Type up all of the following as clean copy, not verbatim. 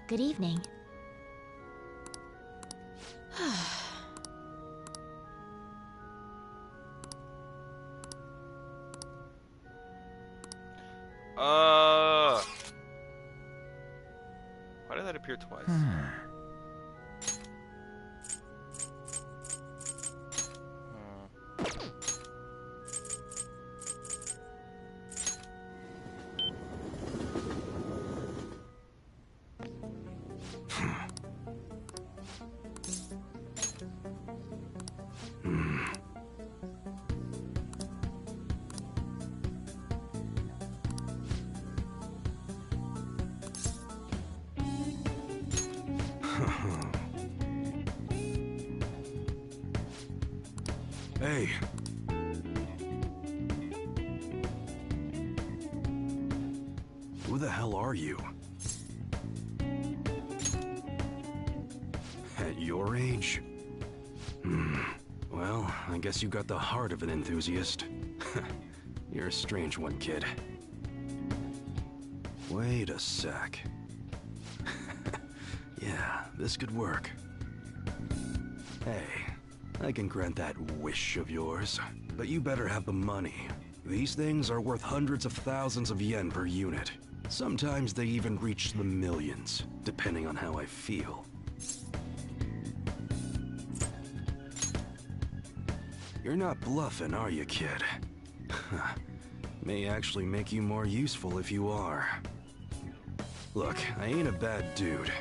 Good evening. Why did that appear twice? Hey. Who the hell are you? At your age? Well, I guess you got the heart of an enthusiast. You're a strange one, kid. Wait a sec. Yeah, this could work. Hey, I can grant that wish of yours, but you better have the money. These things are worth hundreds of thousands of yen per unit. Sometimes they even reach the millions, depending on how I feel. You're not bluffing, are you, kid? May actually make you more useful if you are. Look, I ain't a bad dude.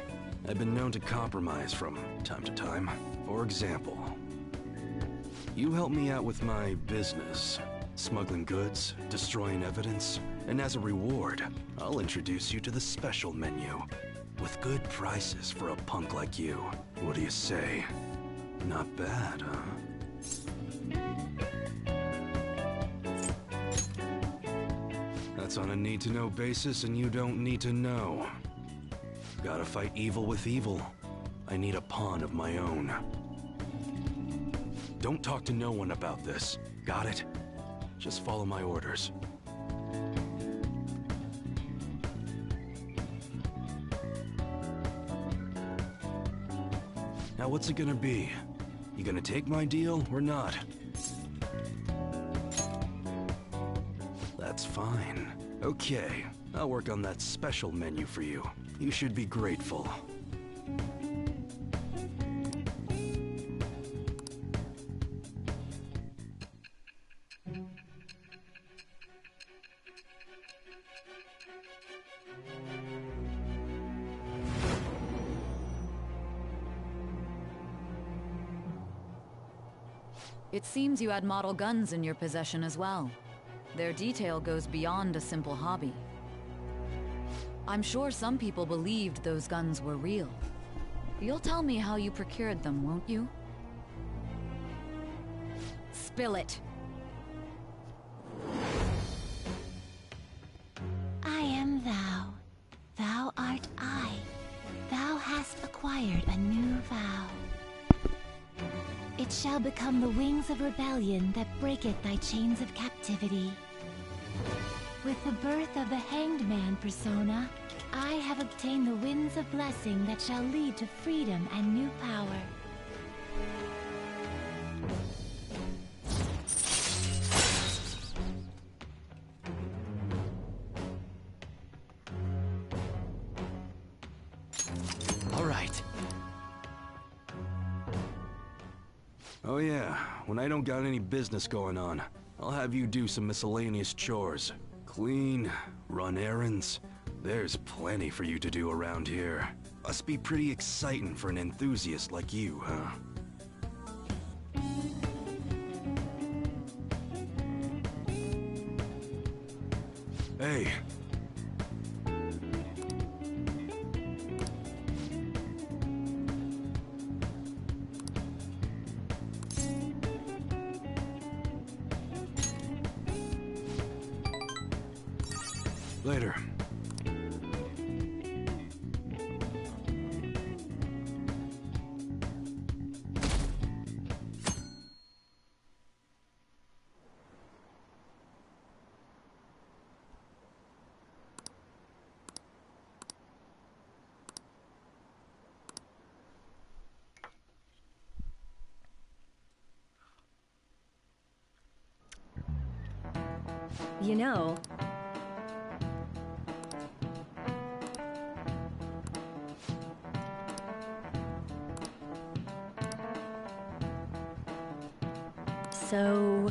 I've been known to compromise from time to time. For example, you help me out with my business, smuggling goods, destroying evidence, and as a reward, I'll introduce you to the special menu, with good prices for a punk like you. What do you say? Not bad, huh? That's on a need-to-know basis, and you don't need to know. Gotta fight evil with evil. I need a pawn of my own. Don't talk to no one about this. Got it? Just follow my orders. Now what's it gonna be? You gonna take my deal or not? That's fine. Okay, I'll work on that special menu for you. You should be grateful. It seems you had model guns in your possession as well. Their detail goes beyond a simple hobby. I'm sure some people believed those guns were real. You'll tell me how you procured them, won't you? Spill it. I am thou. Thou art I. Thou hast acquired a new vow. It shall become the wings of rebellion that breaketh thy chains of captivity. With the birth of the Hanged Man persona, I have obtained the winds of blessing that shall lead to freedom and new power. All right. Oh yeah, when I don't got any business going on, I'll have you do some miscellaneous chores. Clean, run errands. There's plenty for you to do around here. Must be pretty exciting for an enthusiast like you, huh? Hey. Later. You know... So...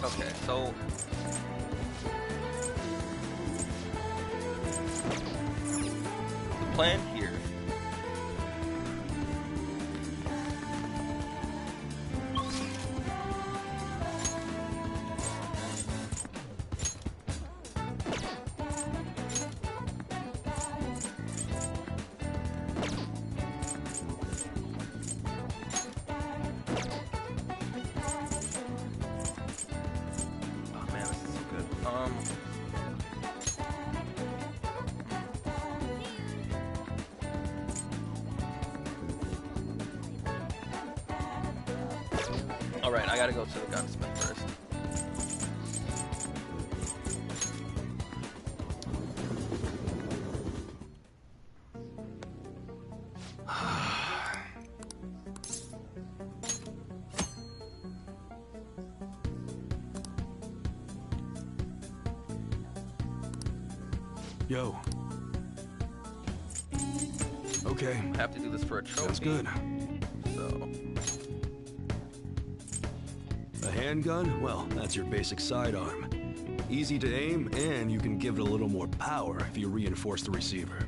Okay, so the plan here Alright, I gotta go to the gunsmith first. Yo. Okay. I have to do this for a trophy. Sounds good. So... A handgun? Well, that's your basic sidearm. Easy to aim, and you can give it a little more power if you reinforce the receiver.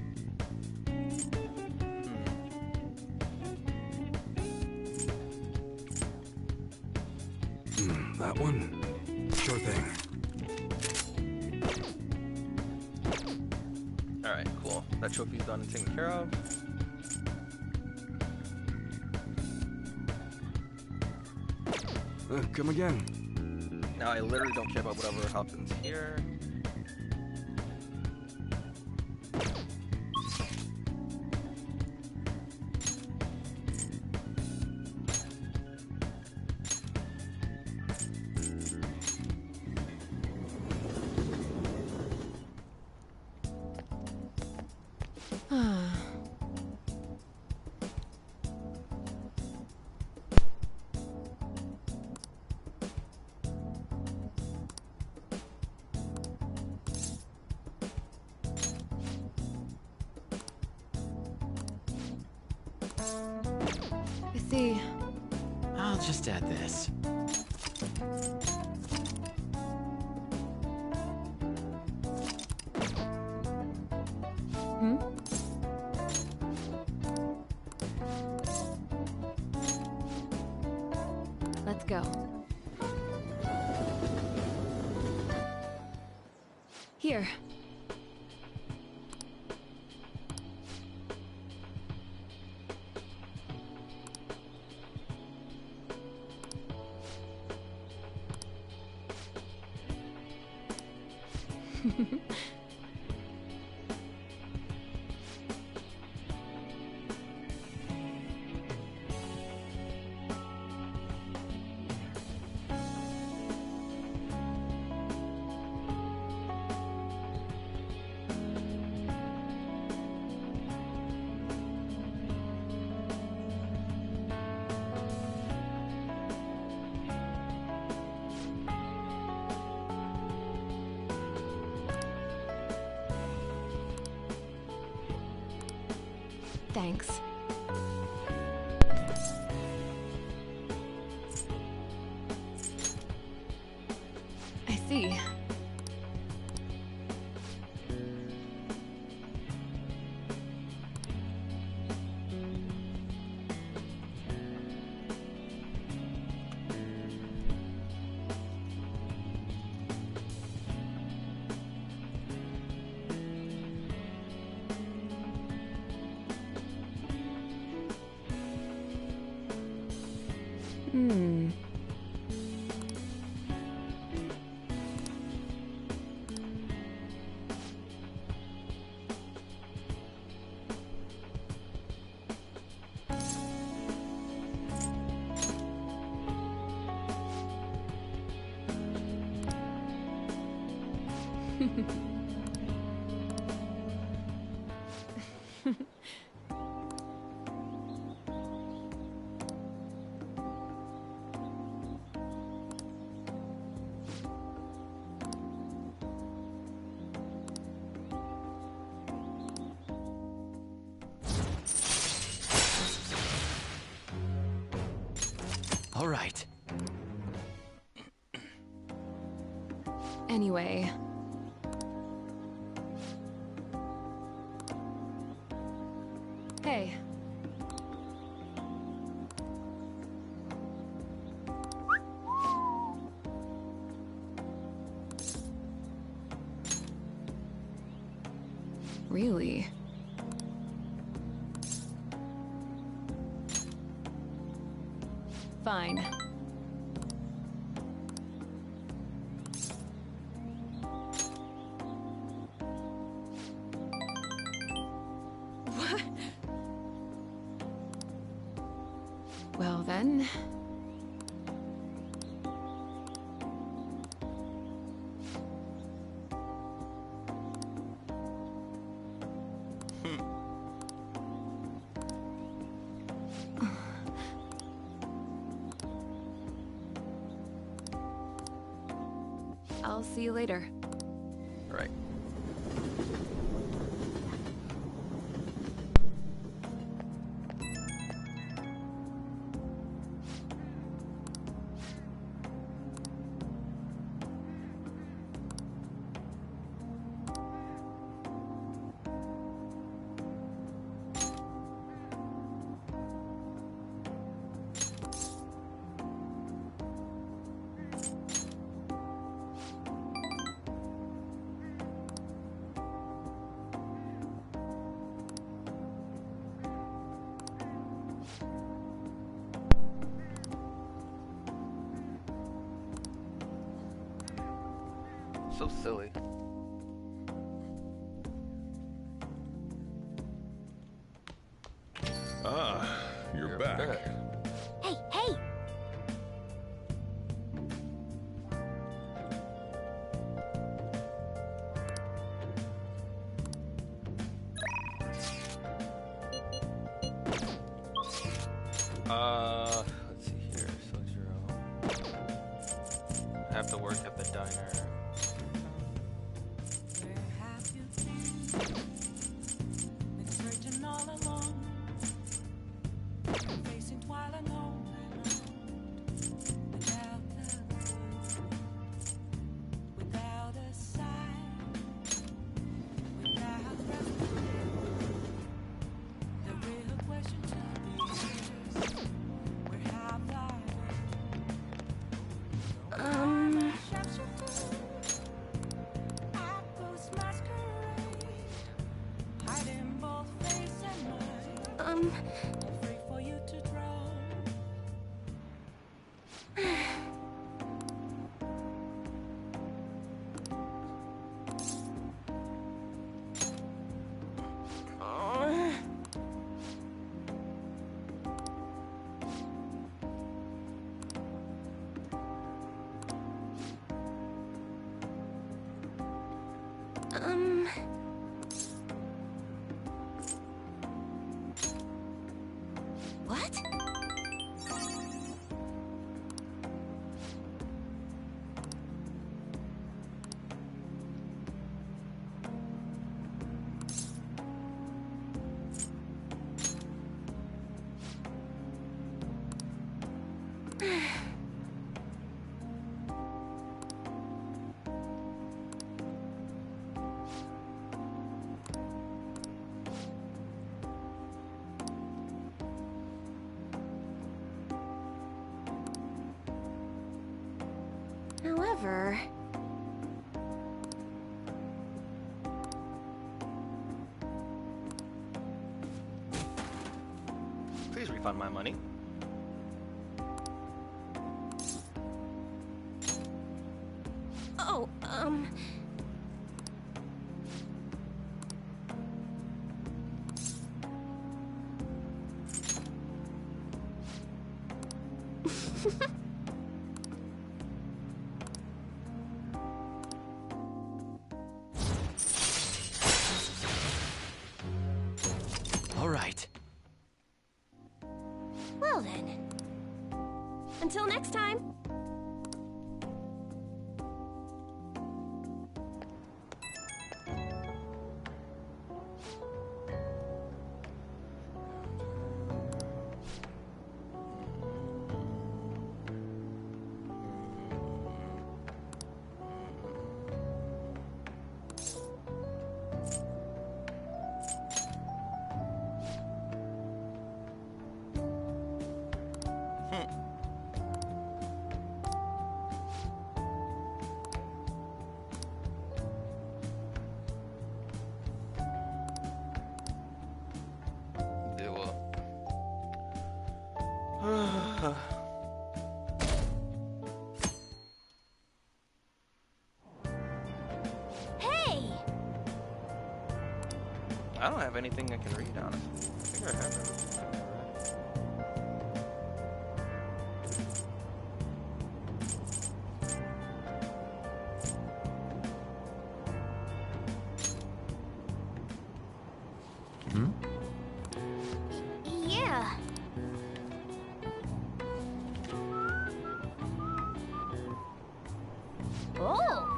That one? Sure thing. Alright, cool. That trophy's done and taken care of. Come again. Now I literally don't care about whatever happens here. I'll just add this. Let's go. Here. Thanks. I see. All right. Anyway. Hey. Really? Fine. What? Well then... I'll see you later. Right. So silly. Ah, you're back. Hey, hey! Let's see here. Sub-Zero. I have to work at the diner. What? whatever. Please refund my money. Oh, All right. well then. Until next time. Hey! I don't have anything I can read, honestly. I think I have everything. Yeah. Oh!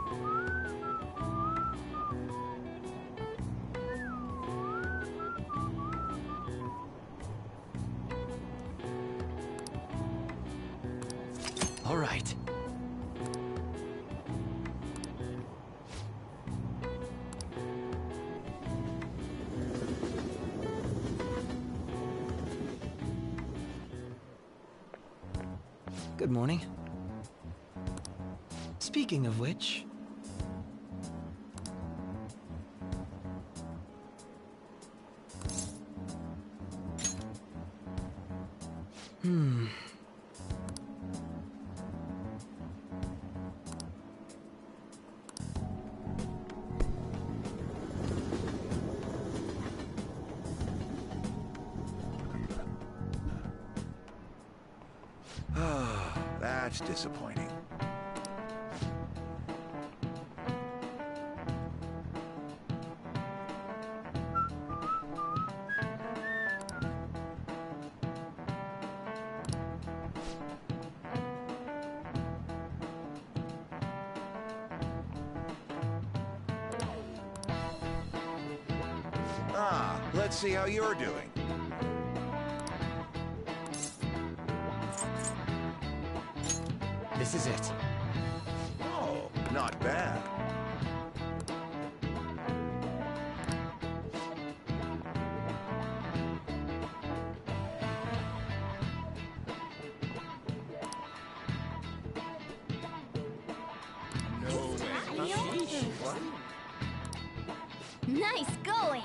All right. Good morning. Speaking of which... That's disappointing. Let's see how you're doing. This is it. Oh, not bad. Nice going!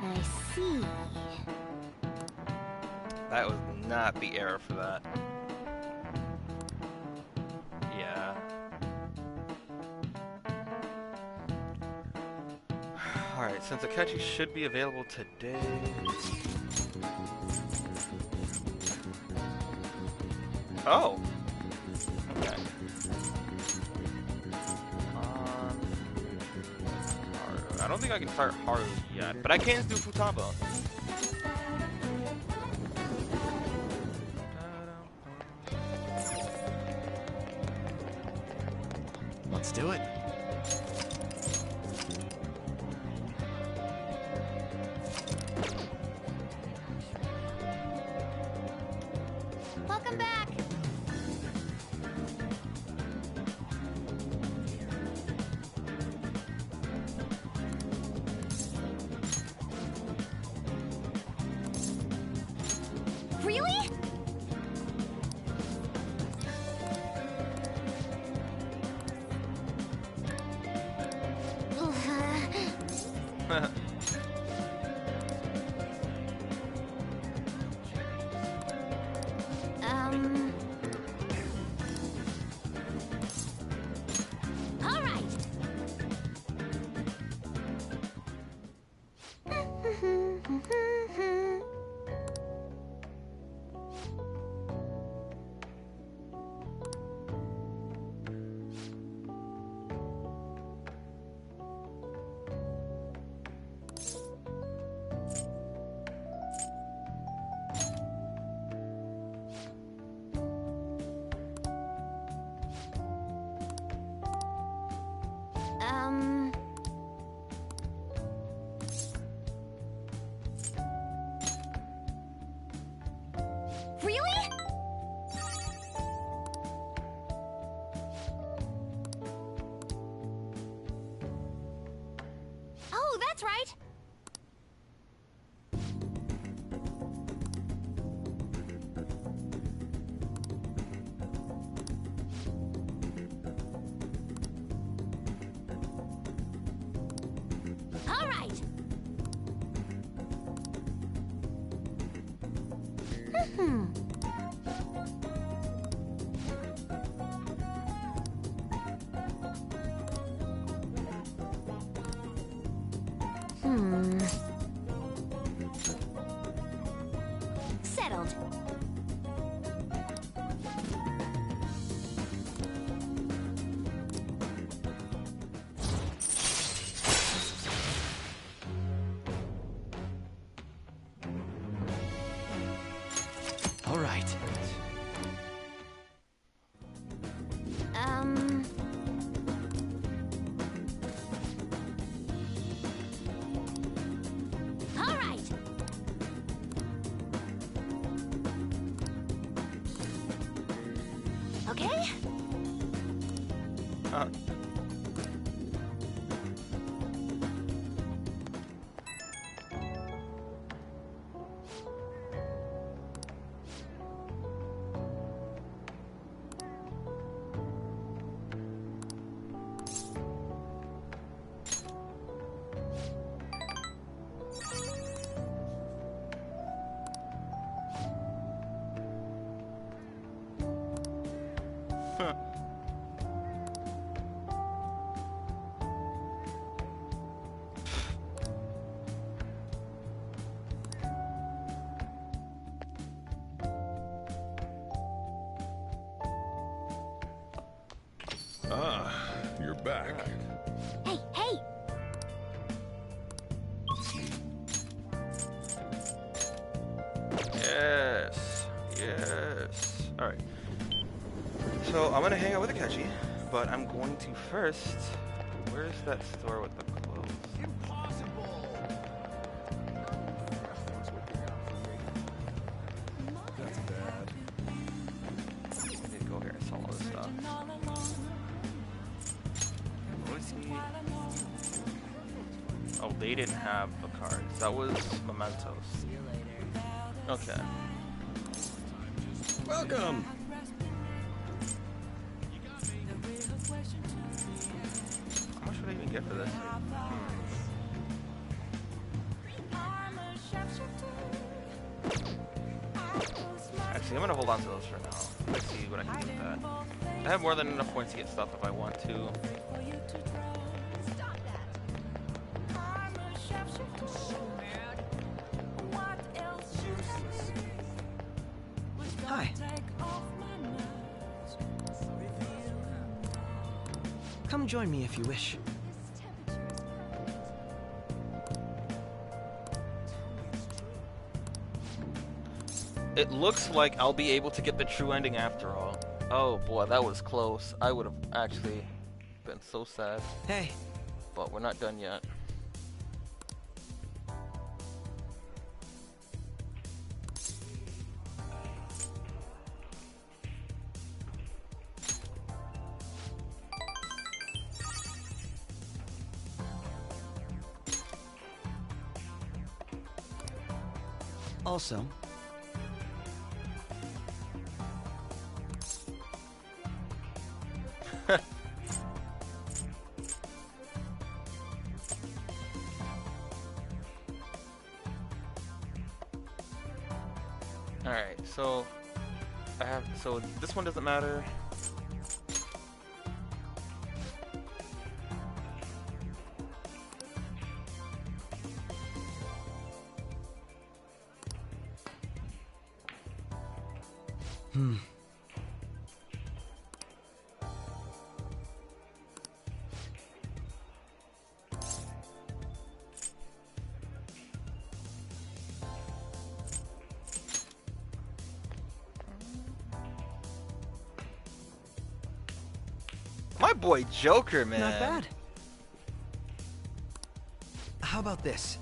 I see. That was not the error for that. Yeah. Alright, since Akechi should be available today... Oh! Okay. I don't think I can start Haru yet, but I can do Futaba. Let's do it. Welcome back! Really? All right. Really? Oh, that's right. All right. Settled. All right. All right. Okay. Ah, you're back. Hey, hey. Yes. Yes. Alright. So I'm gonna hang out with Akechi, but I'm going to first. Where's that store with the clothes? That's bad. I need to go here and sell all this stuff. Whiskey. Oh, they didn't have the cards. That was mementos. Okay. Welcome! How much would I even get for this? Actually, I'm gonna hold on to those for now. Let's see what I can do with that. I have more than enough points to get stuff if I want to. Hi. Come join me if you wish. It looks like I'll be able to get the true ending after all. Oh boy, that was close. I would have actually been so sad. Hey. But we're not done yet. Also, Alright, so so this one doesn't matter. My boy Joker, man. Not bad. How about this?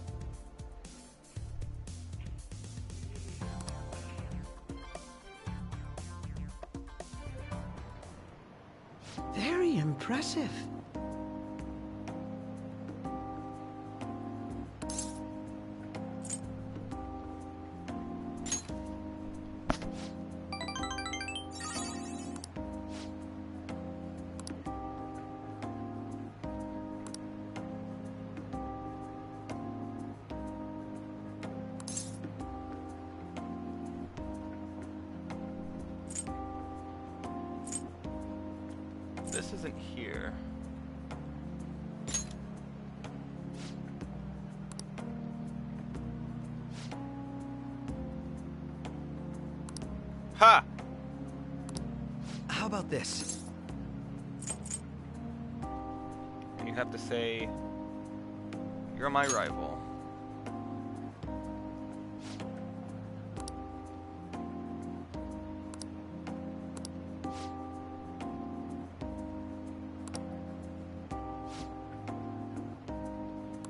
Very impressive. This isn't here. Ha! How about this? And you have to say, you're my rival.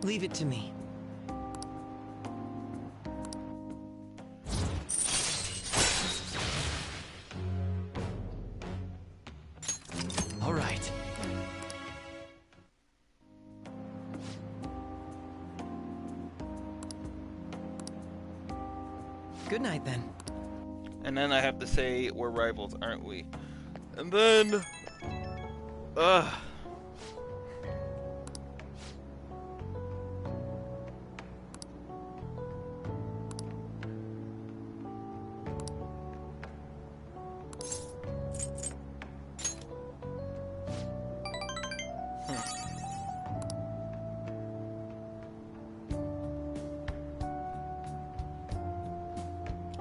Leave it to me. All right. Good night, then. And then I have to say, we're rivals, aren't we? And then... Ugh.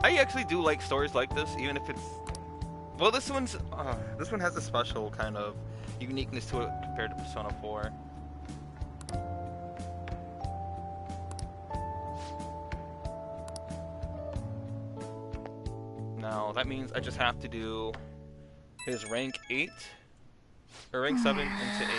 I actually do like stories like this, even if it's... Well, this one has a special kind of uniqueness to it compared to Persona 4. Now, that means I just have to do his rank 8, or rank 7 into 8.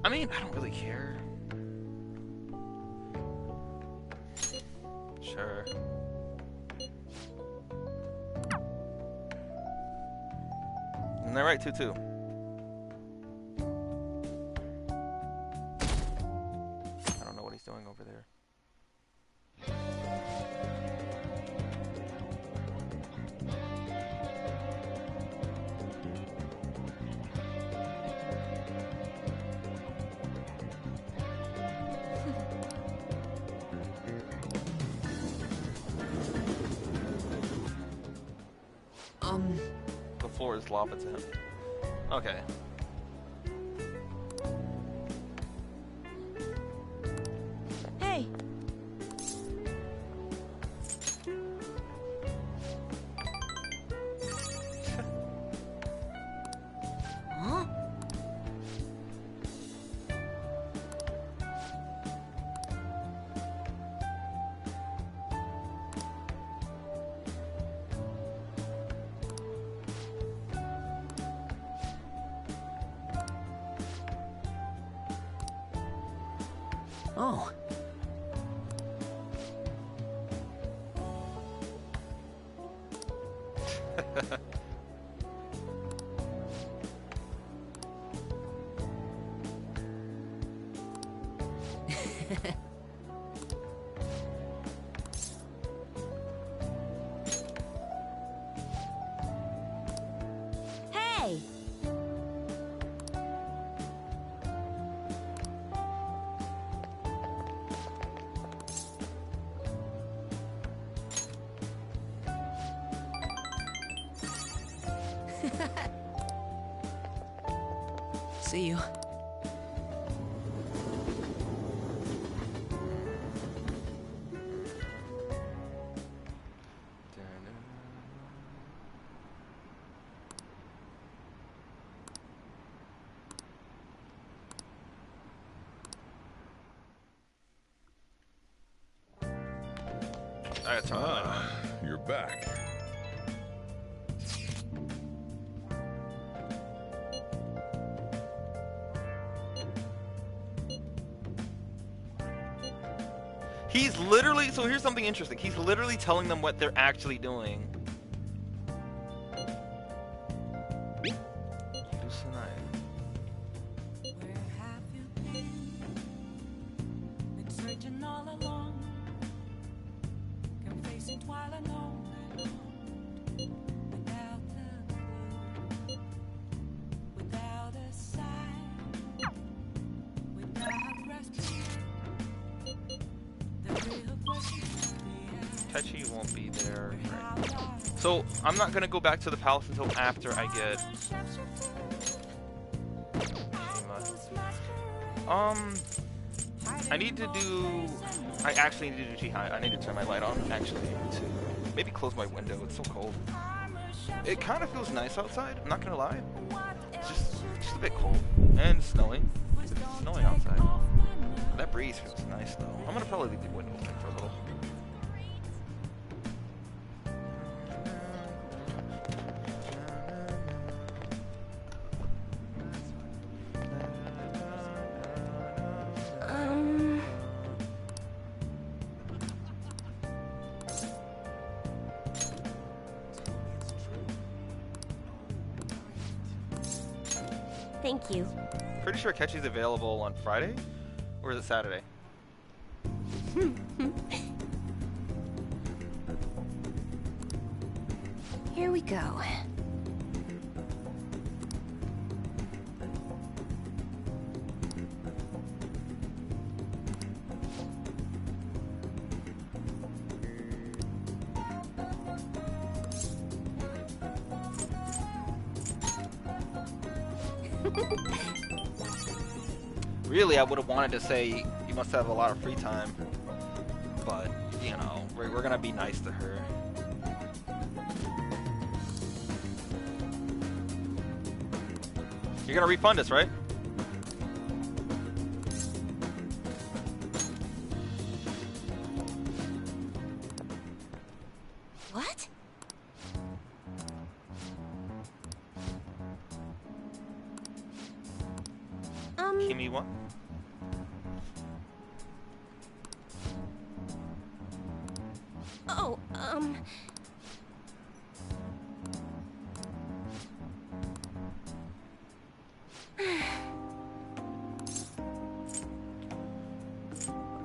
I mean, I don't really care. Sure. Isn't that right, too? I don't know what he's doing over there. The floor is lava to him. Okay. Hey. Huh? Oh. Hey. See you. You're back. He's literally, so here's something interesting. He's literally telling them what they're actually doing. Techi won't be there. Right. So I'm not gonna go back to the palace until after I get I need to do. I actually need to do jihad. I need to turn my light on. Actually, to maybe close my window. It's so cold. It kind of feels nice outside. I'm not gonna lie. It's just a bit cold and snowing. It's snowing outside. That breeze feels nice though. I'm gonna probably leave the window open for a little. Thank you. Pretty sure Ketchy's available on Friday, or is it Saturday? Here we go. Really, I would have wanted to say you must have a lot of free time, but you know, we're gonna be nice to her. You're gonna refund us, right? What? Kimi what?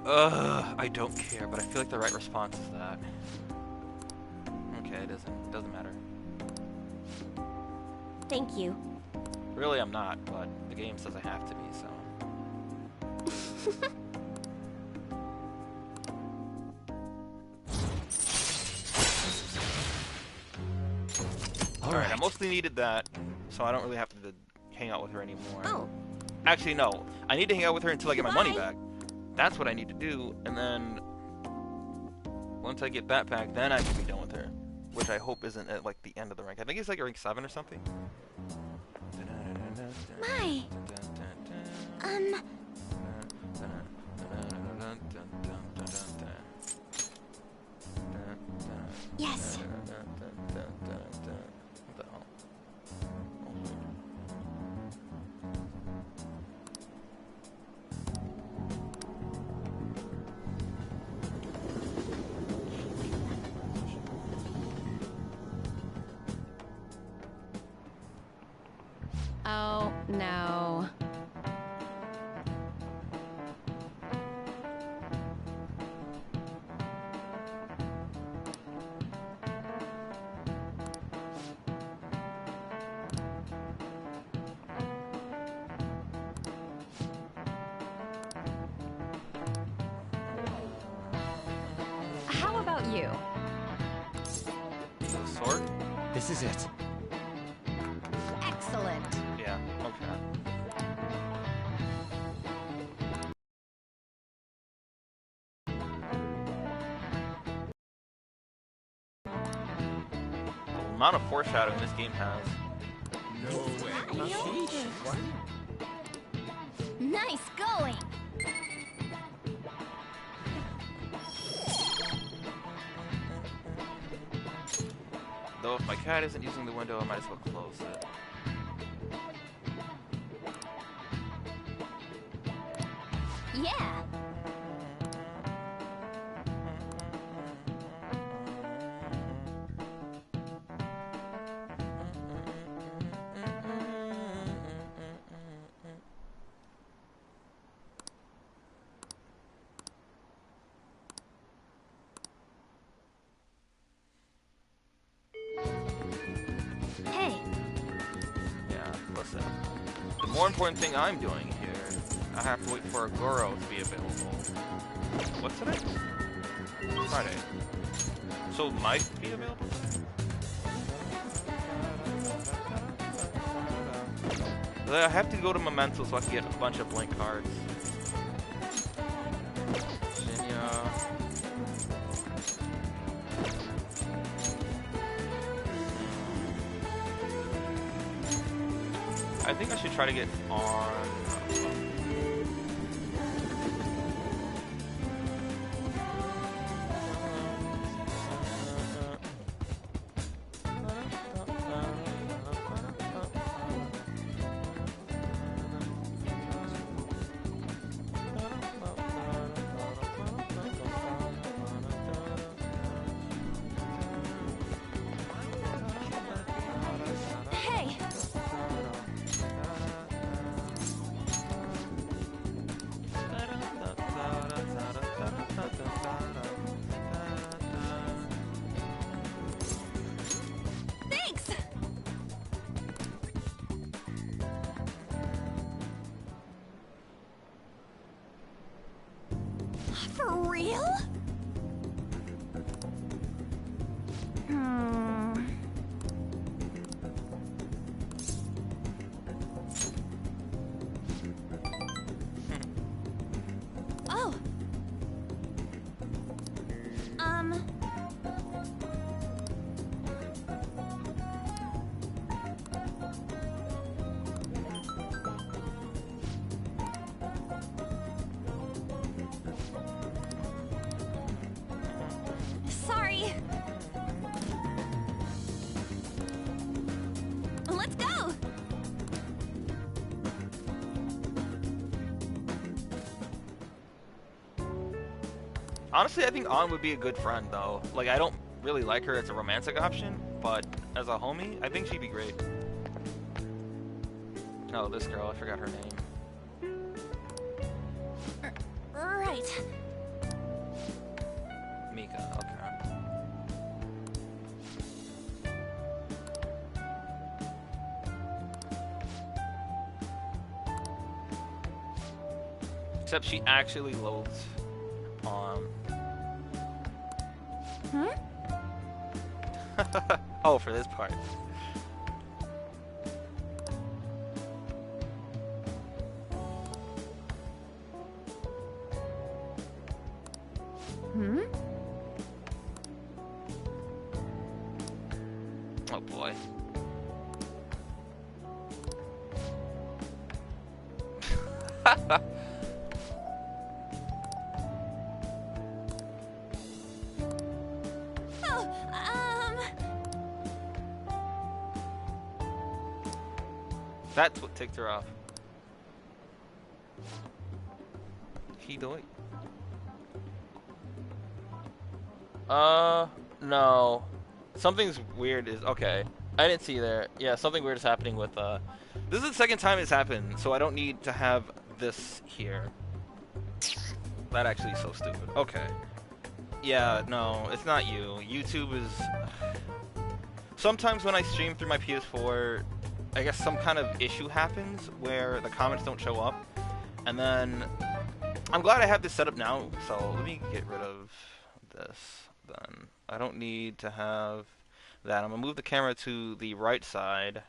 Oh, I don't care, but I feel like the right response is that. Okay, it doesn't matter. Thank you. Really, I'm not, but the game says I have to be, so. Alright, I mostly needed that, so I don't really have to hang out with her anymore. Oh. Actually, no. I need to hang out with her until I get my money back. That's what I need to do, and then once I get that back, then I can be done with her. Which I hope isn't at like the end of the rank. I think it's like a rank 7 or something. My. Yes. Oh, no. How about you? The sword? This is it. amount of foreshadowing this game has. Nice going. Though if my cat isn't using the window, I might as well close it. Yeah. Hey. Yeah, listen. The more important thing I'm doing here, I have to wait for a Goro to be available. What's today? Friday. So it might be available? I have to go to Memento so I can get a bunch of blank cards. Shinya. I think I should try to get on. Hey. Thanks. For real? Oh. Sorry. Let's go. Honestly, I think An would be a good friend, though. Like, I don't really like her as a romantic option, but as a homie, I think she'd be great. Oh, this girl, I forgot her name. Right. Mika, okay. Except she actually loathes oh, for this part. Oh boy. That's what ticked her off. Hidoi. No. Something's weird is okay. I didn't see there. Yeah, something weird is happening with this is the second time it's happened, so I don't need to have this here. That actually is so stupid. Okay. Yeah, no, it's not you. YouTube is sometimes when I stream through my PS4, I guess some kind of issue happens where the comments don't show up. And then I'm glad I have this set up now, so let me get rid of this then. I don't need to have that. I'm gonna move the camera to the right side.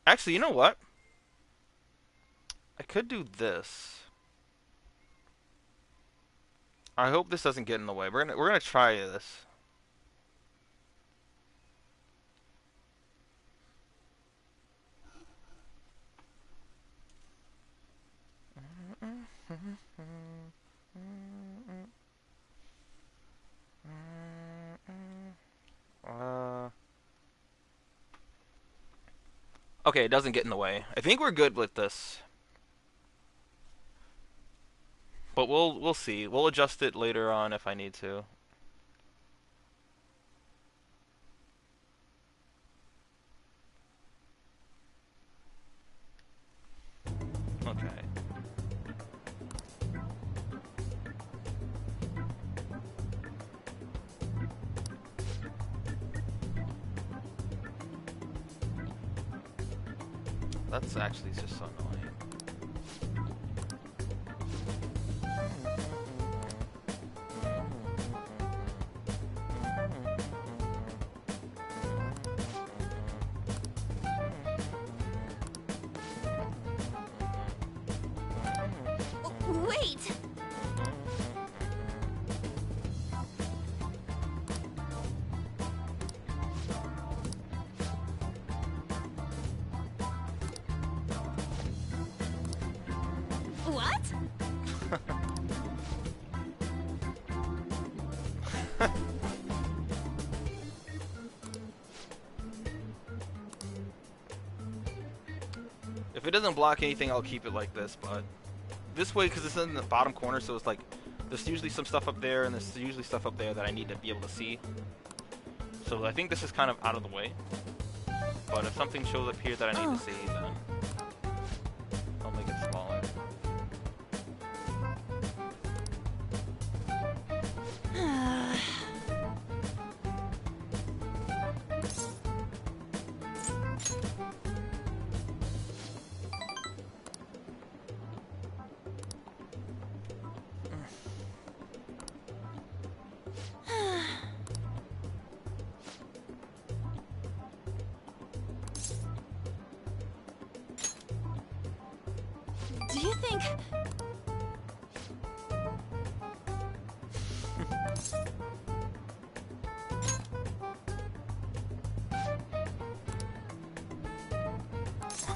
Actually, you know what? I could do this. I hope this doesn't get in the way. We're gonna try this. Okay, it doesn't get in the way. I think we're good with this. But we'll see. We'll adjust it later on if I need to. Okay. That's actually just so annoying. Wait! What? If it doesn't block anything, I'll keep it like this, but this way, because it's in the bottom corner, so it's like there's usually some stuff up there and there's usually stuff up there that I need to be able to see. So I think this is kind of out of the way. But if something shows up here that I need to see, then I'll make it smaller. Do you think...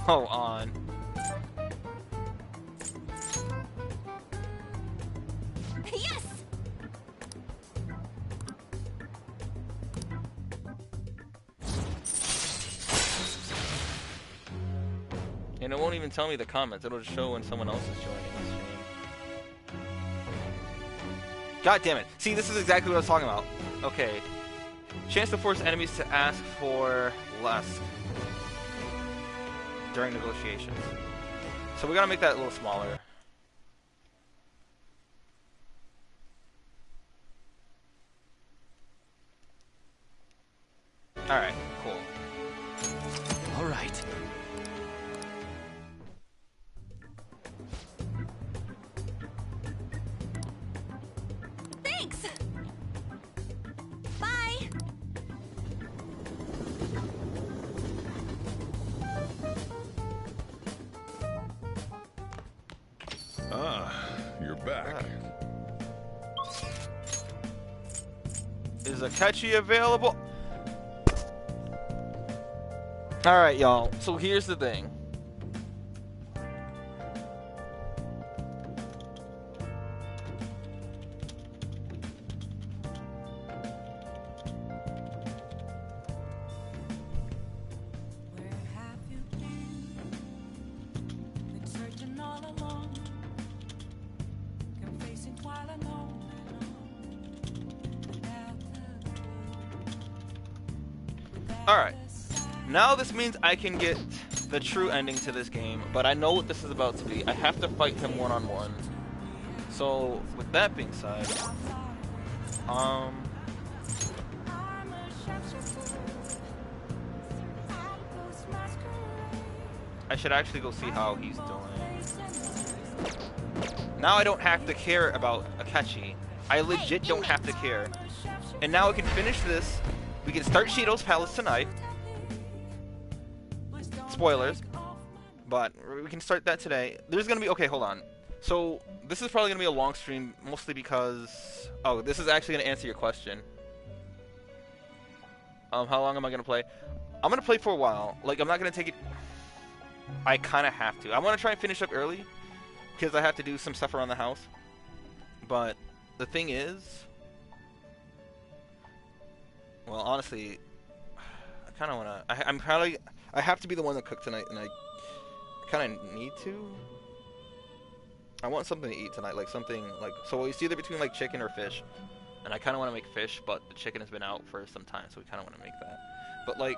Oh, on. Yes! And it won't even tell me the comments. It'll just show when someone else is joining the stream. God damn it. See, this is exactly what I was talking about. Okay. Chance to force enemies to ask for less during negotiations. So we gotta make that a little smaller. Alright, cool. All right. Thanks! Bye! Ah, you're back. Is Akechi available? Alright, y'all. So here's the thing. Alright. Now this means I can get the true ending to this game, but I know what this is about to be. I have to fight him one-on-one. So, with that being said, I should actually go see how he's doing. Now I don't have to care about Akechi. I legit don't have to care. And now I can finish this. We can start Shido's Palace tonight. Spoilers. But we can start that today. There's gonna be... Okay, hold on. So this is probably gonna be a long stream, mostly because this is actually gonna answer your question. How long am I gonna play? I'm gonna play for a while. Like, I'm not gonna take it. I kind of have to. I want to try and finish up early because I have to do some stuff around the house. But the thing is, well, honestly, I kind of wanna. I have to be the one that cook tonight, and I kind of need to. I want something to eat tonight, like something like, so it's either between like chicken or fish, and I kind of want to make fish, but the chicken has been out for some time, so we kind of want to make that. But like,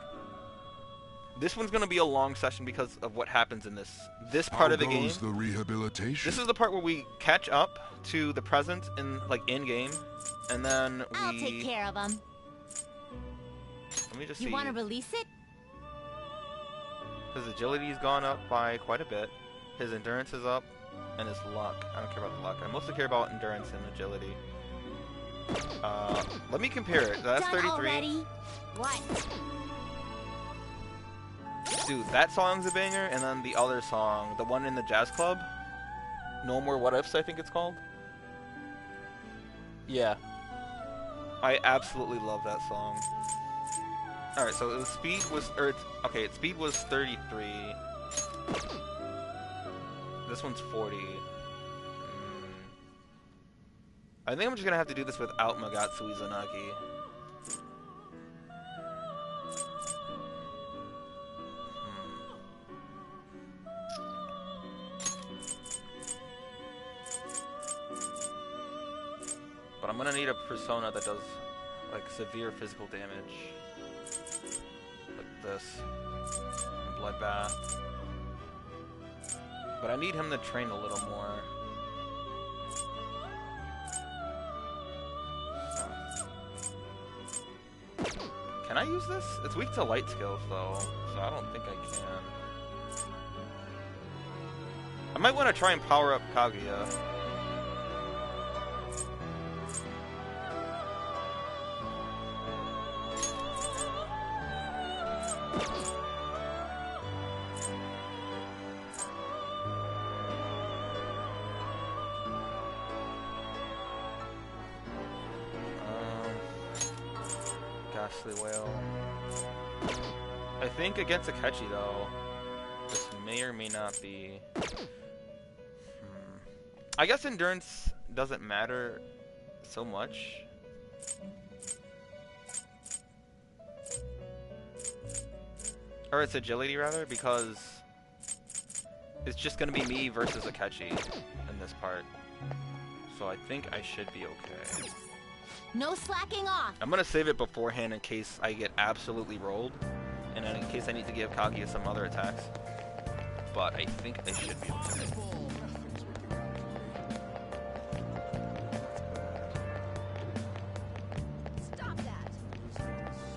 this one's gonna be a long session because of what happens in this part of the game. The rehabilitation? This is the part where we catch up to the present in game, and then I'll take care of them. Let me just You see. want to release it? His agility's gone up by quite a bit. His endurance is up, and his luck. I don't care about the luck. I mostly care about endurance and agility. Let me compare it. That's Done 33. already? What? Dude, that song's a banger, and then the other song, the one in the jazz club, No More What Ifs, I think it's called. Yeah. I absolutely love that song. Alright, so the speed was, its speed was 33. This one's 40. I think I'm just gonna have to do this without Magatsu Izanagi. But I'm gonna need a persona that does like severe physical damage. Like this. Bloodbath. But I need him to train a little more. Can I use this? It's weak to light skills though, so I don't think I can. I might want to try and power up Kaguya. Ghastly Whale. I think against Akechi though, this may or may not be. I guess endurance doesn't matter so much. Or it's agility rather, because it's just gonna be me versus Akechi in this part. So I think I should be okay. No slacking off. I'm gonna save it beforehand in case I get absolutely rolled, and then in case I need to give Kaguya some other attacks. But I think I should be okay. Stop that.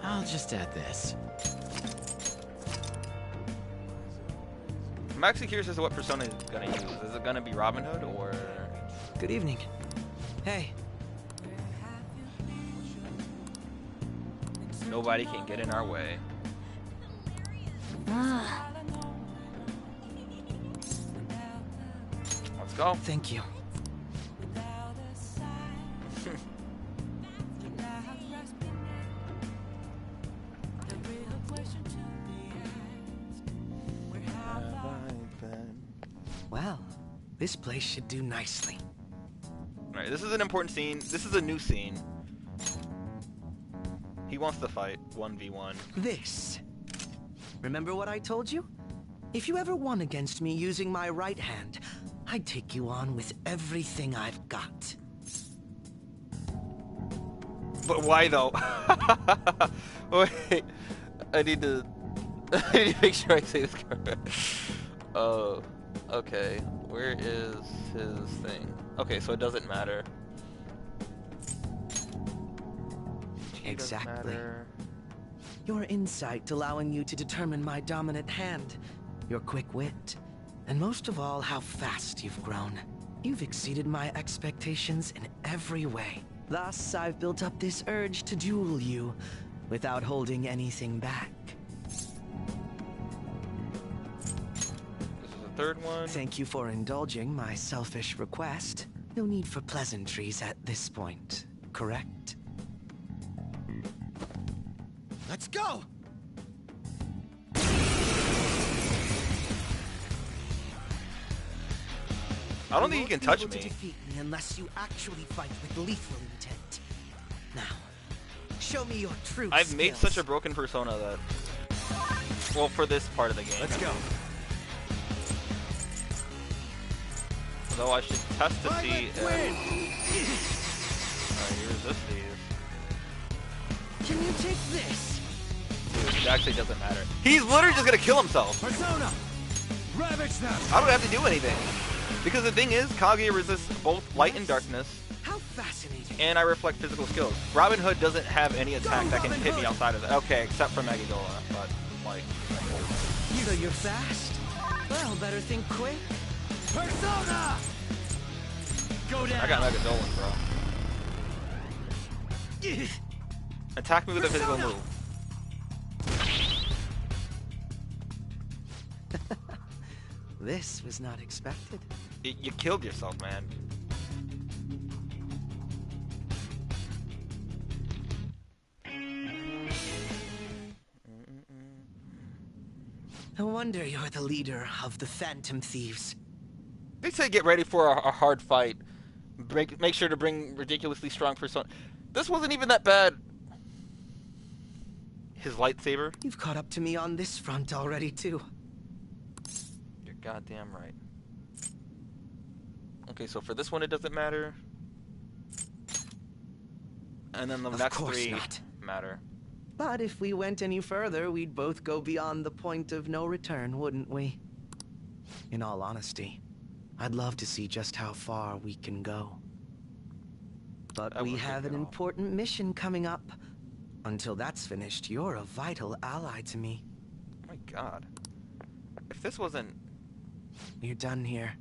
I'll just add this. I'm actually curious as to what persona is gonna use. Is it gonna be Robin Hood or? Good evening. Hey. Nobody can get in our way. Let's go. Thank you. Well, this place should do nicely. Alright, this is an important scene. This is a new scene. He wants to fight 1v1. This. Remember what I told you? If you ever won against me using my right hand, I'd take you on with everything I've got. But why though? Wait, I need to make sure I say this correct. Oh, okay. Where is his thing? Okay, so it doesn't matter. Exactly. Your insight allowing you to determine my dominant hand, your quick wit, and most of all, how fast you've grown. You've exceeded my expectations in every way. Thus, I've built up this urge to duel you without holding anything back. This is a third one. Thank you for indulging my selfish request. No need for pleasantries at this point, correct? Let's go! I don't think you can touch To me. defeat me unless you actually fight with lethal intent. Now, show me your true I've made skills. such a broken persona that, well, for this part of the game. Let's go. Though I should test to see if... Alright, he resists these. Can you take this? Dude, it actually doesn't matter. He's literally just gonna kill himself. Persona! Ravage them! I don't have to do anything. Because the thing is, Kage resists both light and darkness, How fascinating. and I reflect physical skills. Robin Hood doesn't have any attack that can hit me outside of that. Okay, except for Magidola, but, like... So you're fast? Well, better think quick. Persona! Go down! I got Magidola, bro. Attack me with a physical move. This was not expected. You killed yourself, man. No wonder you're the leader of the Phantom Thieves. They say get ready for a hard fight. Make sure to bring ridiculously strong persona. This wasn't even that bad. His lightsaber? You've caught up to me on this front already, too. You're goddamn right. Okay, so for this one it doesn't matter. And then the next three matter. But if we went any further, we'd both go beyond the point of no return, wouldn't we? In all honesty, I'd love to see just how far we can go. But we have an important mission coming up. Until that's finished, you're a vital ally to me. Oh my god. If this wasn't... You're done here.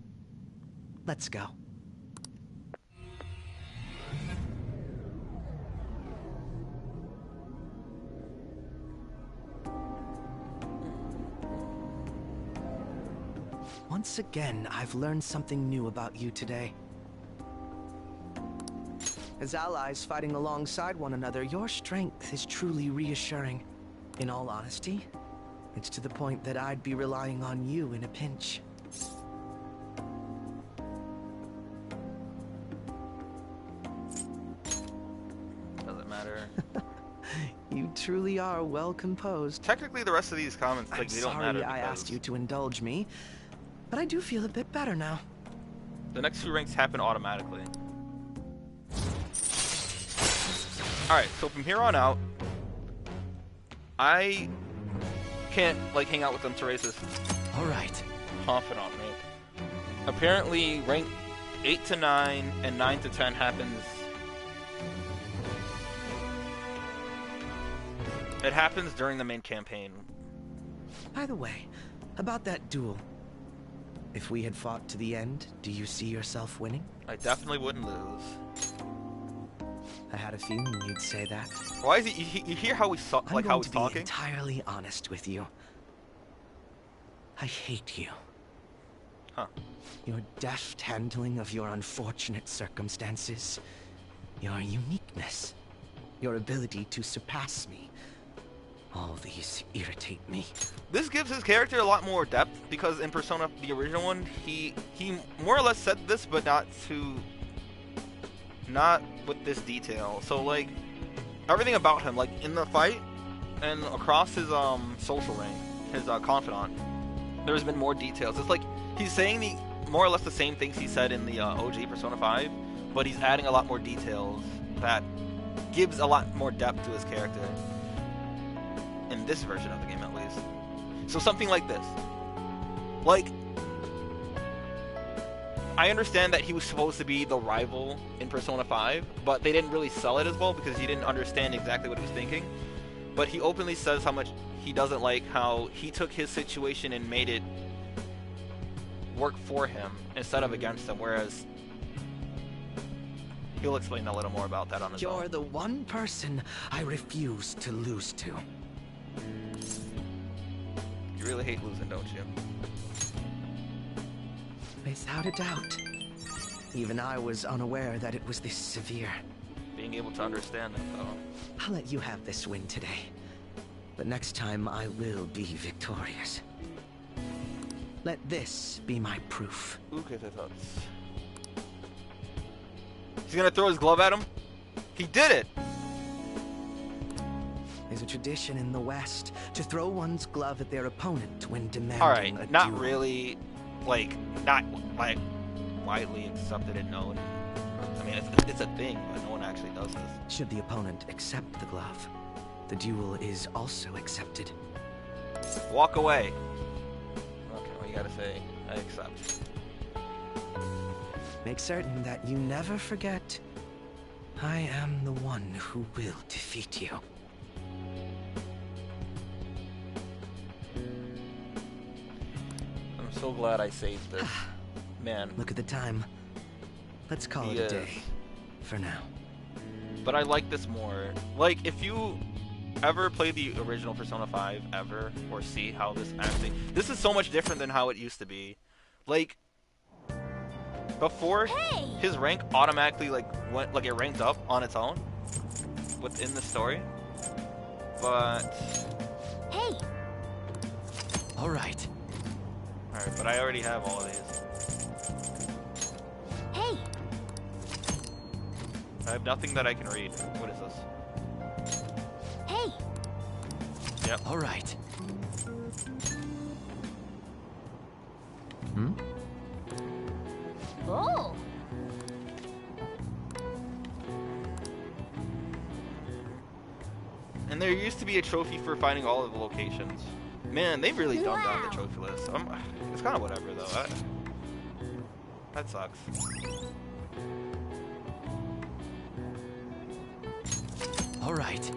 Let's go. Once again, I've learned something new about you today. As allies fighting alongside one another, your strength is truly reassuring. In all honesty, it's to the point that I'd be relying on you in a pinch. Doesn't matter. You truly are well composed. Technically the rest of these comments, like, they don't matter. I'm sorry I asked you to indulge me, but I do feel a bit better now. The next two ranks happen automatically. Alright, so from here on out, I can't, like, hang out with them Teresa's Alright. confidant rank. Apparently, rank 8 to 9 and 9 to 10 happens... It happens during the main campaign. By the way, about that duel. If we had fought to the end, do you see yourself winning? I definitely wouldn't lose. I had a feeling you'd say that. Why is he? You hear how he's like how he's I'm going to talking? be entirely honest with you. I hate you. Huh? Your deft handling of your unfortunate circumstances, your uniqueness, your ability to surpass me. All these irritate me. This gives his character a lot more depth because in Persona, the original one, he more or less said this, but not with this detail. So like everything about him, like in the fight and across his social rank, his confidant, there's been more details. It's like he's saying more or less the same things he said in the OG Persona 5, but he's adding a lot more details that gives a lot more depth to his character. In this version of the game, at least. So something like this. Like, I understand that he was supposed to be the rival in Persona 5, but they didn't really sell it as well because he didn't understand exactly what he was thinking. But he openly says how much he doesn't like how he took his situation and made it work for him instead of against him, whereas he'll explain a little more about that on his own. You're the one person I refuse to lose to. You really hate losing, don't you? Without a doubt. Even I was unaware that it was this severe. Being able to understand it, though. I'll let you have this win today. But next time I will be victorious. Let this be my proof. He's gonna throw his glove at him? He did it! There's a tradition in the West to throw one's glove at their opponent when demanding a Alright, not duel. really, like, not, like, widely accepted and known. I mean, it's a thing, but no one actually does this. Should the opponent accept the glove, the duel is also accepted. Walk away. Okay, well, you gotta say, I accept. Make certain that you never forget, I am the one who will defeat you. I'm so glad I saved this. Man. Look at the time. Let's call it a day. For now. But I like this more. Like, if you ever play the original Persona 5 ever, or see how this actually... This is so much different than how it used to be. Like, before, his rank automatically, like, went, like, it ranked up on its own within the story. But... Hey! Alright. Alright, but I already have all of these. Hey! I have nothing that I can read. What is this? Hey! Yep. Alright. Hmm? Oh! And there used to be a trophy for finding all of the locations. Man, they've really dumbed down the trophy list. It's kind of whatever, though. That sucks. All right.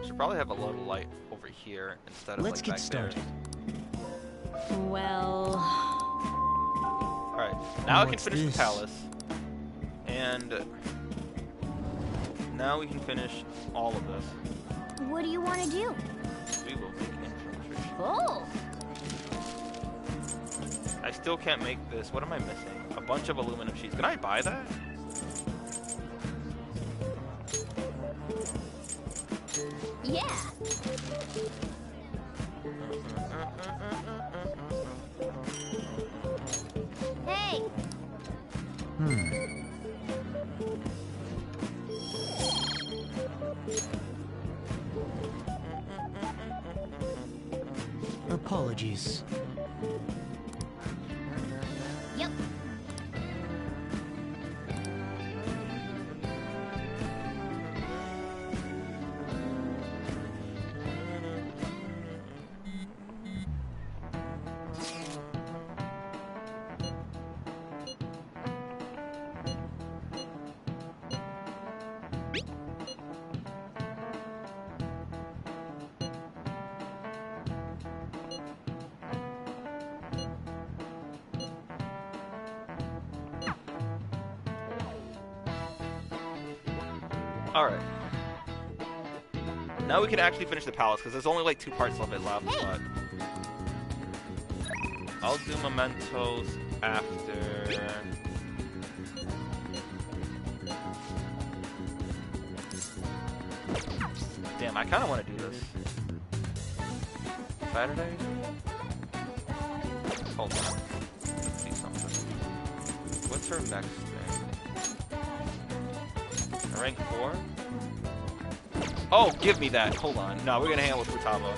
Should probably have a little light over here instead of Let's like get back started. there. Well... Alright, now I can What's finish this? the palace. And now we can finish all of this. What do you want to do? We will make infiltration. Oh! I still can't make this. What am I missing? A bunch of aluminum sheets. Can I buy that? Yeah! Hey! Apologies. Yep. Alright. Now we can actually finish the palace, because there's only like 2 parts of it left, but... I'll do mementos after... Damn, I kind of want to do this. Saturday? Hold on. Let's see something. What's her next thing? Rank 4? Oh, give me that. Hold on. No, we're gonna hang out with Futaba.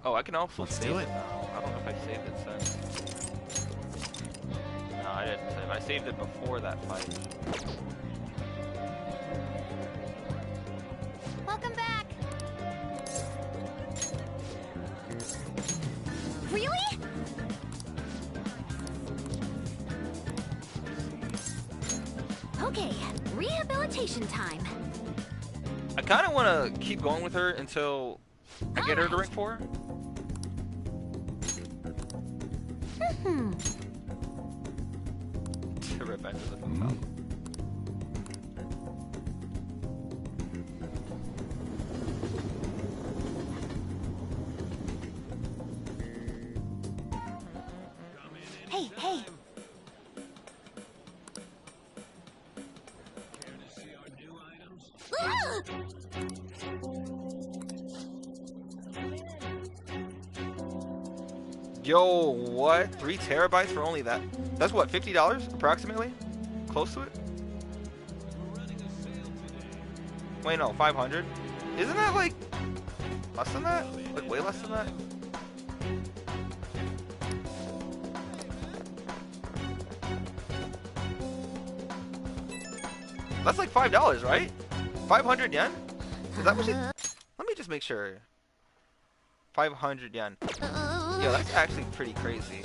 Oh, I can also save it now. I don't know if I saved it since. No, I didn't save. I saved it before that fight. Welcome back! Really? Okay, rehabilitation time. I kind of want to keep going with her until I get her to rank 4. To Revenge of the Food. Hey, hey. Yo, what? 3 terabytes for only that? That's what, $50 approximately? Close to it? Wait, no, 500? Isn't that like less than that? Like way less than that? That's like $5, right? 500 yen? Is that what you... Let me just make sure. 500 yen. Yo, that's actually pretty crazy.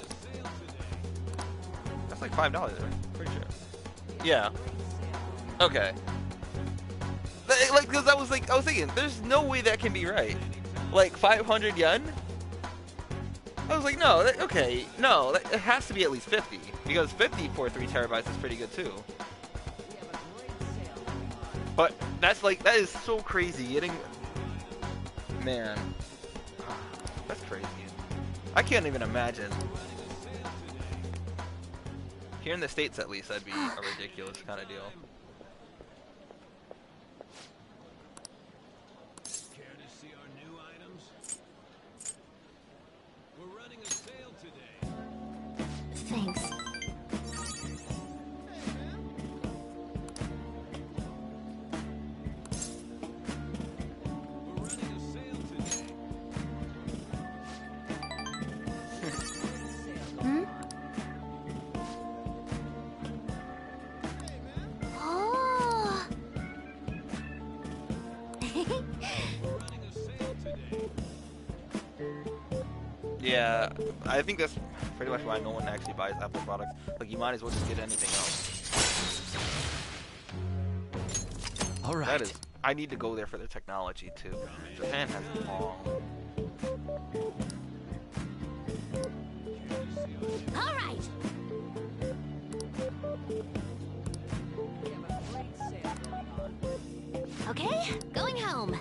That's like $5, right? Pretty sure. Yeah. Okay. Like, because I was thinking, there's no way that can be right. Like 500 yen? I was like, no, okay, no, it has to be at least 50 because 50 for 3 terabytes is pretty good too. But that's like, that is so crazy. Getting, man, that's crazy. I can't even imagine. Here in the States, at least, that'd be a ridiculous kind of deal. Care to see our new items? We're running a sale today. Thanks. We're running a sale today. Hmm? Oh. Running a sale today. Yeah, I think that's pretty much why no one actually buys Apple products. Like, you might as well just get anything else. All right. That is, I need to go there for the technology too. Japan has long. All right. Okay, going home.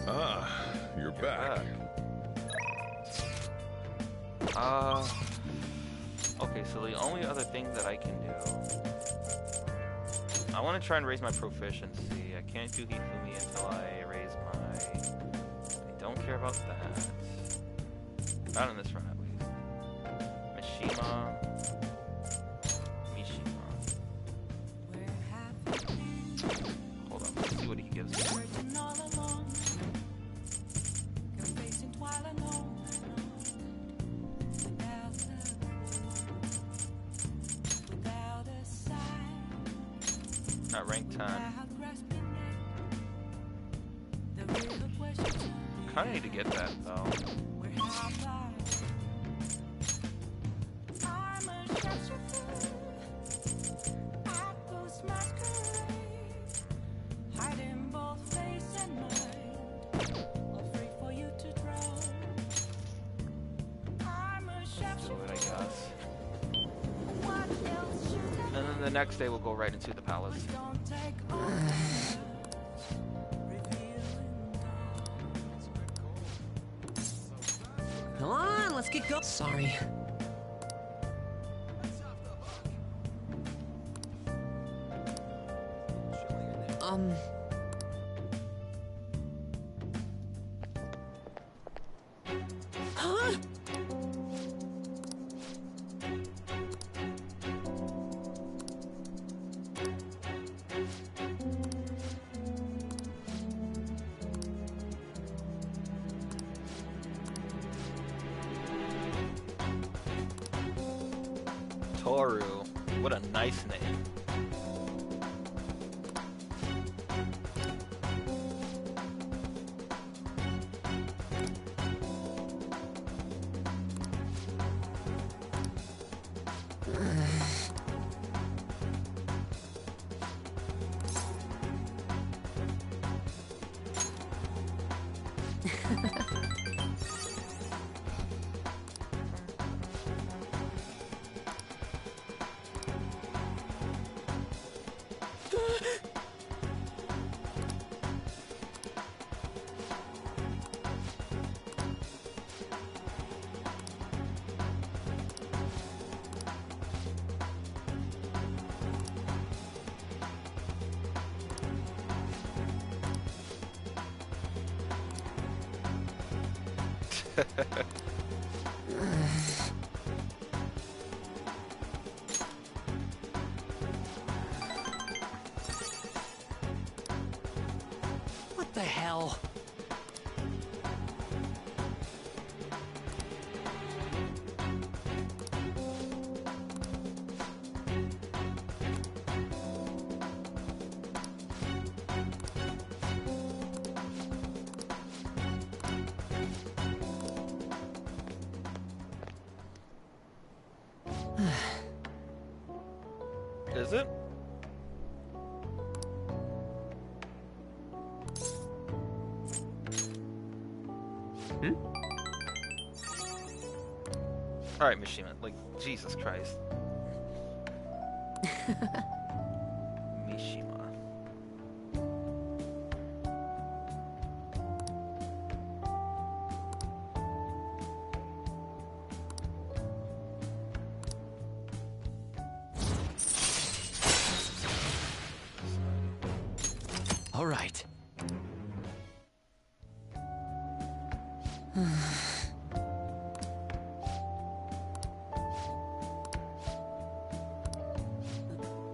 Ah, you're back. Okay, so the only other thing that I can do, I want to try and raise my proficiency. I can't do Hifumi until I raise my, I don't care about that. Not in this run at least. Mishima. Hold on, let's see what he gives me. Not rank 10. Kinda need to get that though. Do it, I guess. And then the next day we'll go right into the palace. Come on, let's get going. Sorry. Huh? Toru. What a nice name. What the hell? Is it? Alright, Mishima, like, Jesus Christ. Mishima. All right.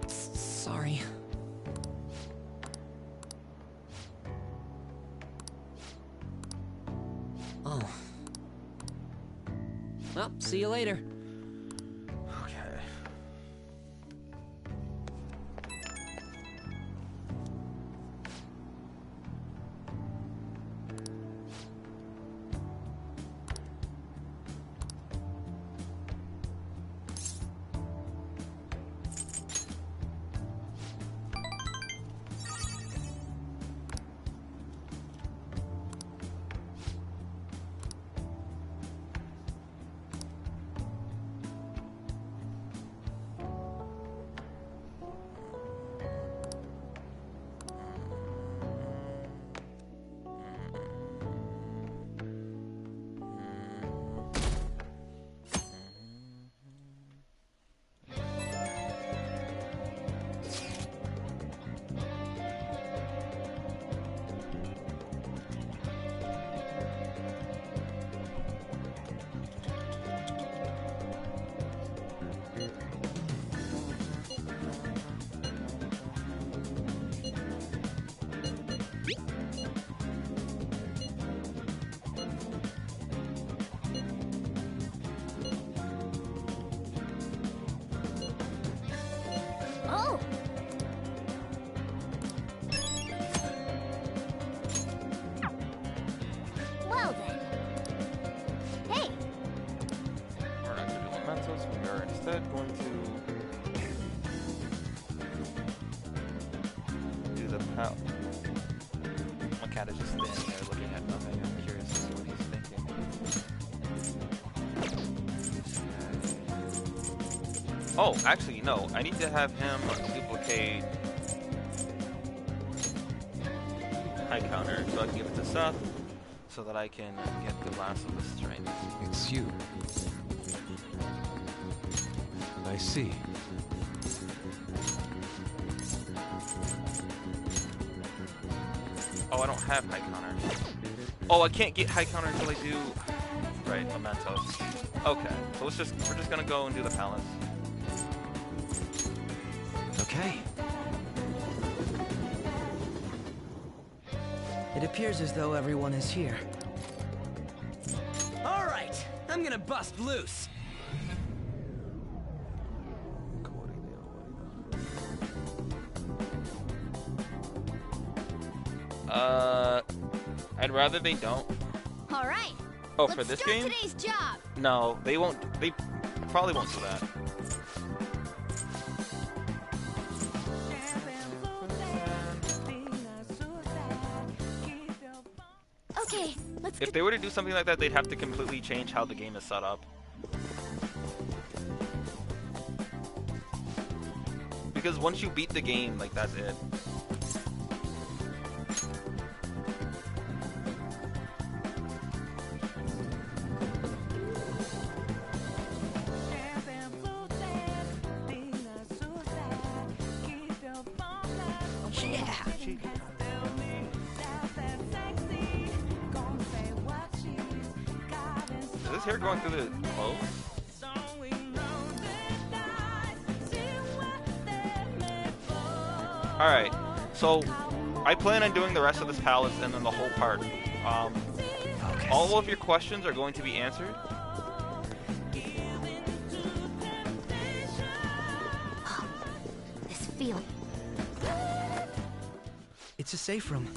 Sorry. Oh. Well, see you later. Okay. Oh! Well then. Hey! We're not going to do mementos. We are instead going to do the pal. My cat is just standing there looking at nothing. I'm curious as to what he's thinking. Oh, actually, no. I need to have him duplicate high counter so I can give it to Seth so that I can get the last of the strength. It's you. I see. Oh, I don't have high counter. Oh, I can't get high counter until I do... Right, mementos. Okay, so we're just gonna go and do the palace. Okay. It appears as though everyone is here. All right, I'm gonna bust loose. rather they don't. All right. Oh, Let's for this start game? today's job. No, they won't. They probably won't do that. Okay, let's If they were to do something like that, they'd have to completely change how the game is set up. Because once you beat the game, like, that's it. Is this hair going through the clothes? Alright, so I plan on doing the rest of this palace and then the whole part. All of your questions are going to be answered. this feeling. It's a safe room.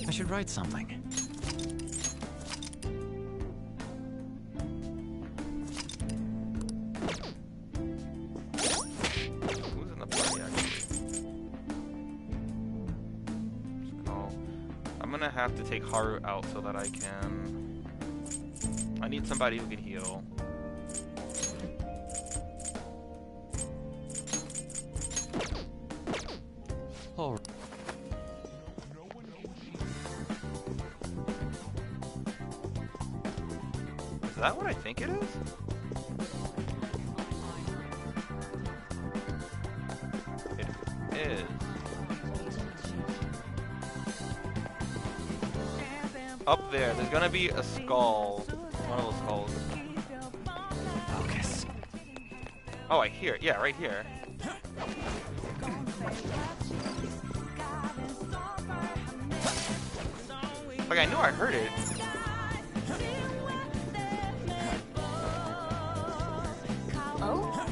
I should write something. Who's in the party, actually? Oh, I'm gonna have to take Haru out so that I can... I need somebody who can heal. Oh. Is that what I think it is? It is. Up there, there's gonna be a skull. One of those skulls. Focus. Oh, I hear it. Yeah, right here. Like, I knew I heard it. Oh?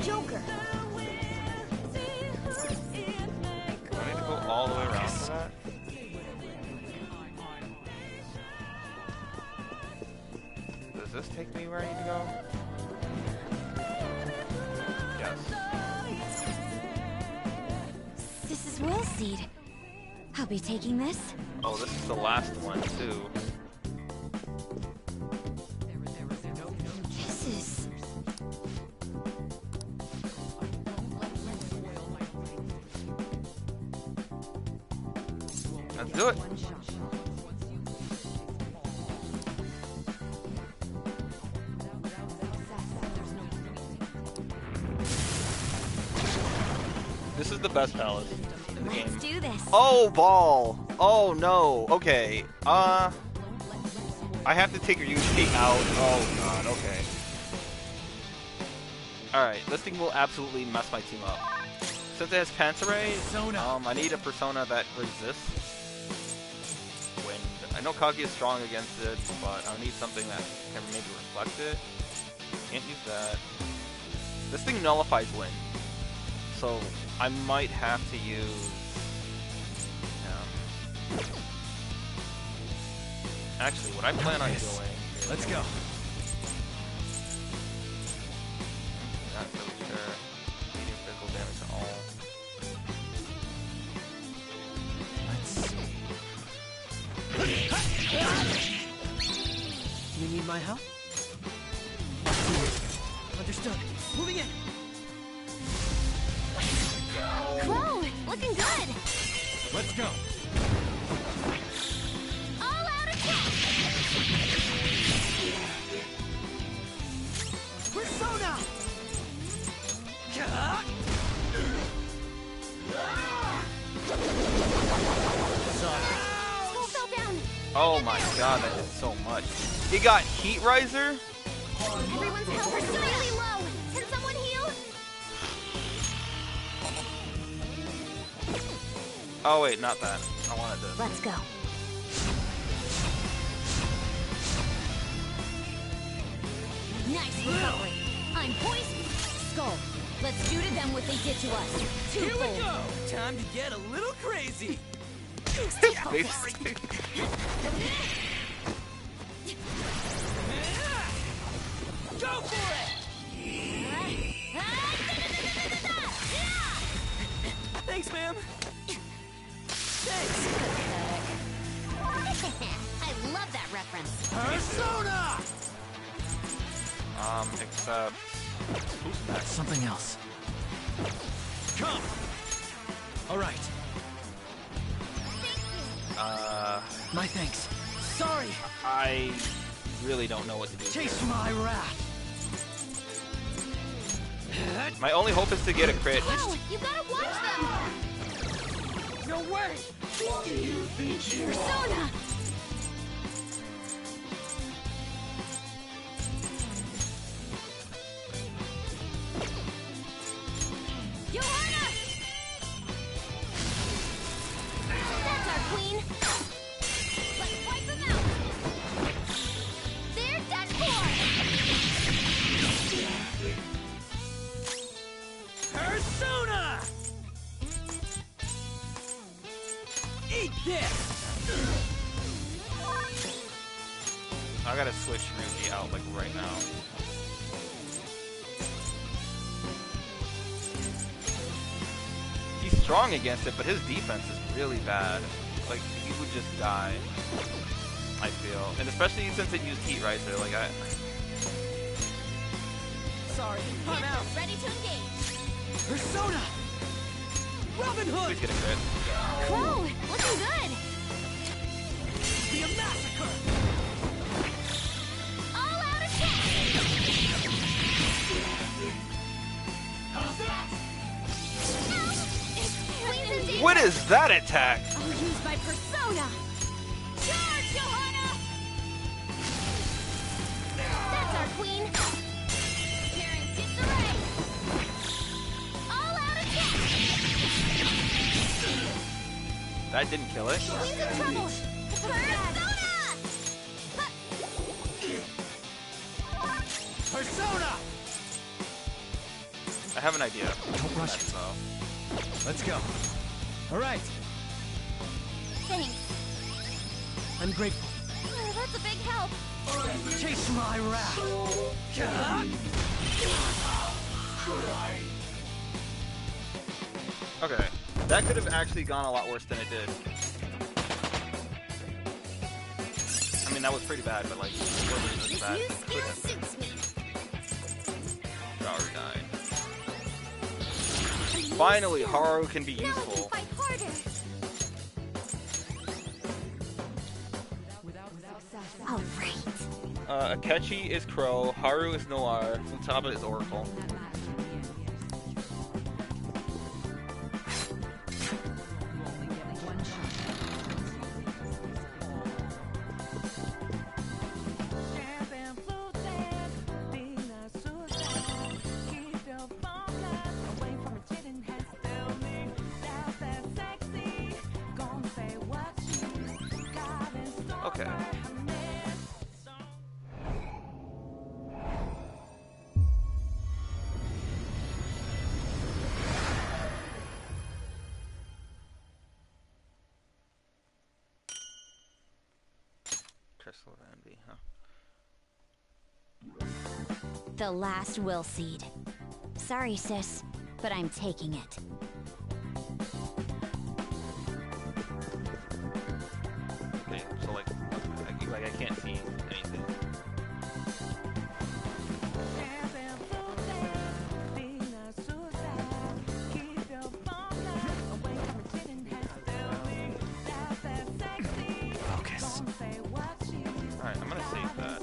Joker. Do I need to go all the way around for that? Does this take me where I need to go? Yes. This is Will Seed. I'll be taking this. Oh, this is the last one, too. Kisses. Let's do it. This is the best palace in the game. Let's do this. Oh, ball! Oh, no. Okay. I have to take your UC out. Oh, God. Okay. Alright, this thing will absolutely mess my team up. Since it has Panseray, I need a persona that resists wind. I know Kagi is strong against it, but I need something that can maybe reflect it. Can't use that. This thing nullifies wind. So I might have to use... Yeah. Actually, what I plan on doing is... Let's go. Not really sure. Medium physical damage to all. Let's see. You need my help? Understood. Moving in. Whoa, looking good. Let's go. All out attack. Persona! Skull fell down. Oh my god, that did so much. He got Heat Riser? Everyone's health is really low. Can someone heal? Oh wait, not that. I wanted this. Let's go. Nice recovery. I'm poised. Skull. Let's do to them what they did to us. Here we Twofold. go! Time to get a little crazy! Basically. Go for it! Thanks, ma'am. Thanks. I love that reference. Persona! Except who's next? Something else. Come! Alright. My thanks. Sorry! I really don't know what to do here. Chase my wrath! My only hope is to get a crit. Oh, you gotta watch them! No way! Persona! Johanna! That's our queen! Let's wipe them out! They're done for! Persona! Eat this! I gotta switch Ryuji out like right now. He's strong against it, but his defense is really bad. Like, he would just die, I feel. And especially since it used Heat Riser, like Sorry, I'm out. Ready to engage! Persona! Robin Hood! please get a crit. Crow, looking good! Be a massacre! All out attack! Queen's in danger! What is that attack? I'll use my persona! Charge, Johanna! That's our queen! Tearing disarray! All out attack! That didn't kill it. Queen's in trouble! Persona! Persona! I have an idea. Don't rush it. Let's go. Alright. Thanks. I'm grateful. Oh, that's a big help. Chase my wrath! Okay. That could have actually gone a lot worse than it did. I mean, that was pretty bad, but like, whatever reason bad. New Could skill have been. suits me. Haru died. Finally, Haru can be Now I useful. can fight harder. All right. Akechi is Crow, Haru is Noir, Futaba is Oracle. Okay. Crystal of Envy, huh? The last will seed. Sorry, sis, but I'm taking it. Okay, so like I can't see anything. Focus. Alright, I'm gonna save that.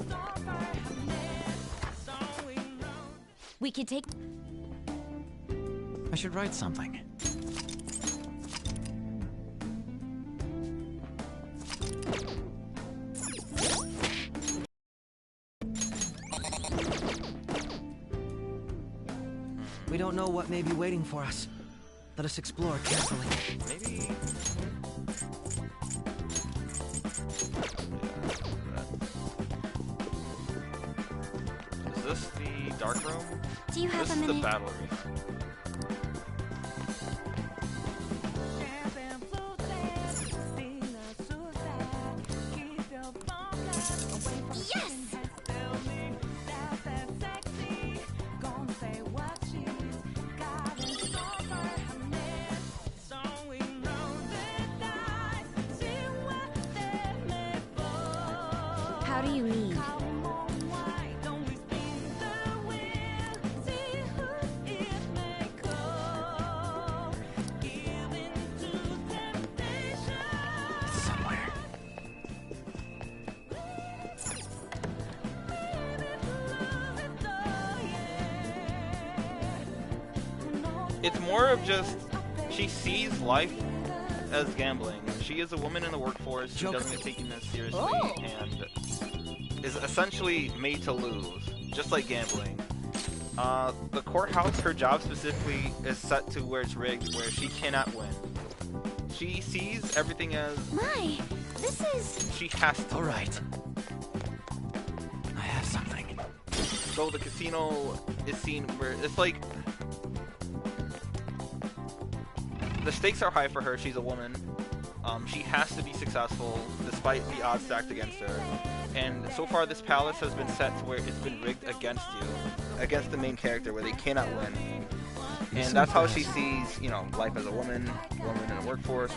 We could take... I should write something. We don't know what may be waiting for us. Let us explore carefully. Maybe. Is this the dark room? Do you have This a is the minute? battle arena. How do you mean? Somewhere. It's more of just she sees life as gambling. She is a woman in the workforce who doesn't get taken as seriously and is essentially made to lose, just like gambling. The courthouse, her job specifically, is set to where it's rigged, where she cannot win. She sees everything as My, this is... she has to. All right. I have something. So the casino is seen where it's like the stakes are high for her. She's a woman. She has to be successful despite the odds stacked against her. And so far, this palace has been set to where it's been rigged against you, against the main character, where they cannot win. And that's how she sees, you know, life as a woman in a workforce,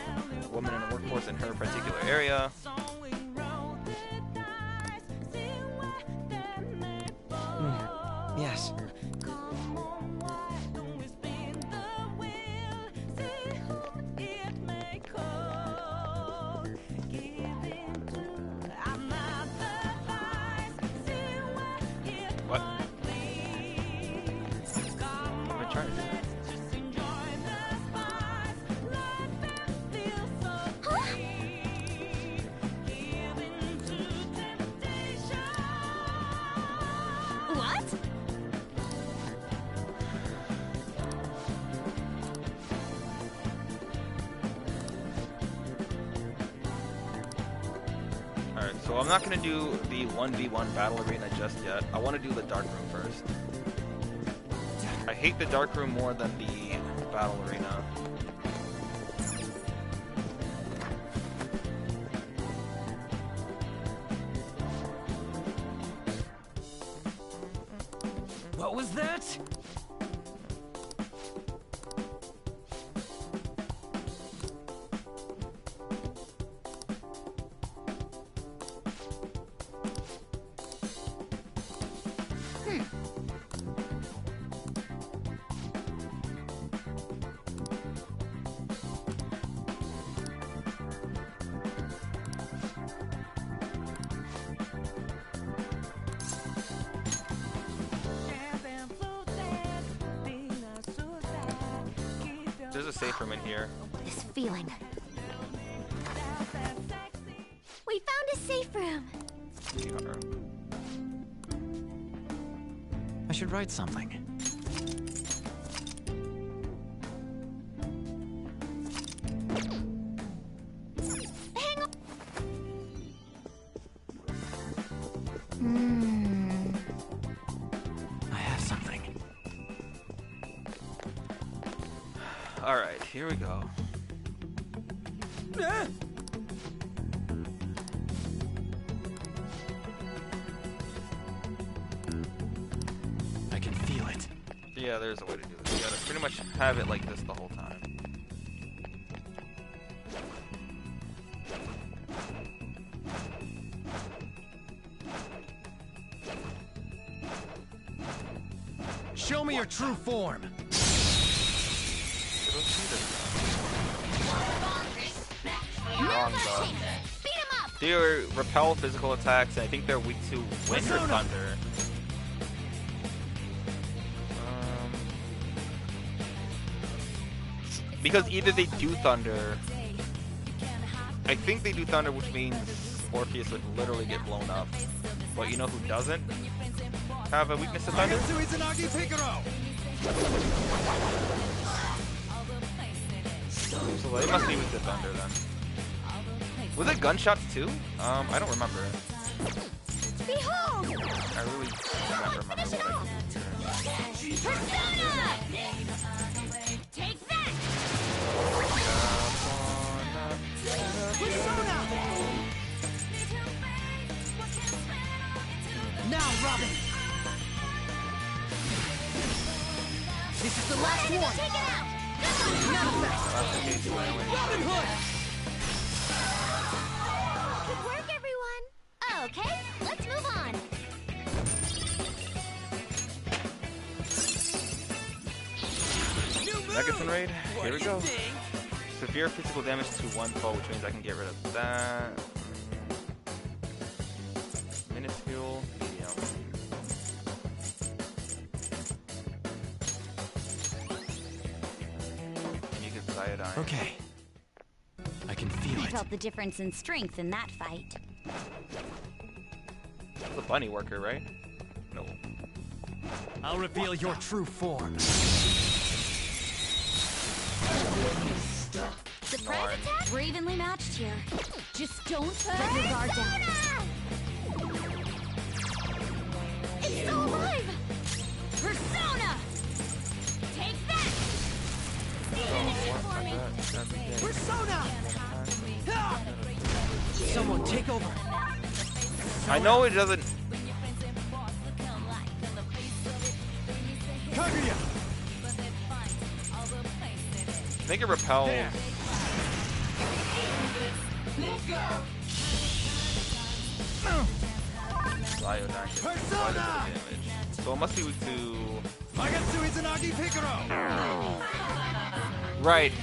woman in a workforce in her particular area. Yes. What? What am I trying to do? What? Alright, so I'm not going to do the 1v1 battle arena just yet. I want to do the dark room first. I hate the dark room more than the battle arena. What was that? There's a safe room in here. This feeling. We found a safe room. I should write something. Hang on. I have something. Alright, here we go. I can feel it. Yeah, there's a way to do this. You gotta pretty much have it like this the whole time. Show me your true form. Wrong though. They repel physical attacks, and I think they're weak to wind or thunder. Because either they do thunder, I think they do thunder, which means Orpheus would literally get blown up. But you know who doesn't have a weakness to thunder? So they must be weak to thunder then. Was it gunshots too? I don't remember. Behold! I really don't remember what I did here. Persona! Take that! Now, Robin! This is the last one! Take it out! Manifest! Robin Hood! Good work, everyone! Okay, let's Megaton Raid. Here we go. Severe physical damage to one foe, which means I can get rid of that. Minuscule, medium. And you get Iodine. Okay. I can feel I it. felt the difference in strength in that fight. The bunny worker, right? No. I'll reveal your true form. Surprise Norn. attack? We're evenly matched here. Just don't let your guard down. It's still alive! Persona! Take that! Persona! Someone take over. I know it doesn't. Kaguya! I think it repels. There. Iodine gets quite a bit of Persona! damage. So it must be weak to. Magatsu Izanagi Picaro! Right.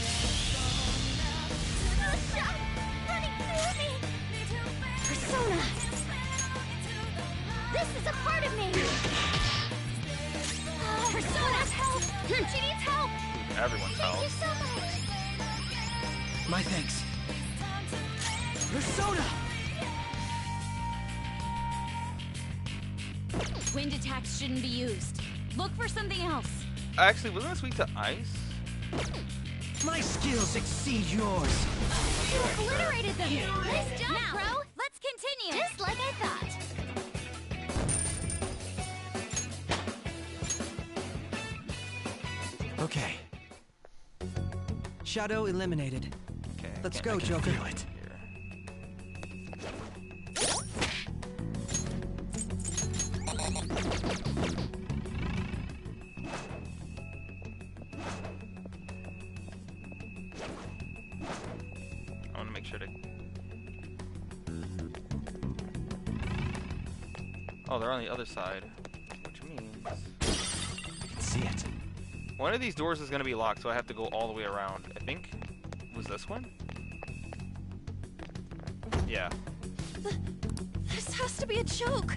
Persona! This is a part of me! Persona! Help! She needs help! Everyone's Thank health. you so much! My thanks. Persona! Wind attacks shouldn't be used. Look for something else. Actually, wasn't this weak to ice? My skills exceed yours. You obliterated them! Nice job, now, let's continue! Just like I thought. Okay. Shadow eliminated. Okay. Let's I go, can Joker. feel it. Here. I want to make sure to. Oh, they're on the other side, which means I can see it. one of these doors is going to be locked, so I have to go all the way around. I think was this one? Yeah. This has to be a joke.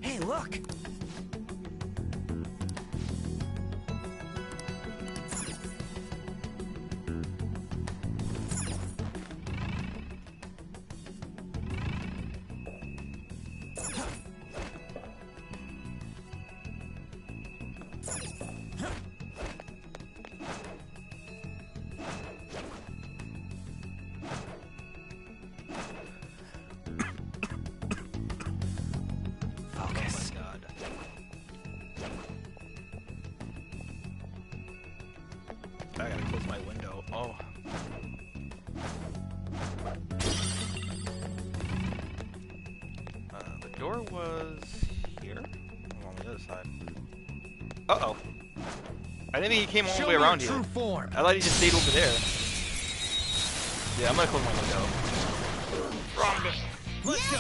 Hey, look! Focus. God. I gotta close my window. Oh. The door was here? Oh, on the other side. Uh-oh. I didn't think he came all the way around here. True form. I thought he just stayed over there. Yeah, I'm gonna close my window. Wrong bit. Let's go.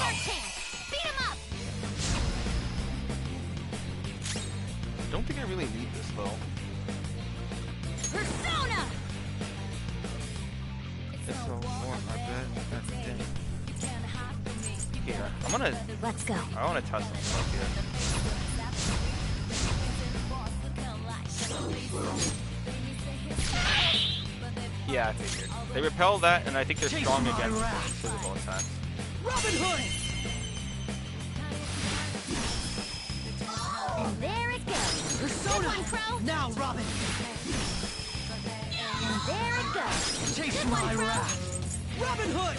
Beat him up! Don't think I really need this though. Persona! It's so warm, I bet. That's the thing. Here, I'm gonna. Let's go. I wanna test some stuff here. Yeah, I figured. They repel that, and I think they're strong against physical attacks. Robin Hood! And there it goes. Persona! Good one, Crow. Now, Robin! And there it goes. Taste Good one, my Crow. wrath! Robin Hood!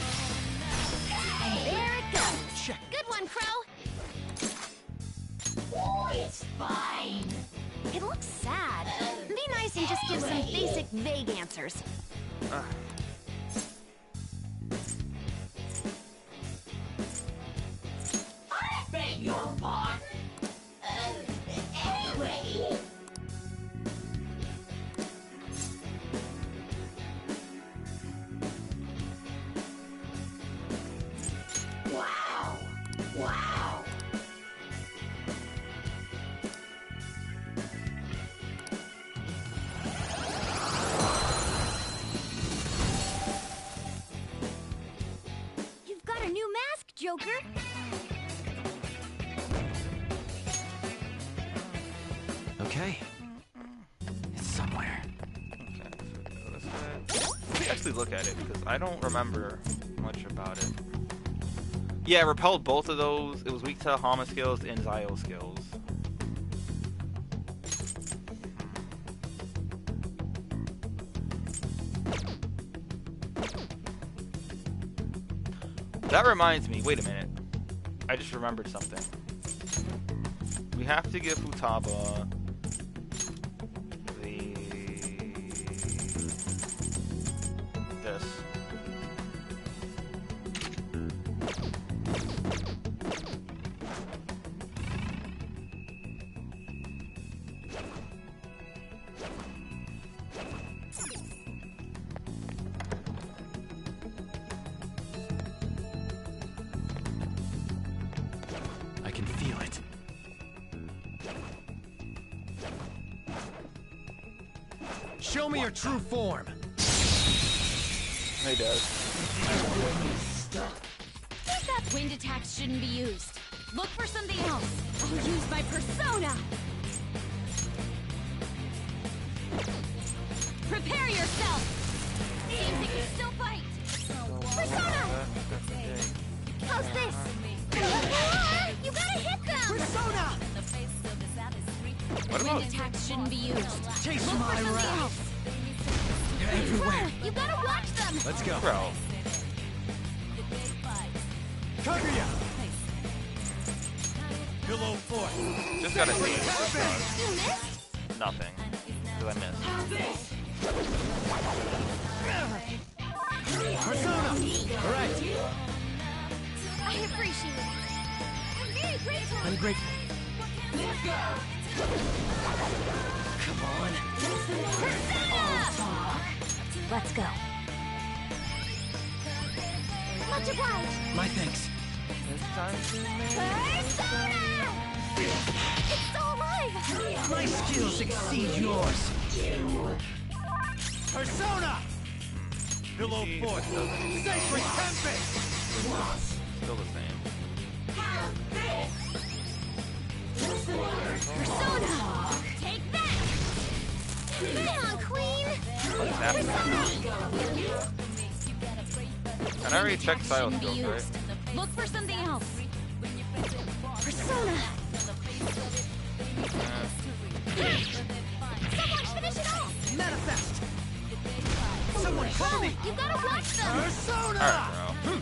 And there it goes. Check. Good one, Crow. It's fine. It looks sad. Be nice and just give some basic, vague answers. I beg your pardon. Anyway. Wow. Wow. Joker. Okay. It's somewhere. Okay, let me actually look at it because I don't remember much about it. Yeah, it repelled both of those. It was weak to Hama skills and Zio skills. That reminds me, wait a minute. I just remembered something. We have to give Futaba this. I can feel it. Show me your true form. He does. Think that wind attacks shouldn't be used. Look for something else. I'll use my persona. Prepare yourself. Seems it can still fight. Persona. How's this? You gotta hit them. Persona. What about Wind attacks shouldn't be used. Chase Look my for something wrath. else. They're everywhere. You gotta watch them. Let's go. bro? Kaguya! Pillow fort. Just gotta see it. You missed? Nothing. Because I missed. Persona! Alright. I appreciate it. I'm very grateful. I'm grateful. Come on. Let's go. Much obliged. My thanks. Persona! It's still alive! My skills exceed yours. Persona! Pillow fort. Sacred tempest! Still the same. Persona! Take that! Come on, Queen! What is happening? And I already checked Sile Shouldn't be skills, right? used. Look for something else. Persona! Someone finish it off! Manifest! Someone cover me! You gotta watch them! Persona! Alright, bro.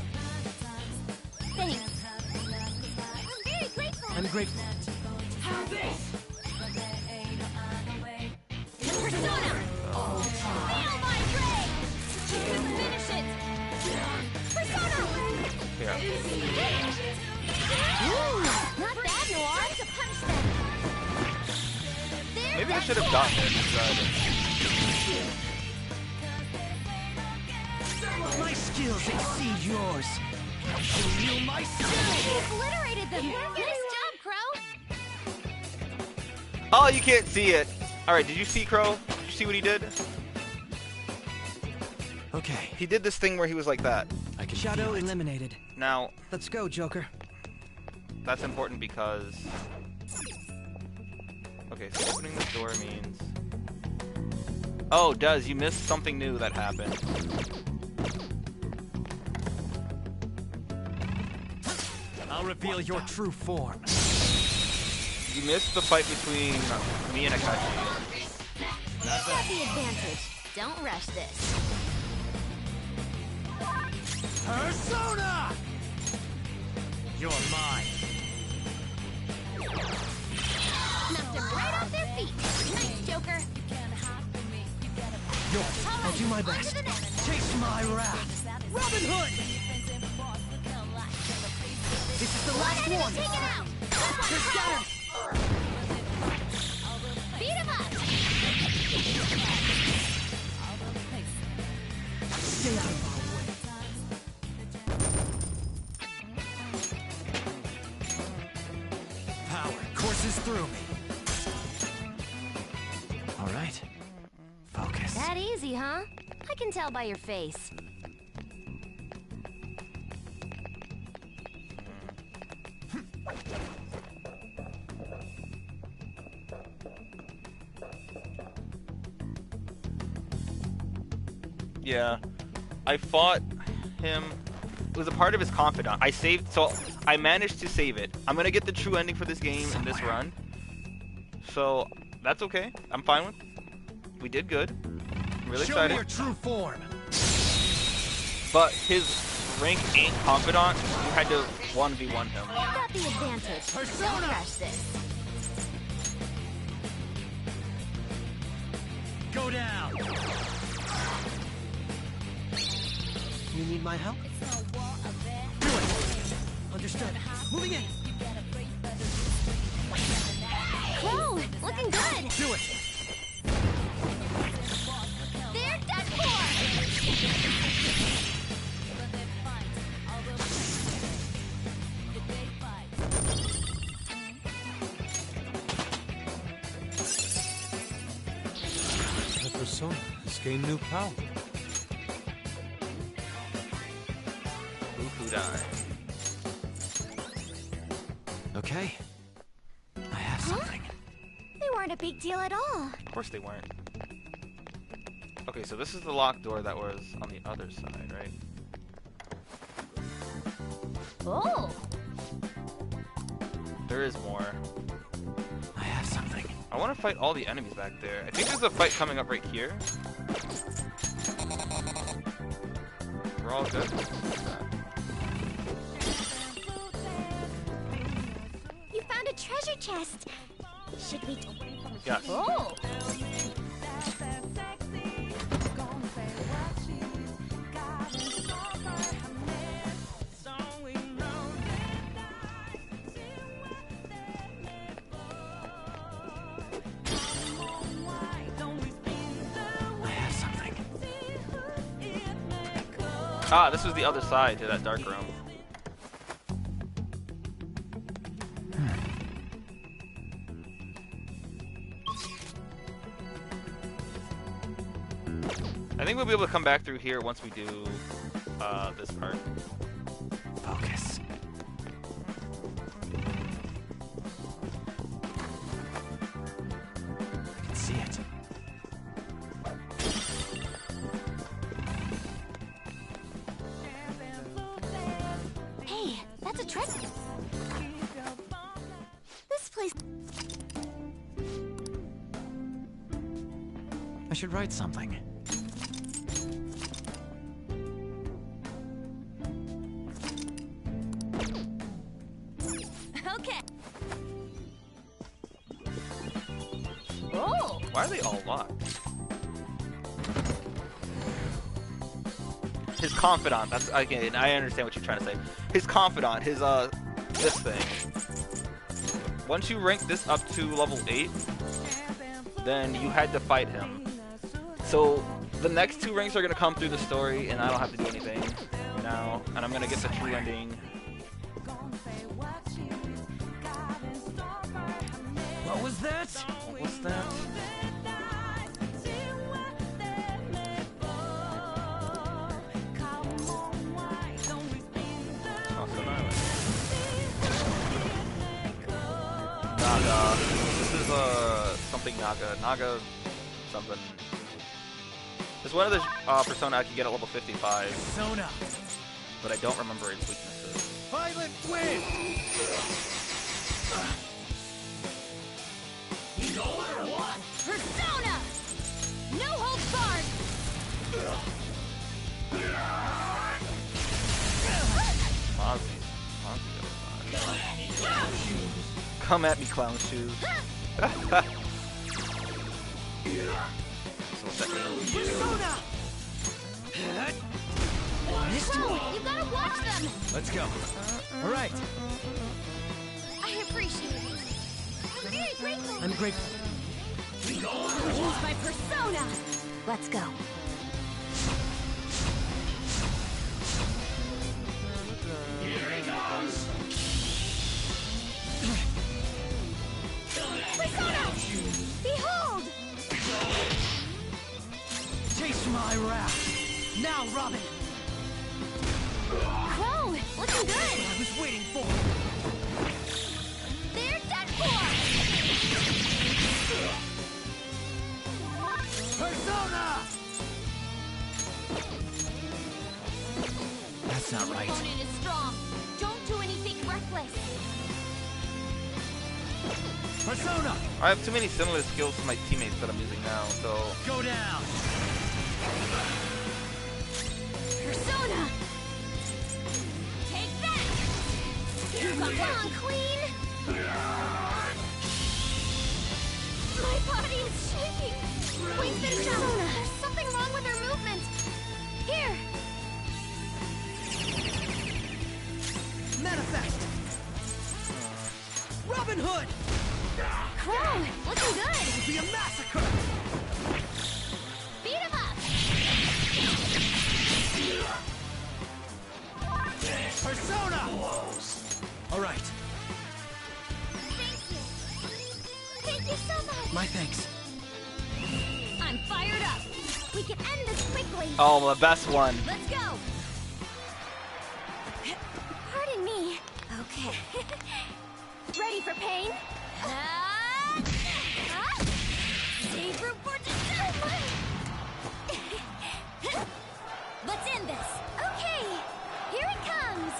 Thanks. I'm very grateful. I'm grateful. Persona! Feel my rage! Finish it! Persona! Yeah. Ooh, not bad, Noir. To punch them. There, Maybe I that's should have it. gotten it instead. My skills exceed yours. I'll show you my skills! Obliterated them. Nice job, Crow. Oh, you can't see it. Alright, did you see Crow? Did you see what he did? Okay, He did this thing where he was like that. I can Shadow feel it. eliminated. Now, Let's go, Joker. that's important because... Okay, so opening this door means... Oh, Duz, you missed something new that happened. I'll reveal your true form. You missed the fight between me and Akashi. Got the advantage. Don't rush this. Persona! You're mine. Knocked them right off their feet. Nice, Joker. Yours. I'll do my On to best. the next. Chase my wrath. Robin Hood! This is the last Enemy one. taken out. Just got him. Beat him up. Stay out of my way. Power courses through me. All right. Focus. That easy, huh? I can tell by your face. Yeah. I fought him. It was a part of his confidant. I saved, so I managed to save it. I'm gonna get the true ending for this game in this run. So that's okay. I'm fine with. We did good. I'm really excited. Show me your true form. But his rank ain't confidant. You had to 1v1 him. You got the advantage. Don't rush this. Go down. You need my help? Do it. Understood. Moving in. Whoa, looking good. Do it. They're done for. The persona has gained new power. Bukudai. Okay. I have something. They weren't a big deal at all. Of course they weren't. Okay, so this is the locked door that was on the other side, right? Oh. There is more. I have something. I want to fight all the enemies back there. I think there's a fight coming up right here. We're all good. You found a treasure chest. Should we? Yes. Oh. I have something. Ah, this was the other side to that dark room. I think we'll be able to come back through here once we do this part. Focus. I can see it. Hey, that's a treasure. This place. I should write something. Okay. Oh. Why are they all locked? His confidant, that's, again, I understand what you're trying to say. His confidant, his, this thing. Once you rank this up to level 8, then you had to fight him. So, the next 2 ranks are going to come through the story, and I don't have to do anything now. And I'm going to get the true ending. What was that? What was that? Naga. This is something Naga. Naga something. There's one of the Persona I can get at level 55, Persona. but I don't remember its weaknesses. Violent wind. Persona. No holds barred. Mozzie. Come at me, clown shoes. So what's that mean? Persona. You gotta watch them. Let's go. All right. I appreciate it. I'm very grateful. I'm grateful. Use my persona. Let's go. Persona! Behold! Chase my wrath. Now, Robin. Crow, looking good. I was waiting for. They're done for. Persona. That's not right. Your opponent is strong. Don't do anything reckless. Persona! I have too many similar skills to my teammates that I'm using now, so... Go down! Persona! Take that! Come on, Queen! My body is shaking! Queen's been Persona! There's something wrong with her movement! Here! Manifest! Robin Hood! Crow! Looking good! It'll be a massacre! Beat him up! Persona! All right. Thank you! Thank you so much! My thanks. I'm fired up! We can end this quickly! Oh, the best one. Let's go! Pardon me. Okay. Ready for pain? Save room for dessert! Let's end this! Okay! Here it comes!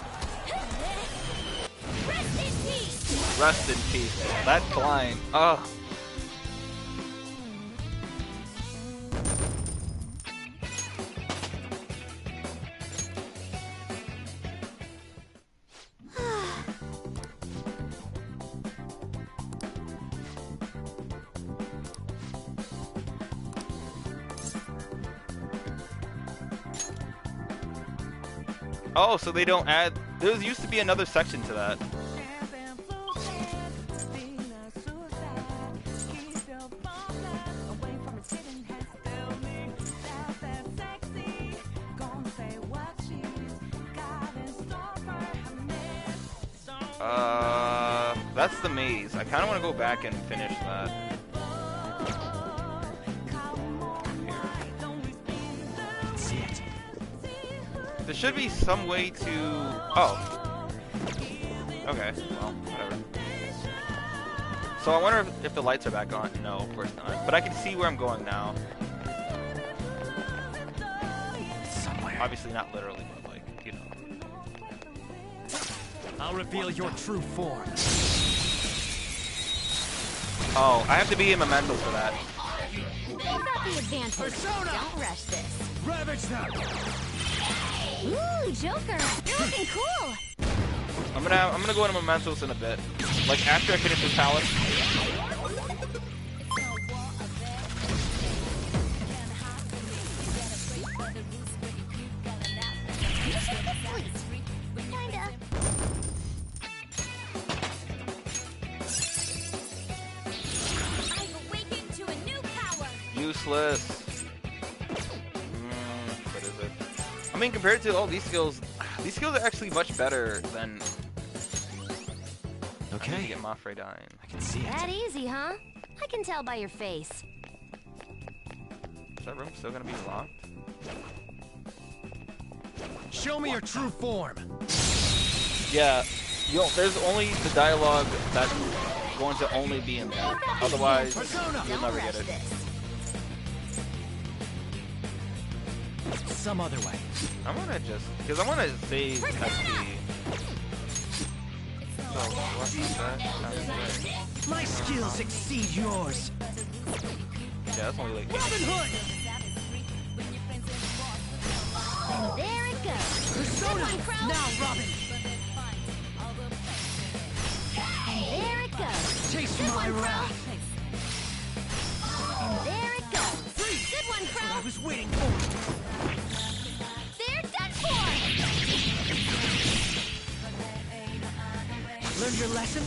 Rest in peace! Rest in peace. That blind. Oh. Oh, so they don't add... There used to be another section to that. That's the maze. I kind of want to go back and finish that. There should be some way to... Oh. Okay, well, whatever. So I wonder if the lights are back on. No, of course not. But I can see where I'm going now. Somewhere. Obviously not literally, but like, you know. I'll reveal your true form. Oh, I have to be in Memento for that. You've got the advantage. Persona! Don't rush this. Ravage them! Ooh, Joker! You're looking cool! I'm gonna go into Mementos in a bit. Like after I finish this palace. Kinda. I've awakened to a new power! Useless. What is it? I mean, compared to all these skills are actually much better than... Okay. I need to get Mafre dying. I can see it. That easy, huh? I can tell by your face. Is that room still gonna be locked? Show me your true form. Yeah. There's only the dialogue that's going to only be in there. Otherwise, you'll never get it. Some other way. I wanna just... Because I wanna save XP. So, what's that? My skills exceed yours. Yeah, that's only like... Robin Hood! And there it goes. Persona! Good one, Crow. Now, Robin! And there it goes. Taste Good my one, Crow. wrath! And there it goes. Good one, I Crow. was waiting for it. They're done for. Learn your lesson?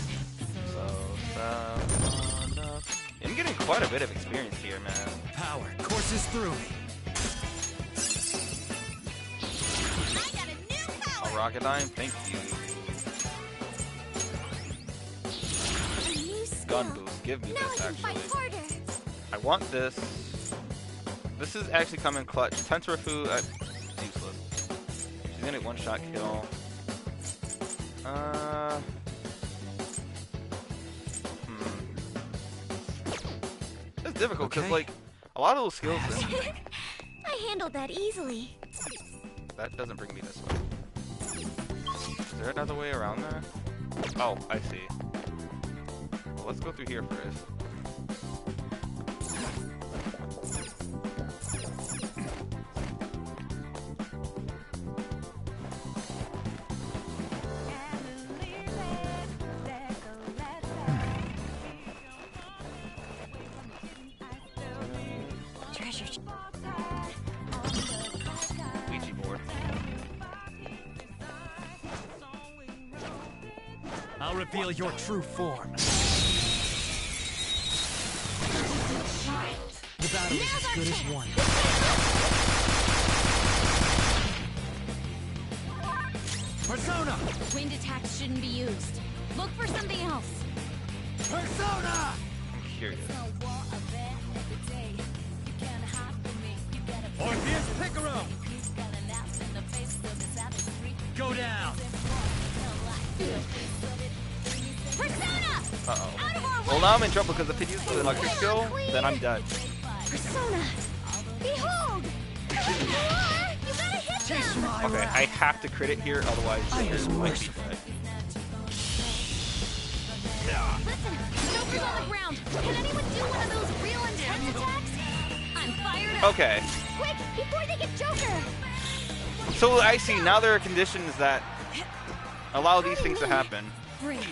I'm getting quite a bit of experience here, man. Power courses through me. I got a new power. A Rocketdyne, thank you. A new skill. Gun boost, give me Now I this can fight actually. harder. I want this. This is actually coming clutch. Tentarafu, useless. She's gonna get one-shot kill. It's difficult because like a lot of those skills. I handled that easily. That doesn't bring me this way. there another way around there? Oh, I see. Well, let's go through here first. Ouija board. I'll reveal your true form. The battle is as good as won. Persona! Wind attacks shouldn't be used. Look for something else. Persona! I'm curious. Orpheus Picaro! Go down! Persona! Uh-oh. Out of our way! Well, now I'm in trouble because if it uses the electric skill, then I'm dead. Persona! Behold! You gotta hit them! Okay, I have to crit it here, otherwise Joker might be dead. Listen, Joker's on the ground. Can anyone do one of those real intense attacks? I'm fired up. Okay. Quick, before they get Joker! So I see, now there are conditions that allow these things to happen. Showtime!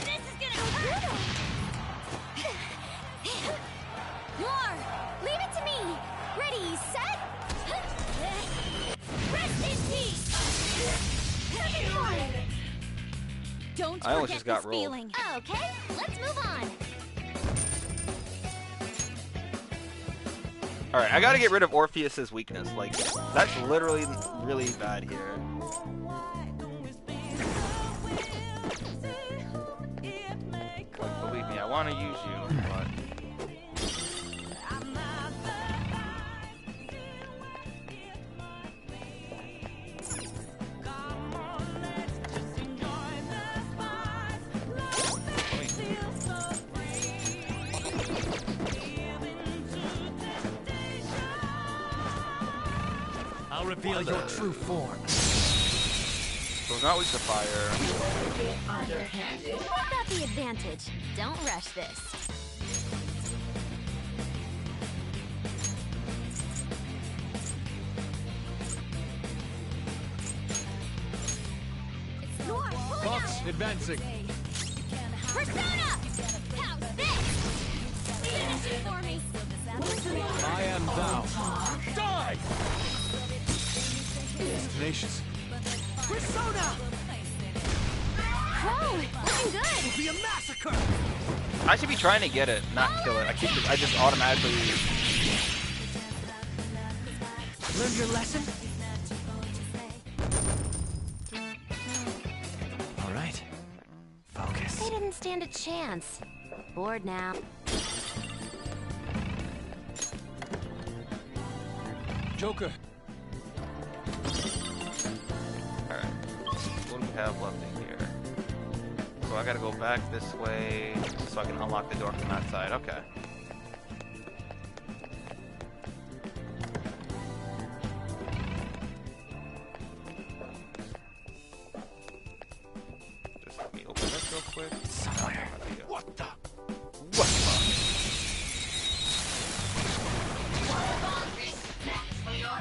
This is gonna hurt! More! Leave it to me! Ready, set? Rest in peace! Don't I almost forget just got this rolled. feeling. Okay, let's move on. Alright, I gotta get rid of Orpheus's weakness. Like, that's literally really bad here. Like, believe me, I want to use you, but... I'll reveal your true form. So it's not weak to fire. We've got the advantage. Don't rush this. Fox advancing. Persona! How's this? Finish it for me. I am thou. Die! It's tenacious. Persona! Whoa, looking good. It'll be a massacre! I should be trying to get it, not kill it. I just automatically... Learn your lesson? All right. Focus. They didn't stand a chance. Bored now. Joker. Alright. What do we have left in here? So I gotta go back this way so I can unlock the door from that side. Okay. Just let me open this real quick. Somewhere. What the?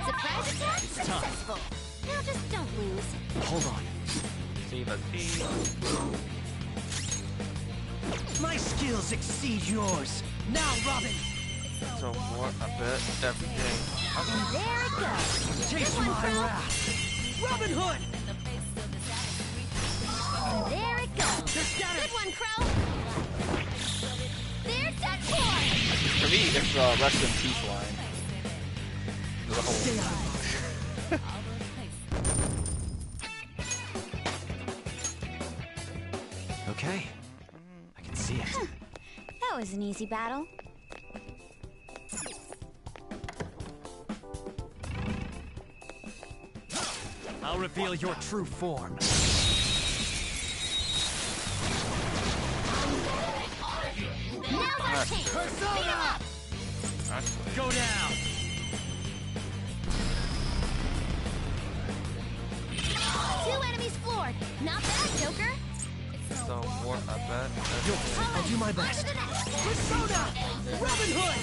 Surprise attack successful. Now just don't lose. Hold on. Save a T. My skills exceed yours. Now, Robin. So for a bit every day. And there it goes. Taste Good one, my Crow. wrath. Robin Hood. And there it goes. Good one, Crow. There's that boy. For me, it's rest in peace line. There's a whole... Stay out of Okay. I can see it. That was an easy battle. I'll reveal your true form. Now's our chance. Beat him up. Actually, Go down! sword. Not bad, Joker. So, war, not bad. I'll do my best. Persona! Robin Hood!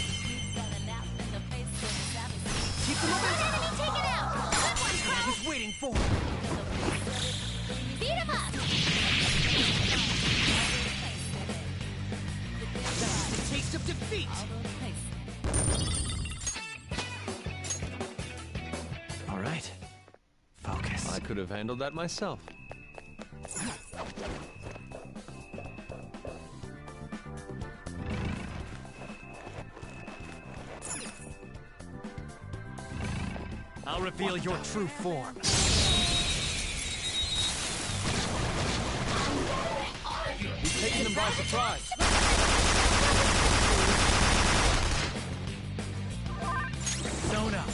Keep the momentum! Enemy taken out! Good one, I Crow! was waiting for. Beat him up! That's the taste of defeat! All right. Focus. I could have handled that myself. I'll reveal your true form. You've taken him by surprise. Persona!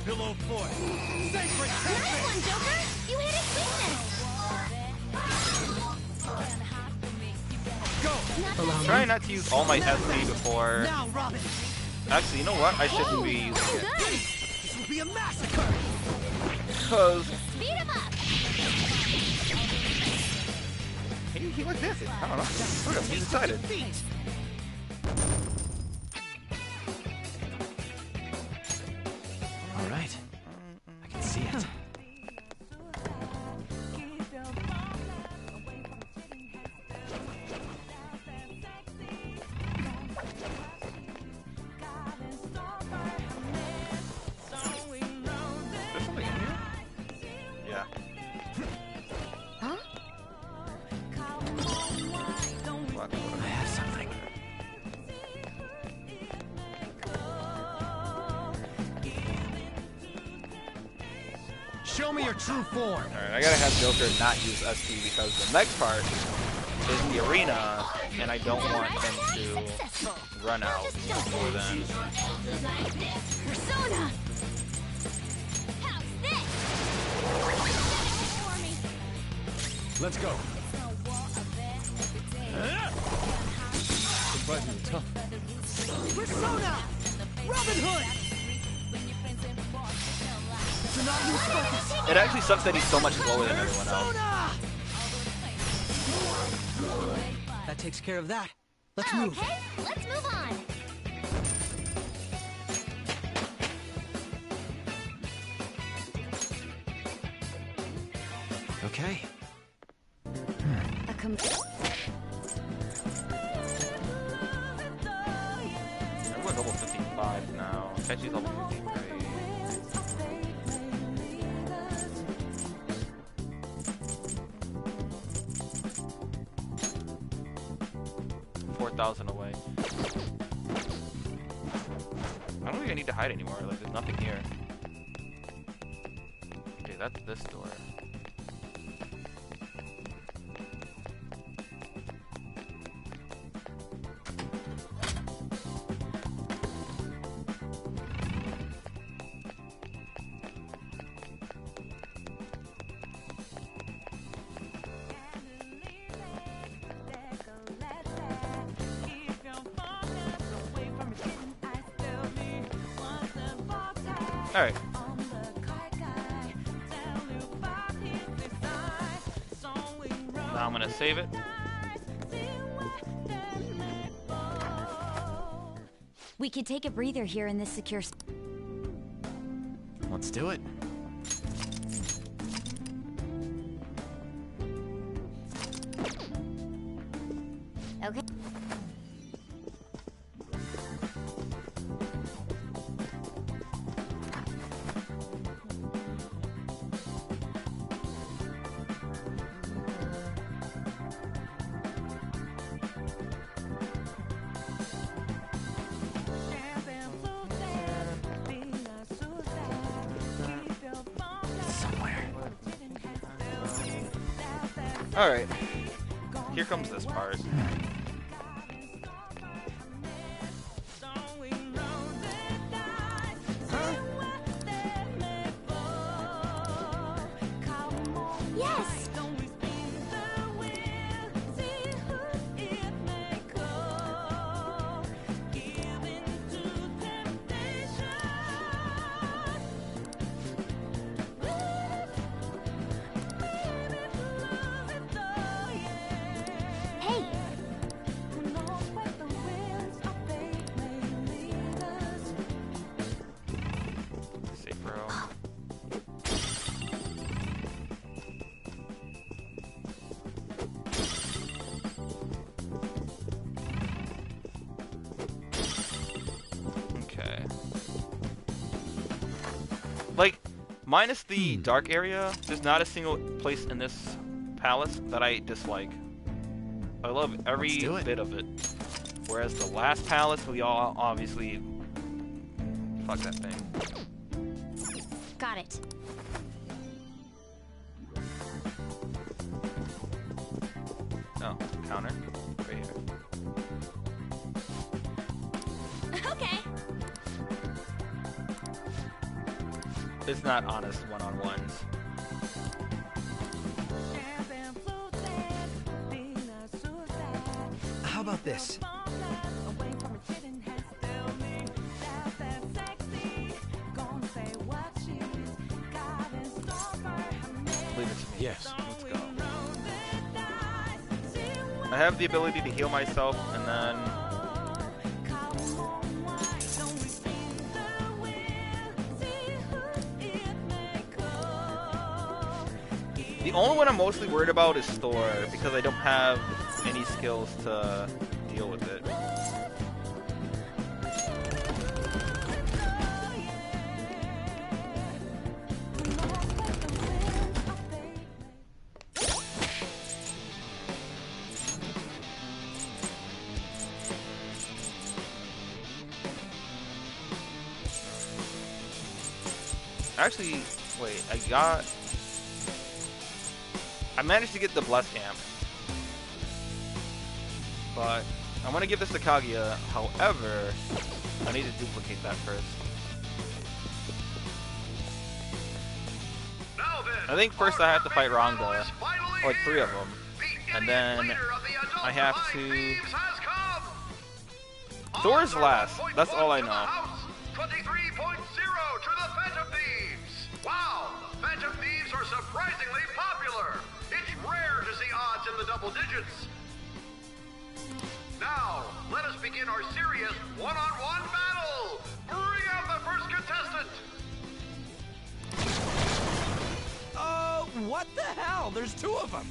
Pillow Fort! Sacred Nice Tempest! one, Joker! You hit his weakness! Go! Try not to use all my SP before. Now, Robin! Actually, you know what? I shouldn't be using Looking it. good! This will be a massacre! Because Beat him up! he was dancing. I don't know. Look at him, he's excited. Defeat! All right. I can see it. There's something in here? Yeah. Huh? What? I have something. Show me your true form! Alright, I gotta have Joker not use SP because the next part is the arena, and I don't want him to run out before then. Persona! How's this? For me. Let's go. Surprisingly tough. Persona! Robin Hood! Do not lose focus! It actually sucks that he's so much slower than everyone else. Persona! That takes care of that. Let's move. Okay, let's move on. Okay. We're level 55 now. Catchy's level 53. 4,000 away. I don't think I need to hide anymore. Like, there's nothing here. Okay, that's this door. Alright. Now I'm gonna save it. We could take a breather here in this secure Let's do it. Okay. Alright. Here comes this part. Yes! Minus the dark area, there's not a single place in this palace that I dislike. I love every bit of it. Whereas the last palace, we all obviously... Fuck that thing. Got it. Oh, counter. Right here. Okay. It's not honest one-on-ones. How about this? Leave it to me. Yes. Let's go. I have the ability to heal myself, and then... The only one I'm mostly worried about is Thor, because I don't have any skills to deal with it. Actually, wait, I managed to get the Blessed Amp. But I'm gonna give this to Kaguya. However, I need to duplicate that first. I think first I have to fight Rangda, or 3 of them, and then I have to... Thor's last, that's all I know. 23.0 to the Phantom Thieves! Wow, Phantom Thieves are surprisingly popular! It's rare to see odds in the double digits. Now, let us begin our serious one-on-one battle! Bring out the first contestant! What the hell? There's 2 of them.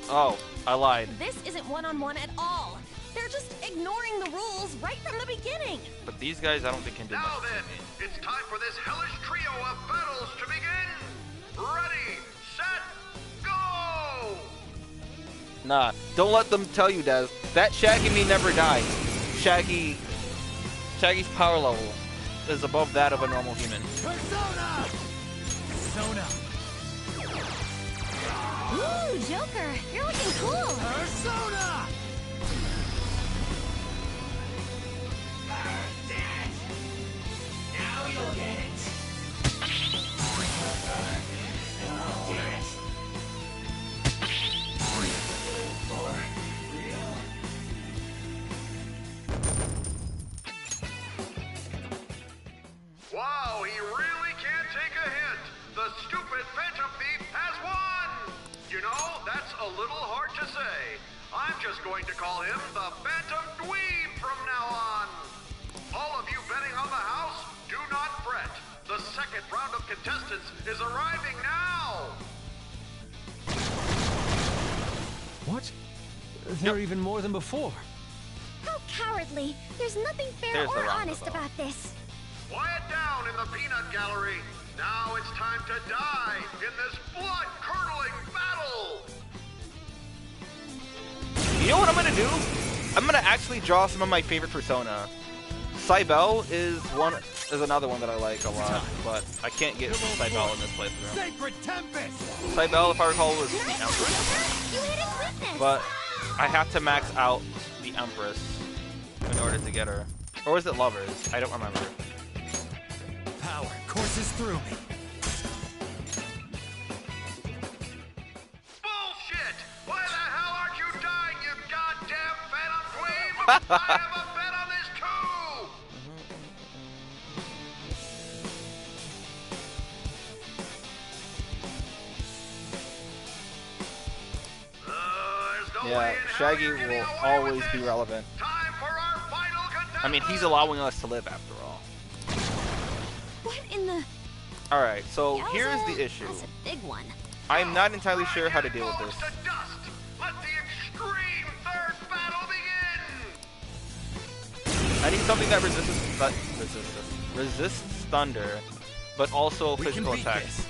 Oh, I lied. This isn't one-on-one at all. They're just ignoring the rules right from the beginning. But these guys I don't think can do much. Now then, it's time for this hellish trio of battles to begin! Ready, set, go! Nah, don't let them tell you, Des. That Shaggy me never died. Shaggy's power level is above that of a normal human. Persona! Persona! Ooh, Joker, you're looking cool. Persona! Now you'll get it. Wow, he really can't take a hint. The stupid Phantom Thief has won! You know, that's a little hard to say. I'm just going to call him the Phantom Dweeb from now on. All of you betting on the house, do not fret. The second round of contestants is arriving now. What? There are even more than before. How cowardly. There's nothing fair There's the or roundabout. honest about this. Quiet down in the peanut gallery. Now it's time to die in this blood-curdling battle. You know what I'm gonna do? I'm gonna actually draw some of my favorite Persona. Cybele is another one that I like a lot, but I can't get Cybele in this playthrough. Sacred Tempest! Cybele, if I recall, was the Empress, You hit his weakness. but I have to max out the Empress in order to get her. Or was it Lovers? I don't remember. Power courses through me. Bullshit! Why the hell aren't you dying, you goddamn Phantom Dweeb? I have a bet on this too! There's no way Yeah, in hell Shaggy you're getting will away with always this. be relevant. Time for our final contestant! I mean, he's allowing us to live after all. What in the... Alright, so Yowza, here's the issue. That's a big one. I'm not entirely sure how to deal with this. To dust. Let the extreme third battle begin! I need something that resists thunder, but also physical attacks.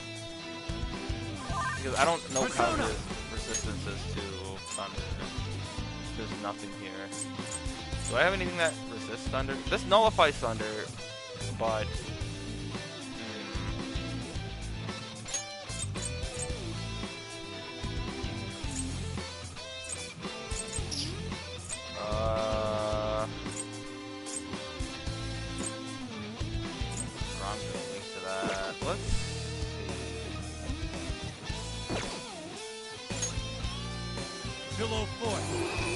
Because I don't know how the resistance is to thunder. There's nothing here. Do I have anything that resists thunder? This nullifies thunder, but... Wrong link to that. Let's see. Pillow fort.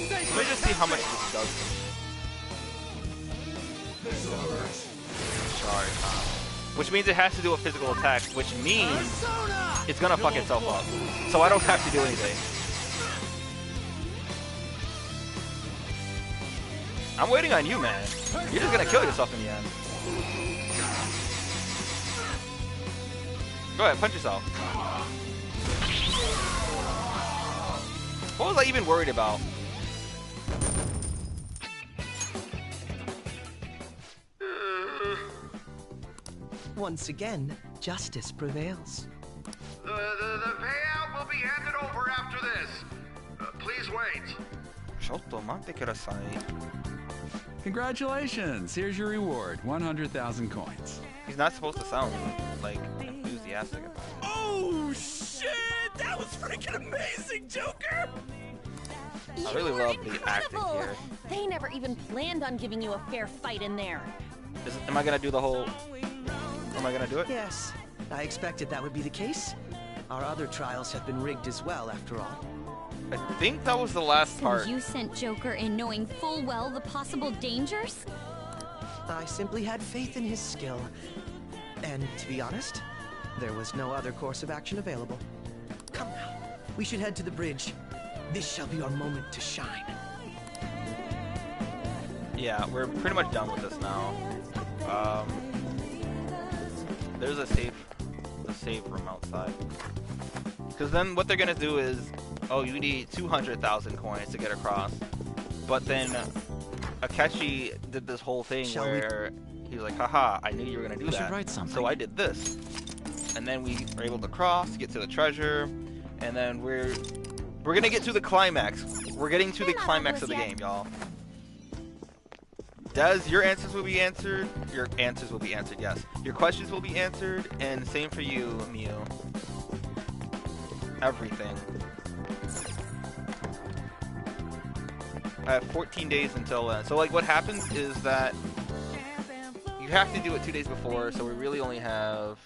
Let me just see how much this does. Charge. Which means it has to do a physical attack, which means it's gonna fuck itself up. So I don't have to do anything. I'm waiting on you, man. You're just gonna kill yourself in the end. Go ahead, punch yourself. What was I even worried about? Once again, justice prevails. The payout will be handed over after this. Please wait. Congratulations! Here's your reward, 100,000 coins. He's not supposed to sound like enthusiastic about it. Oh shit! That was freaking amazing, Joker! I really love the acting here. They never even planned on giving you a fair fight in there. Am I gonna do the whole... Am I gonna do it? Yes, I expected that would be the case. Our other trials have been rigged as well, after all. I think that was the last part. So you sent Joker in knowing full well the possible dangers? I simply had faith in his skill. And to be honest, there was no other course of action available. Come now, we should head to the bridge. This shall be our moment to shine. Yeah, we're pretty much done with this now. There's a save room outside. Because then what they're gonna do is, oh, you need 200,000 coins to get across. But then Akechi did this whole thing where he was like, haha, I knew you were gonna do that. Write something. So I did this. And then we were able to cross, get to the treasure, and then we're gonna get to the climax. We're getting to the climax of the game, y'all. Des, your answers will be answered. Your answers will be answered, yes. Your questions will be answered, and same for you, Mew. Everything. I have 14 days until then. So, like, what happens is that you have to do it 2 days before, so we really only have...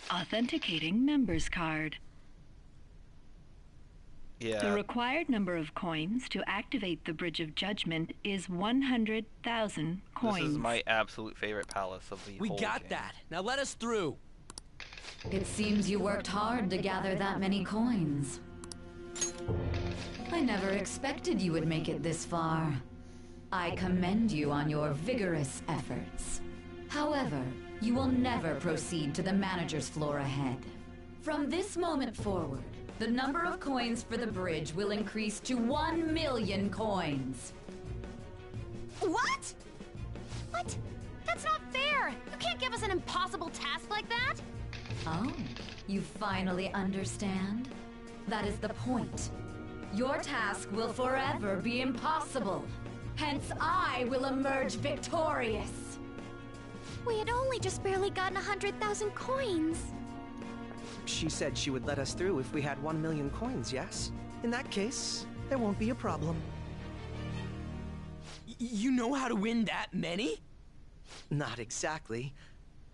Authenticating member's card. Yeah. The required number of coins to activate the Bridge of Judgment is 100,000 coins. This is my absolute favorite palace of the whole game. We got that. Now let us through. It seems you worked hard to gather that many coins. I never expected you would make it this far. I commend you on your vigorous efforts. However, you will never proceed to the manager's floor ahead. From this moment forward, the number of coins for the bridge will increase to 1 million coins. What? What? That's not fair! You can't give us an impossible task like that! Oh, you finally understand? That is the point. Your task will forever be impossible. Hence, I will emerge victorious. We had only just barely gotten 100,000 coins. She said she would let us through if we had 1 million coins, yes? In that case, there won't be a problem. You know how to win that many? Not exactly.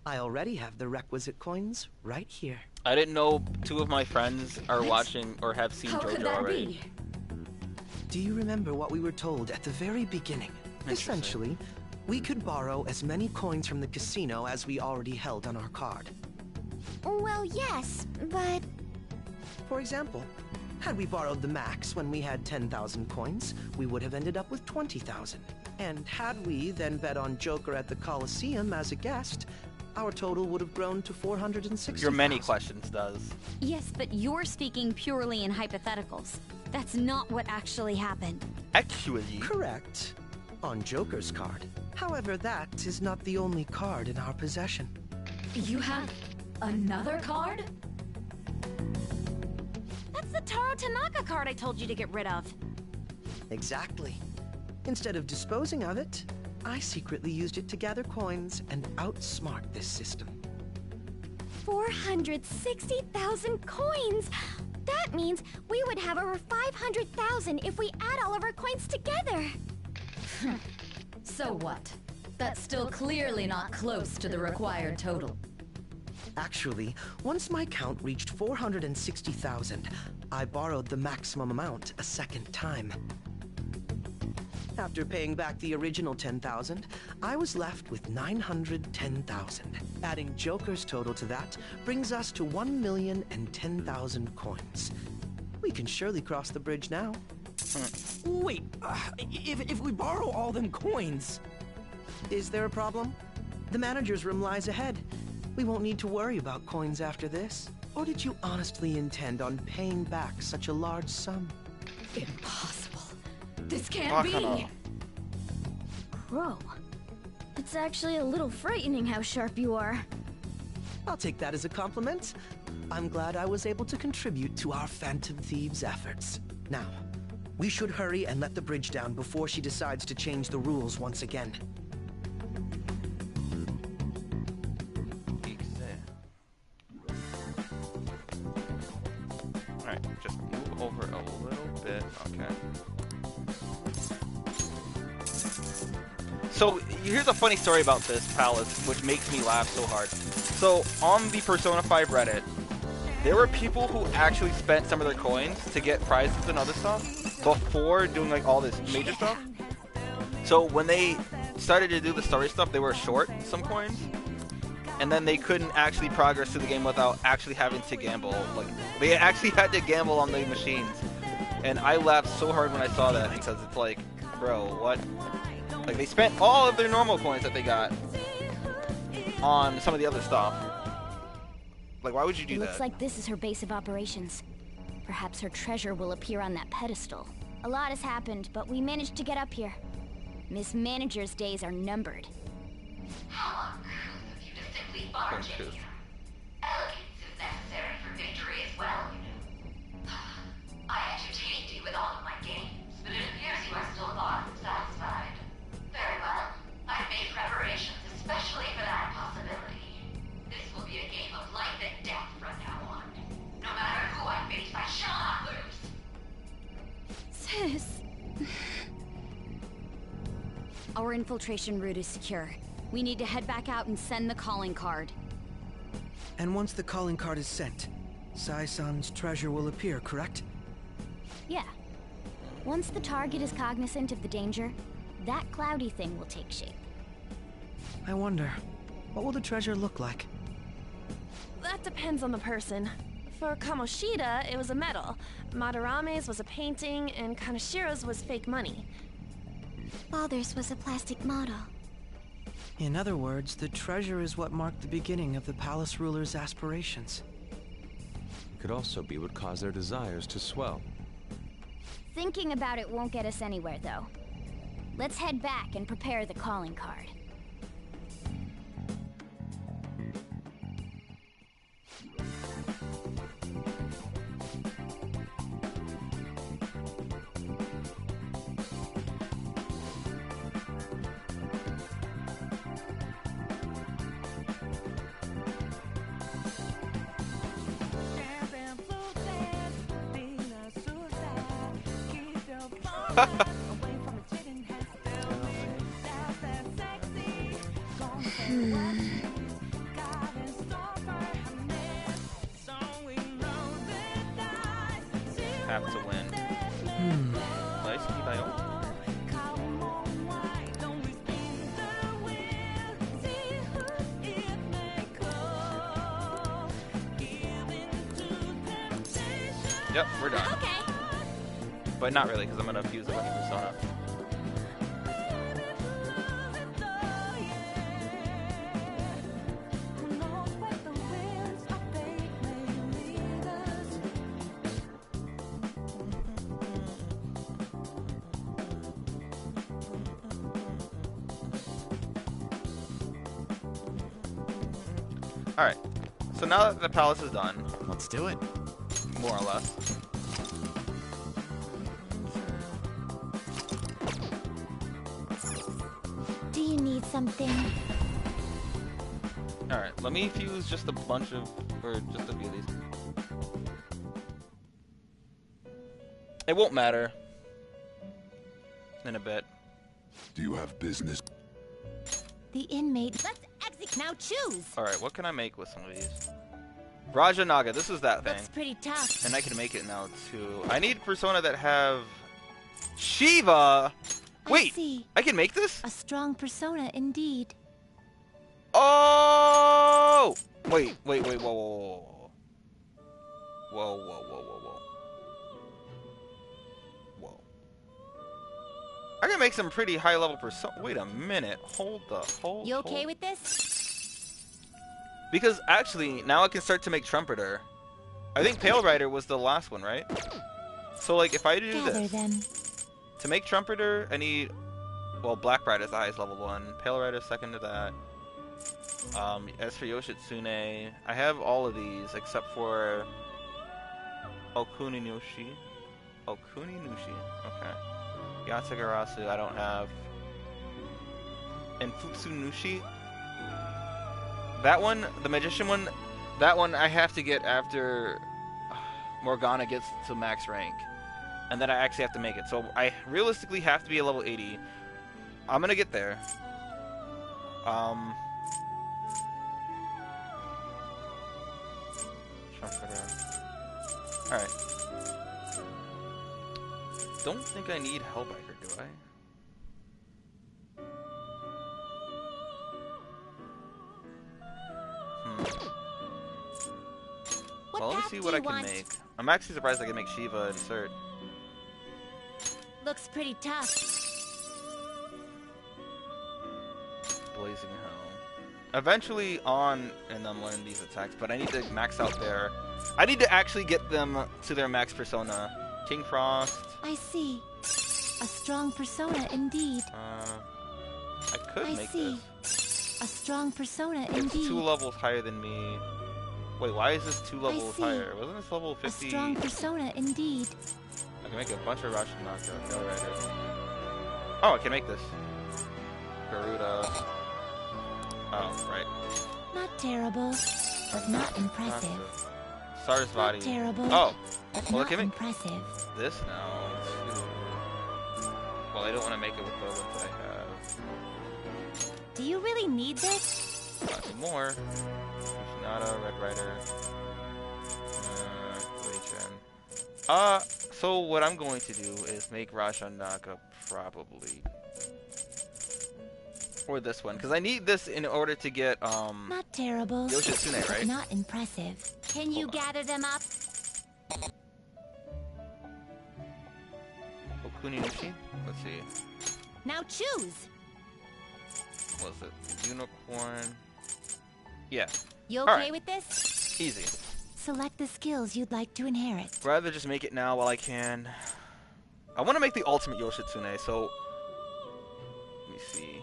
I already have the requisite coins right here. I didn't know 2 of my friends are watching or have seen JoJo already. Do you remember what we were told at the very beginning? Essentially, we could borrow as many coins from the casino as we already held on our card. Well, yes, but... For example, had we borrowed the max when we had 10,000 coins, we would have ended up with 20,000. And had we then bet on Joker at the Coliseum as a guest, our total would have grown to 460,000. Your many questions does. Yes, but you're speaking purely in hypotheticals. That's not what actually happened. Actually? Correct. On Joker's card, However, that is not the only card in our possession. You have another card? That's the Taro Tanaka card I told you to get rid of. Exactly. Instead of disposing of it, I secretly used it to gather coins and outsmart this system. 460,000 coins! That means we would have over 500,000 if we add all of our coins together. So what? That's still clearly not close to the required total. Actually, once my count reached 460,000, I borrowed the maximum amount a second time. After paying back the original 10,000, I was left with 910,000. Adding Joker's total to that brings us to 1,010,000 coins. We can surely cross the bridge now. Wait, if we borrow all them coins... Is there a problem? The manager's room lies ahead. We won't need to worry about coins after this. Or did you honestly intend on paying back such a large sum? Impossible. This can't be! Crow, it's actually a little frightening how sharp you are. I'll take that as a compliment. I'm glad I was able to contribute to our Phantom Thieves' efforts. Now, we should hurry and let the bridge down before she decides to change the rules once again. Alright, just move over a little bit. Okay. So, here's a funny story about this palace, which makes me laugh so hard. So, on the Persona 5 Reddit, there were people who actually spent some of their coins to get prizes and other stuff before doing like all this major stuff. So, when they started to do the story stuff, they were short some coins. And then they couldn't actually progress through the game without actually having to gamble. Like, they actually had to gamble on the machines. And I laughed so hard when I saw that because it's like, bro, what? Like, they spent all of their normal coins that they got on some of the other stuff. Like, why would you do that? Looks like this is her base of operations. Perhaps her treasure will appear on that pedestal. A lot has happened, but we managed to get up here. Miss Manager's days are numbered. How uncouth of you to simply barge in here. Elegance is necessary for victory as well, you know. I entertained you with all of my games, but it appears you are still far from satisfied. Very well. I've made preparations especially for that possibility. This will be a game of life and death from now on. No matter who I face, I shall not lose. Sis. Our infiltration route is secure. We need to head back out and send the calling card. And once the calling card is sent, Sai-san's treasure will appear, correct? Yeah. Once the target is cognizant of the danger, that cloudy thing will take shape. I wonder, what will the treasure look like? That depends on the person. For Kamoshida, it was a medal. Madarame's was a painting, and Kanashiro's was fake money. Father's was a plastic model. In other words, the treasure is what marked the beginning of the palace ruler's aspirations. It could also be what caused their desires to swell. Thinking about it won't get us anywhere, though. Let's head back and prepare the calling card. Have to win. Nice, Kibayo. Yep, we're done. Okay. But not really, because I'm gonna fuse a bunch of Persona. Alright. So now that the palace is done. Let's do it. More or less. Do you need something? Alright, let me fuse just a bunch of, or just a few of these. It won't matter. In a bit. Do you have business? The inmate. Let's exit. Now choose. Alright, what can I make with some of these? Raja Naga, this is that thing. Looks pretty tough. And I can make it now too. I need persona that have Shiva. Wait, I can make this? A strong persona indeed. Oh! Wait, whoa, whoa, whoa. Whoa, whoa, whoa, whoa, whoa. Whoa. I can make some pretty high level persona. Wait a minute. Hold. You okay with this? Because actually, now I can start to make Trumpeter. I think Pale Rider was the last one, right? So like, if I do this. To make Trumpeter, I need, well, Black Rider is the highest level one. Pale Rider second to that. As for Yoshitsune, I have all of these except for Okuni Nushi. Okuni Nushi, okay. Yatsugarasu, I don't have. And Futsu Nushi. That one, the Magician one, that one I have to get after Morgana gets to max rank. And then I actually have to make it. So I realistically have to be a level 80. I'm gonna get there. Alright. Don't think I need Hellbiker, do I? Well, let me see what I can make. I'm actually surprised I can make Shiva and Cert. Looks pretty tough. Blazing Hell. Eventually on and then learn these attacks, but I need to max out their... I need to actually get them to their max persona. King Frost. I see. A strong persona indeed. I could make this. A strong persona indeed. It's 2 levels higher than me. Wait, why is this 2 levels higher? Wasn't this level 50? A strong persona indeed. I can make a bunch of Rashinaka, Hell Rider. Oh, I can make this. Garuda. Oh, right. Not terrible, but not impressive. Sarasvati. Not terrible. Oh, but well, not I can make impressive. this now. Well, I don't want to make it with the ones that I have. Do you really need this? Not anymore. Nada, Red Rider. So what I'm going to do is make Rashanaka probably. Or this one, because I need this in order to get, Not terrible, Yoshitsune, right? but not impressive. Can you gather them up? Okuni Nushi? Let's see. Now choose! Was it Unicorn? Yeah. You okay Alright. with this? Easy. Select the skills you'd like to inherit. Rather just make it now while I can. I want to make the ultimate Yoshitsune, so... Let me see.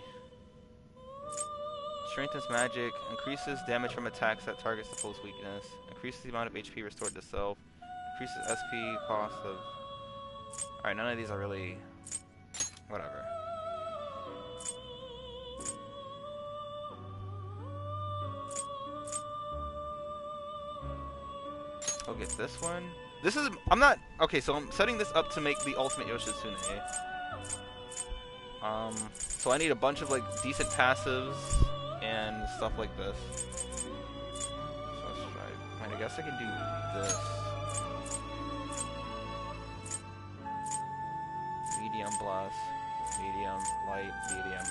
Strengthens magic, increases damage from attacks that targets the foe's weakness, increases the amount of HP restored to self, increases SP cost of... Alright, none of these are really... whatever. I'll get this one. This is... I'm not... Okay, so I'm setting this up to make the ultimate Yoshitsune. So I need a bunch of, like, decent passives and stuff like this. So let's try... I guess I can do this. Medium blast. Medium, light, medium.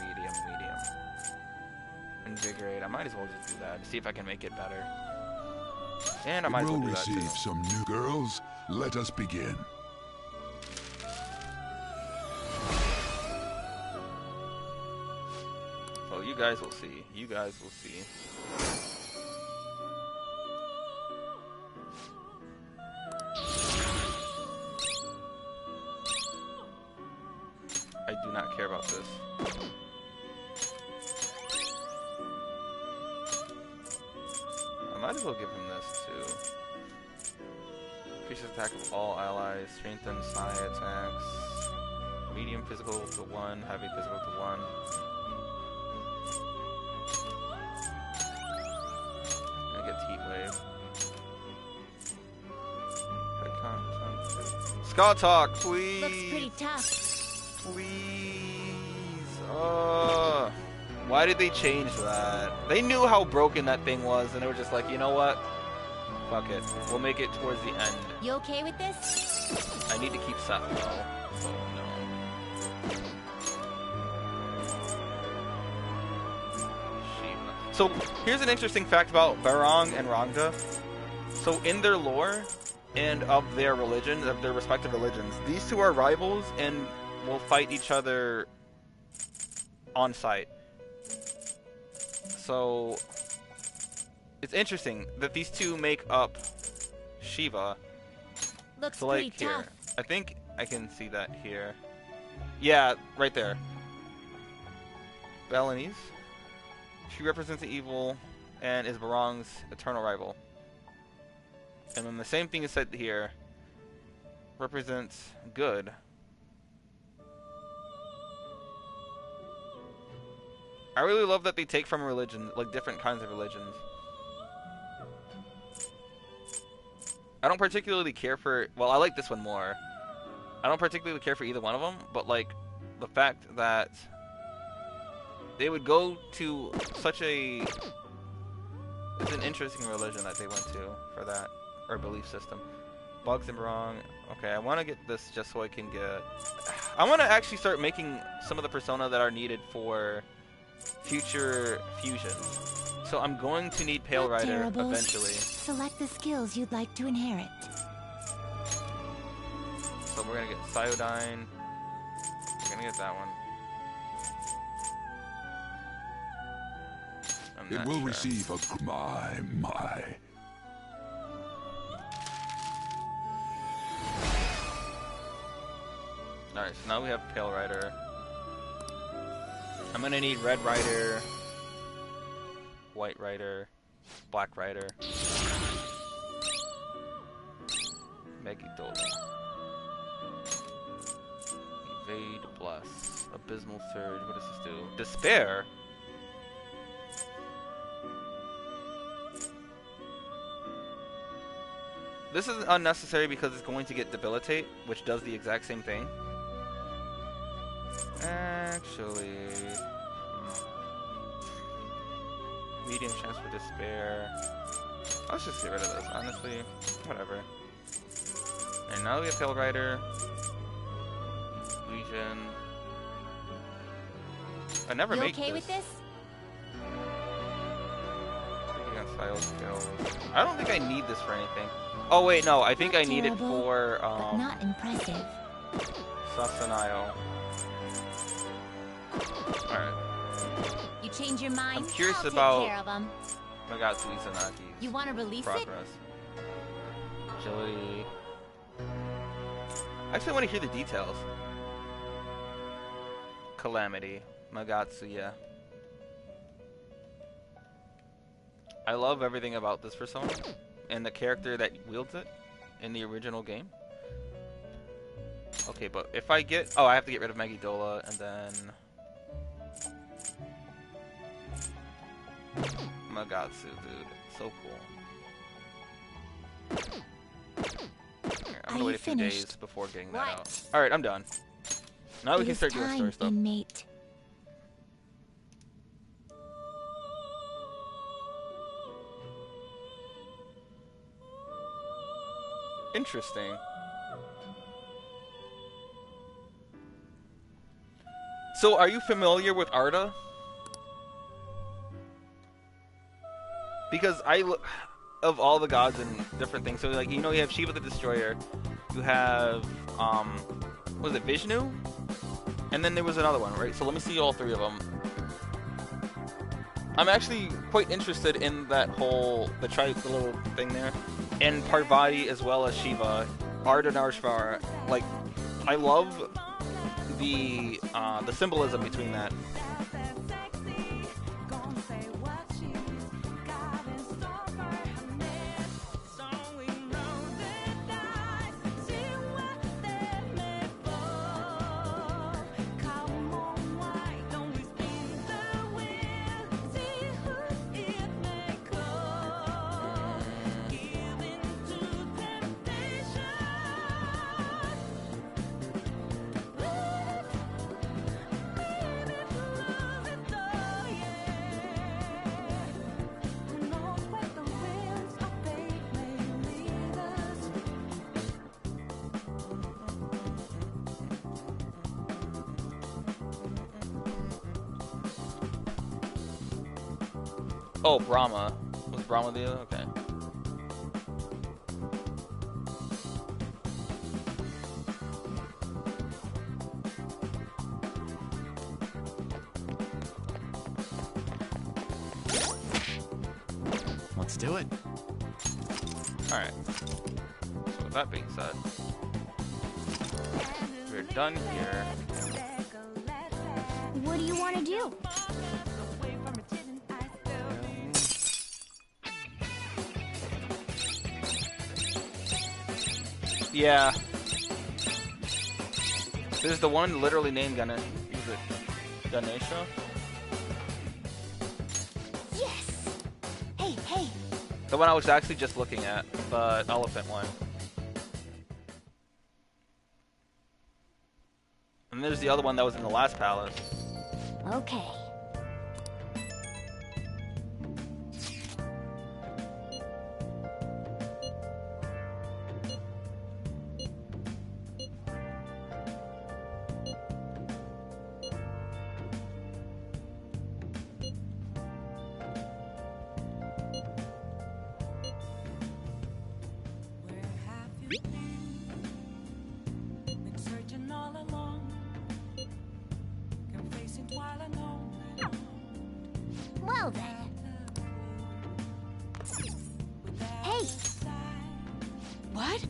Invigorate. I might as well just do that to see if I can make it better. And I might as well do that too. We'll receive some new girls. Let us begin. So you guys will see. You guys will see. I do not care about this. as well give him this too. Increases attack of all allies, strengthens psi attacks, medium physical to 1, heavy physical to 1. I get heat wave. Scott talk, please. Looks pretty tough. Please. Why did they change that? They knew how broken that thing was, and they were just like, you know what? Fuck it. We'll make it towards the end. You okay with this? I need to keep Seth though. So no. So here's an interesting fact about Barong and Rangda. So in their lore and of their religion, of their respective religions, these two are rivals and will fight each other on sight. So it's interesting that these two make up Shiva. Looks so like pretty here, tough. I think I can see that here. Yeah, right there. Balinese. She represents the evil and is Barong's eternal rival. And then the same thing is said here. Represents good. I really love that they take from religion, like different kinds of religions. I don't particularly care for, well, I like this one more. I don't particularly care for either one of them, but like the fact that they would go to such a, it's an interesting religion that they went to for that, or belief system. Bugs and Barong. Okay, I want to get this just so I can get, I want to actually start making some of the persona that are needed for future fusions. So I'm going to need Pale Not Rider terrible. eventually. Select the skills you'd like to inherit. So we're gonna get Cyodyne. We're gonna get that one. I'm It not will sure. receive a my. Alright, so now we have Pale Rider. I'm gonna need Red Rider, White Rider, Black Rider, Megiddo. Evade, Bless, Abysmal Surge. What does this do? Despair? This is unnecessary because it's going to get Debilitate, which does the exact same thing. Actually, medium chance for despair. Let's just get rid of this, honestly. Whatever. And now we have Pale Rider, Legion. I never You make okay this. with this? Against style skills. I don't think I need this for anything. Oh wait, no. I think Not I need it terrible, for but not impressive. Sasanayo. Alright. You change your mind? I'm curious I'll about take care of 'em. Nagatsu Izanagi's You want to release progress. Agility. Actually, I want to hear the details. Calamity. Magatsuya. I love everything about this persona and the character that wields it in the original game. Okay, but if I get... Oh, I have to get rid of Megiddo and then... Magatsu, dude. So cool. Here, I'm gonna wait a few days before getting that out. Alright, I'm done. Now we can start doing story stuff. Inmate. Interesting. So, are you familiar with Arda? Because of all the gods and different things, so like, you know, you have Shiva the Destroyer, you have, was it Vishnu? And then there was another one, right? So let me see all three of them. I'm actually quite interested in that whole, the little thing there. And Parvati as well as Shiva, Ardhanarshvara. Like, I love the symbolism between that. Oh, Brahma. Was Brahma the other? Okay. Let's do it. Alright. So with that being said, we're done here. What do you want to do? Yeah. There's the one literally named Ganesha. Yes! Hey, hey! The one I was actually just looking at, the elephant one. And there's the other one that was in the last palace. Okay. Well then. Hey! What?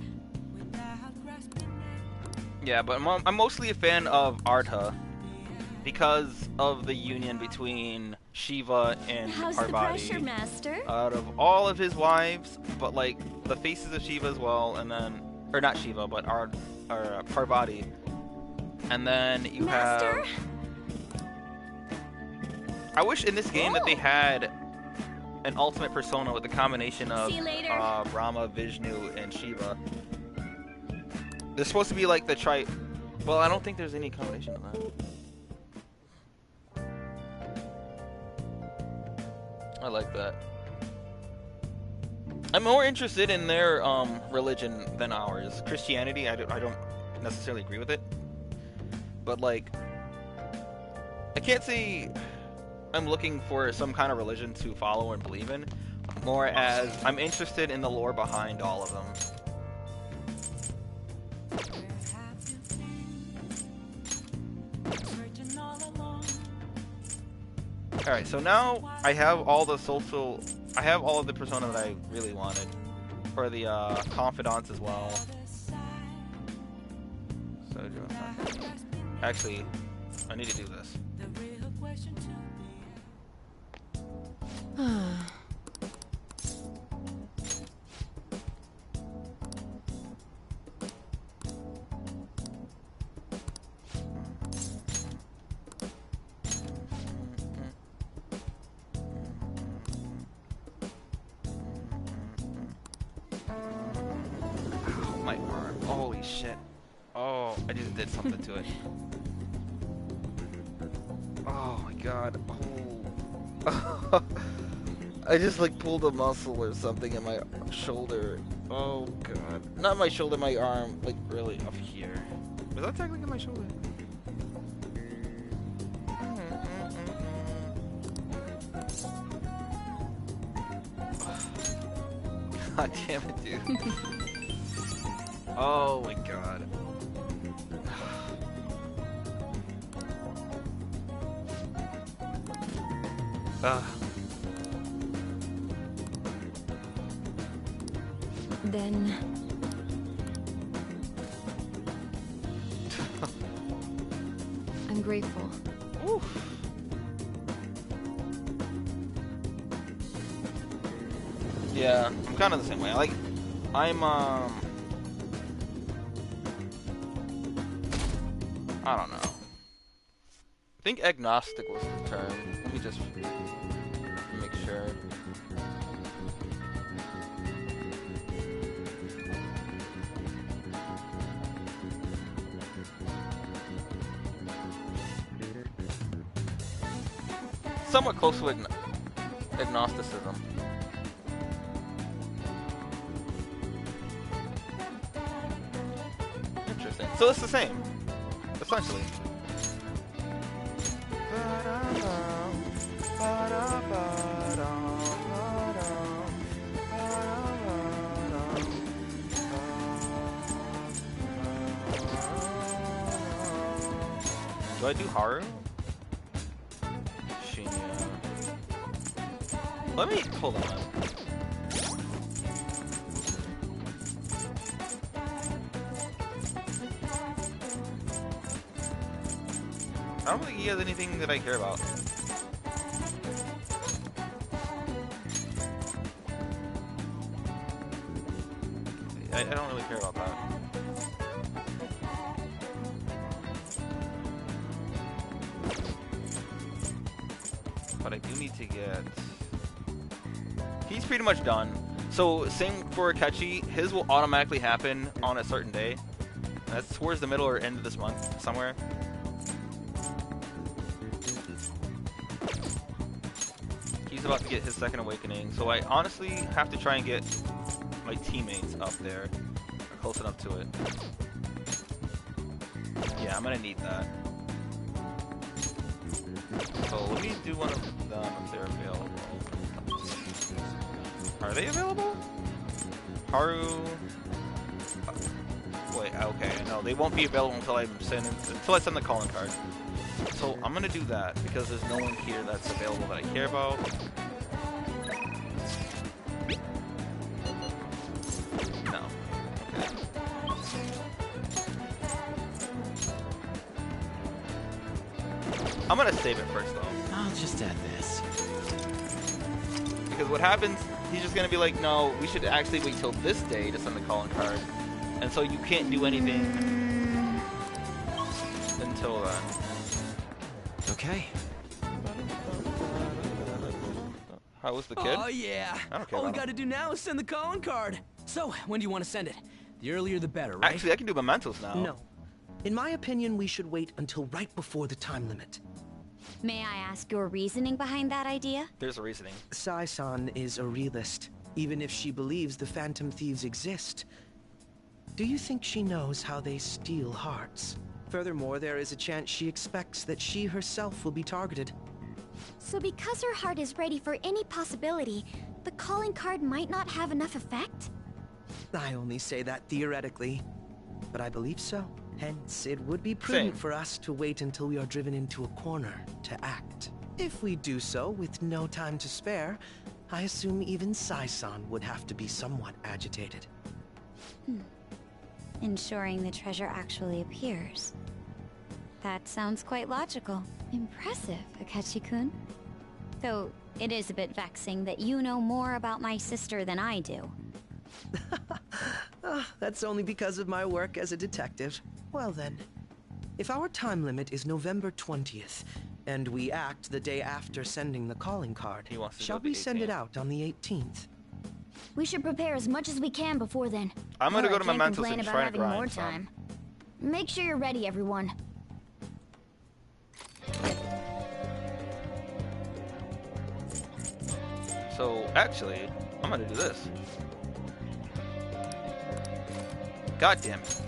Yeah, but I'm mostly a fan of Artha because of the union between Shiva and How's the Parvati. pressure, Master? Out of all of his wives, but like the faces of Shiva as well, and then, or not Shiva, but Parvati, and then you Master? have. I wish in this game that they had an ultimate persona with a combination of See you later. Brahma, Vishnu, and Shiva. There's supposed to be like the Well, I don't think there's any combination of that. I like that. I'm more interested in their religion than ours. Christianity, I don't necessarily agree with it. But like, I can't say I'm looking for some kind of religion to follow and believe in, more as I'm interested in the lore behind all of them. Alright, so now I have all the I have all of the persona that I really wanted. For the confidants as well. So, actually, I need to do this. My arm. Holy shit. Oh, I just did something to it. Oh my god. Oh. I just like pulled a muscle or something in my shoulder. Oh god. Not my shoulder, my arm. Like really up here. Was that technically my shoulder? God damn it, dude. Oh my god. Then... I'm grateful. Oof. Yeah, I'm kind of the same way. I'm I don't know. I think agnostic was the term. Let me just make sure. Somewhat close to agnosticism. Interesting. So it's the same, essentially. Do I do Haru? Shinya. Let me hold on. I don't think he has anything that I care about. I don't really care about that. But I do need to get... He's pretty much done. So, same for Akechi. His will automatically happen on a certain day. That's towards the middle or end of this month, somewhere. He's about to get his second awakening. So I honestly have to try and get my teammates up there. Close enough to it. Yeah, I'm gonna need that. So let me do one of them if they're available. Are they available? Haru... Wait, okay, no, they won't be available until I send the calling card. So I'm gonna do that because there's no one here that's available that I care about. No. Okay. I'm gonna save it first though. I'll just add this. Because what happens, he's just gonna be like, no, we should actually wait till this day to send the calling card. And so you can't do anything until then. Okay. How was the kid? Oh yeah. I don't care All we about gotta do now is send the calling card. So, when do you want to send it? The earlier the better, right? Actually, I can do mementos now. No. In my opinion, we should wait until right before the time limit. May I ask your reasoning behind that idea? There's a reasoning. Sai-san is a realist, even if she believes the Phantom Thieves exist. Do you think she knows how they steal hearts? Furthermore, there is a chance she expects that she herself will be targeted. So because her heart is ready for any possibility, the calling card might not have enough effect? I only say that theoretically, but I believe so. Hence, it would be prudent for us to wait until we are driven into a corner to act. If we do so with no time to spare, I assume even Sai-san would have to be somewhat agitated. Ensuring the treasure actually appears. That sounds quite logical. Impressive, Akechi-kun. Though, it is a bit vexing that you know more about my sister than I do. That's only because of my work as a detective. Well then, if our time limit is November 20th, and we act the day after sending the calling card, shall we send it out on the 18th? We should prepare as much as we can before then. I'm gonna go to I can't mementos complain and about try to having grind more some. time. Make sure you're ready, everyone. So, actually, I'm gonna do this. God damn it.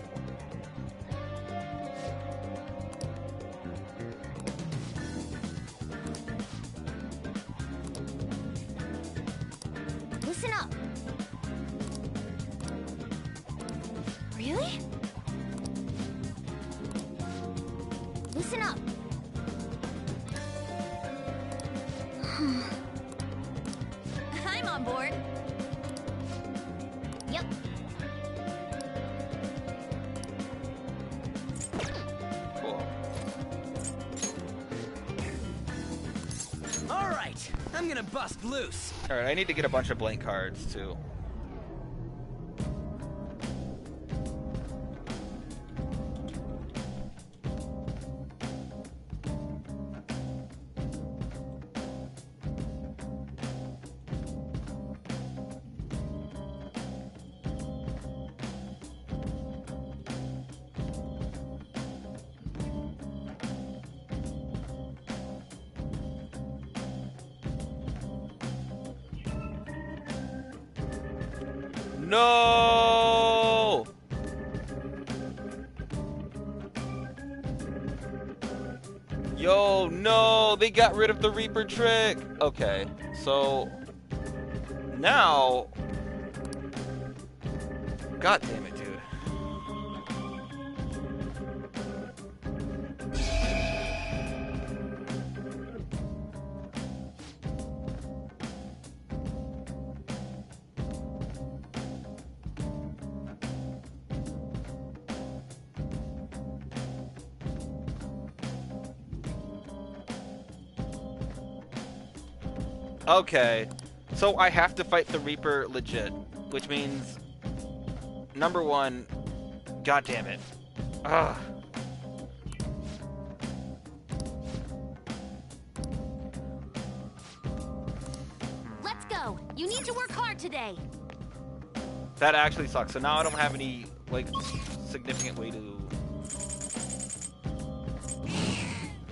Listen up. Really? Listen up. I'm on board. Yep. Cool. All right, I'm gonna bust loose. Alright, I need to get a bunch of blank cards, too. No! Yo, no! They got rid of the Reaper trick! Okay, so... Now... God damn it, dude. Okay, so I have to fight the Reaper legit, which means, number one, god damn it. Ugh. Let's go. You need to work hard today. That actually sucks. So now I don't have any, like, significant way to...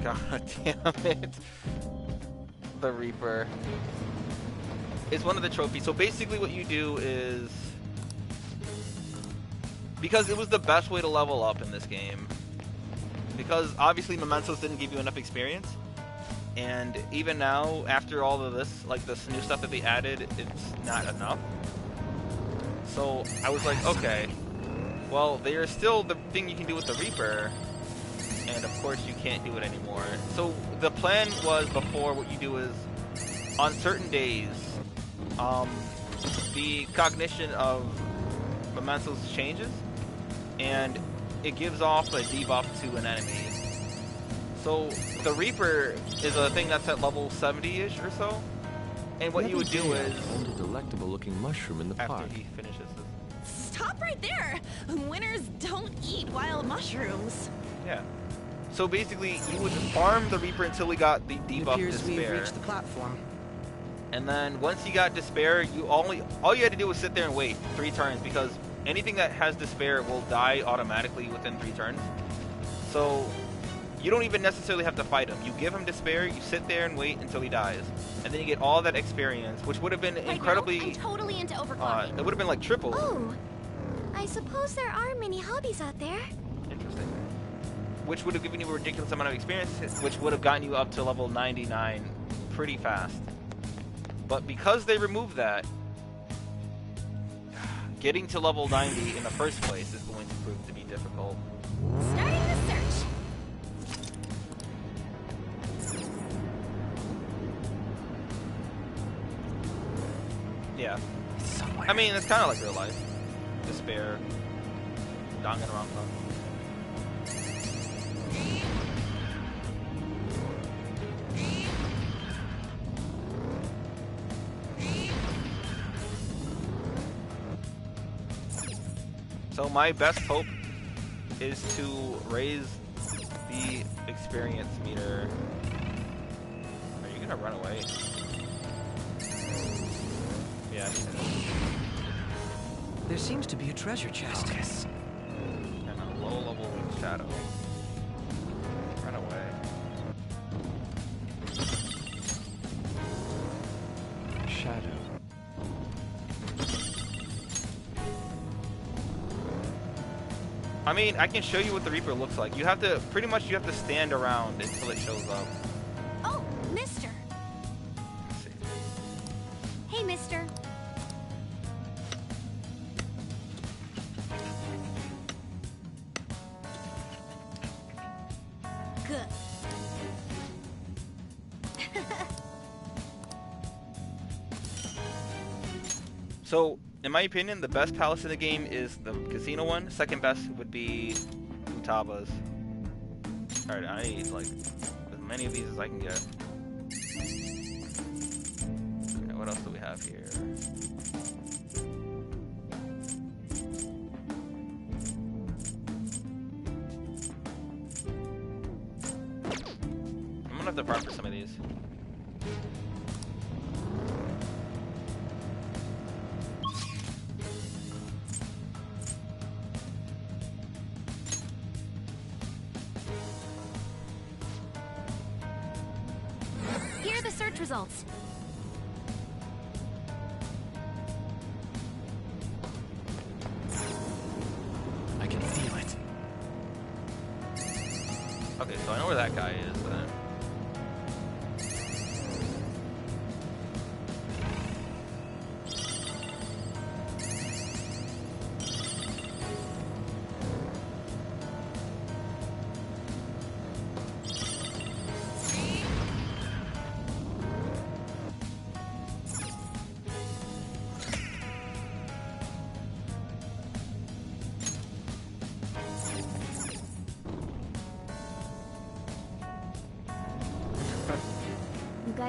God damn it. The Reaper. It's one of the trophies. So basically what you do is... Because it was the best way to level up in this game. Because obviously Mementos didn't give you enough experience. And even now, after all of this, like this new stuff that they added, it's not enough. So I was like, okay, well, there's still the thing you can do with the Reaper, and of course you can't do it anymore. So the plan was before, what you do is, on certain days, the cognition of Mementos changes, and it gives off a debuff to an enemy. So the Reaper is a thing that's at level 70-ish or so. And what you would do is... found a delectable-looking mushroom in the park. After he finishes this. Stop right there! Winners don't eat wild mushrooms. Yeah. So basically, you would farm the Reaper until we got the debuff Despair. We've reached the platform. And then once you got Despair, all you had to do was sit there and wait 3 turns, because anything that has Despair will die automatically within 3 turns. So you don't even necessarily have to fight him. You give him Despair, you sit there and wait until he dies. And then you get all that experience, which would have been incredibly... Now, I'm totally into overclocking. It would have been like triple. Oh, I suppose there are many hobbies out there. Interesting. Which would have given you a ridiculous amount of experience, which would have gotten you up to level 99 pretty fast. But because they removed that, getting to level 90 in the first place is going to prove to be difficult. Starting the search. Yeah. I mean, it's kind of like real life. Despair. Danganronpa. So my best hope is to raise the experience meter. Are you gonna run away? Yeah. There seems to be a treasure chest. Focus. And a low level shadow. Run away. Shadow. I mean, I can show you what the Reaper looks like. You have to, pretty much you have to stand around until it shows up. Oh, mister. Let's see. Hey, mister. Good. So, in my opinion, the best palace in the game is the casino one. Second best would be Utaba's. Alright, I need like as many of these as I can get. Okay, what else do we have here? I'm gonna have to farm for some of these. Here are the search results. I can feel it. Okay, so I know where that guy is then.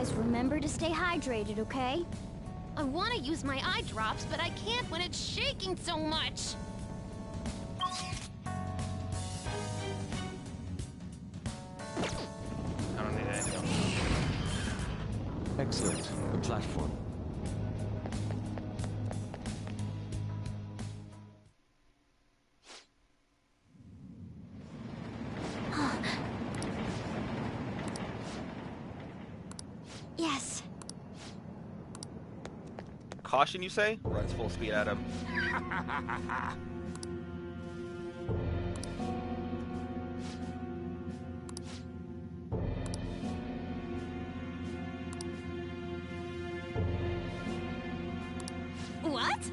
guys remember to stay hydrated, okay? I want to use my eye drops, but I can't when it's shaking so much. I don't need anything else. Excellent. The platform. Yes. Caution, you say? Runs full speed at him. What?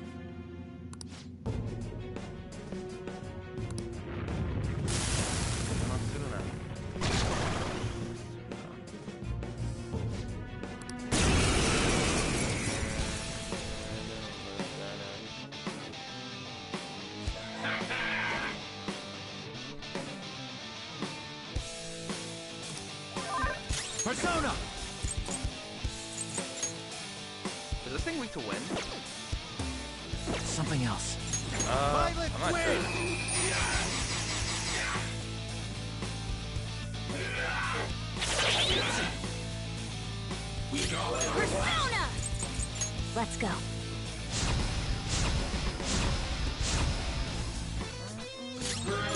Persona! Is this thing weak to wind? Something else. I'm not sure. Persona! Let's go.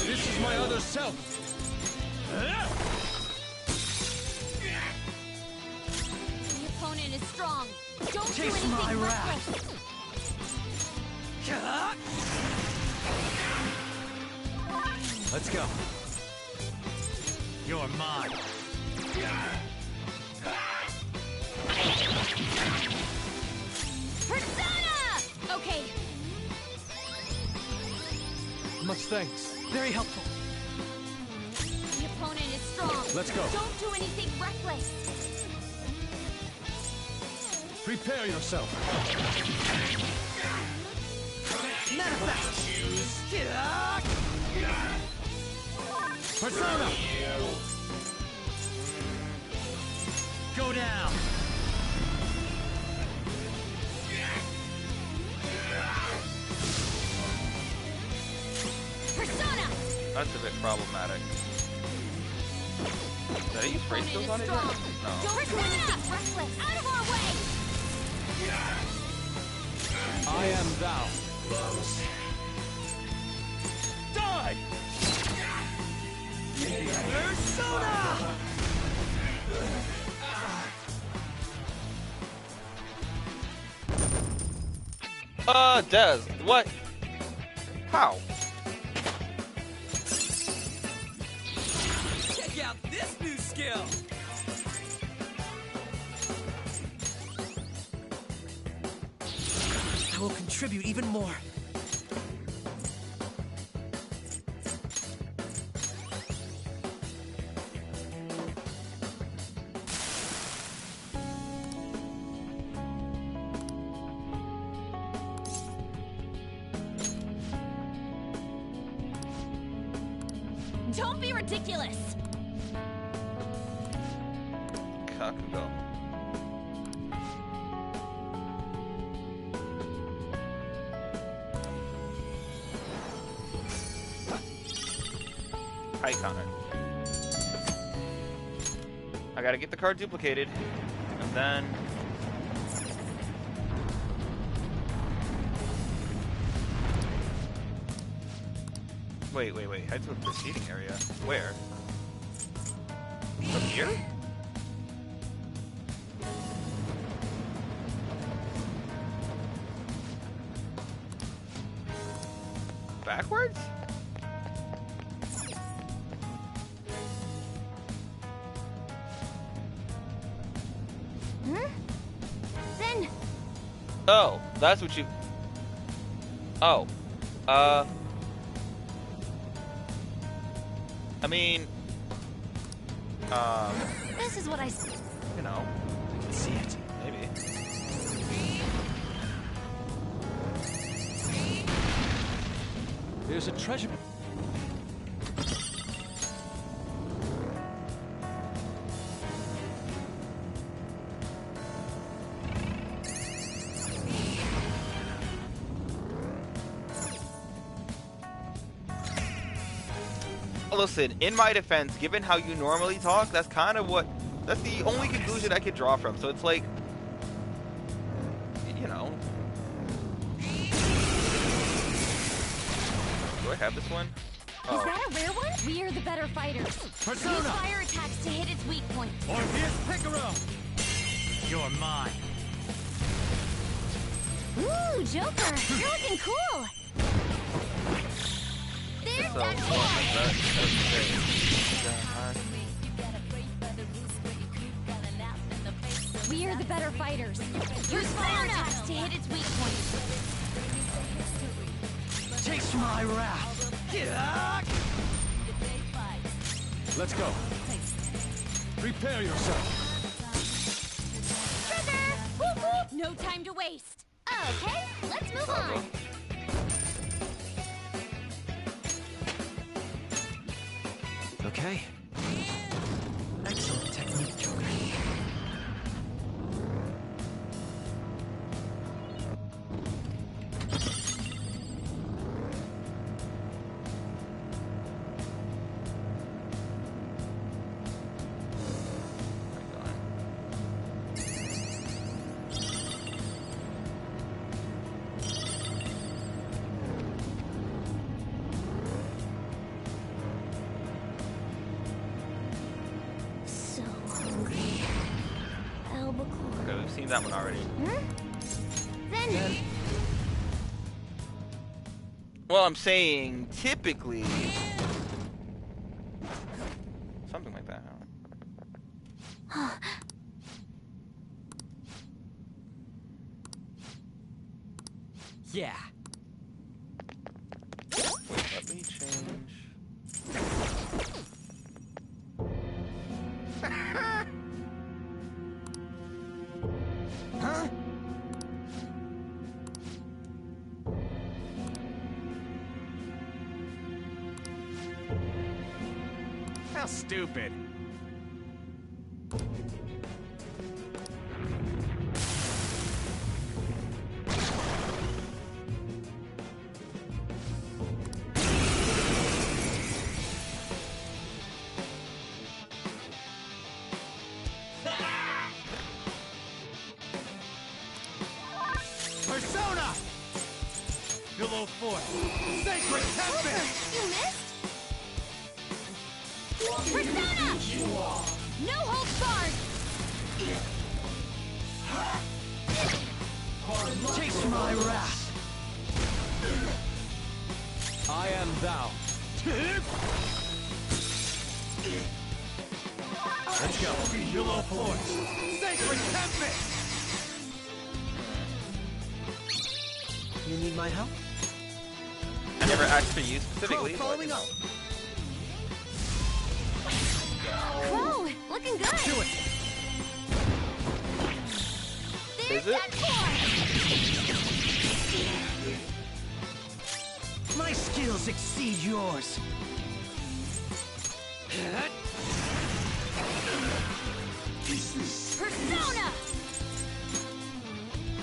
This is my other self. The opponent is strong. Don't do Taste anything my reckless. Let's go. You're mine. Persona! Okay. Much thanks. Very helpful. The opponent is strong. Let's go. Don't do anything reckless. Prepare yourself. Manifest! Persona! Go down! Persona! That's a bit problematic. Did I use spray skills on it yet? No. Don't do anything reckless. Out of our way! I am thou. Die! Persona! Des, what? How? Check out this new skill! I will contribute even more. Don't be ridiculous. Kakugo. Hi, Connor. I gotta get the card duplicated, and then... Wait. Head to a proceeding area. Where? Up here? Backwards? Then... Oh, that's what you... Oh. I mean... This is what I... You know. I can see it. Maybe. There's a treasure. listen, in my defense, given how you normally talk, that's kind of what, that's the only conclusion I could draw from. So it's like, you know. Do I have this one? Oh. Is that a rare one? We are the better fighters. Persona! Use fire attacks to hit its weak point. Orpheus Picaro! You're mine. Ooh, Joker, you're looking cool. There's that We are the better fighters. Use fire attacks to hit its weak point. Taste my wrath. Let's go. Prepare yourself. Trigger! Whoop, whoop. No time to waste. Okay, let's move on. Okay. Excellent technique, Joker. Okay, we've seen that one already. Then... Well, I'm saying typically something like that. Yeah. Wait, let me change. Huh? How stupid. Persona! Pillow Force! Sacred Tempest! You missed? Persona! No holds barred! Taste my wrath! I am thou. Let's go. Pillow Force! Sacred Tempest! You need my help? I never asked for you specifically. Following up. Crow, looking good. Do it. Is it? My skills exceed yours. Persona!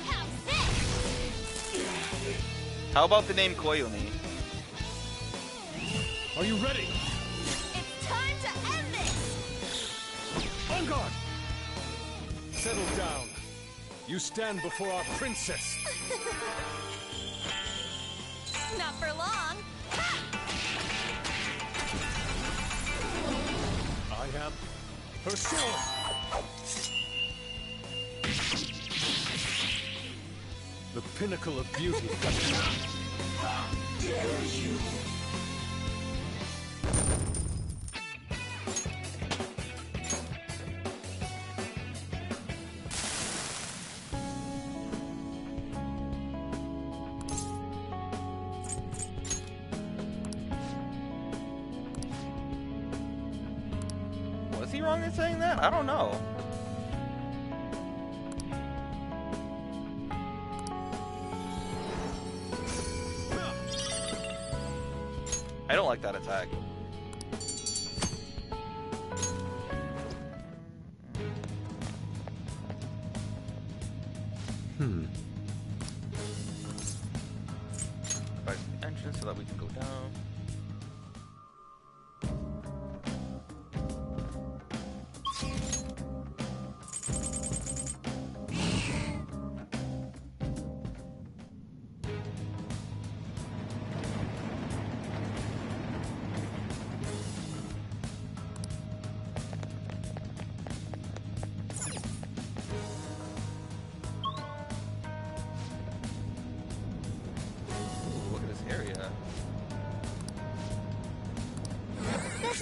Have this! How about the name Koyomi? Are you ready? It's time to end this! On guard! Settle down. You stand before our princess. Not for long. I am her sword. The pinnacle of beauty. How dare you! Was he wrong in saying that? I don't know. I don't like that attack. Back to the entrance so that we can go down.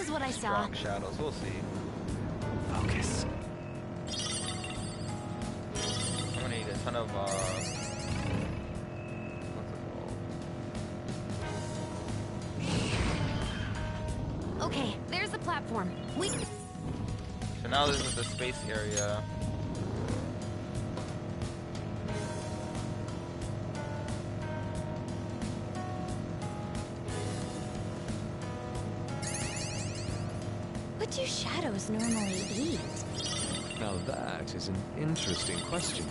is what I saw. Strong shadows. We'll see. Focus. I'm gonna need a ton of what's it called? Okay, there's the platform. So now this is the space area. What do shadows normally eat? Now that is an interesting question.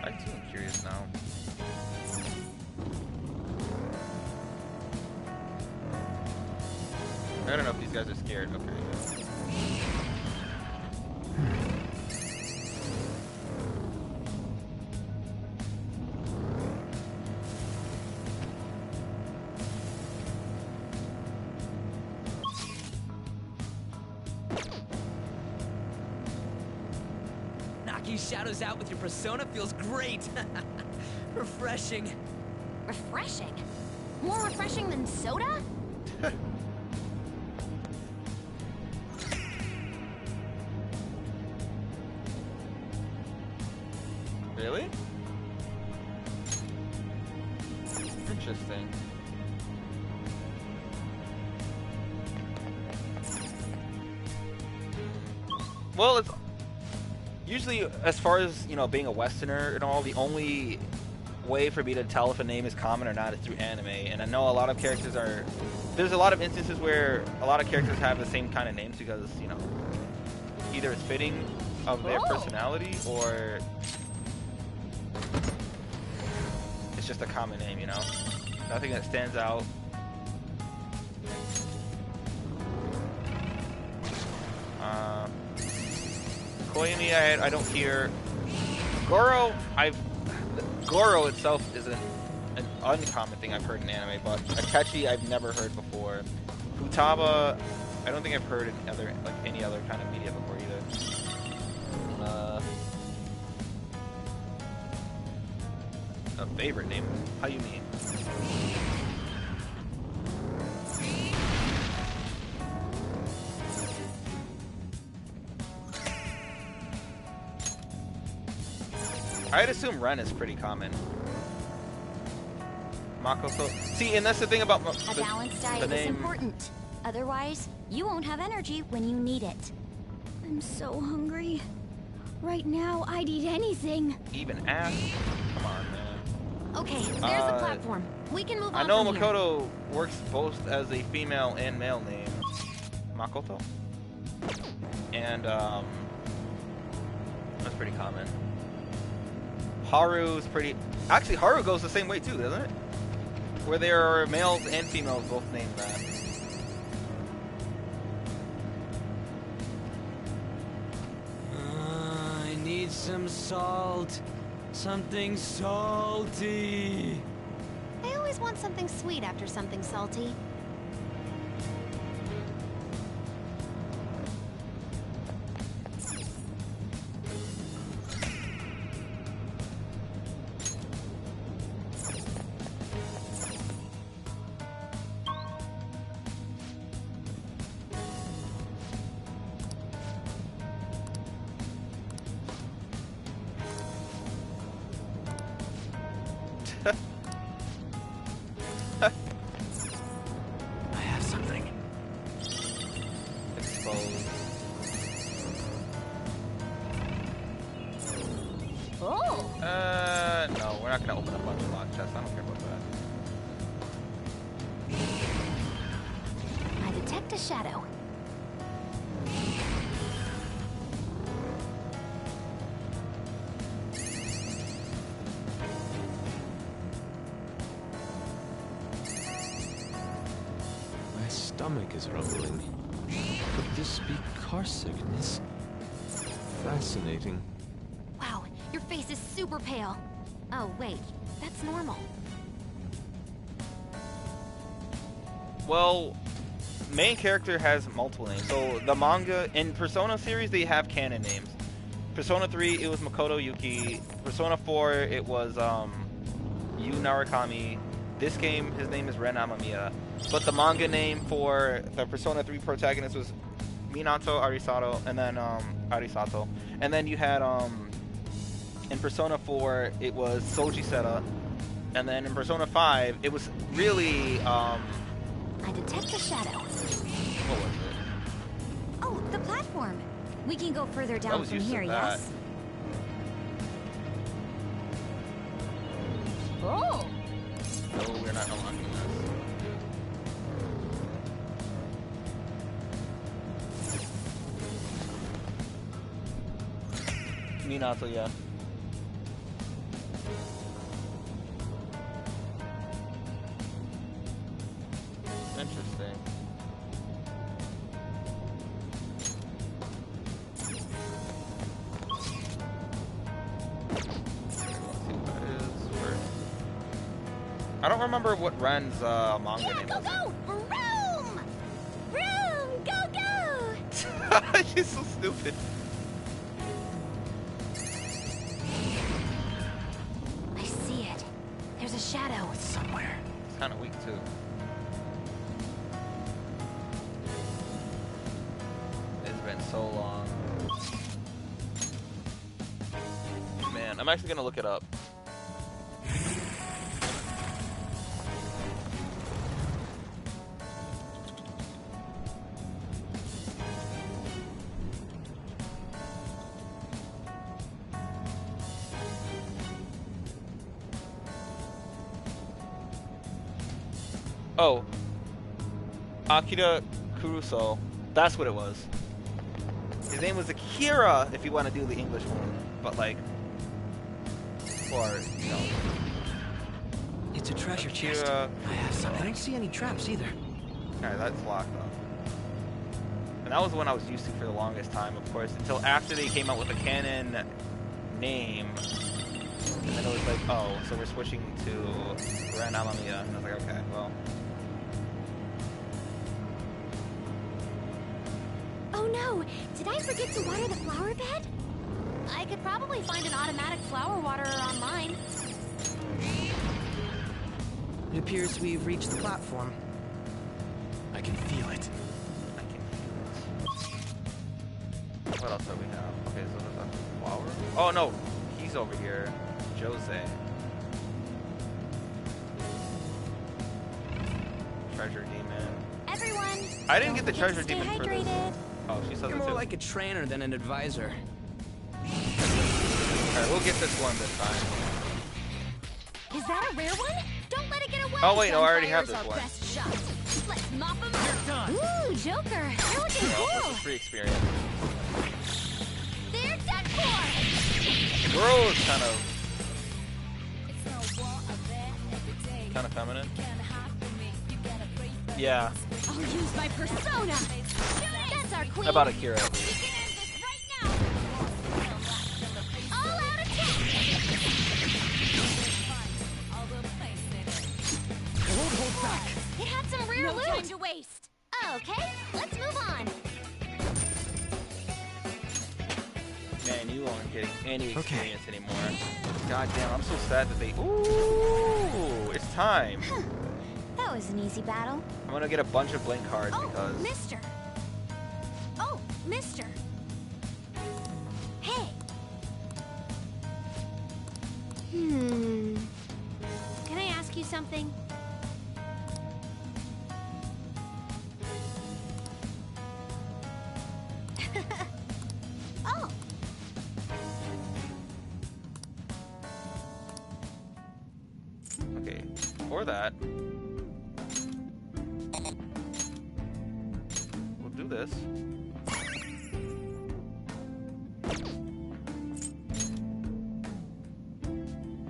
I'm curious now. I don't know if these guys are scared. Okay. Knocking shadows out with your persona feels great. Refreshing. Refreshing? More refreshing than soda? Really? Interesting. Well, it's usually, as far as, you know, being a Westerner and all, the only way for me to tell if a name is common or not is through anime. And I know a lot of characters are... There's a lot of instances where a lot of characters have the same kind of names because, you know, either it's fitting of their personality or it's just a common name, you know? Nothing that stands out. Koyumi, I don't hear. Goro, Goro itself is an uncommon thing I've heard in anime, but Akechi I've never heard before. Futaba, I don't think I've heard in any other kind of media before either. A favorite name? How you mean? I'd assume Ren is pretty common. Makoto. See, and that's the thing about a balanced diet is important. Otherwise, you won't have energy when you need it. I'm so hungry. Right now, I'd eat anything. Even ass? Come on, man. Okay, there's the platform. We can move on. I know from Makoto here. works both as a female and male name. Makoto? And, that's pretty common. Haru's pretty... Actually, Haru goes the same way too, doesn't it? Where there are males and females both named that. I need some salt. Something salty. I always want something sweet after something salty. I have something. Exposed. Oh! No, we're not gonna open a bunch of locked chests. I don't care about that. I detect a shadow. My stomach is rumbling. Could this be car sickness? Fascinating. Wow, your face is super pale. Oh, wait, that's normal. Well, main character has multiple names. So the manga in Persona series, they have canon names. Persona 3, it was Makoto Yuki. Persona 4, it was Yu Narukami. this game, his name is Ren Amamiya, but the manga name for the Persona 3 protagonist was Minato Arisato, and then Arisato, and then you had in Persona 4 it was Soji Seta, and then in Persona 5 it was really I detect a shadow. what was it? Oh, the platform. We can go further down from here, yes? Oh! No, we're not unlocking this. Minato, yeah. Interesting. I don't remember what Ren's manga name was. Go! Vroom! Vroom! Go! She's so stupid. I see it. There's a shadow somewhere. It's kind of weak too. It's been so long. Man, I'm actually gonna look it up. Oh, Akira Kurosawa. That's what it was. His name was Akira, if you want to do the English one, but like, or you know, It's a treasure chest. Akira. I have some. I don't see any traps either. Alright, that's locked up. And that was the one I was used to for the longest time, of course, until after they came out with a canon name. And then it was like, oh, so we're switching to Ren Amamiya. And I was like, okay, well. Oh no! Did I forget to water the flower bed? I could probably find an automatic flower waterer online. It appears we've reached the platform. I can feel it. I can feel it. What else do we have? Okay, so there's a flower. Oh no, he's over here. Jose. Treasure demon. Everyone! I didn't get the treasure demon for this. Hydrated. Oh, she says You're it more too. like a trainer than an advisor. Alright, we'll get this one this time. Is that a rare one? Don't let it get away! Oh wait, no, I already have this Sunfire's our one. best shot. Let's mop him up! Ooh, Joker! You're looking Well, this cool! is free experience. There's that core! Girl is kind of feminine. Yeah. I'll use my persona! That's our queen! How about Akira? All out attack! I won't hold back. It had some rare loot! time to waste. Okay, let's move on. Man, you aren't getting any experience anymore. God damn, I'm so sad that they... Ooh, it's time. That was an easy battle. I'm gonna get a bunch of blank cards Oh, because... mister. Oh, mister. Hey. Can I ask you something? Oh. Okay, for that... we'll do this.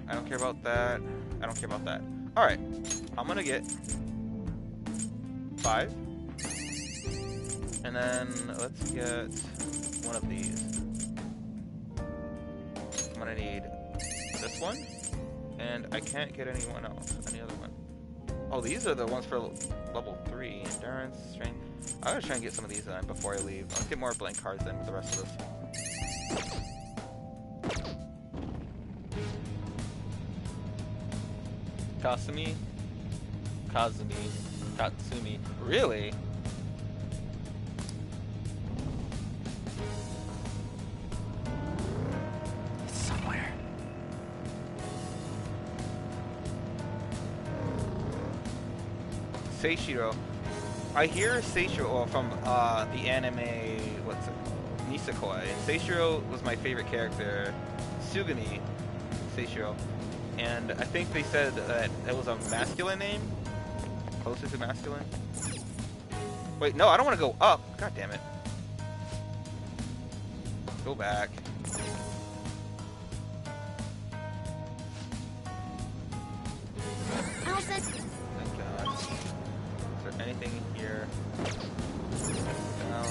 I don't care about that. I don't care about that. Alright, I'm gonna get 5. And then let's get one of these. I'm gonna need this one. And I can't get anyone else. Any other one. Oh, these are the ones for level 3. Endurance, strength. I'm gonna try and get some of these then before I leave. Let's get more blank cards then with the rest of this. Kasumi. Katsumi. Really? It's somewhere. Seishiro. I hear Seishiro from the anime, what's it called? Nisekoi. Seishiro was my favorite character. Sugumi Seishiro. And I think they said that it was a masculine name? Closer to masculine? Wait, no, I don't want to go up. God damn it. Go back. Thank God. Is there anything in here? Down.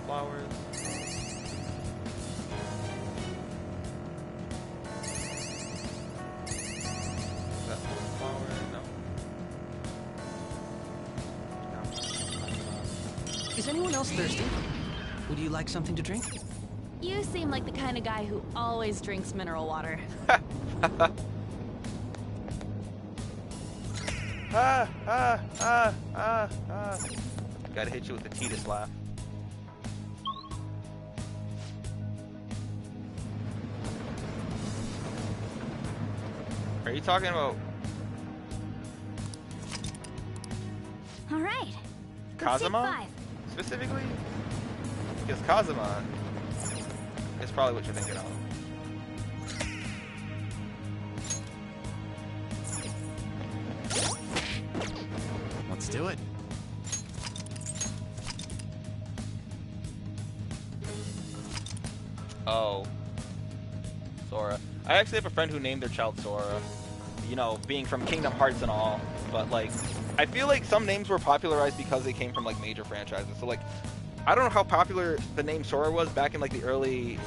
Flowers. Is that flower? No. Is anyone else thirsty? Would you like something to drink? You seem like the kind of guy who always drinks mineral water. Gotta hit you with the Titus laugh. Are you talking about All right. Kazuma specifically? Because Kazuma is probably what you're thinking of. Let's do it. Oh. Sora. I actually have a friend who named their child Sora. You know, being from Kingdom Hearts and all. But, like, I feel like some names were popularized because they came from, like, major franchises. So, like, I don't know how popular the name Sora was back in, like, the early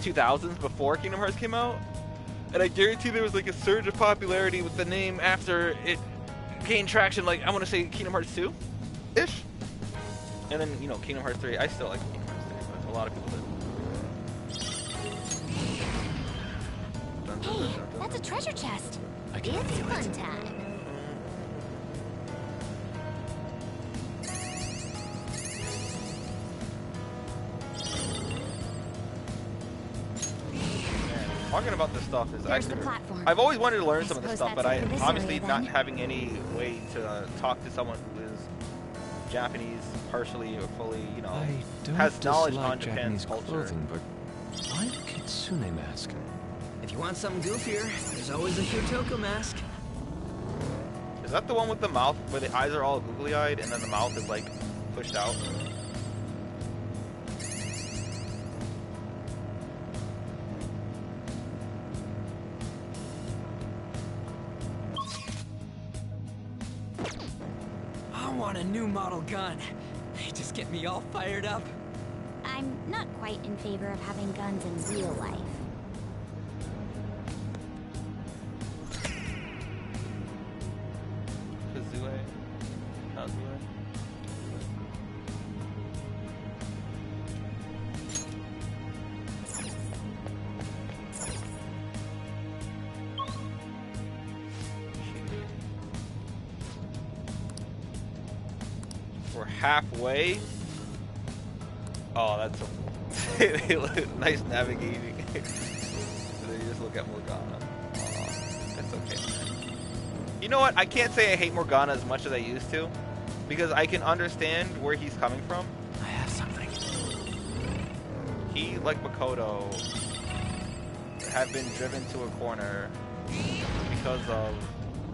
2000s before Kingdom Hearts came out. And I guarantee there was, like, a surge of popularity with the name after it gained traction, like, I want to say Kingdom Hearts 2-ish? And then, you know, Kingdom Hearts 3. I still like Kingdom Hearts 3, but a lot of people did. Hey, that's a treasure chest. It's fun time. Talking about this stuff is actually... I've always wanted to learn some of this stuff, but I obviously not having any way to talk to someone who is Japanese, partially or fully, you know, has knowledge on Japan's culture. Clothing, but why the Kitsune mask? If you want something goofier, there's always a Hyotoko mask. Is that the one with the mouth where the eyes are all googly-eyed and then the mouth is, like, pushed out? I want a new model gun. They just get me all fired up. I'm not quite in favor of having guns in real life. Kazue? Kazue? We're halfway. Oh, that's a nice navigating. So then you just look at Morgana. Oh, that's okay, man. You know what? I can't say I hate Morgana as much as I used to, because I can understand where he's coming from. I have something. He, like Makoto, have been driven to a corner because of...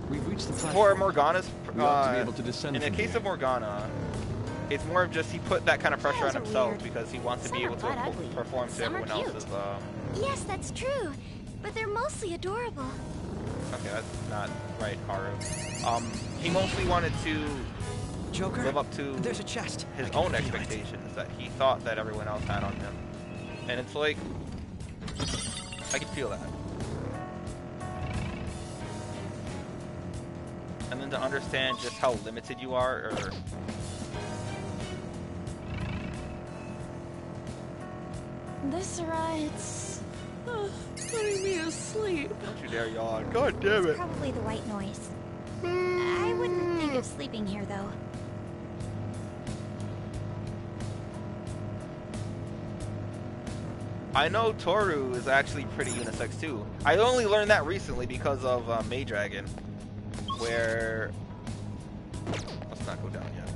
We've reached the platform. For Morgana's... We ought to be able to descend in the from case here. of Morgana, it's more of just he put that kind of pressure on himself because he wants to be able to perform to everyone else's... Yes, that's true. But they're mostly adorable. Okay, that's not right, Haru. He mostly wanted to Joker, live up to there's a chest. his own expectations that he thought that everyone else had on him. And it's like, I can feel that. And then to understand just how limited you are, or... This, it's Putting me asleep. Don't you dare yawn. God damn it. Probably the white noise. I wouldn't think of sleeping here, though. I know Toru is actually pretty unisex too. I only learned that recently because of May Dragon, where let's not go down yet.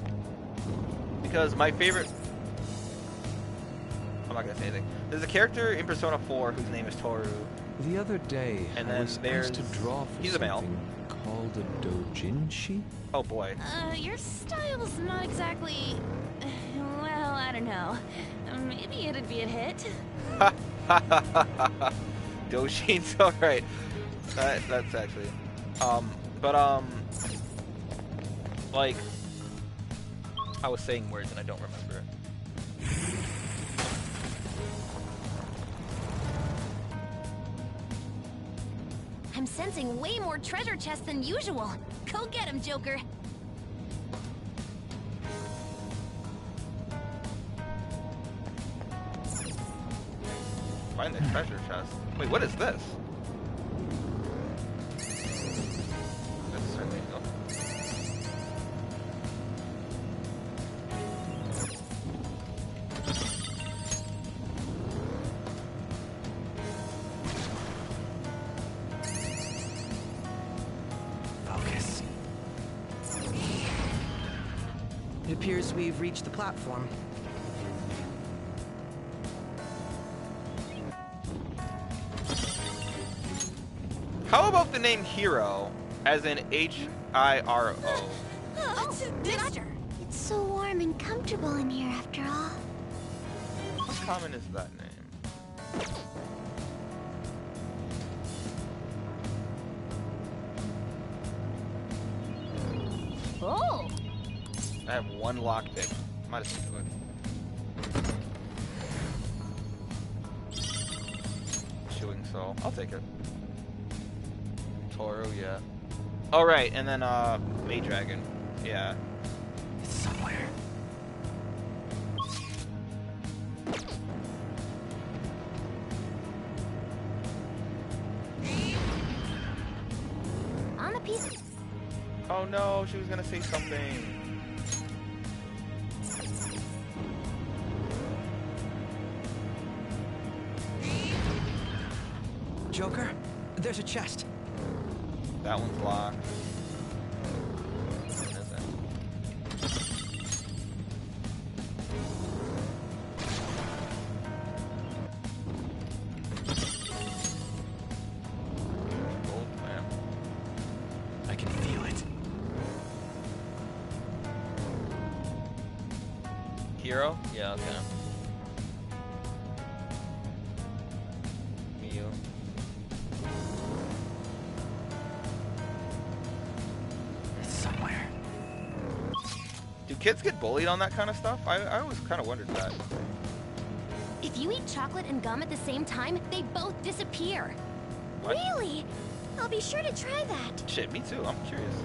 Because my favorite, I'm not gonna say anything. There's a character in Persona 4 whose name is Toru. The other day, And I then was there's asked to draw for he's a male. something called a doujinshi. Oh boy. Your style's not exactly... Well, I don't know. Maybe it'd be a hit. Dojin's alright. That's actually... like... I was saying words and I don't remember. I'm sensing way more treasure chests than usual. Go get him, Joker. Find the treasure chest. Wait, what is this? There you go. Focus. It appears we've reached the platform. How about the name Hero, as in H-I-R-O? Oh, treasure. It's so warm and comfortable in here after all. How common is that name? Oh! I have one lockpick. Might as well do it. Chewing soul. I'll take it. Toru, yeah. Alright, and then, May Dragon. Yeah. It's somewhere. On the piece. Oh no, she was gonna say something. Joker, there's a chest. That one's locked. What is it? Gold lamp. I can feel it. Hero? Yeah, okay. Mew. It's somewhere. Do kids get bullied on that kind of stuff? I always kind of wondered that. If you eat chocolate and gum at the same time, they both disappear. What? Really? I'll be sure to try that. Shit, me too. I'm curious.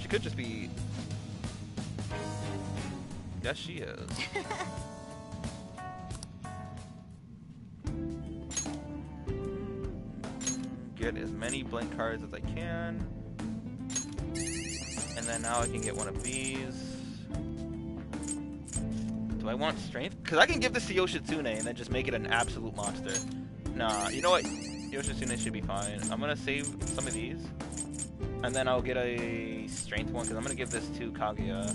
She could just be... Yes, she is. Get as many blank cards as I can. And then now I can get one of these. Do I want strength? Because I can give this to Yoshitsune and then just make it an absolute monster. Nah, you know what? Yoshitsune should be fine. I'm going to save some of these. And then I'll get a strength one because I'm going to give this to Kaguya.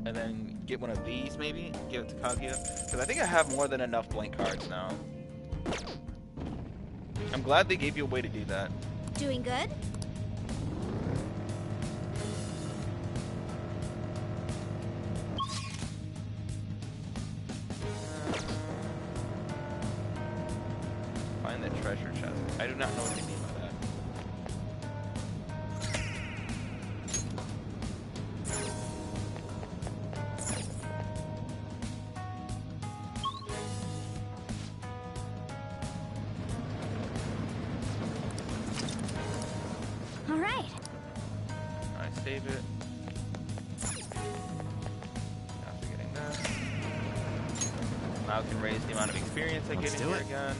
And then get one of these maybe. Give it to Kaguya. Because I think I have more than enough blank cards now. I'm glad they gave you a way to do that. Doing good? Find the treasure chest. I do not know what they mean by that. All right. I save it. After getting that. Now I can raise the amount of experience I get in here again.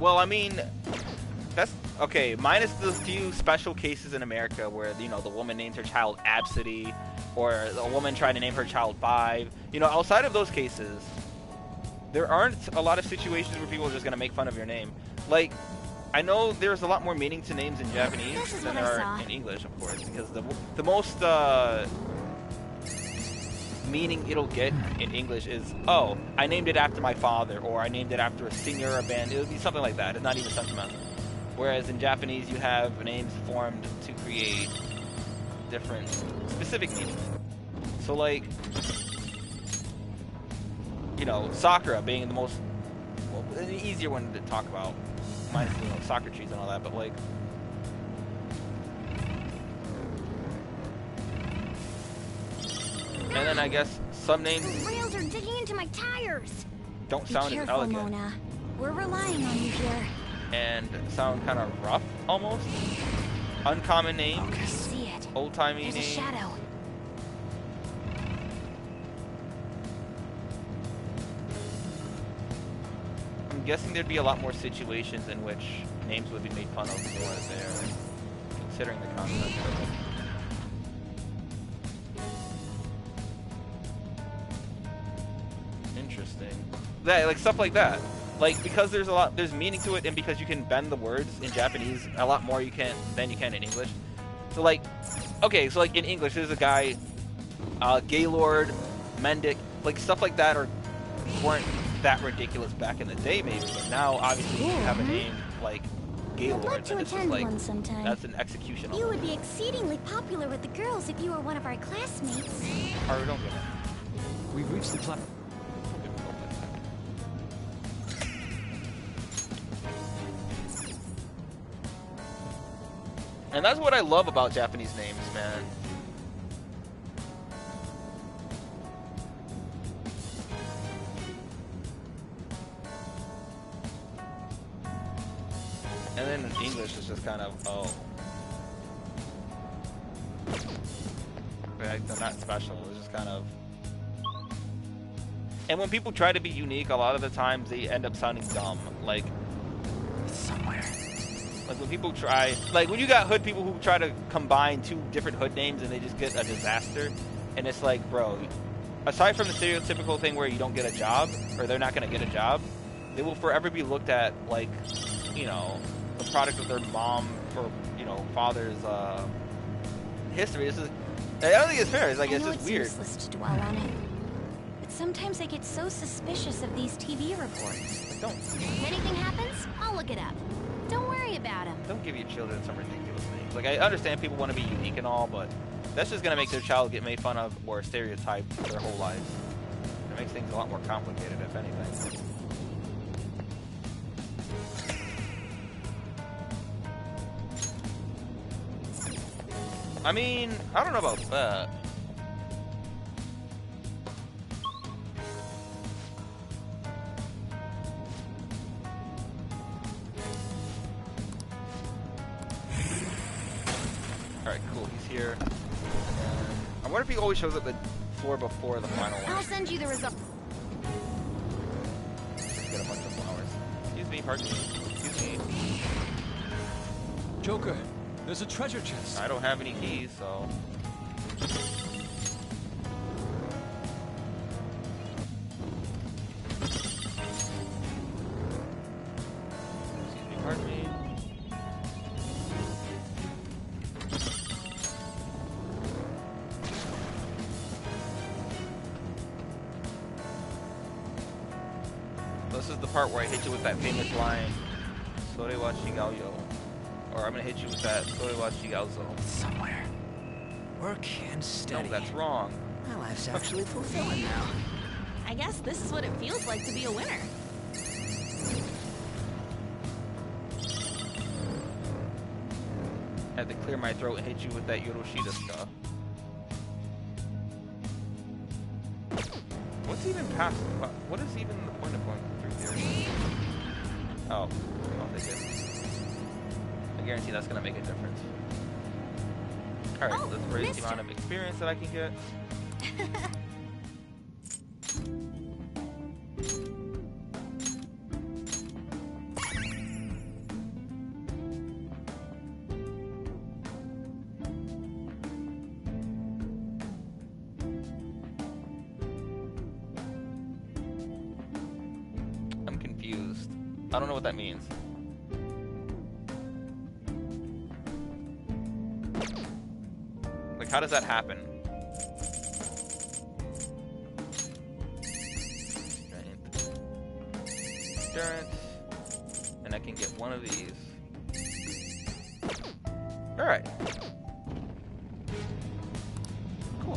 Well, I mean, that's okay. Minus the few special cases in America where the woman names her child Absidy, or a woman trying to name her child Five. Outside of those cases, there aren't a lot of situations where people are just gonna make fun of your name. Like, I know there's a lot more meaning to names in Japanese than there are in English, of course, because the most meaning it'll get in English is, oh, I named it after my father, or I named it after a singer or a band. It would be something like that. It's not even sentimental. Whereas in Japanese, you have names formed to create different specific meanings. So, like, Sakura being the most, an easier one to talk about, minus soccer trees and all that, but like, and then I guess some names. The rails are digging into my tires. Don't sound as elegant. Mona. We're relying on you here. And sound kind of rough, almost. Uncommon names. I see it. Old-timey names. There's a shadow. I'm guessing there'd be a lot more situations in which names would be made fun of more there, considering the concept of it. Interesting. Yeah, like stuff like that. Like, because there's meaning to it, and because you can bend the words in Japanese a lot more than you can in English. So like, okay, so like in English, there's a guy, Gaylord, Mendick, like stuff like that weren't that ridiculous back in the day, maybe. But now, obviously, you have a name like Gaylord, I'd like to attend one sometime. That's an execution. You would be exceedingly popular with the girls if you were one of our classmates. Or don't get it. We've reached the platform. And that's what I love about Japanese names, man. And then in English, it's just kind of, oh. They're not special, it's just kind of... And when people try to be unique, a lot of the times they end up sounding dumb. Like, somewhere. Like when people try, like when you got hood people who try to combine two different hood names and they just get a disaster. And it's like, bro, aside from the stereotypical thing where you don't get a job, or they're not going to get a job, they will forever be looked at like, the product of their mom or, father's history. I don't think it's fair. It's like, it's just weird. It's useless to dwell on it. But sometimes I get so suspicious of these TV reports. Like, don't. If anything happens, I'll look it up. Don't worry about him. Don't give your children some ridiculous names. Like, I understand people want to be unique and all, but that's just going to make their child get made fun of or stereotyped their whole lives. It makes things a lot more complicated, if anything. I mean, I don't know about that. Alright, cool, he's here. I wonder if he always shows up the floor before the final one. I'll send you the result. Get a bunch of flowers. Excuse me, pardon me. Excuse me. Joker, there's a treasure chest. I don't have any keys, so... Excuse me, pardon me. This is the part where I hit you with that famous line, Sore wa shigao yo. Or I'm gonna hit you with that, Sore wa shigao zo. Somewhere. Work and steady. No, that's wrong. My life's actually fulfilling now. I guess this is what it feels like to be a winner. Had to clear my throat and hit you with that Yoroshida stuff. What's even past? What is even the point of going through here? Oh, I'll take it. I guarantee that's gonna make a difference. Alright, let's raise the amount of experience that I can get. I don't know what that means. Like, how does that happen? Endurance. And I can get one of these. Alright. Cool.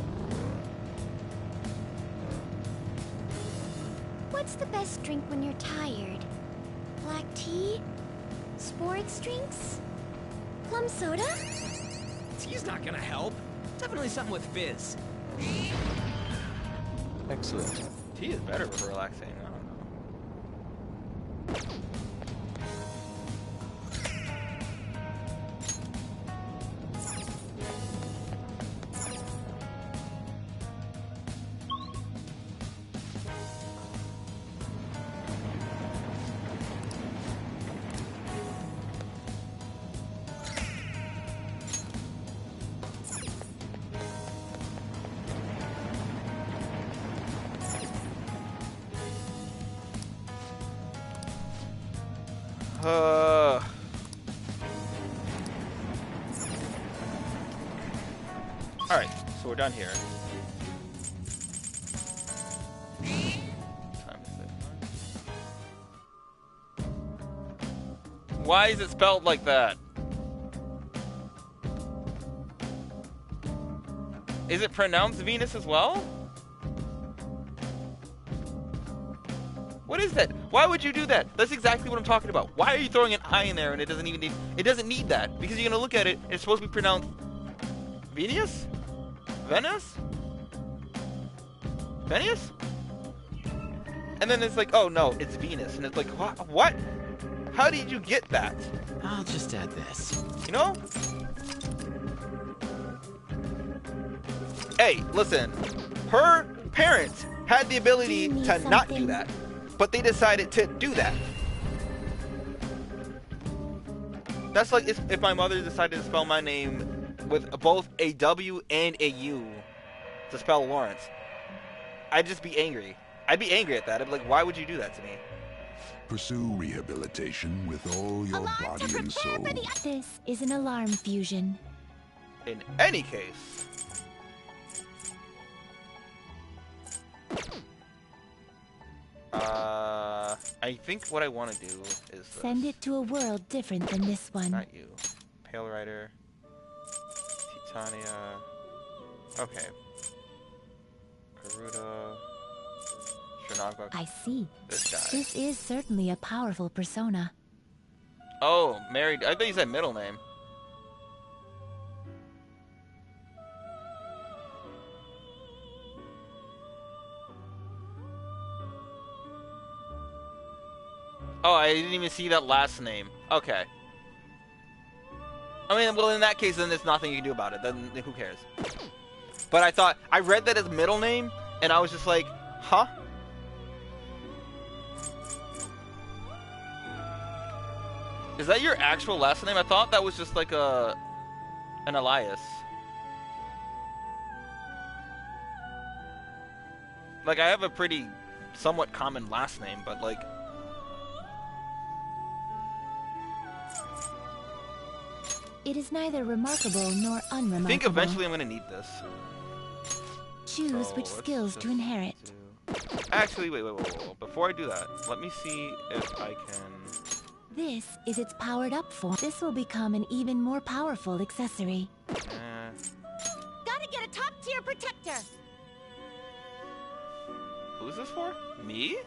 What's the best drink when you're tired? Black tea? Sports drinks? Plum soda? Tea's not gonna help. Definitely something with fizz. Excellent. Tea is better for relaxing. I don't know. Alright, so we're done here. Time to save. Why is it spelled like that? Is it pronounced Venus as well? What is that? Why would you do that? That's exactly what I'm talking about. Why are you throwing an I in there and it doesn't even need, it doesn't need that? Because you're gonna look at it and it's supposed to be pronounced Venus? Venice? Venice? And then it's like, oh no, it's Venus. And it's like, what? How did you get that? I'll just add this. You know? Hey, listen. Her parents had the ability to not do that. But they decided to do that. That's like if my mother decided to spell my name with both a W and a U to spell Lawrence. I'd just be angry. I'd be angry at that. I'd be like, why would you do that to me? Pursue rehabilitation with all your body and soul. This is an alarm fusion. In any case... I think what I want to do is this. Send it to a world different than this one. Not you. Pale Rider. Titania. Okay. Karuta. Shinagba. I see. This guy. This is certainly a powerful persona. Oh, married. I thought you said middle name. Oh, I didn't even see that last name. Okay. I mean, well, in that case, then there's nothing you can do about it. Then who cares? But I thought, I read that as middle name, and I was just like, huh? Is that your actual last name? I thought that was just like an alias. Like, I have a pretty somewhat common last name, but like... It is neither remarkable nor unremarkable. I think eventually I'm gonna need this. Choose which skills to inherit. Actually, wait. Before I do that, let me see if I can... This is its powered up form. This will become an even more powerful accessory. Gotta get a top tier protector. Who's this for? Me?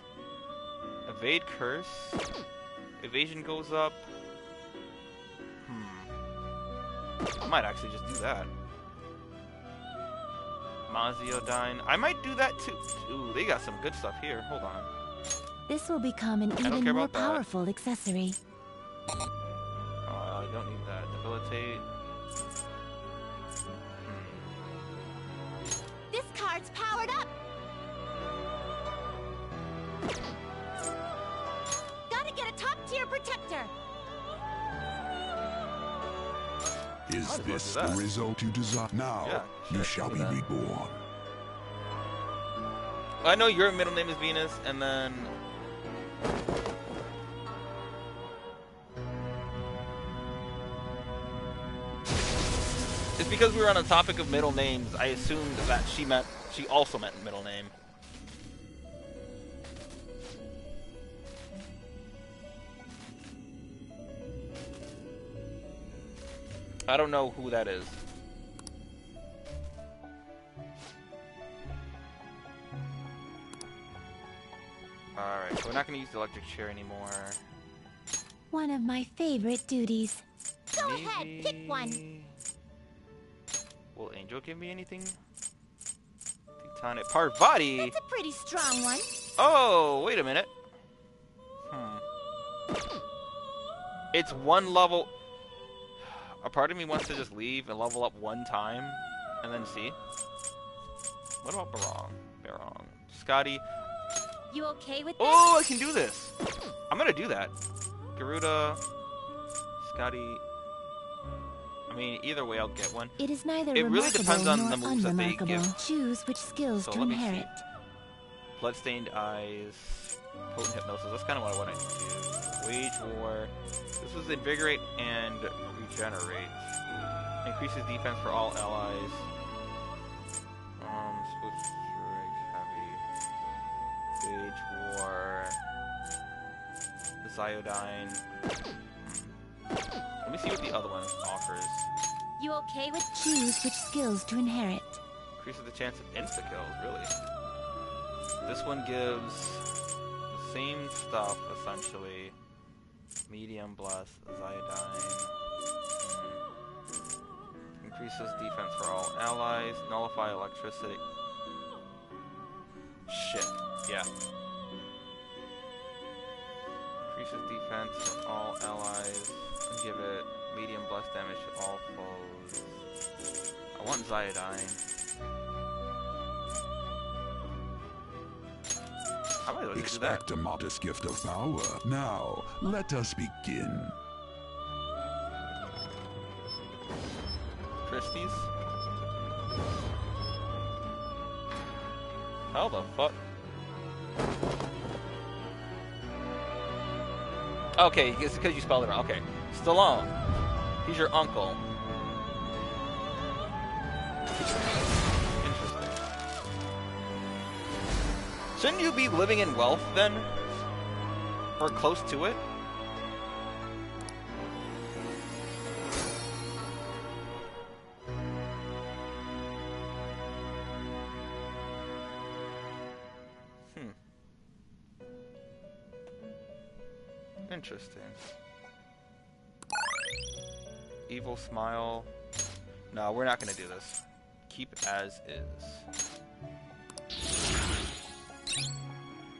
Evade curse. Evasion goes up. I might actually just do that. Maziodyne. I might do that too. Ooh, they got some good stuff here. Hold on. This will become an even more powerful accessory. Oh, I don't need that. Debilitate. This card's powered up. Gotta get a top tier protector. Is this the result you desire? Now, you shall be reborn. I know your middle name is Venus, and then... because we were on the topic of middle names, I assumed that she also meant middle name. I don't know who that is. Alright, so we're not going to use the electric chair anymore. One of my favorite duties. Go Maybe... ahead, pick one. Will Angel give me anything? Teutonic Parvati! That's a pretty strong one. Oh, wait a minute. It's one level... A part of me wants to just leave and level up one time, and then see. What about Barong? Barong. Scotty. You okay with Oh, I can do this! I'm gonna do that. Garuda. Scotty. I mean, either way, I'll get one. It is neither It really depends on nor the moves that they give. Choose which skills So to let me inherit. see. Bloodstained Eyes. Potent Hypnosis. That's kind of what I want to do. Wage War. This was Invigorate and Regenerate. Increases defense for all allies. Switch Strike Heavy. Wage War. Ziodyne. Let me see what the other one offers. You okay with choose which skills to inherit? Increases the chance of insta-kills, really. This one gives the same stuff, essentially. Medium Bless, Ziodyne. Increases defense for all allies. Nullify electricity. Shit, yeah. Increases defense for all allies. And give it medium bless damage to all foes. I want Ziodyne. I might as well do that. Expect a modest gift of power. Now, let us begin. Christie's? How the fuck? Okay, it's because you spelled it wrong. Okay. Stallone. He's your uncle. Interesting. Shouldn't you be living in wealth then? Or close to it? Interesting. Evil smile. No, we're not gonna do this. Keep as is.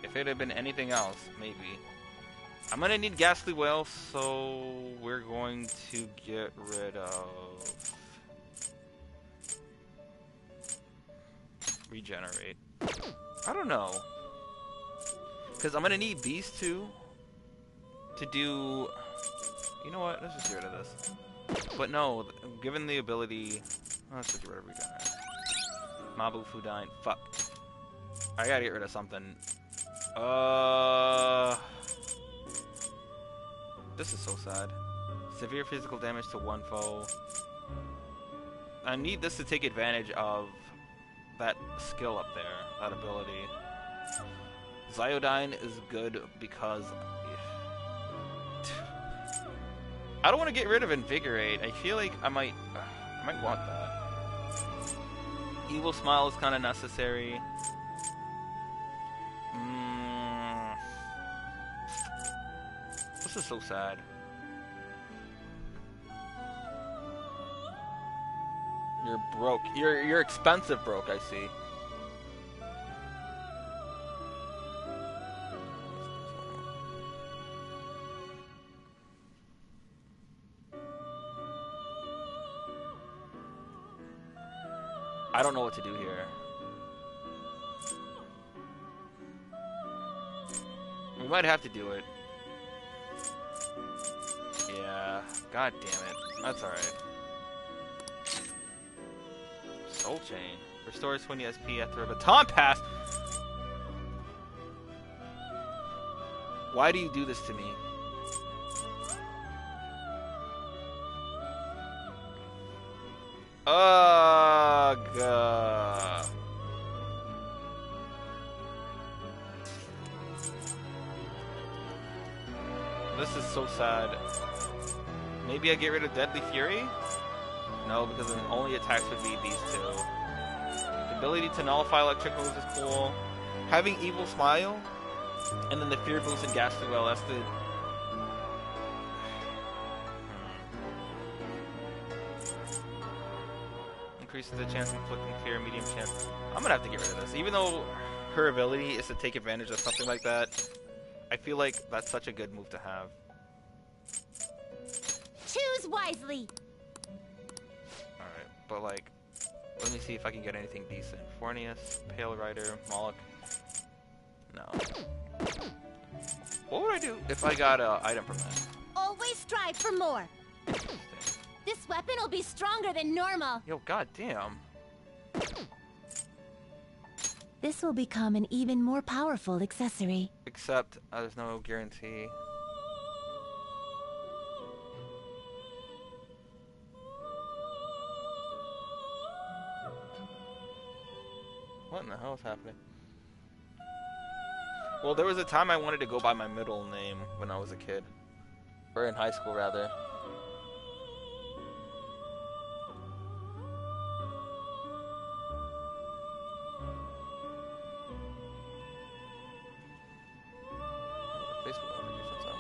If it had been anything else, maybe. I'm gonna need Ghastly Whale, so we're going to get rid of Regenerate. I don't know. Because I'm gonna need these two to do... You know what? Let's just get rid of this. But no, given the ability... Let's just get rid of Regenerate. Mabu Fudain. Fuck. I gotta get rid of something. This is so sad. Severe physical damage to one foe. I need this to take advantage of that skill up there. That ability. Ziodyne is good because... I don't want to get rid of Invigorate. I feel like I might want that. Evil Smile is kind of necessary. This is so sad. You're broke. You're expensive broke, I see. I don't know what to do here. We might have to do it. Yeah. God damn it. That's alright. Soul Chain. Restores 20 SP after a baton pass. Why do you do this to me? Ugh. This is so sad. Maybe I get rid of Deadly Fury? No, because it only attacks would be these two. The ability to nullify electric moves is cool. Having Evil Smile, and then the Fear Boost and Ghastly Well, that's the... Increases the chance of inflicting fear, medium chance. I'm gonna have to get rid of this. Even though her ability is to take advantage of something like that, I feel like that's such a good move to have. Choose wisely. Alright, but like, let me see if I can get anything decent. Fornius, Pale Rider, Moloch. No. What would I do if I got an item from that? Always strive for more. This weapon will be stronger than normal. Yo, goddamn. This will become an even more powerful accessory. Except, there's no guarantee. What in the hell is happening? Well, there was a time I wanted to go by my middle name when I was a kid. Or in high school, rather. Facebook notifications on.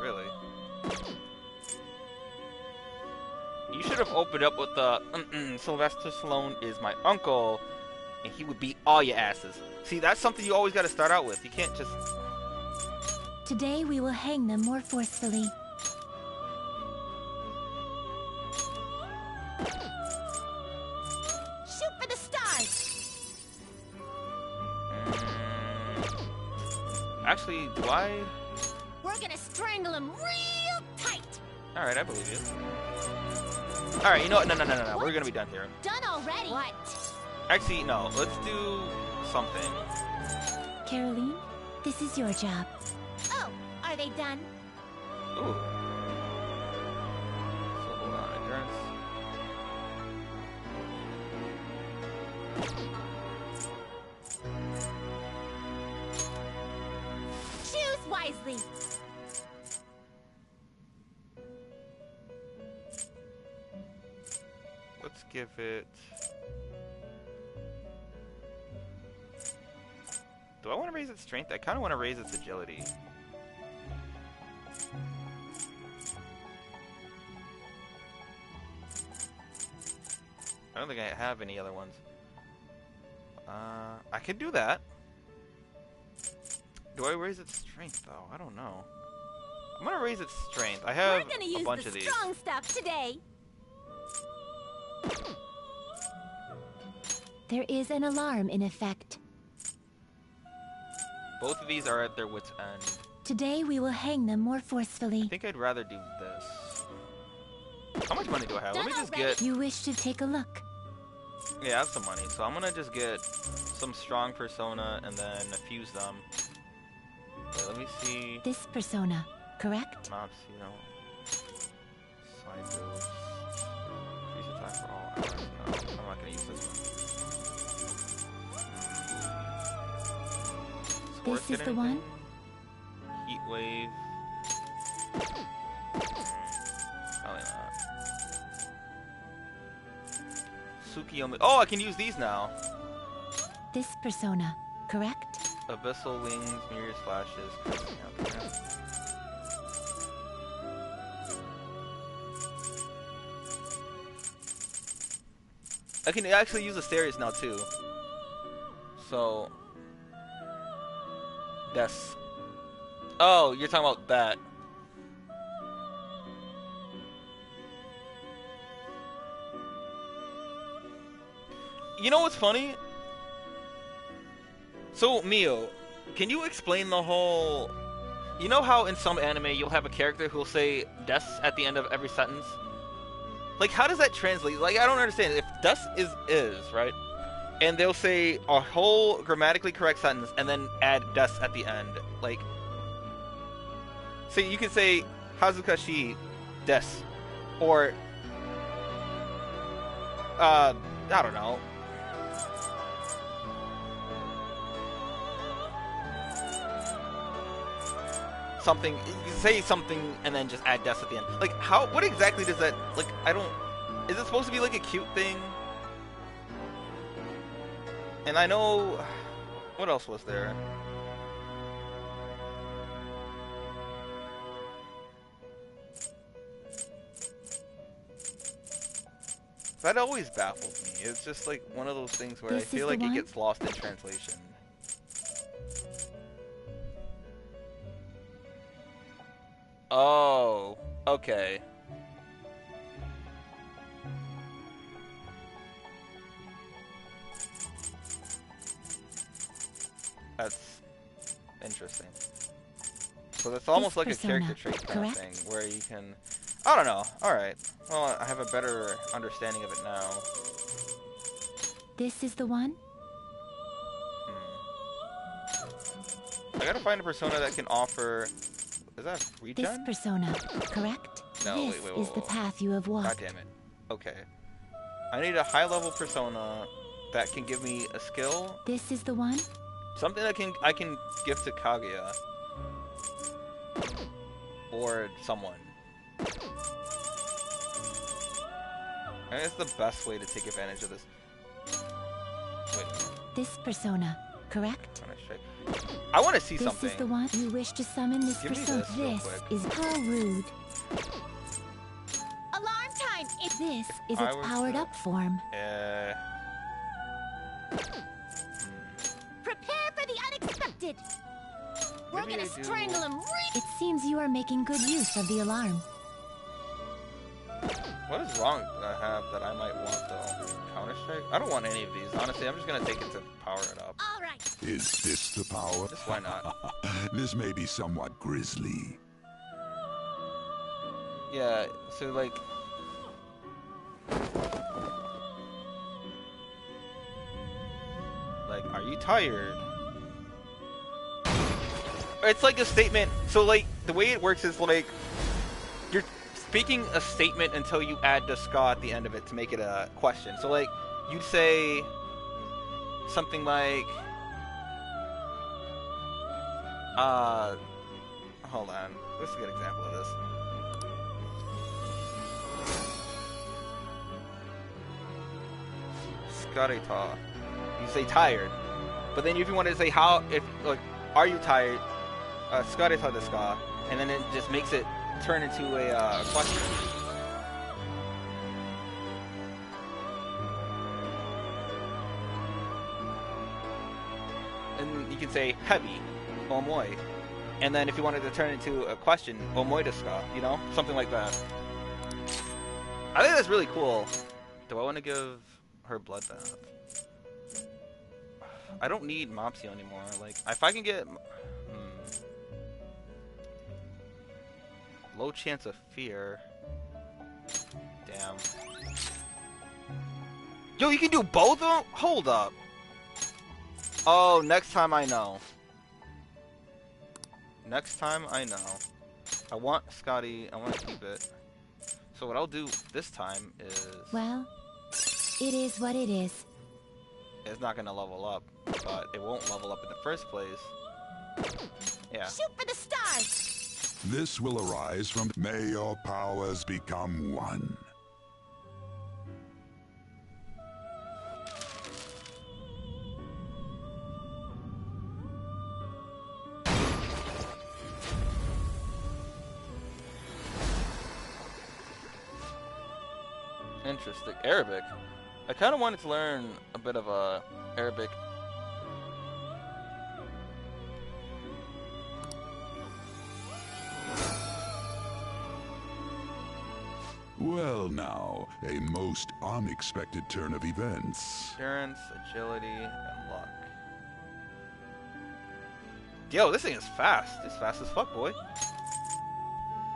Really? You should have opened up with the Sylvester Stallone is my uncle, and he would beat all your asses. See, that's something you always got to start out with. You can't just... Today we will hang them more forcefully. Shoot for the stars! Actually, do I... We're gonna strangle him real tight! Alright, I believe you. Alright, you know what? No. We're gonna be done here. Done already? What? Actually, no. Let's do something. Caroline, this is your job. Oh, are they done? Ooh. So hold on, endurance. Choose wisely. Let's give it... Do I want to raise its strength? I kind of want to raise its agility. I don't think I have any other ones. I could do that. Do I raise its strength though? I don't know. I'm gonna raise its strength. I have a bunch of these. We're gonna use the strong stuff today. There is an alarm in effect. Both of these are at their wit's end. Today we will hang them more forcefully. I think I'd rather do this. How much money do I have? Let me just get... You wish to take a look? Yeah, I have some money, so I'm gonna just get some strong persona and then fuse them. Wait, let me see... This persona, correct? Maps, you know... Side boost... Increase attack for all hours. No, I'm not gonna use this one. This is the one? Heat wave... Probably not. Tsukiyomi... Oh, I can use these now! This persona, correct? Abyssal wings, mirrors, flashes... I can actually use Asterius now too. So, that's. Oh, you're talking about that. You know what's funny? So, Mio, can you explain the whole... You know how in some anime you'll have a character who'll say "des" at the end of every sentence? Like, how does that translate? Like, I don't understand. If "des" is, right? And they'll say a whole grammatically correct sentence and then add "des" at the end. Like, so you can say "Hazukashi des," or I don't know. Something, you say something and then just add des at the end. Like, how, what exactly does that, like, I don't, is it supposed to be like a cute thing? And I know, what else was there? That always baffles me. It's just like one of those things where I feel like it gets lost in translation. Oh, okay. That's interesting. So that's almost like a character trait kind of thing, where you can... I don't know. Alright. Well, I have a better understanding of it now. This is the one? I gotta find a persona that can offer... Is that regen? This persona, correct? No, this wait, is the path you have walked. God damn it. Okay. I need a high-level persona that can give me a skill. This is the one? Something that I can give to Kaguya. Or someone. I think it's the best way to take advantage of this. Wait a minute. This persona, correct? I want to see something. This is the one you wish to summon. This persona. This is how rude. Alarm time! This is its powered up form. Prepare for the unexpected. We're gonna strangle him. It seems you are making good use of the alarm. What is wrong that I have that I might want though? Counter-Strike? I don't want any of these. Honestly, I'm just gonna take it to power it up. All right. Is this the power? Just why not? This may be somewhat grisly. Yeah, so like... Like, are you tired? It's like a statement. So like, the way it works is like, you're speaking a statement until you add the ska at the end of it to make it a question. So like, you'd say something like, hold on. This is a good example of this. Skarita. You say tired. But then if you wanted to say how, if, like, are you tired? Skarita desu ka? And then it just makes it turn into a question. And you can say heavy, omoi. And then if you wanted to turn it into a question, omoi desu ka? You know? Something like that. I think that's really cool. Do I want to give her blood bath? I don't need Mopsio anymore. Like, if I can get... Low chance of fear. Damn. Yo, you can do both of them? Hold up. Oh, next time I know. Next time I know. I want Scotty. I want to keep it. So what I'll do this time is... Well, it is what it is. It's not going to level up, but it won't level up in the first place. Yeah. Shoot for the stars! This will arise from may your powers become one. Interesting. Arabic. I kind of wanted to learn a bit of Arabic. Well now, a most unexpected turn of events. Endurance, agility, and luck. Yo, this thing is fast. It's fast as fuck, boy.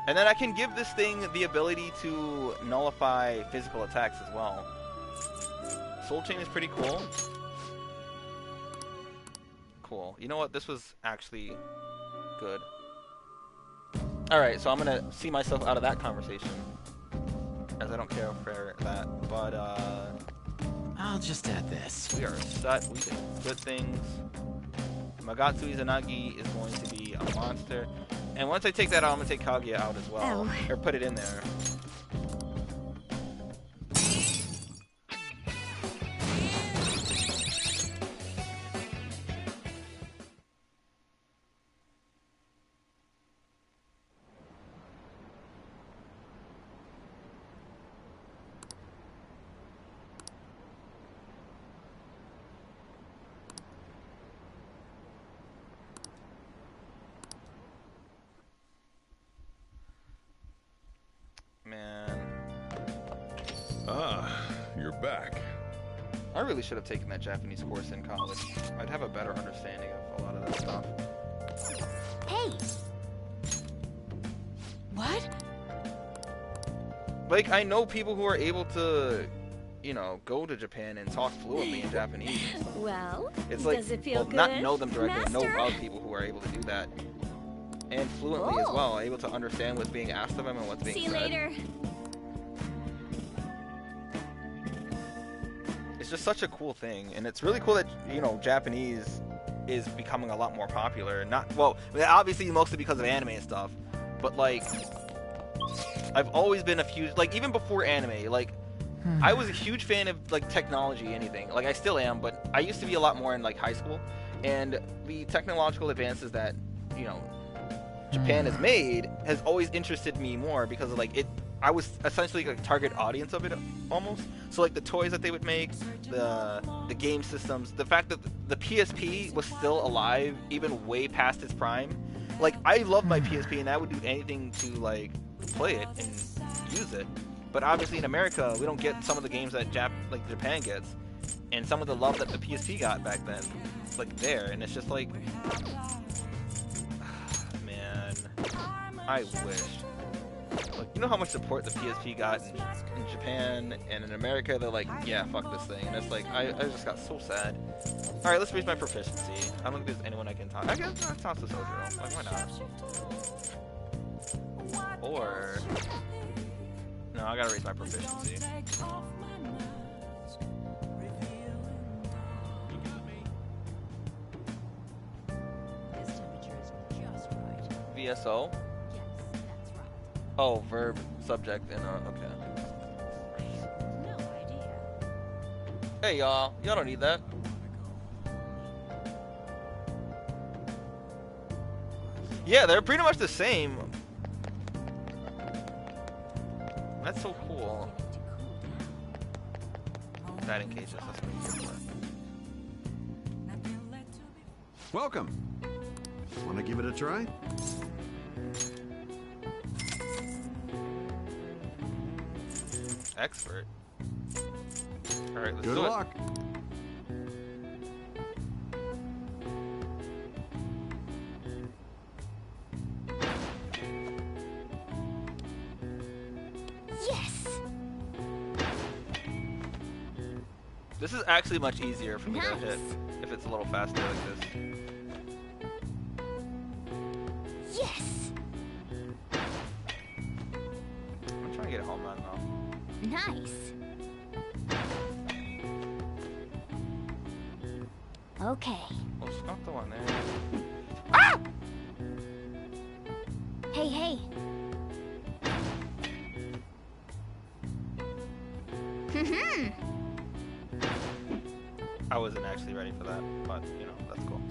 And then I can give this thing the ability to nullify physical attacks as well. Soul Chain is pretty cool. Cool. You know what? This was actually good. Alright, so I'm gonna see myself out of that conversation, as I don't care for that, but I'll just add this. We are set. We did good things. Magatsu Izanagi is going to be a monster. And once I take that out, I'm going to take Kaguya out as well. Ow. Or put it in there. You're back. I really should have taken that Japanese course in college. I'd have a better understanding of a lot of that stuff. Hey! What? Like, I know people who are able to, you know, go to Japan and talk fluently in Japanese. Well, it's like, does it feel good? Not know them directly, know Master? of people who are able to do that. And fluently as well, able to understand what's being asked of them and what's being See said. you later. It's just such a cool thing, and it's really cool that, you know, Japanese is becoming a lot more popular. Not, well, obviously mostly because of anime and stuff, but like, I've always been a huge, like, even before anime, like, I was a huge fan of like technology, anything. Like, I still am, but I used to be a lot more in like high school, and the technological advances that, you know, Japan has made has always interested me more because of like it. I was essentially like a target audience of it almost. So like the toys that they would make, the game systems, the fact that the PSP was still alive even way past its prime. Like, I love my PSP and I would do anything to like play it and use it. But obviously in America we don't get some of the games that Japan gets, and some of the love that the PSP got back then, like there. And it's just like, man, I wish. Like, you know how much support the PSP got in Japan, and in America they're like, yeah, fuck this thing. And it's like, I just got so sad. Alright, let's raise my proficiency. I don't think there's anyone I can talk. I guess I'll talk to Sojiro. Like, why not? Or, no, I gotta raise my proficiency. VSO? Oh, verb, subject, and okay. No idea. Hey y'all don't need that. Yeah, they're pretty much the same. That's so cool. Batting cages, that's pretty cool. Welcome. Want to give it a try? Expert. Alright, let's Good do luck. Yes. This is actually much easier for me to hit if it's a little faster like this. Yes. I'm trying to get a home run though. Nice. Okay. Well, stop the one there. Ah! Hey, hey. I wasn't actually ready for that, but you know, that's cool.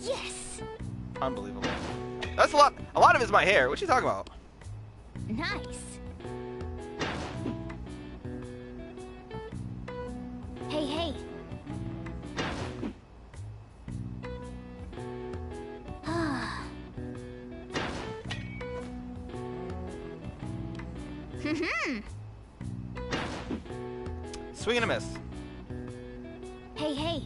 Yes. Unbelievable. That's a lot of it's my hair. What you talking about? Nice. Hey, hey. Swing and a miss. Hey, hey.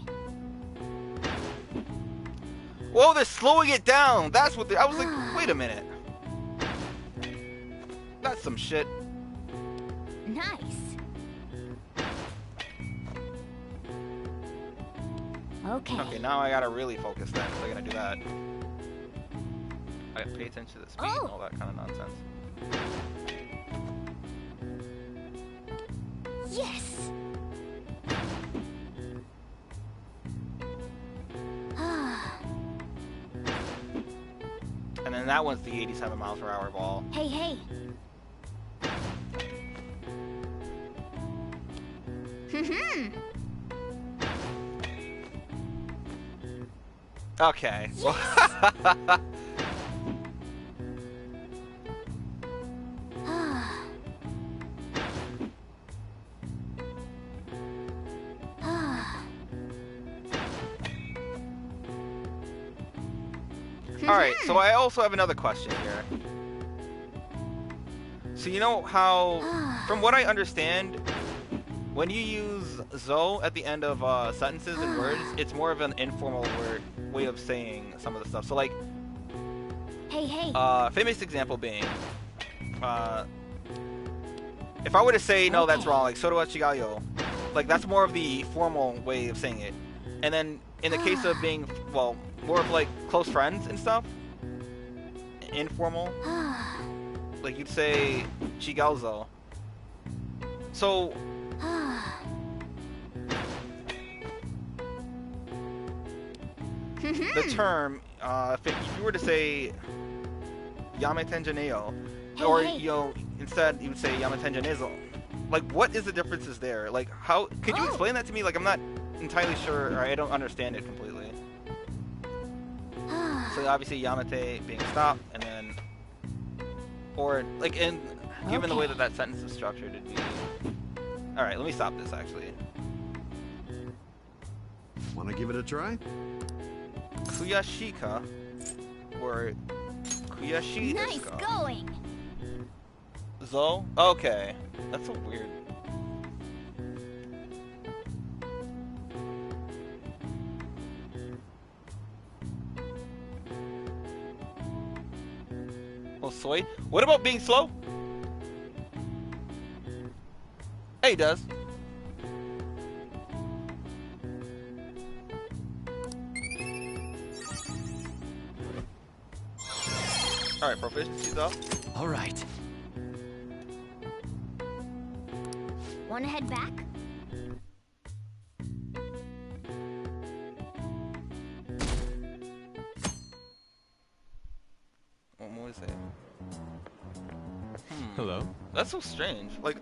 Whoa, they're slowing it down. That's what I was like, wait a minute. That's some shit. Nice. Okay. Okay, now I gotta really focus then if they're gonna do that. I gotta pay attention to the speed and all that kind of nonsense. Yes. And then that one's the 87 miles per hour ball. Hey, hey. Okay. Alright, so I also have another question here. So you know how, from what I understand, when you use zo at the end of sentences and words, it's more of an informal way of saying some of the stuff. So like, hey, hey. Famous example being, if I were to say, no, that's wrong, like, soto wa chigayo, like, that's more of the formal way of saying it. And then, in the case of being, well, more of, like, close friends and stuff, informal, like, you'd say, chigaozo. So, the term, if you were to say, yameten janeo, or, you know, instead, you would say yameten janezo. Like, what is the differences there? Like, how, could you explain that to me? Like, I'm not entirely sure, or I don't understand it completely. So, obviously, yamete being stop, and then, or, like, and given the way that that sentence is structured, it'd be, alright, let me stop this, actually. Want to give it a try? Kuyashika, or kuyashi Nice going. Zo? Okay. That's so weird. Oh, soy? What about being slow? Hey, he does. Alright, proficiency's up. Alright. Wanna head back? What was it? Hello? That's so strange. Like,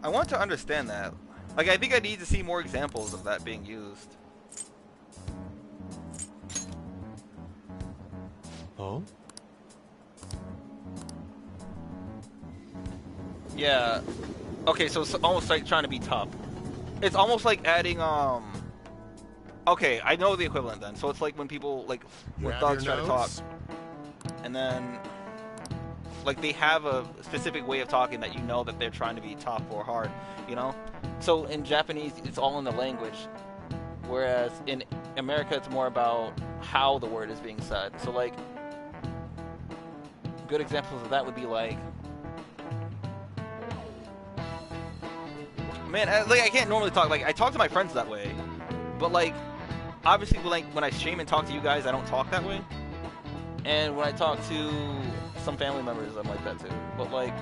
I want to understand that. Like, I think I need to see more examples of that being used. Oh? Yeah. Okay, so it's almost like trying to be tough. It's almost like adding, okay, I know the equivalent then. So it's like when people, like, when thugs try to talk. And then, like, they have a specific way of talking that you know that they're trying to be tough or hard, you know? So in Japanese, it's all in the language. Whereas in America, it's more about how the word is being said. So, like, good examples of that would be, like, man, like, I can't normally talk. Like, I talk to my friends that way. But, like, obviously, like, when I stream and talk to you guys, I don't talk that way. And when I talk to some family members, I'm like that too. But, like,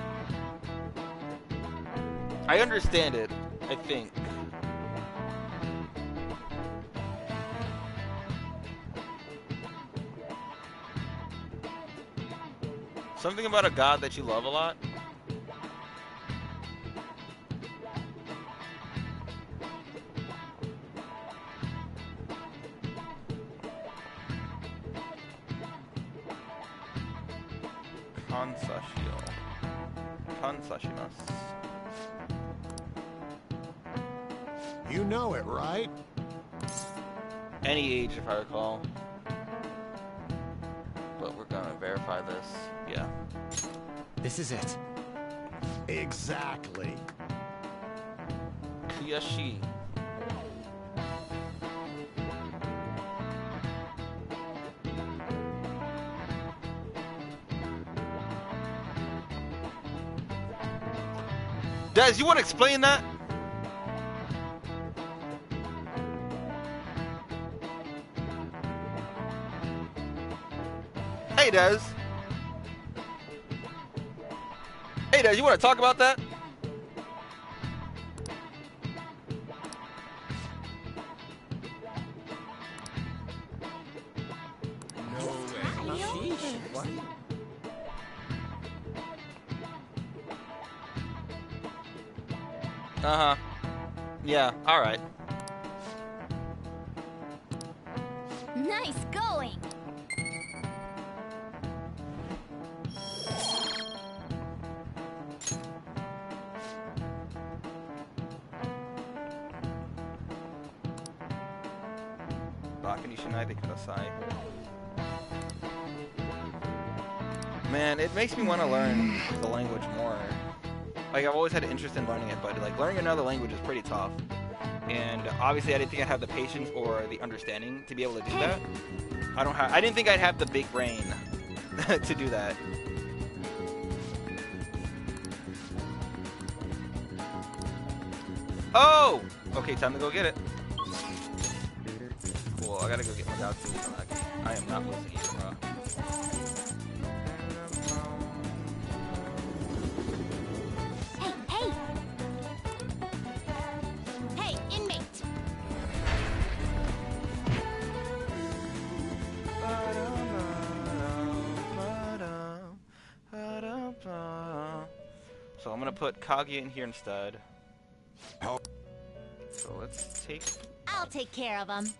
I understand it, I think. Something about a god that you love a lot. Kansashio. kansashimasu. You know it, right? Any age, if I recall. But we're gonna verify this. Yeah. This is it. Exactly. Kuyashi. Des, you want to explain that? Hey, Des. Hey, Des, you want to talk about that? No way. Sheesh. What? Uh-huh. Yeah, alright. Nice going! Man, it makes me want to learn the language more. Like, I've always had an interest in learning it, but like learning another language is pretty tough. And obviously I didn't think I'd have the patience or the understanding to be able to do that. I didn't think I'd have the big brain to do that. Oh! Okay, time to go get it. Cool, I gotta go get my dog food. I am not losing either, bro. Hey! Hey, inmate! So I'm gonna put Kaguya in here instead. So let's take... I'll take care of him.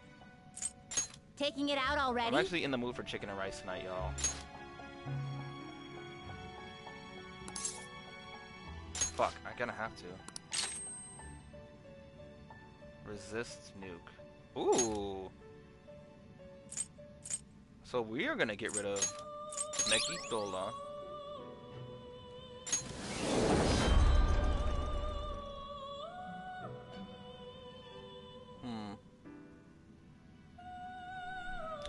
Taking it out already? I'm actually in the mood for chicken and rice tonight, y'all. Fuck, I'm gonna have to. Resist nuke. Ooh. So we are gonna get rid of Nekitola.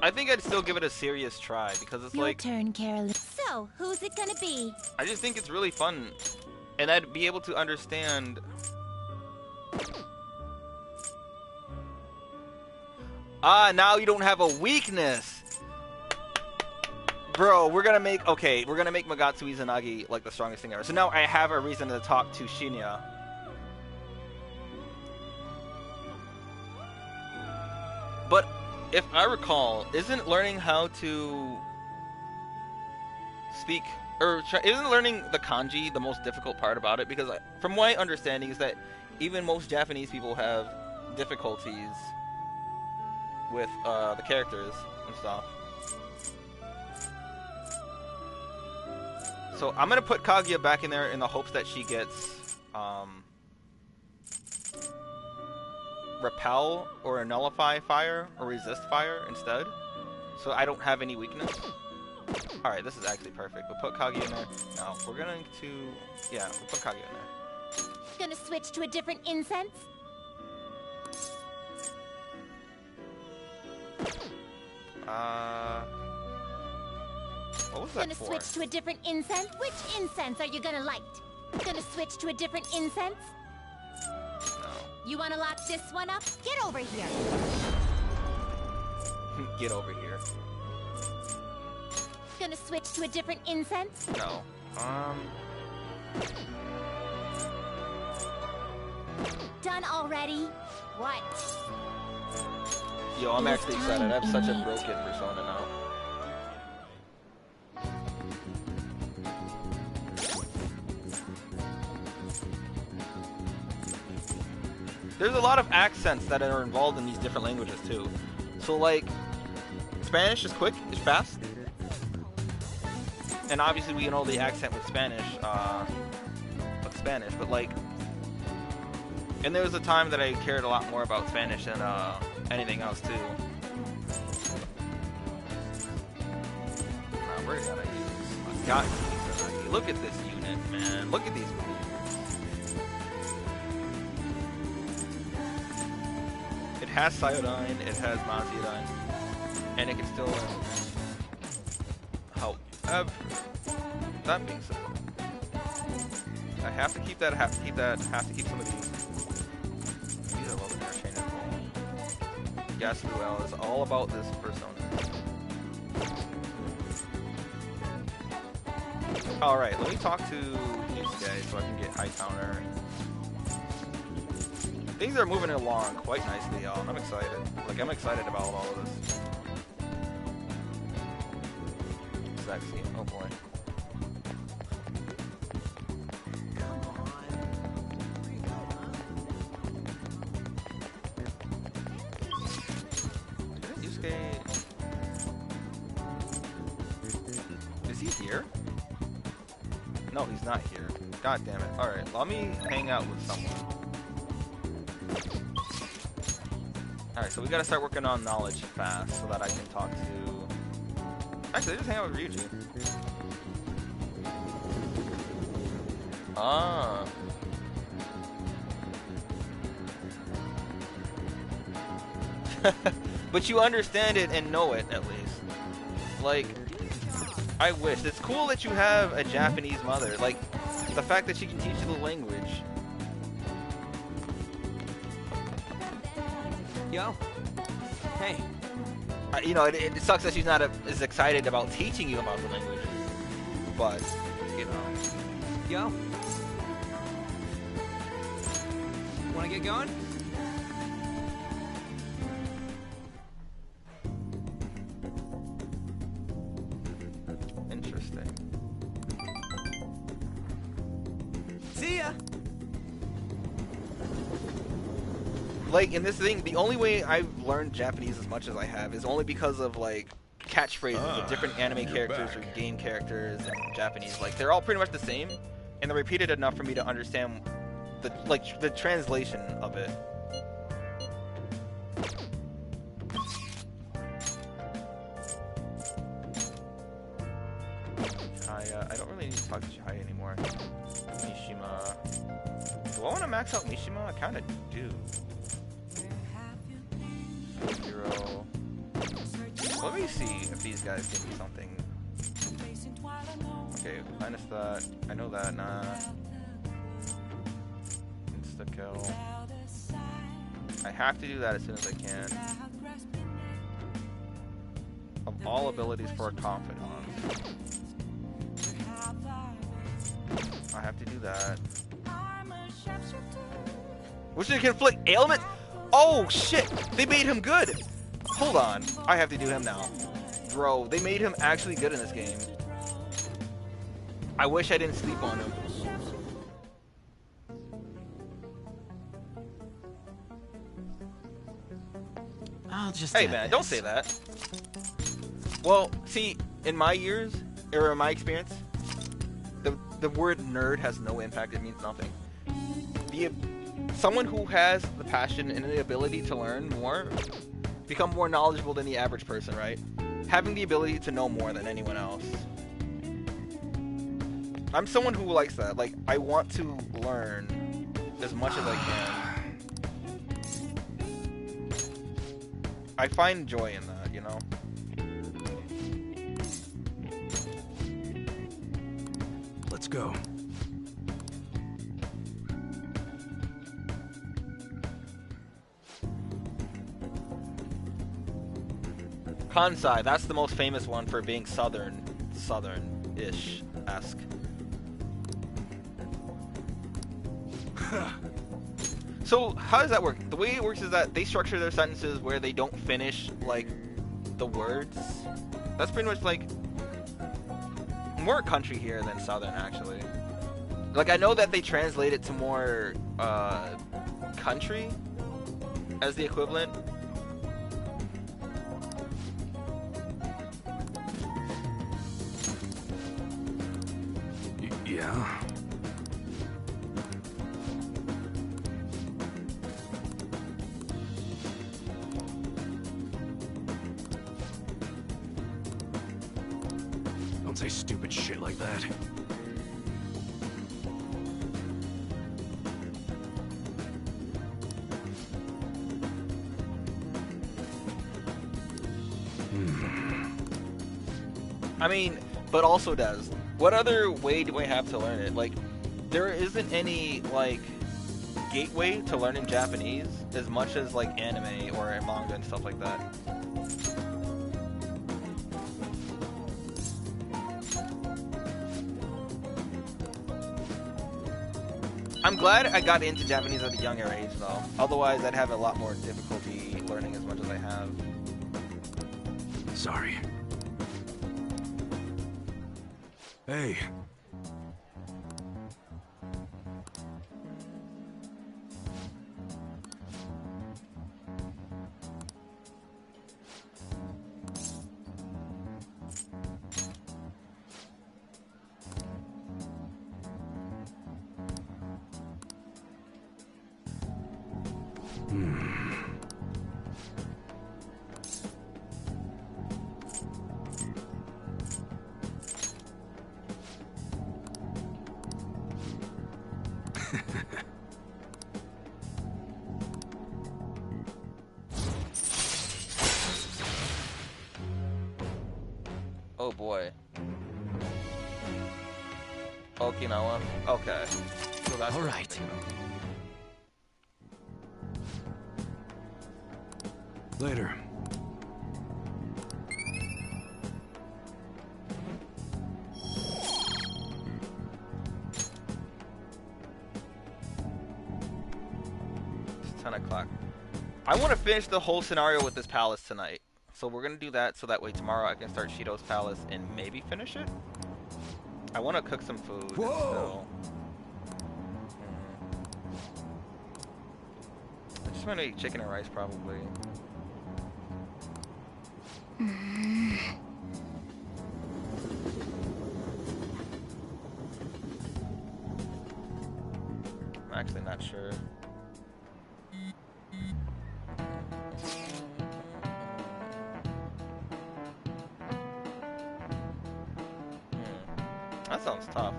I think I'd still give it a serious try because it's Your like... turn, Carolyn. So, who's it gonna be? I just think it's really fun. And I'd be able to understand... Ah, now you don't have a weakness! Bro, we're gonna make... Okay, we're gonna make Magatsu Izanagi like the strongest thing ever. So now I have a reason to talk to Shinya. But... if I recall, isn't learning how to speak, or isn't learning the kanji the most difficult part about it? Because from my understanding is that even most Japanese people have difficulties with the characters and stuff. So I'm going to put Kaguya back in there in the hopes that she gets repel or nullify fire or resist fire instead, so I don't have any weakness. Alright, this is actually perfect. We'll put Kaguya in there. Now, we're going to... yeah, we'll put Kaguya in there. Gonna switch to a different incense? What was that Gonna for? switch to a different incense? Which incense are you gonna light? Gonna switch to a different incense? You wanna lock this one up? Get over here! Get over here. Gonna switch to a different incense? No. Done already? What? Yo, I'm actually excited. I have such a broken persona now. There's a lot of accents that are involved in these different languages too. So like, Spanish is quick, it's fast. And obviously we know the accent with Spanish, Spanish, but like, and there was a time that I cared a lot more about Spanish than anything else too. Nah, we're gonna use. Got to. Look at this unit, man. Look at these moves. It has Cyodyne, it has Maziodine, and it can still help. That being said, I have to keep that, have to keep that, have to keep some of these. These are both interchangeable. Yes, Ruel is all about this persona. Alright, let me talk to these guys so I can get high counter. Things are moving along quite nicely, y'all, and I'm excited. Like, I'm excited about all of this. Sexy. Oh boy. Yusuke... Is he here? No, he's not here. God damn it. Alright, let me hang out with someone. Alright, so we gotta start working on knowledge fast so that I can talk to... Actually, just hang out with Ryuji. Ah. But you understand it and know it, at least. Like, I wish. It's cool that you have a Japanese mother. Like, the fact that she can teach you the language. Yo. Hey. You know, it sucks that she's not as excited about teaching you about the language. But, you know. Yo. Wanna get going? Interesting. See ya! Like, in this thing, the only way I've learned Japanese as much as I have is only because of, like, catchphrases of different anime characters or game characters in Japanese. Like, they're all pretty much the same, and they're repeated enough for me to understand the translation of it. I don't really need to talk to Chihaya anymore. Mishima. Do I want to max out Mishima? I kind of do. Hero. Let me see if these guys give me something. Okay, minus that. I know that. Nah. Insta-kill. I have to do that as soon as I can. Of all abilities for a confidant. I have to do that. Which can inflict ailment? Oh shit! They made him good! Hold on. I have to do him now. Bro, they made him actually good in this game. I wish I didn't sleep on him. I'll just hey man, don't say that. Well, see, in my years, or in my experience, the word nerd has no impact. It means nothing. Someone who has the passion and the ability to learn more, become more knowledgeable than the average person, right? Having the ability to know more than anyone else. I'm someone who likes that. Like, I want to learn as much as I can. I find joy in that, you know? Let's go. Kansai, that's the most famous one for being southern-ish-esque. So, how does that work? The way it works is that they structure their sentences where they don't finish, like, the words. That's pretty much, like, more country here than southern, actually. Like, I know that they translate it to more, country as the equivalent. Yeah. say stupid shit like that. I mean, but also does. What other way do I have to learn it? Like, there isn't any, like, gateway to learning Japanese as much as, like, anime or manga and stuff like that. I'm glad I got into Japanese at a younger age, though. Otherwise, I'd have a lot more difficulty learning as much as I have. Sorry. Hey. Oh boy. Okinawa. Okay. So that's all right. Later. It's 10 o'clock. I want to finish the whole scenario with this palace tonight. So we're going to do that so that way tomorrow I can start Shido's palace and maybe finish it. I want to cook some food. Whoa! I just want to eat chicken and rice probably. I'm actually not sure. That sounds tough.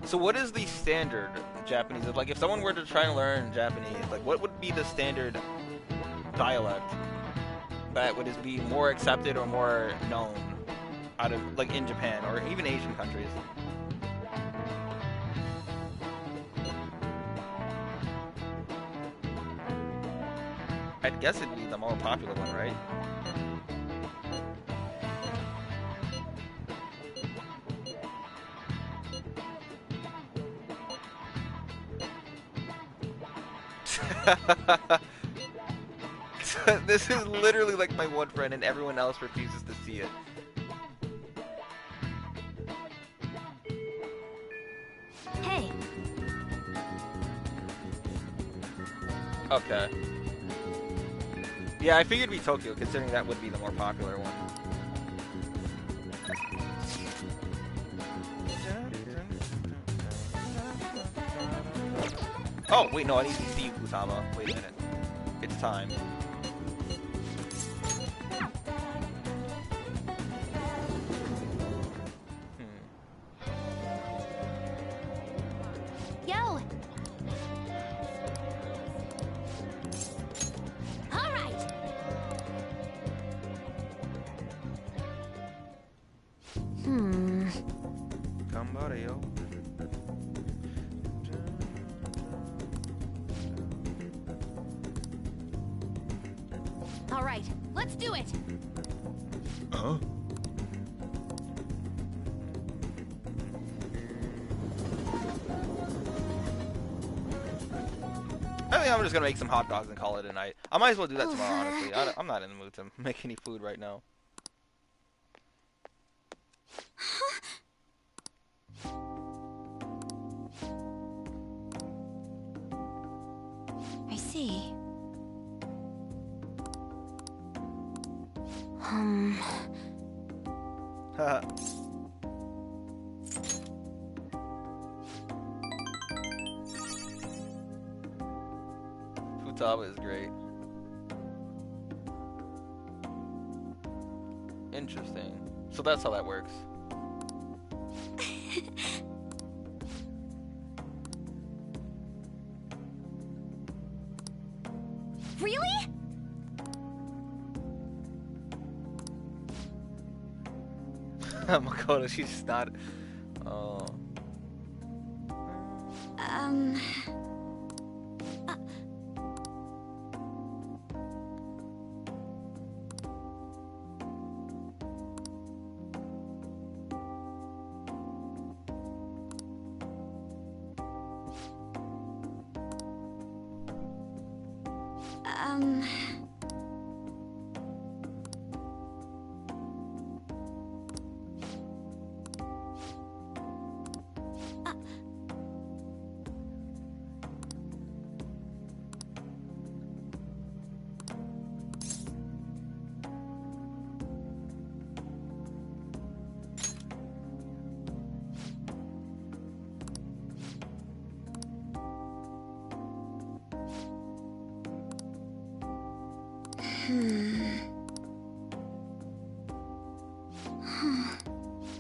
So what is the standard Japanese? Like if someone were to try and learn Japanese, like what would be the standard dialect that would be more accepted or more known out of like in Japan or even Asian countries? I'd guess it'd be the more popular one, right? This is literally like my one friend and everyone else refuses to see it. Hey. Okay. Yeah, I figured it'd be Tokyo, considering that would be the more popular one. Oh, wait, no, I need to see Kusama. Wait a minute. It's time. Yo! All right. Gambario. All right, let's do it. Huh? I think I'm just gonna make some hot dogs and call it a night. I might as well do that tomorrow, honestly. I'm not in the mood to make any food right now. I see. Futaba is great. Interesting. So that's how that works. Really? Makoto, she's just not. Oh.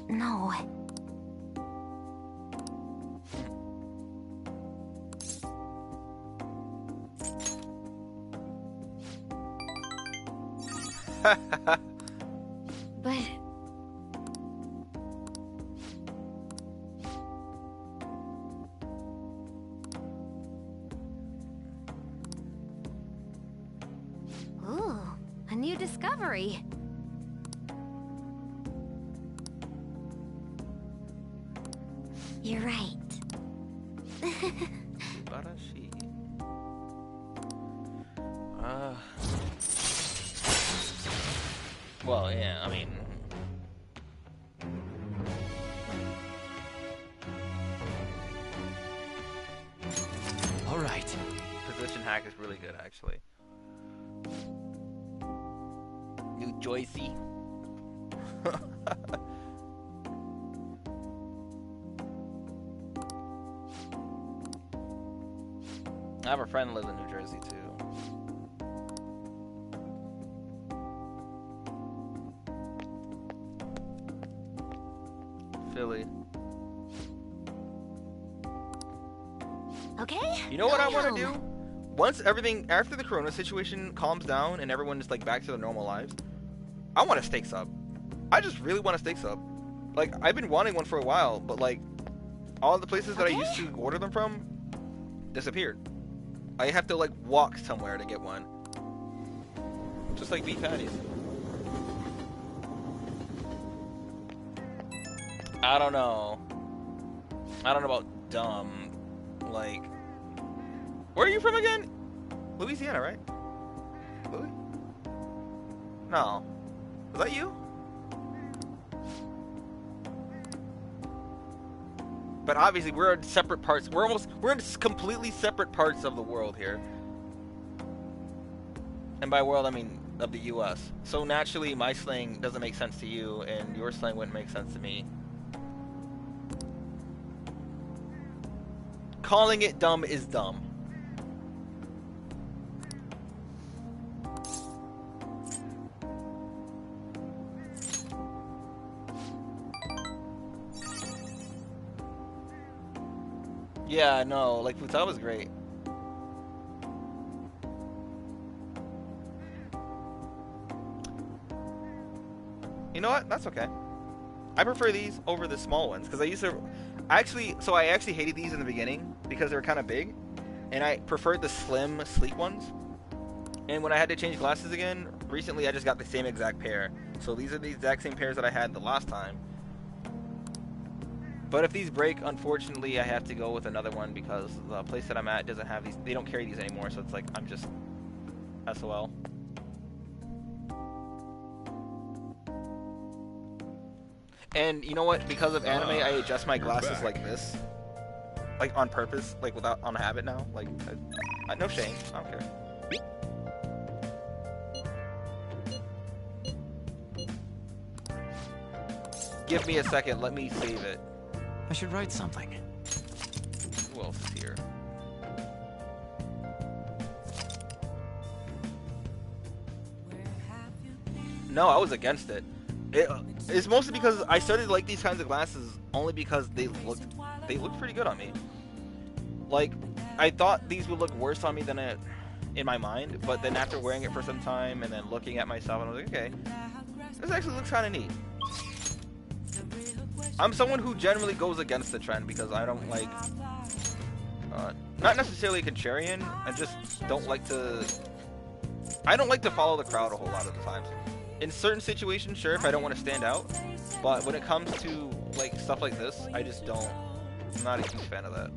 No. But... Ooh, a new discovery. You're right. Well, yeah, I mean... Alright. Position hack is really good, actually. New Joycey. I have a friend who lives in New Jersey, too. Philly. Okay. You know what I want to do? Once everything, after the Corona situation calms down and everyone is like back to their normal lives, I want a steak sub. I just really want a steak sub. Like, I've been wanting one for a while, but like, all the places that I used to order them from disappeared. I have to like walk somewhere to get one. Just like beef patties. I don't know. I don't know about dumb. Like, where are you from again? Louisiana, right? Louis? No. Was that you? But obviously we're in separate parts. We're in completely separate parts of the world here. And by world I mean of the US. So naturally my slang doesn't make sense to you and your slang wouldn't make sense to me. Calling it dumb is dumb. Yeah, no, like Futaba was great. You know what? That's okay. I prefer these over the small ones because I used to I actually hated these in the beginning because they were kind of big, and I preferred the slim, sleek ones. And when I had to change glasses again, recently I just got the same exact pair. So these are the exact same pairs that I had the last time. But if these break, unfortunately, I have to go with another one because the place that I'm at doesn't have these. They don't carry these anymore, so it's like I'm just SOL. And you know what? Because of anime, I adjust my glasses like this, like on purpose, like without on habit now. Like, no shame. I don't care. Give me a second. Let me save it. I should write something. Who else is here? No, I was against it. It's mostly because I started to like these kinds of glasses only because they looked pretty good on me. Like, I thought these would look worse on me than it in my mind, but then after wearing it for some time and then looking at myself, I was like, okay, this actually looks kind of neat. I'm someone who generally goes against the trend because I don't like, not necessarily a contrarian, I just don't like to, follow the crowd a whole lot of the times. In certain situations, sure, if I don't want to stand out, but when it comes to like stuff like this, I just don't, I'm not a huge fan of that.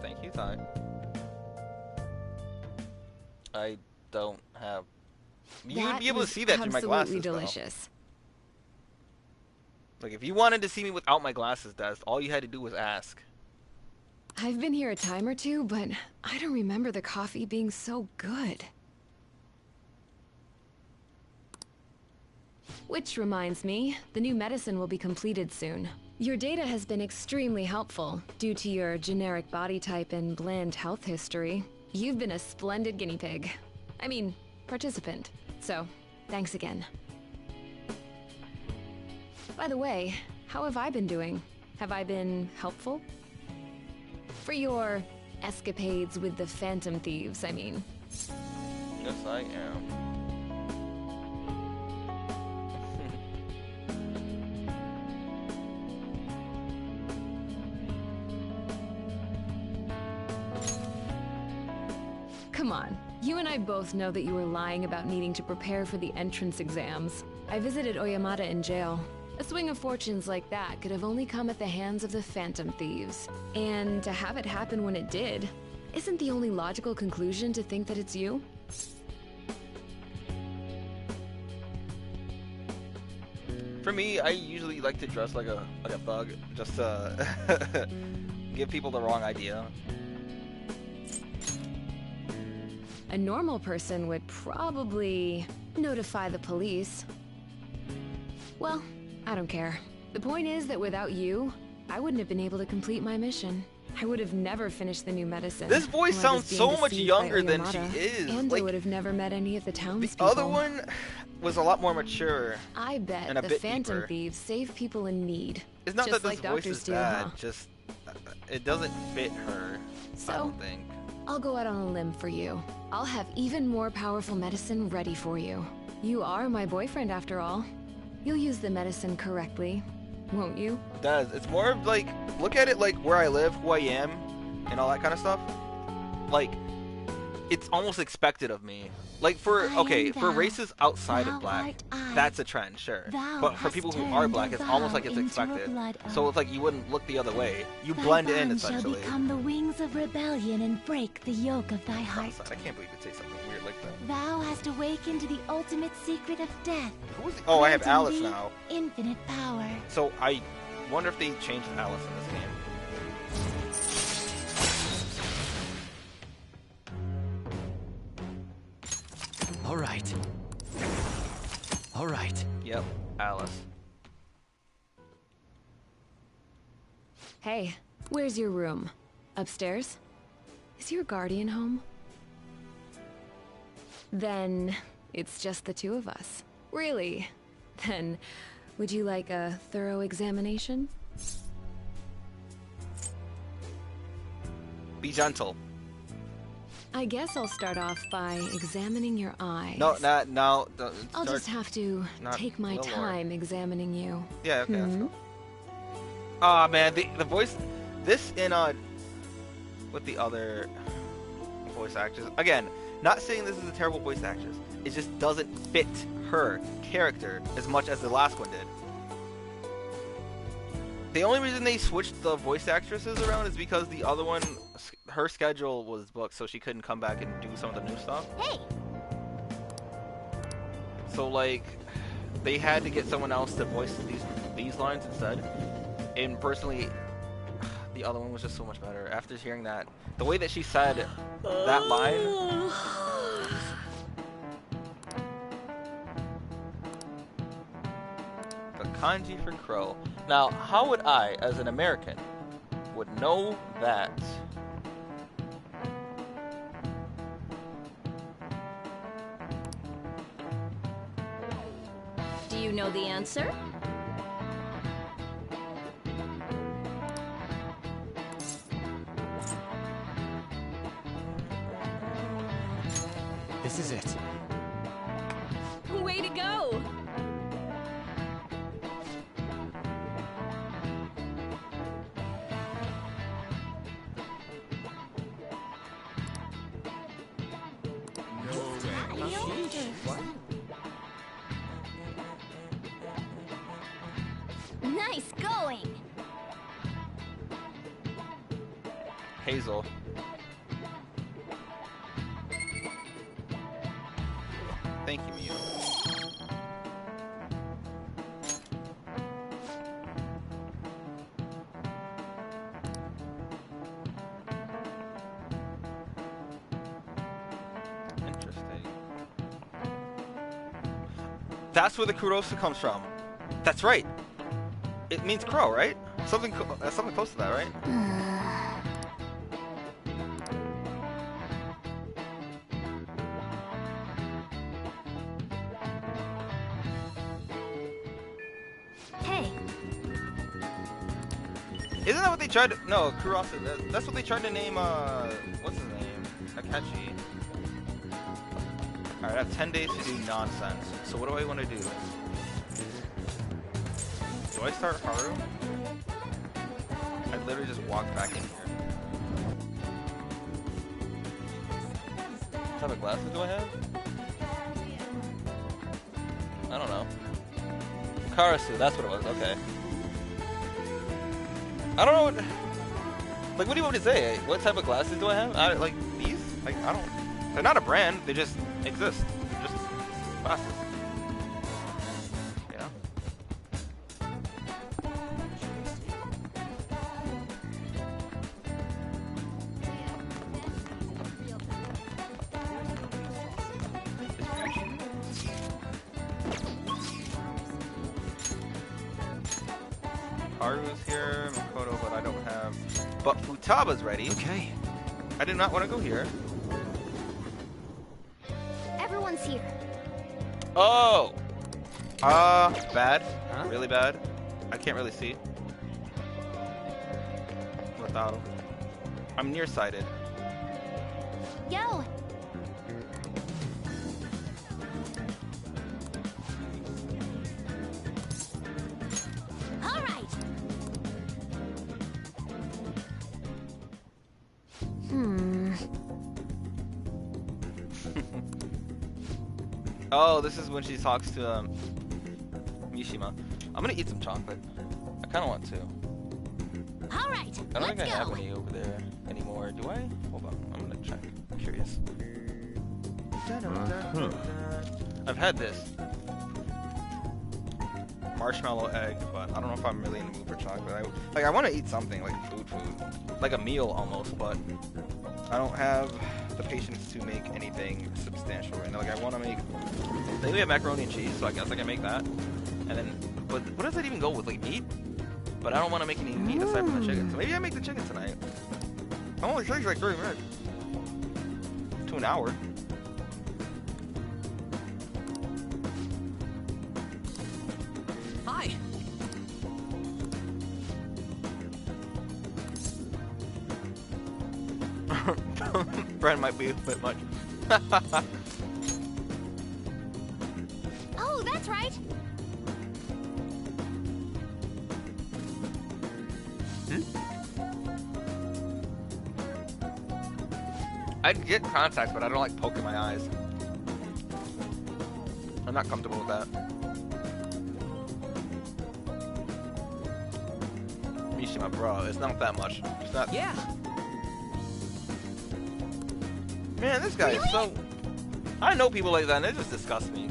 Thank you, Ty. I don't have. You'd be able to see that through my glasses. Absolutely delicious. Like, if you wanted to see me without my glasses, Des, all you had to do was ask. I've been here a time or two, but I don't remember the coffee being so good. Which reminds me, the new medicine will be completed soon. Your data has been extremely helpful due to your generic body type and bland health history. You've been a splendid guinea pig. I mean, participant. So, thanks again. By the way, how have I been doing? Have I been helpful? For your escapades with the Phantom Thieves, I mean. Yes, I am. Come on. You and I both know that you were lying about needing to prepare for the entrance exams. I visited Oyamata in jail. A swing of fortunes like that could have only come at the hands of the Phantom Thieves. And to have it happen when it did, isn't the only logical conclusion to think that it's you? For me, I usually like to dress like a thug, just to give people the wrong idea. A normal person would probably notify the police. Well, I don't care. The point is that without you, I wouldn't have been able to complete my mission. I would have never finished the new medicine. This voice sounds so much younger than she is. And like, I would have never met any of the townspeople. The other one was a lot more mature. I bet and a the bit Phantom deeper. Thieves save people in need. It's not just that like this voice doctors is do, bad, huh? just it doesn't fit her. So, I don't think. I'll go out on a limb for you. I'll have even more powerful medicine ready for you. You are my boyfriend after all. You'll use the medicine correctly, won't you? It does. It's more of like, look at it like where I live, who I am, and all that kind of stuff. Like, it's almost expected of me. Like for races outside of black, that's a trend, sure. But for people who are black, it's almost like it's expected. So it's like you wouldn't look the other way. You blend in essentially. Shall become the wings of rebellion and break the yoke of thy heart. I can't believe you'd say something weird like that. Thou hast awakened to the ultimate secret of death. Oh, I have Granting Alice thee now. Infinite power. So I wonder if they changed Alice in this game. All right. All right. Yep, Alice. Hey, where's your room? Upstairs? Is your guardian home? Then it's just the two of us. Really? Then would you like a thorough examination? Be gentle. I guess I'll start off by examining your eyes. No. I'll just have to take my time examining you. Yeah, okay, let's go. Ah, man, the voice, this in with the other voice actress. Again, not saying this is a terrible voice actress. It just doesn't fit her character as much as the last one did. The only reason they switched the voice actresses around is because the other one, her schedule was booked, so she couldn't come back and do some of the new stuff. Hey. So like, they had to get someone else to voice these lines instead. And personally, the other one was just so much better. After hearing that, the way that she said that line. kanji for crow. Now, how would I, as an American, would know that? Do you know the answer? This is it. Way to go! Nice going! Hazel. Thank you, Mio. Interesting. That's where the Kurosa comes from. That's right. It means crow, right? Something close to that, right? Hey. Isn't that what they tried to... No, Kurosa. That's what they tried to name, what's his name? Akechi. Alright, I have 10 days to do nonsense. So what do I want to do? Do I start Haru? I literally just walked back in here. What type of glasses do I have? I don't know. Karasu, that's what it was, okay. I don't know what... Like, what do you want me to say? What type of glasses do I have? Like, these? Like, I don't... They're not a brand, they just exist. Just glasses. Yeah. Haru's here, Makoto, but I don't have... But Futaba's ready. Okay. I did not want to go here. Everyone's here. Oh! Bad. Huh? Really bad. I can't really see. Without... I'm nearsighted. Yo! Alright! Oh, this is when she talks to Mishima. I'm gonna eat some chocolate. I kind of want to. All right, I don't think I have any over there anymore. Do I? Hold on. I'm gonna check. I'm curious. I've had this marshmallow egg, but I don't know if I'm really in the mood for chocolate. I want to eat something like food, like a meal almost, but I don't have the patience to make anything substantial right now. Like I want to make, maybe we have macaroni and cheese, so I guess I can make that. And then, but what does that even go with? Like meat? But I don't want to make any meat aside from the chicken. So maybe I make the chicken tonight. It only takes like 30 minutes to an hour. Hi. Brand might be a bit much. Oh, that's right. I'd get contacts, but I don't like poking my eyes. I'm not comfortable with that. Mishima, bro, it's not that much. It's not. Yeah. Man, this guy is so... I know people like that, and it just disgusts me.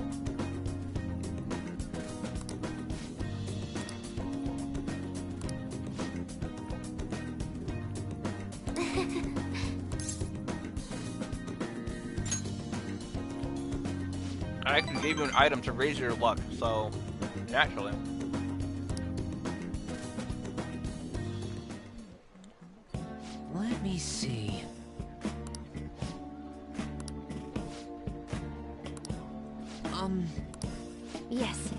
I can give you an item to raise your luck, so naturally. Let me see. Yes.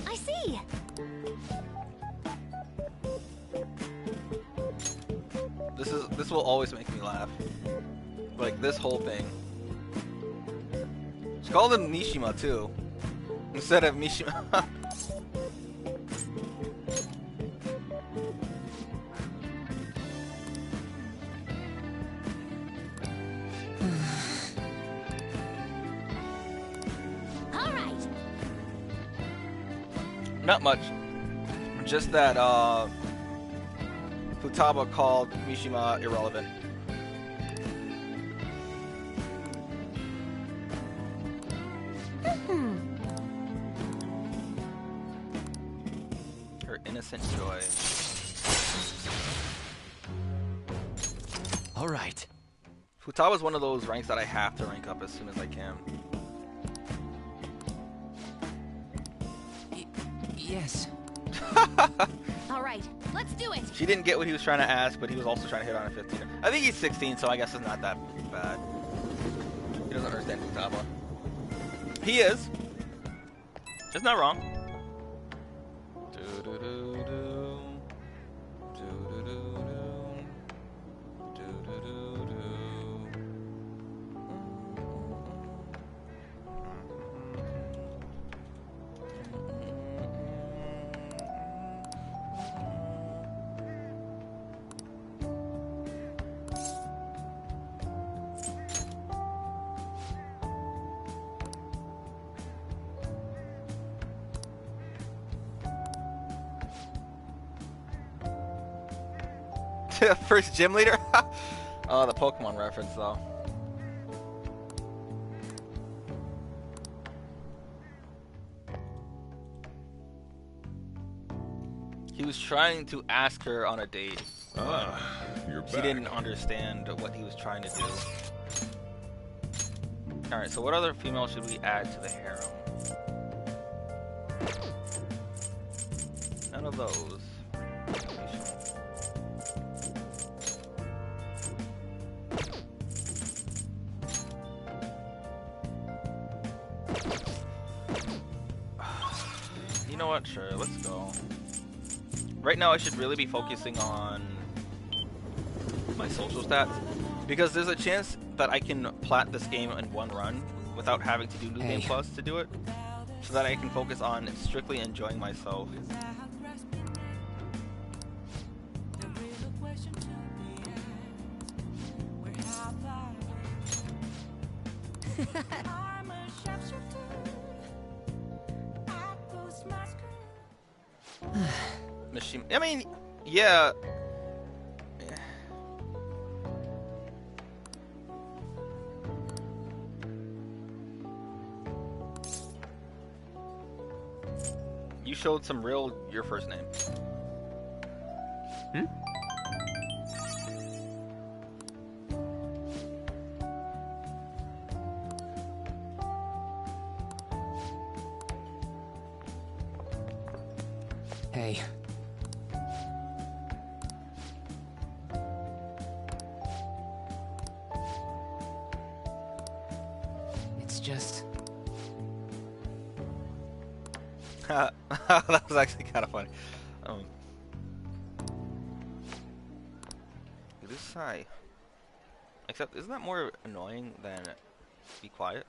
I see. This will always make me laugh. Like this whole thing. Just call him Mishima too, instead of Mishima. All right. Not much. Just that Futaba called Mishima irrelevant. Her innocent joy. All right. Futaba's one of those ranks that I have to rank up as soon as I can. Yes. All right, let's do it. She didn't get what he was trying to ask, but he was also trying to hit on a 15. I think he's 16, so I guess it's not that bad. He doesn't understand Futaba. He is. Just not wrong. First gym leader? Oh, the Pokemon reference though. He was trying to ask her on a date. You're He back. didn't understand what he was trying to do. Alright, so what other female should we add to the harem? None of those. You know what? Sure, let's go. Right now I should really be focusing on my social stats, because there's a chance that I can plat this game in one run without having to do New Game Plus to do it, so that I can focus on strictly enjoying myself. I mean, yeah. You showed some real your first name. Hmm? Hey. It's just... That was actually kind of funny. It is sigh. Except, isn't that more annoying than be quiet?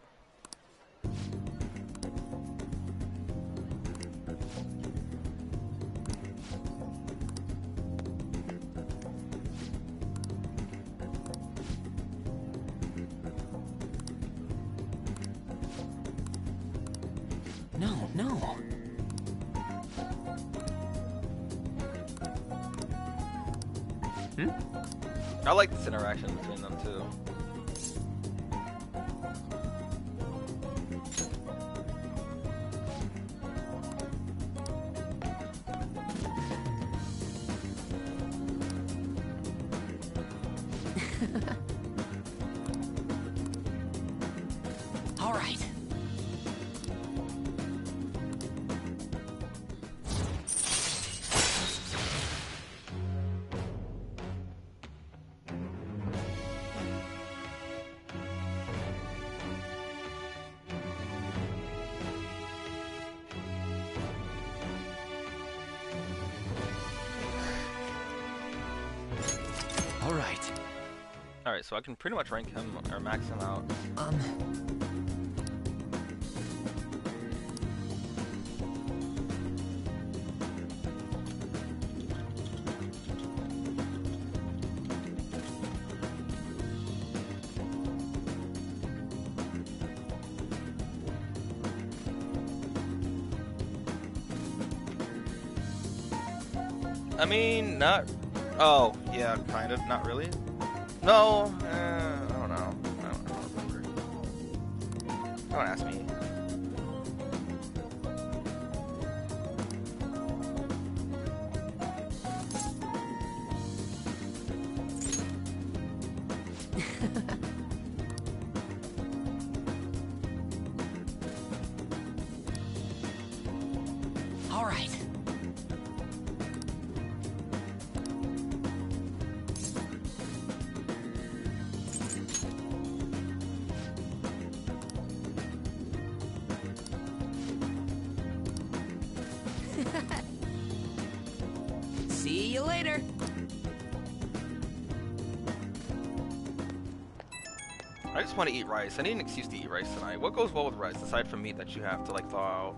No, no. I like this interaction between them too. All right. Alright, so I can pretty much rank him or max him out. I mean, not... Oh, yeah, kind of. Not really. No, I don't know. I don't remember. Don't ask me. All right. See you later. I just want to eat rice. I need an excuse to eat rice tonight. What goes well with rice, aside from meat that you have to, like, thaw out?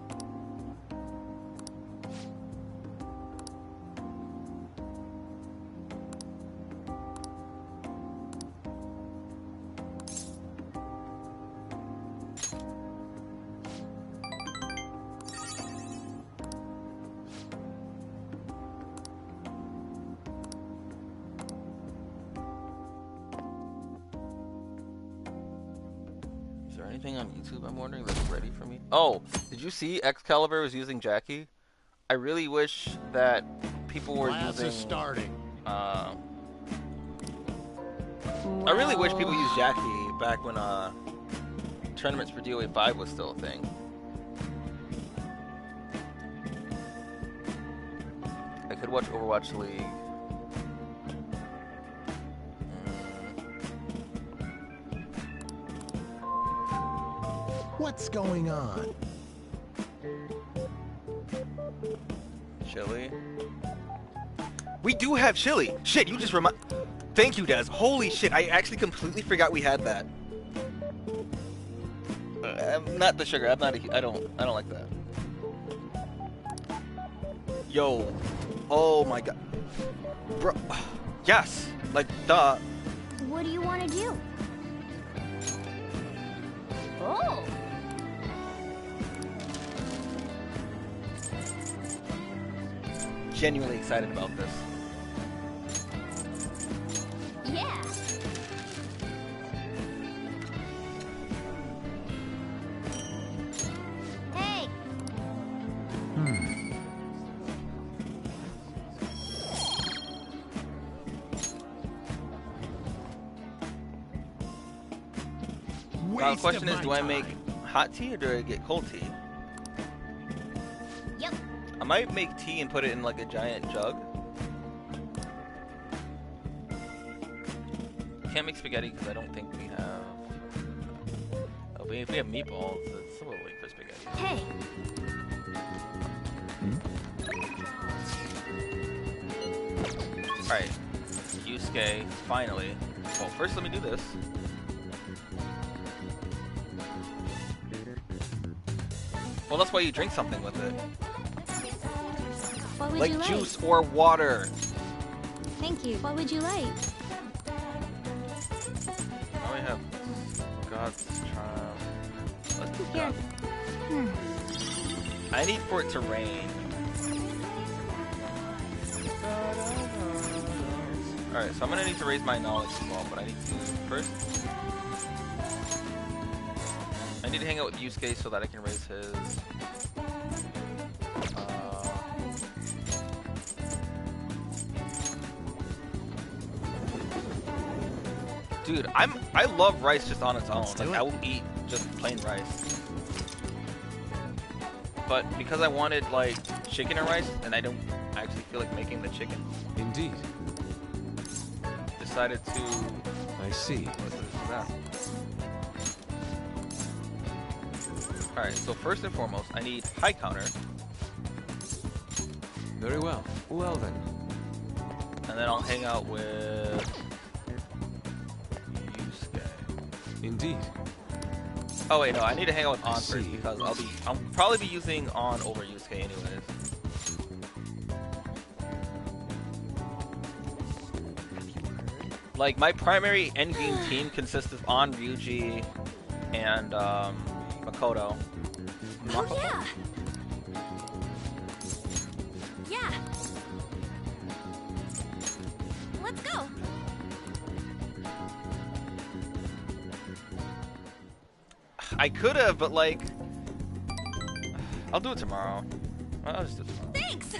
Anything on YouTube, I'm wondering, that's ready for me? Oh, did you see Excalibur was using Jackie? I really wish that people were Class is starting. I really wish people used Jackie back when tournaments for DOA 5 was still a thing. I could watch Overwatch League. What's going on? Chili. We do have chili. Shit, you just remind. Thank you, Des. Holy shit, I actually completely forgot we had that. Not the sugar. I'm not. I don't like that. Yo. Oh my god. Bro. Yes. Like, duh. What do you want to do? Oh. Genuinely excited about this. Yeah. Hey. Now the question is, do I make hot tea or do I get cold tea? Yep. I might make tea and put it in like a giant jug. Can't make spaghetti because I don't think we have. Oh, but if we have meatballs, it's a little late for spaghetti. Hey. Alright. Yusuke, finally. Well, first let me do this. Well, that's why you drink something with it. What would like you like? Juice or water. Thank you. What would you like? Now we have God's Child. Let's do Here. God. I need for it to rain. Alright, so I'm gonna need to raise my knowledge as well, but I need to first. I need to hang out with Yusuke so that I can raise his. Dude, I love rice just on its own. Like, I will eat just plain rice. But because I wanted like chicken and rice, and I don't actually feel like making the chicken. Indeed. Decided to. I see. What is that? All right. So first and foremost, I need high counter. Very well. Well then. And then I'll hang out with Yusuke. Indeed. Oh wait, no, I need to hang out with On first because I'll probably be using On over Yusuke anyways. Like my primary endgame team consists of On, Ryuji, and Makoto. Oh yeah. Yeah. Let's go. I could have, but like, I'll do it tomorrow. I'll just do it tomorrow. Thanks.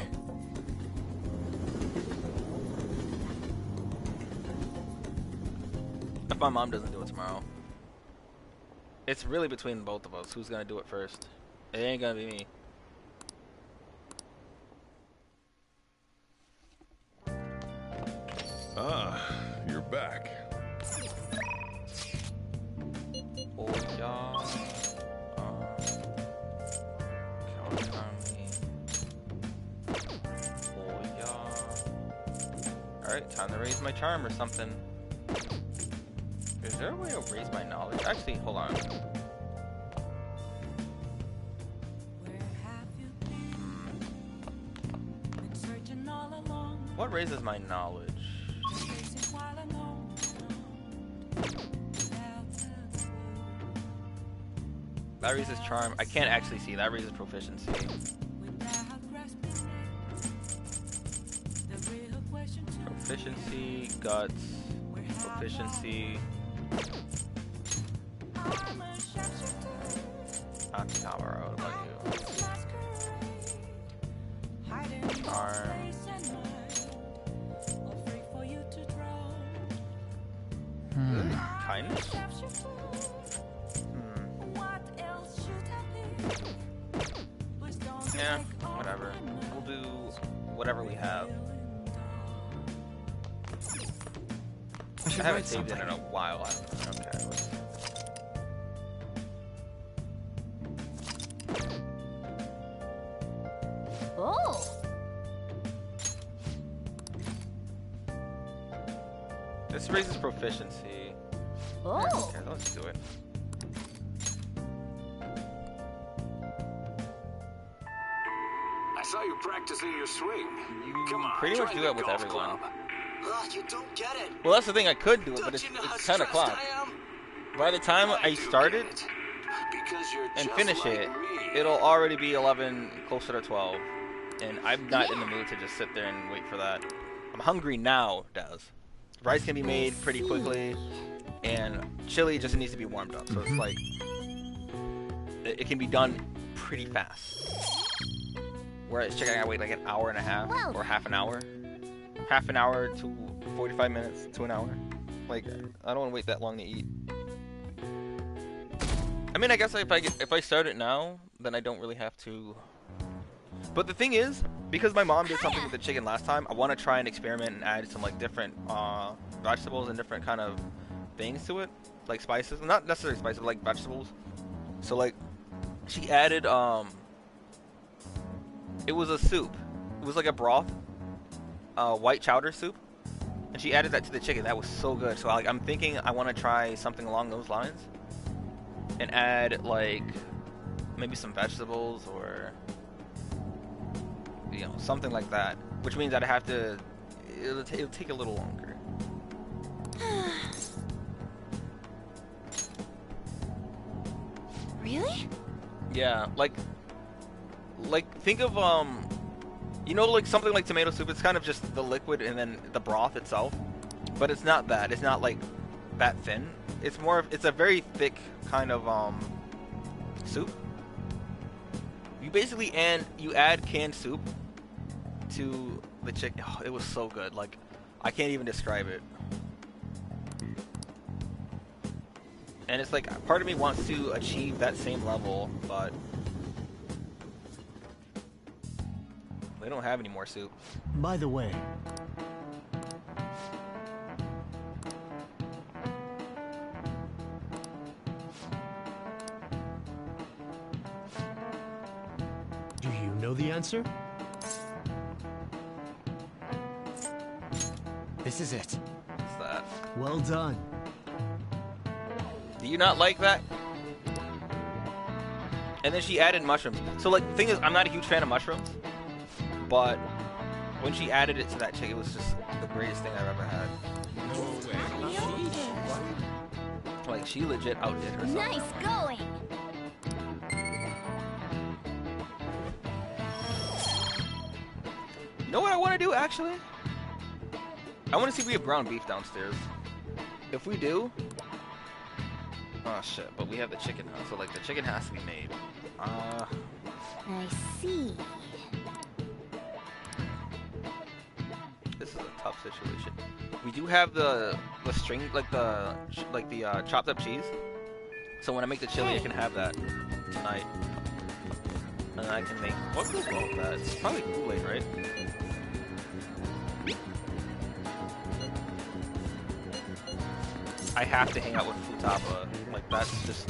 If my mom doesn't do it tomorrow, it's really between both of us. Who's gonna do it first? It ain't gonna be me. Ah, you're back. Oh yeah. Oh yeah. Alright, time to raise my charm or something. Is there a way to raise my knowledge? Actually, hold on. What raises my knowledge? That raises charm. I can't actually see. That raises proficiency. Proficiency, guts, proficiency. Akihabara, what about you? Charm. Kindness? Yeah, whatever. We'll do whatever we have. I haven't saved it in a while. Okay. Oh. This raises proficiency. Oh. Okay, let's do it. I saw you practicing your swing. Come on, pretty much do that with everyone. You don't get it. Well, that's the thing. I could do it, but it's 10 o'clock. By the time I start it and finish it, it'll already be 11, closer to 12. And I'm not in the mood to just sit there and wait for that. I'm hungry now, Daz. Rice can be made pretty quickly, and chili just needs to be warmed up. So it's like, it can be done pretty fast. Whereas chicken, I gotta wait like an hour and a half or half an hour. Half an hour to 45 minutes to an hour. Like, I don't want to wait that long to eat. I mean, I guess if I start it now, then I don't really have to. But the thing is, because my mom did something with the chicken last time, I want to try and experiment and add some like different vegetables and different kind of things to it, like spices, not necessarily spices, but like vegetables. So like, she added it was a soup. It was like a broth, white chowder soup, and she added that to the chicken. That was so good. So like, I'm thinking I want to try something along those lines, and add like maybe some vegetables or something like that. Which means that I have to. It'll take a little longer. Really? Yeah, like think of like something like tomato soup. It's kind of just the liquid and then the broth itself, but it's not that. It's not like that thin. It's more of, it's a very thick kind of soup. You basically you add canned soup to the chicken. Oh, it was so good. Like, I can't even describe it. And it's like, part of me wants to achieve that same level, but they don't have any more soup. By the way, do you know the answer? This is it. What's that? Well done. Do you not like that? And then she added mushrooms. So like, the thing is, I'm not a huge fan of mushrooms, but when she added it to that chick, it was just the greatest thing I've ever had. No way. Like, she legit outdid herself. Nice going. You know what I want to do, actually? I want to see if we have ground beef downstairs. If we do... Oh, shit. But we have the chicken now, so, like, the chicken has to be made. I see. This is a tough situation. We do have the string, like the chopped up cheese. So when I make the chili, I can have that tonight. And I can make... What goes well with that? It's probably Kool-Aid, right? I have to hang out with Futaba. Like, that's just...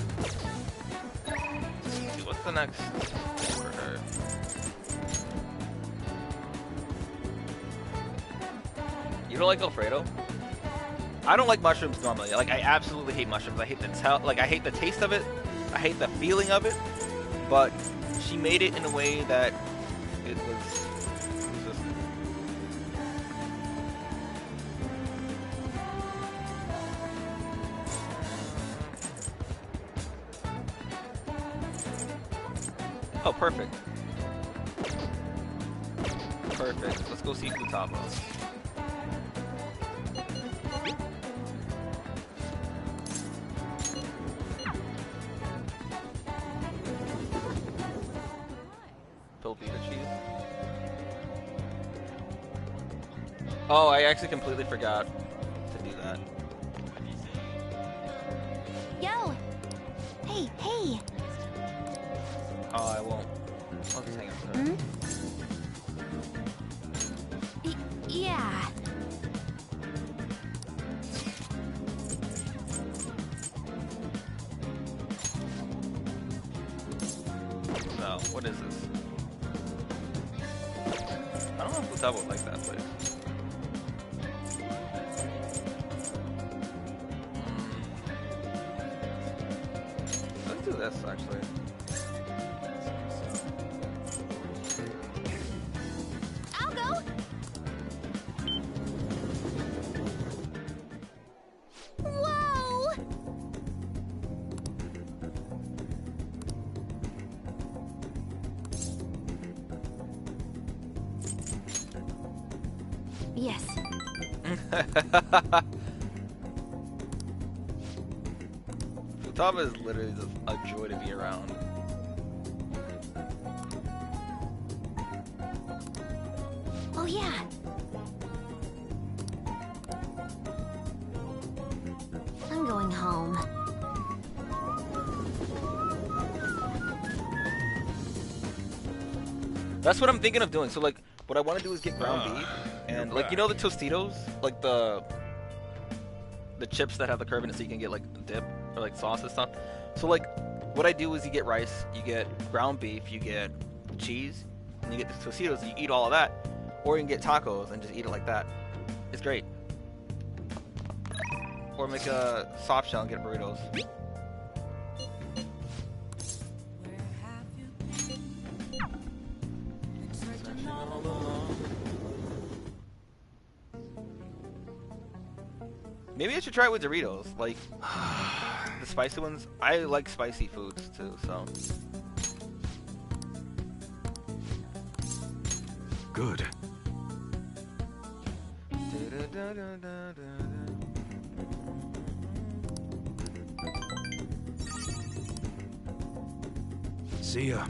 Dude, what's the next thing for her? You don't like Alfredo? I don't like mushrooms normally. Like, I absolutely hate mushrooms. I hate I hate the taste of it. I hate the feeling of it. But she made it in a way that it was resistant. Oh, perfect. Perfect. Let's go see Futaba. Oh, I actually completely forgot to do that. Yo! Hey, hey! Oh, I won't. I'll just hang out with her. Yeah. No, what is this? I don't know if Futaba would like that place. Let's do this, actually. I'll go! Whoa! Yes. Futaba is literally just a joy to be around. Oh yeah. I'm going home. That's what I'm thinking of doing. So like, what I want to do is get ground beef and like, you know the Tostitos, like the chips that have the curve in it, so you can get like dip or like sauce and stuff. So like, what I do is you get rice, you get ground beef, you get cheese, and you get the Tostitos. You eat all of that, or you can get tacos and just eat it like that. It's great. Or make a soft shell and get burritos. Maybe I should try it with Doritos, like the spicy ones. I like spicy foods too, so. Good. See ya.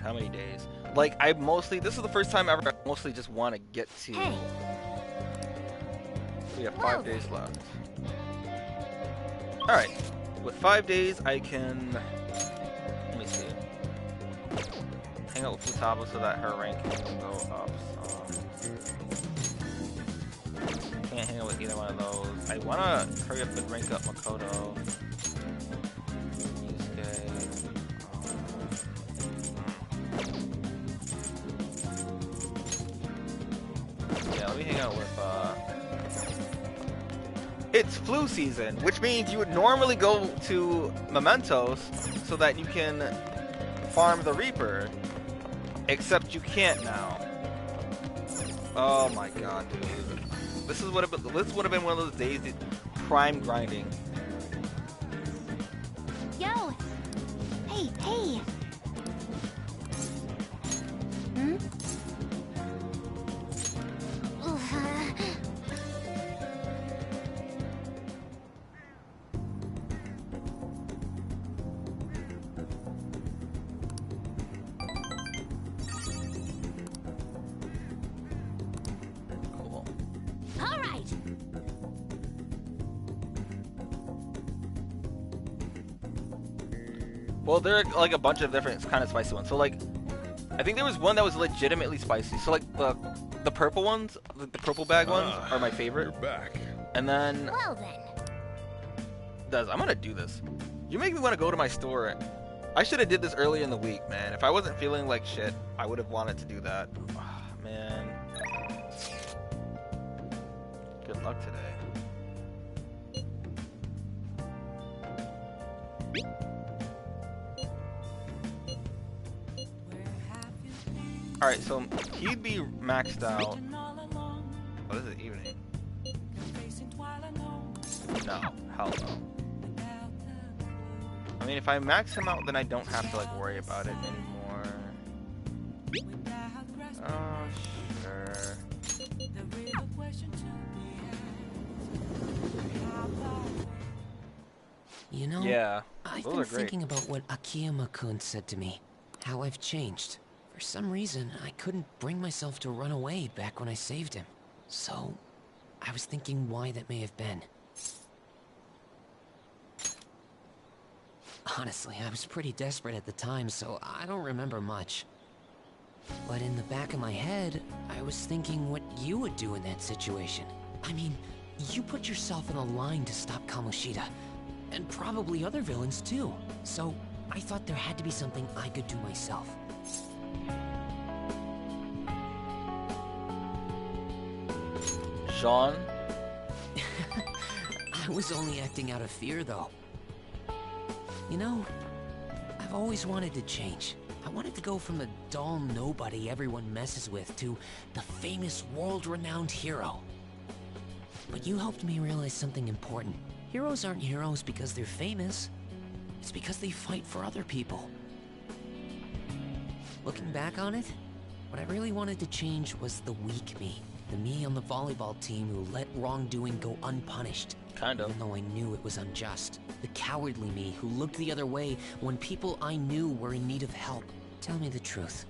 how many days? Like, I mostly, this is the first time ever I mostly just want to get to... Hey. We have 5 days left. Alright. With 5 days, I can... Let me see. Hang out with Futaba so that her ranking can go up. Can't hang out with either one of those. I want to hurry up and rank up Makoto. Yeah, let me hang out with, It's flu season, which means you would normally go to Mementos so that you can farm the Reaper. Except you can't now. Oh my god, dude. This would have been one of those days that prime grinding. Yo! Hey, hey! Hmm? Well, there are like a bunch of different kind of spicy ones. So like, I think there was one that was legitimately spicy. So like the purple ones, the purple bag ones are my favorite. You're back. And then, Well then. I'm gonna do this. You make me want to go to my store. I should have did this earlier in the week, man. If I wasn't feeling like shit, I would have wanted to do that. Oh, man. Good luck today. Alright, so he'd be maxed out. Oh, this is evening. No, hell no. I mean, if I max him out, then I don't have to like worry about it anymore. Oh, sure. You know, yeah, I've been thinking about what Akiyama-kun said to me. How I've changed. For some reason, I couldn't bring myself to run away back when I saved him. So, I was thinking why that may have been. Honestly, I was pretty desperate at the time, so I don't remember much. But in the back of my head, I was thinking what you would do in that situation. I mean, you put yourself in a line to stop Kamoshida, and probably other villains too. So, I thought there had to be something I could do myself. Sean? I was only acting out of fear, though. You know, I've always wanted to change. I wanted to go from the dull nobody everyone messes with to the famous world-renowned hero. But you helped me realize something important. Heroes aren't heroes because they're famous. It's because they fight for other people. Looking back on it, what I really wanted to change was the weak me. The me on the volleyball team who let wrongdoing go unpunished. Kind of. Even though I knew it was unjust. The cowardly me who looked the other way when people I knew were in need of help. Tell me the truth.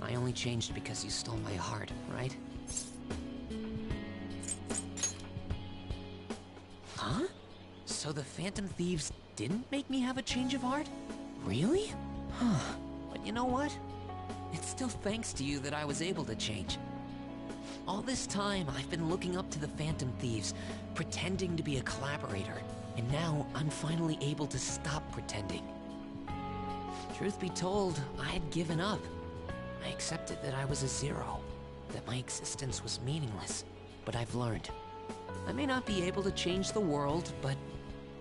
I only changed because you stole my heart, right? Huh? So the Phantom Thieves didn't make me have a change of heart? Really? Huh. But you know what? It's still thanks to you that I was able to change. All this time, I've been looking up to the Phantom Thieves, pretending to be a collaborator, and now I'm finally able to stop pretending. Truth be told, I had given up. I accepted that I was a zero, that my existence was meaningless, but I've learned. I may not be able to change the world, but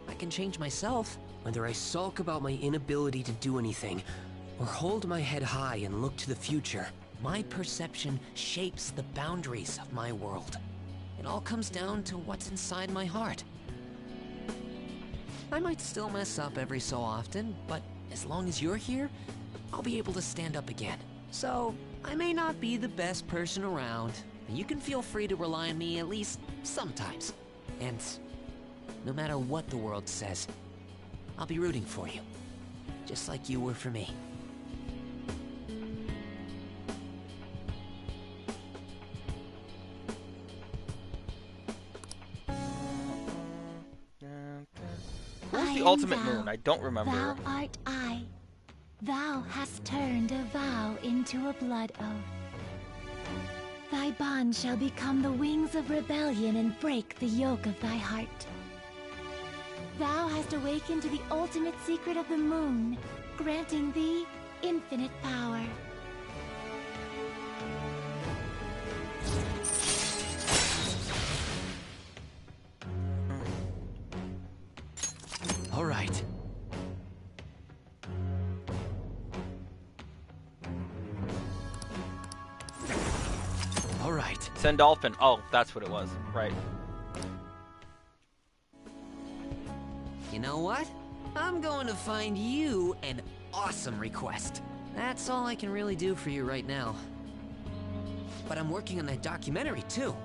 I can change myself. Whether I sulk about my inability to do anything, or hold my head high and look to the future, my perception shapes the boundaries of my world. It all comes down to what's inside my heart. I might still mess up every so often, but as long as you're here, I'll be able to stand up again. So, I may not be the best person around, but you can feel free to rely on me at least sometimes. And no matter what the world says, I'll be rooting for you. Just like you were for me. the am ultimate thou. moon? I don't remember. Thou art I. Thou hast turned a vow into a blood oath. Thy bond shall become the wings of rebellion and break the yoke of thy heart. Thou hast awakened to the ultimate secret of the moon, granting thee infinite power. All right. All right. Send dolphin. Oh, that's what it was. Right. You know what? I'm going to find you an awesome request. That's all I can really do for you right now. But I'm working on that documentary too.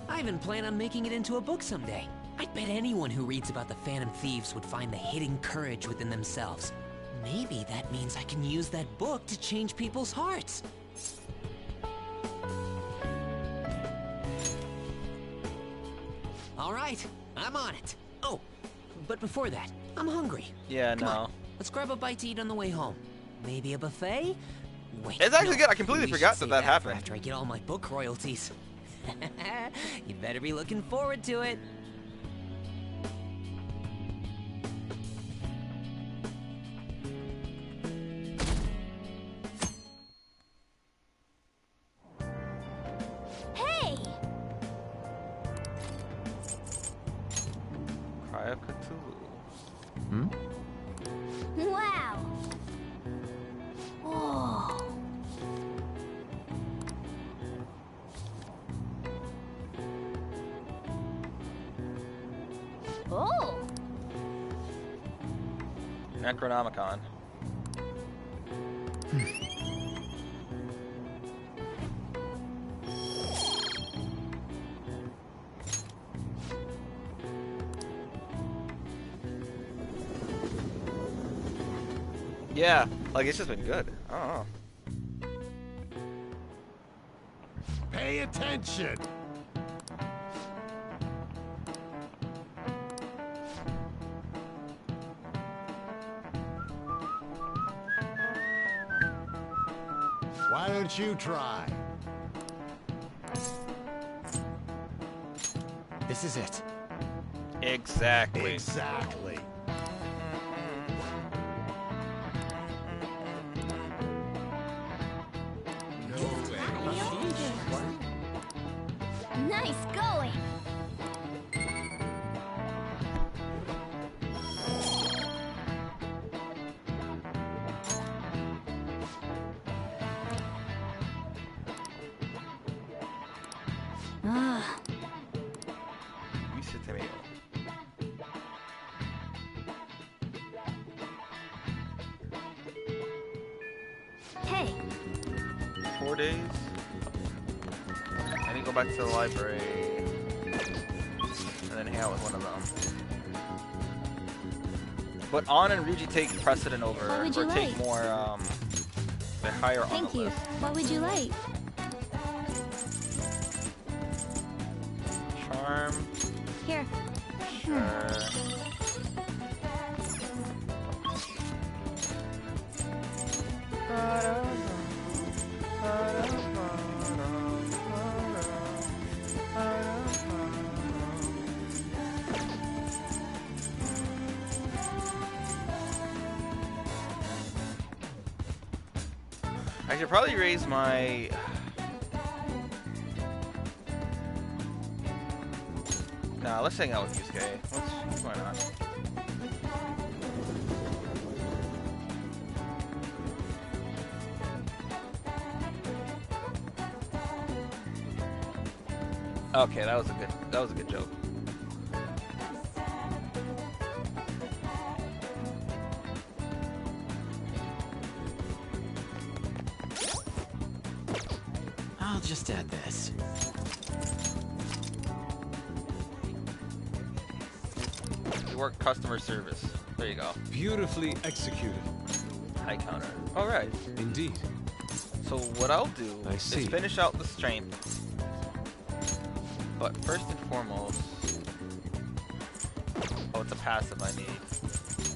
I even plan on making it into a book someday. I'd bet anyone who reads about the Phantom Thieves would find the hidden courage within themselves. Maybe that means I can use that book to change people's hearts. All right, I'm on it. Oh, but before that, I'm hungry. Yeah, Come no. on, let's grab a bite to eat on the way home. Maybe a buffet? Wait, It's actually no, good. I completely we should forgot save that for happened. after I get all my book royalties. You'd better be looking forward to it. Hey! Cry of Cthulhu. Hmm? Wow! Whoa! Oh! Necronomicon. Yeah, like it's just been good. I don't know. Pay attention. Why don't you try? This is it. Exactly. Exactly. Nice going! Ah. Hey. 4 days. I need to go back to the library and then hang out with one of them. But On and Ryuji take precedent over, What would or you take like? more. They're higher on Thank the you. list. What would you like? Charm. Here. Sure. I should probably raise my... Nah, let's hang out with Yusuke. Why not? Okay, that was a good joke. I'll just add this. You work customer service. There you go. Beautifully executed. High counter. All right. Indeed. So what I'll do is see. finish out the strength. But first and foremost, oh, it's a passive I need.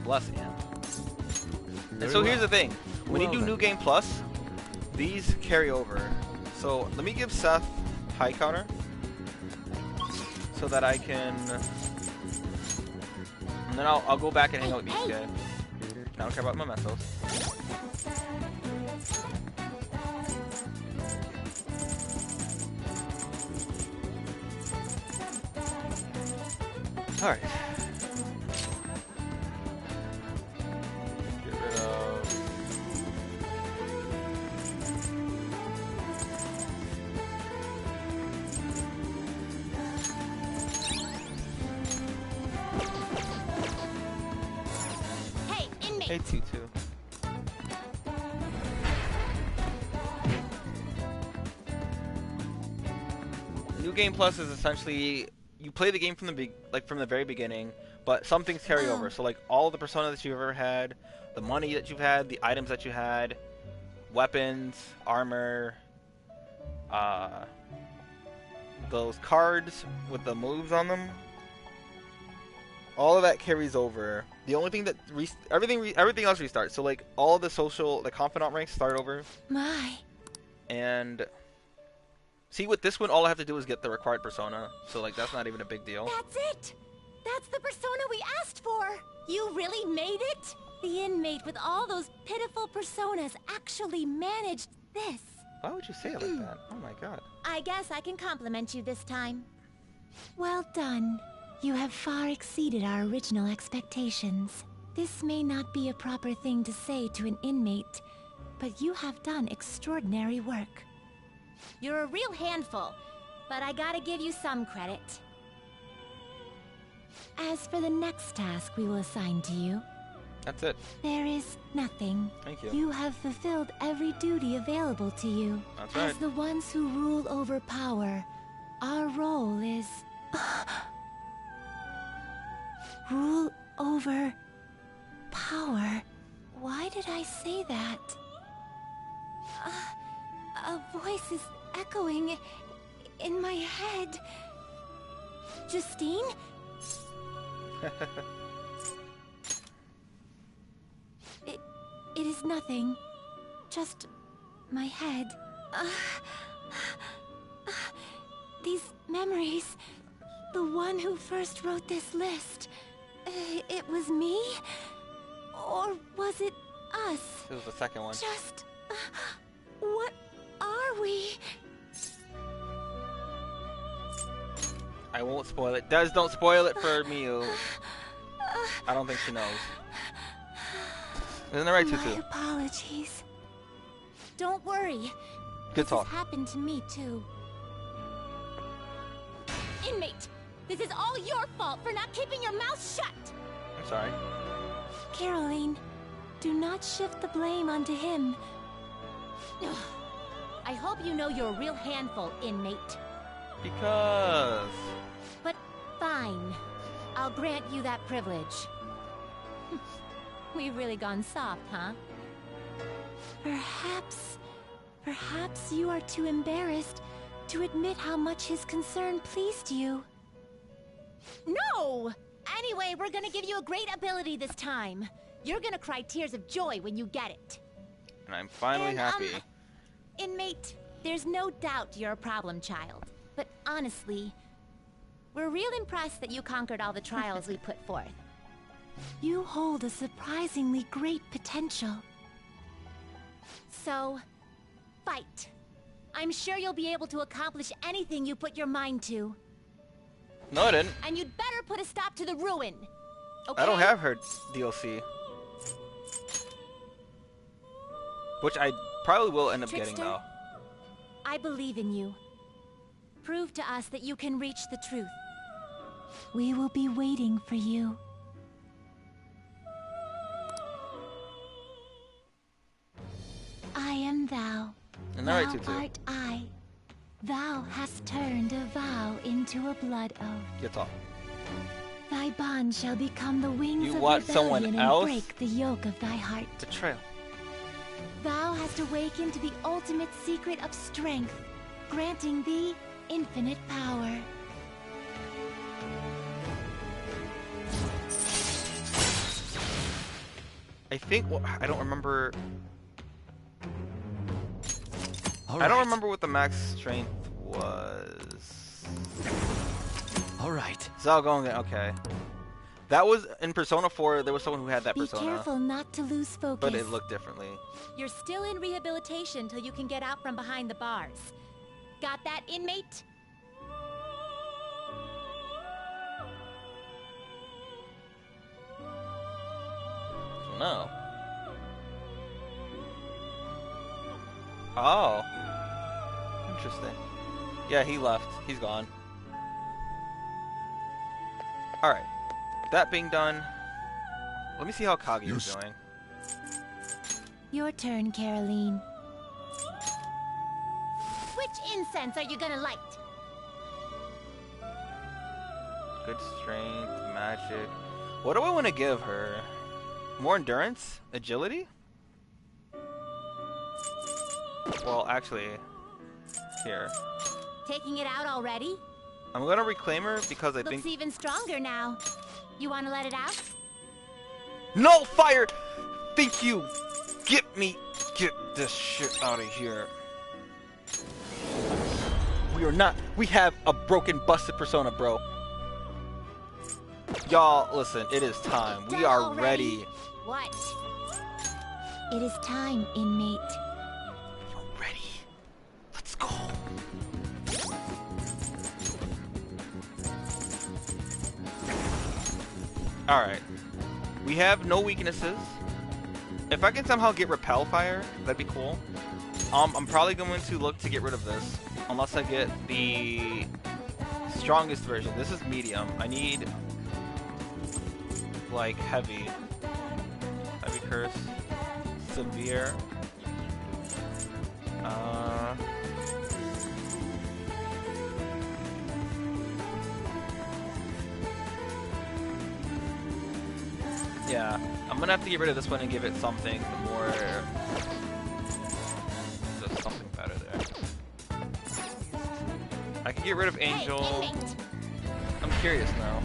Bless him. And so here's the thing. When you do New Game Plus, these carry over. So let me give Seth high counter so that I can... And then I'll go back and hang out with these guys. I don't care about my mesos. Alright. Get rid of... Hey, inmate! Hey, Tutu. New Game Plus is essentially... You play the game from the very beginning, but some things carry over. So like all the persona that you've ever had, the money that you've had, the items that you had, weapons, armor, those cards with the moves on them, all of that carries over. The only thing that everything else restarts. So like all the confidant ranks start over. My. And see, with this one, all I have to do is get the required persona. So, like, that's not even a big deal. That's it! That's the persona we asked for! You really made it? The inmate with all those pitiful personas actually managed this. Why would you say it like that? Oh my god. I guess I can compliment you this time. Well done. You have far exceeded our original expectations. This may not be a proper thing to say to an inmate, but you have done extraordinary work. You're a real handful, but I gotta give you some credit. As for the next task we will assign to you... That's it. There is nothing. Thank you. You have fulfilled every duty available to you. That's right. As the ones who rule over power, our role is... rule over... power. Why did I say that? A voice is echoing in my head. Justine? It is nothing. Just my head. These memories. The one who first wrote this list. It was me? Or was it us? It was the second one. Just... what are we? I won't spoil it. Des, don't spoil it for Miu. I don't think she knows. Isn't that right, Tutu? My apologies. Don't worry. Good talk. This has happened to me, too. Inmate! This is all your fault for not keeping your mouth shut! I'm sorry. Caroline, do not shift the blame onto him. I hope you know you're a real handful, inmate. Because... But fine. I'll grant you that privilege. We've really gone soft, huh? Perhaps you are too embarrassed to admit how much his concern pleased you. No! Anyway, we're gonna give you a great ability this time. You're gonna cry tears of joy when you get it. And I'm finally happy. Inmate, there's no doubt you're a problem child. But honestly, we're real impressed that you conquered all the trials we put forth. You hold a surprisingly great potential. So, fight. I'm sure you'll be able to accomplish anything you put your mind to. No, I didn't. And you'd better put a stop to the ruin. Okay? I don't have her DLC. Which I probably will end up Trickster, getting, though. I believe in you. Prove to us that you can reach the truth. We will be waiting for you. I am thou. And Thou all right, Tutu. art I. Thou hast turned a vow into a blood oath. Get off. Thy bond shall become the wings You of want rebellion someone and else? break the yoke of thy heart. Betrayal. Thou hast awakened to the ultimate secret of strength, granting thee infinite power. I think, well, I don't remember. I don't remember what the max strength was. All right. Zalgonga, okay. That was in Persona 4. There was someone who had that Be persona. careful not to lose focus. But it looked differently. You're still in rehabilitation till you can get out from behind the bars. Got that, inmate? No. Oh. Interesting. Yeah, he left. He's gone. Alright. That being done, let me see how Kagi is doing. Your turn, Caroline. Which incense are you gonna light? Good strength, magic. What do I want to give her? More endurance? Agility? Well, actually, here. Taking it out already? I'm gonna reclaim her because I Looks think... even stronger now. You wanna let it out? No fire! Thank you! Get this shit out of here. We are not... We have a broken, busted persona, bro. Y'all, listen, it is time. We are ready. What? It is time, inmate. You're ready. Let's go. Alright. We have no weaknesses. If I can somehow get repel fire, that'd be cool. I'm probably going to look to get rid of this. Unless I get the strongest version. This is medium. I need like heavy. Heavy curse. Severe. Yeah, I'm gonna have to get rid of this one and give it something more. Just something better there. I can get rid of Angel. Hey, I'm curious now.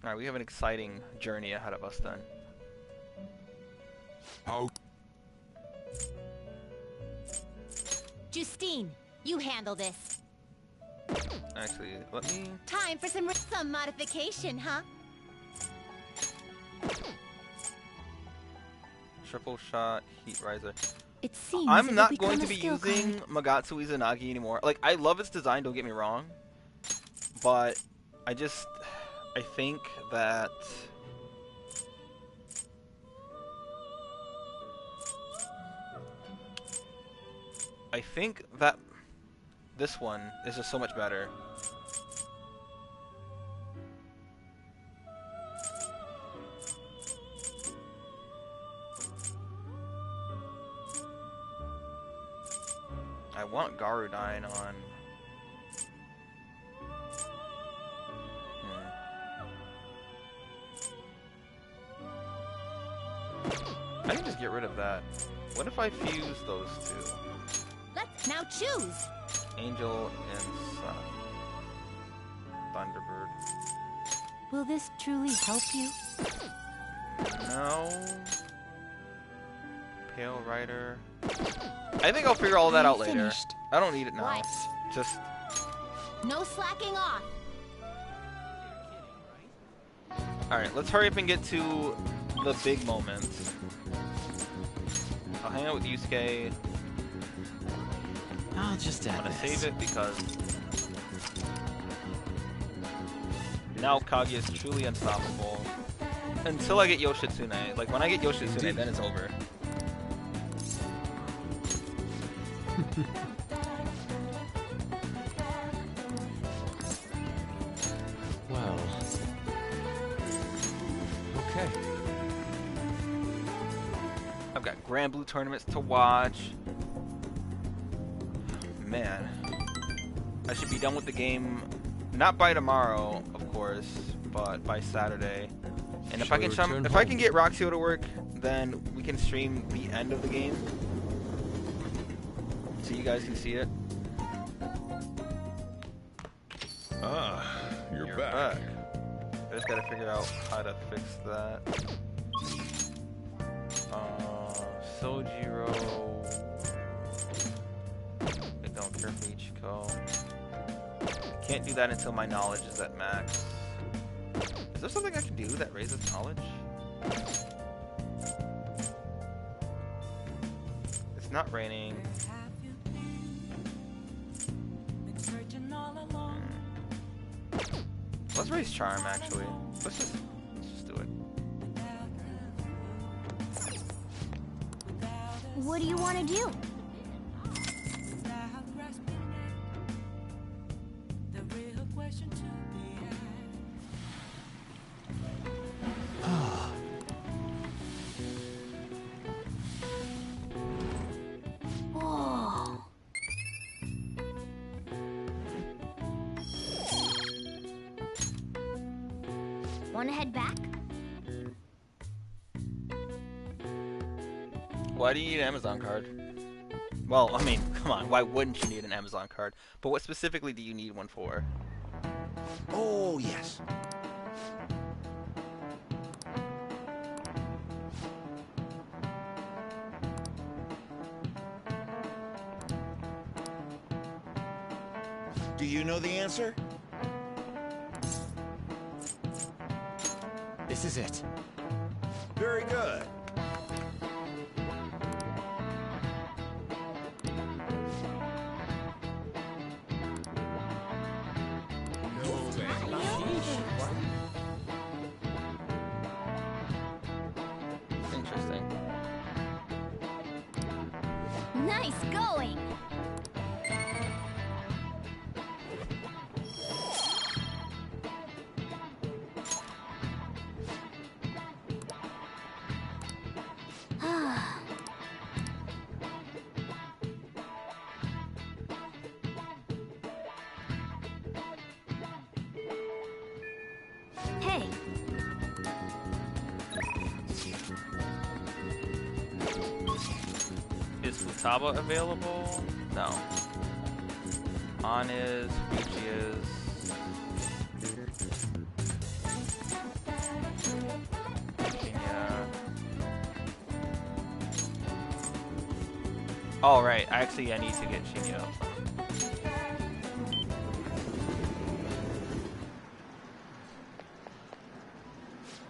Alright, we have an exciting journey ahead of us then. How? Justine, you handle this. Actually, let me... Time for some modification, huh? Triple shot, heat riser. It seems I'm it not will going to become be a skill using card. Magatsu Izanagi anymore. Like, I love its design, don't get me wrong. But I think that... I think that this one is just so much better. I want Garudine on. I can just get rid of that. What if I fuse those two? Let's now choose. Angel and Sun. Thunderbird. Will this truly help you? No. Pale Rider. I think I'll figure all that out later. Finished. I don't need it now. What? Just... No slacking off. Alright, let's hurry up and get to the big moment. I'll hang out with Yusuke. I'll just I'm add gonna this. save it because now Kagi is truly unstoppable. Until I get Yoshitsune. Like, when I get Yoshitsune, then it's over. Well. Okay. I've got Grand Blue tournaments to watch. Man. I should be done with the game, not by tomorrow, of course, but by Saturday. And if I can get Roxio to work, then we can stream the end of the game, so you guys can see it. Ah, you're back. I just gotta figure out how to fix that. Sojiro. I don't care for Ichiko. Can't do that until my knowledge is at max. Is there something I can do that raises knowledge? It's not raining. Let's raise charm, actually. Let's just do it. What do you want to do? Want to head back? Why do you need an Amazon card? Well, I mean, come on, why wouldn't you need an Amazon card? But what specifically do you need one for? Oh, yes. Do you know the answer? This is it. Very good. Interesting. Nice going! Hey! Is Futaba available? No. On is, Fuji is. Oh, right. Actually, I need to get Shinya.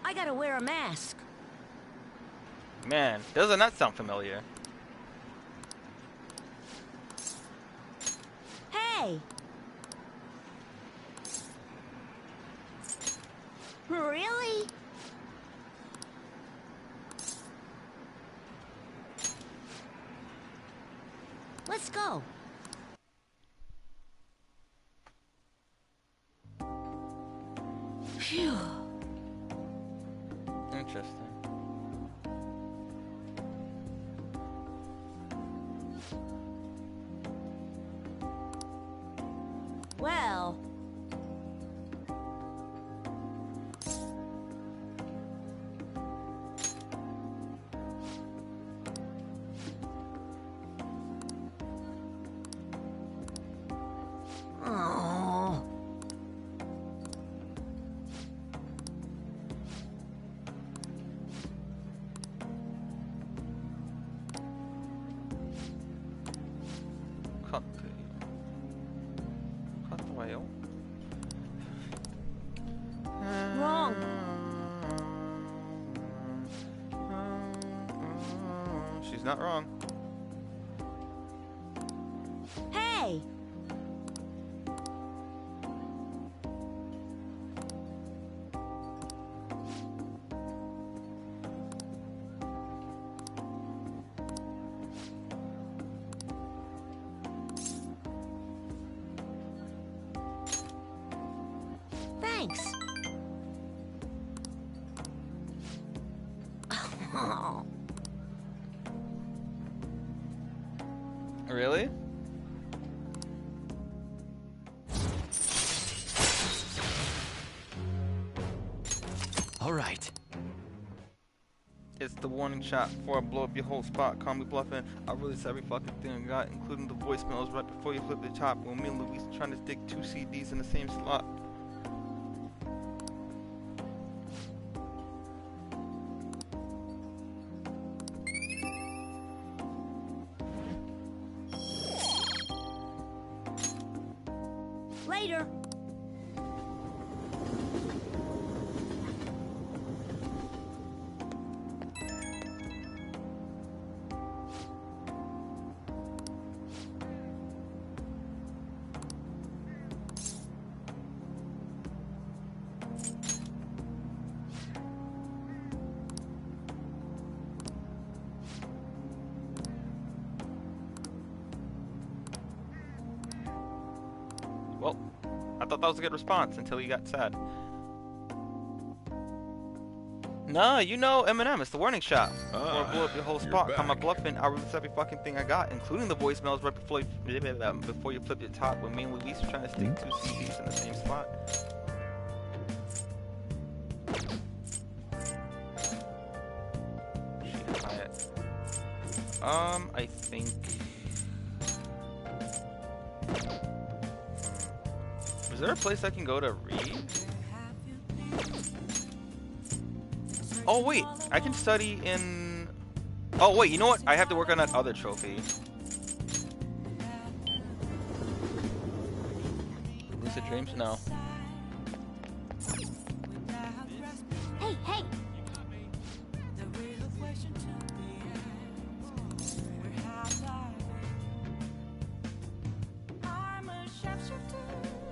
I gotta wear a mask. Man, doesn't that sound familiar? Hey! Really? Let's go. Phew. Interesting. Well. Oh. Wrong. She's not wrong. Hey! Thanks. Really? All right. It's the warning shot before I blow up your whole spot. Call me bluffing. I release every fucking thing I got, including the voicemails right before you flip the top. When me and Luis trying to stick 2 CDs in the same slot. Later. Well, I thought that was a good response until you got sad. Nah, you know Eminem, it's the warning shot. Or blow up your whole spot. Come up bluffing, I'll release every fucking thing I got, including the voicemails right before you flip your top when me and Luis were trying to stick two CDs in the same spot. I think... Is there a place I can go to read? Oh wait, I can study in... Oh wait, you know what? I have to work on that other trophy. Lucid Dreams? No. Hey, hey!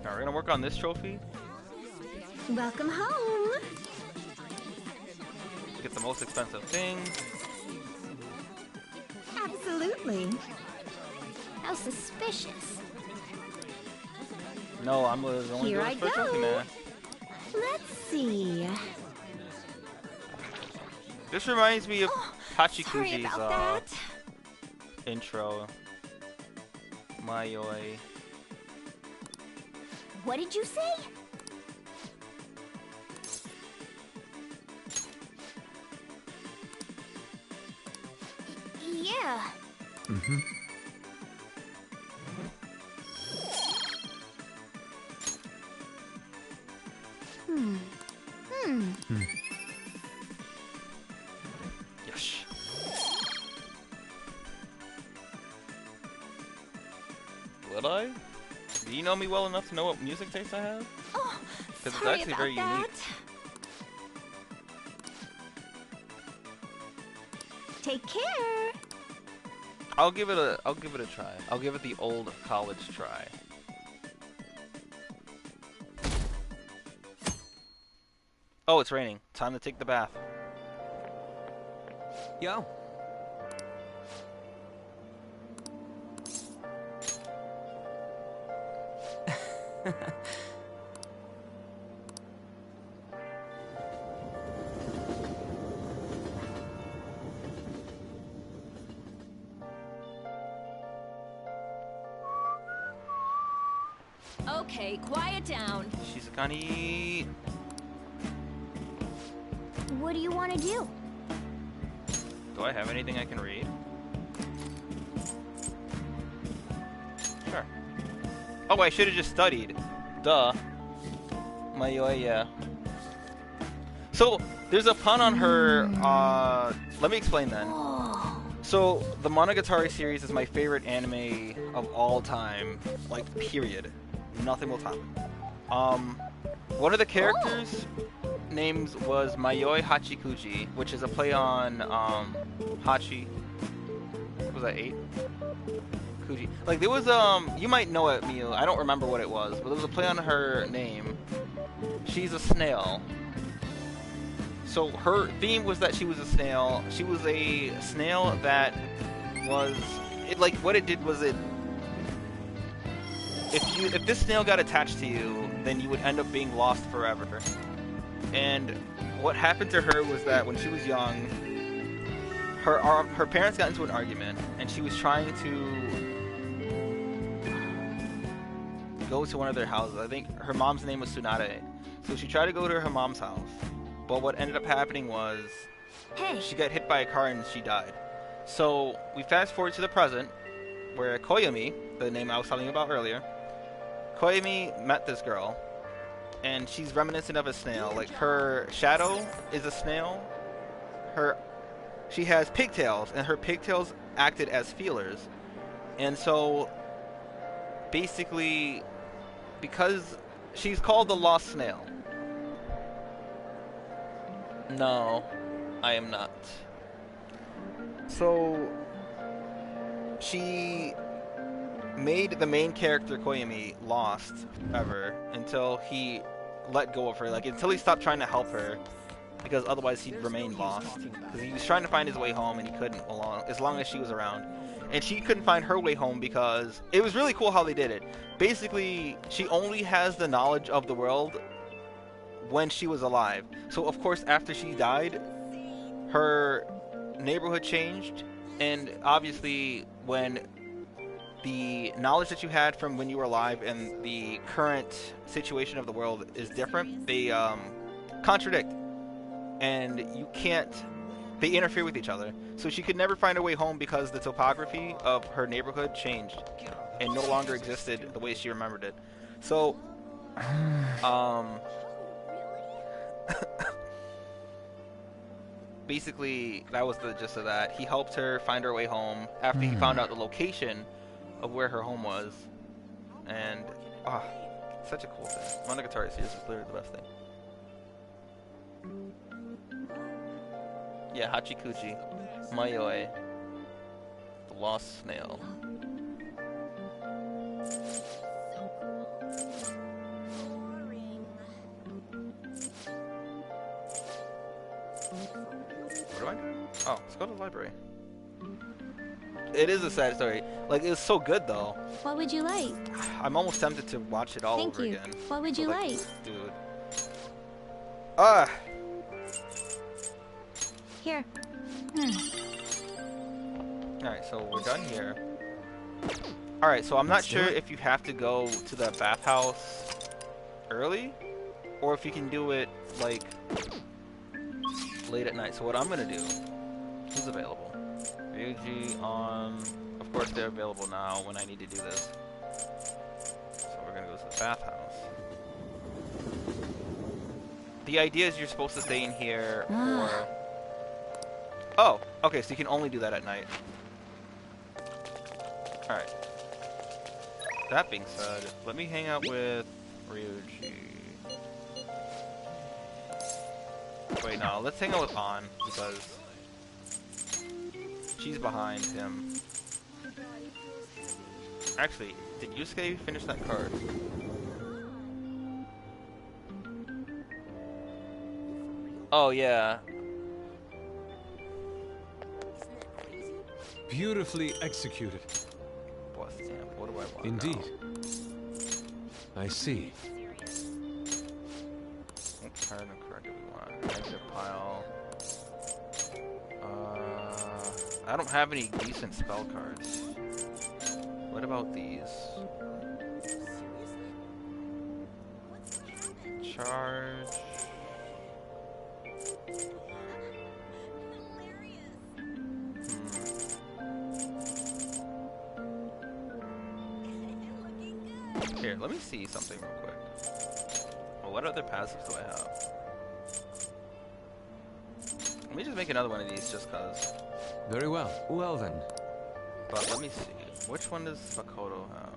Alright, we're gonna work on this trophy. Welcome home! Get the most expensive things. Absolutely. How suspicious. No, I'm the only Here doing I this for a trophy, go. man. Let's see. This reminds me of Sorry Hachikuji's about that. intro. Mayoi. What did you say? Yeah. Mm-hmm. Yes. Would I? Do you know me well enough to know what music taste I have? Oh, Because it's sorry actually about very that. unique. Take care. I'll give it a try. I'll give it the old college try. Oh, it's raining. Time to take the bath. Yo. Okay, quiet down. Shizukani. What do you want to do? Do I have anything I can read? Sure. Oh, I should have just studied. Duh. Mayoi, yeah. So, there's a pun on her, let me explain then. So, the Monogatari series is my favorite anime of all time. Like, period. Nothing will top it. One of the characters' names was Mayoi Hachikuji, which is a play on, Hachi. What was that, 8? Kuji. Like, there was, you might know it, Miu. I don't remember what it was, but there was a play on her name. She's a snail. So her theme was that she was a snail. She was a snail that was... like, what it did was it... If this snail got attached to you, then you would end up being lost forever. And what happened to her was that when she was young, her parents got into an argument, and she was trying to go to one of their houses. I think her mom's name was Tsunade. So she tried to go to her mom's house, but what ended up happening was she got hit by a car and she died. So we fast forward to the present, where Koyomi, the name I was telling you about earlier, Koyomi met this girl, and she's reminiscent of a snail. Like, her shadow is a snail. She has pigtails, and her pigtails acted as feelers. And so, basically, because she's called the Lost Snail. No, I am not. So, she made the main character, Koyumi, lost ever until he let go of her. Like, until he stopped trying to help her, because otherwise he'd remain lost. Because he was trying to find his way home and he couldn't as long as she was around. And she couldn't find her way home because it was really cool how they did it. Basically, she only has the knowledge of the world when she was alive. So of course after she died, her neighborhood changed, and obviously when the knowledge that you had from when you were alive and the current situation of the world is different, they contradict, and you can't, they interfere with each other. So she could never find her way home because the topography of her neighborhood changed and no longer existed the way she remembered it. So basically, that was the gist of that. He helped her find her way home after he found out the location of where her home was. And, such a cool thing. Monogatari series is literally the best thing. Yeah, Hachikuji, Mayoi, the Lost Snail. What do I do? Oh, let's go to the library. It is a sad story. Like, it was so good, though. What would you like? I'm almost tempted to watch it all Thank over you. again. What would you like? Dude. Here. Alright, so we're done here. Alright, so I'm not sure if you have to go to the bathhouse early, or if you can do it, like, late at night. So what I'm gonna do, who's available? Ryuji on, of course they're available now when I need to do this. So we're gonna go to the bathhouse. The idea is you're supposed to stay in here for... Oh, okay, so you can only do that at night. Alright. That being said, let me hang out with Ryuji. Wait, no, let's hang out with An, because she's behind him. Actually, did Yusuke finish that card? Oh, yeah. Beautifully executed. Boss stamp, what do I want? Indeed. I see. What kind of card do we want? Negative pile. I don't have any decent spell cards. What about these? Charge. Here, let me see something real quick. Well, what other passives do I have? Let me just make another one of these just cause. Very well. Well then. But let me see. Which one does Makoto have?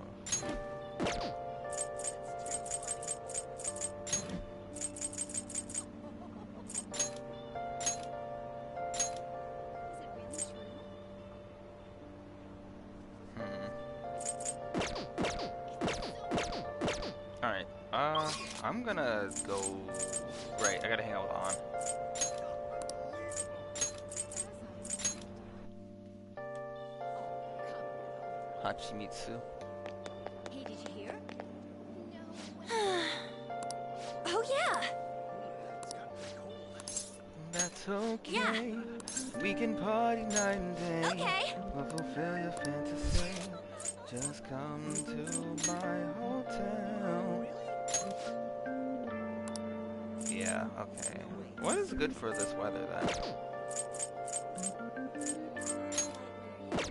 Alright, I'm gonna go... Right, I gotta hang out with An. Hachimitsu. Hey, did you hear? Oh, yeah! That's okay. Yeah. We can party night and day. Okay. We'll fulfill your fantasy. Just come to my hotel. Yeah, okay. What is good for this weather then?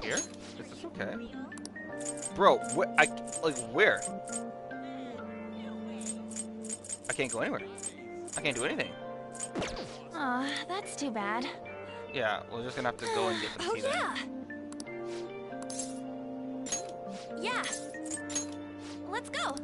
Here? Is this okay? Bro, where? Where? I can't go anywhere. I can't do anything. Aw, that's too bad. Yeah, we're just gonna have to go and get some tea then. Yeah! Yeah! Let's go!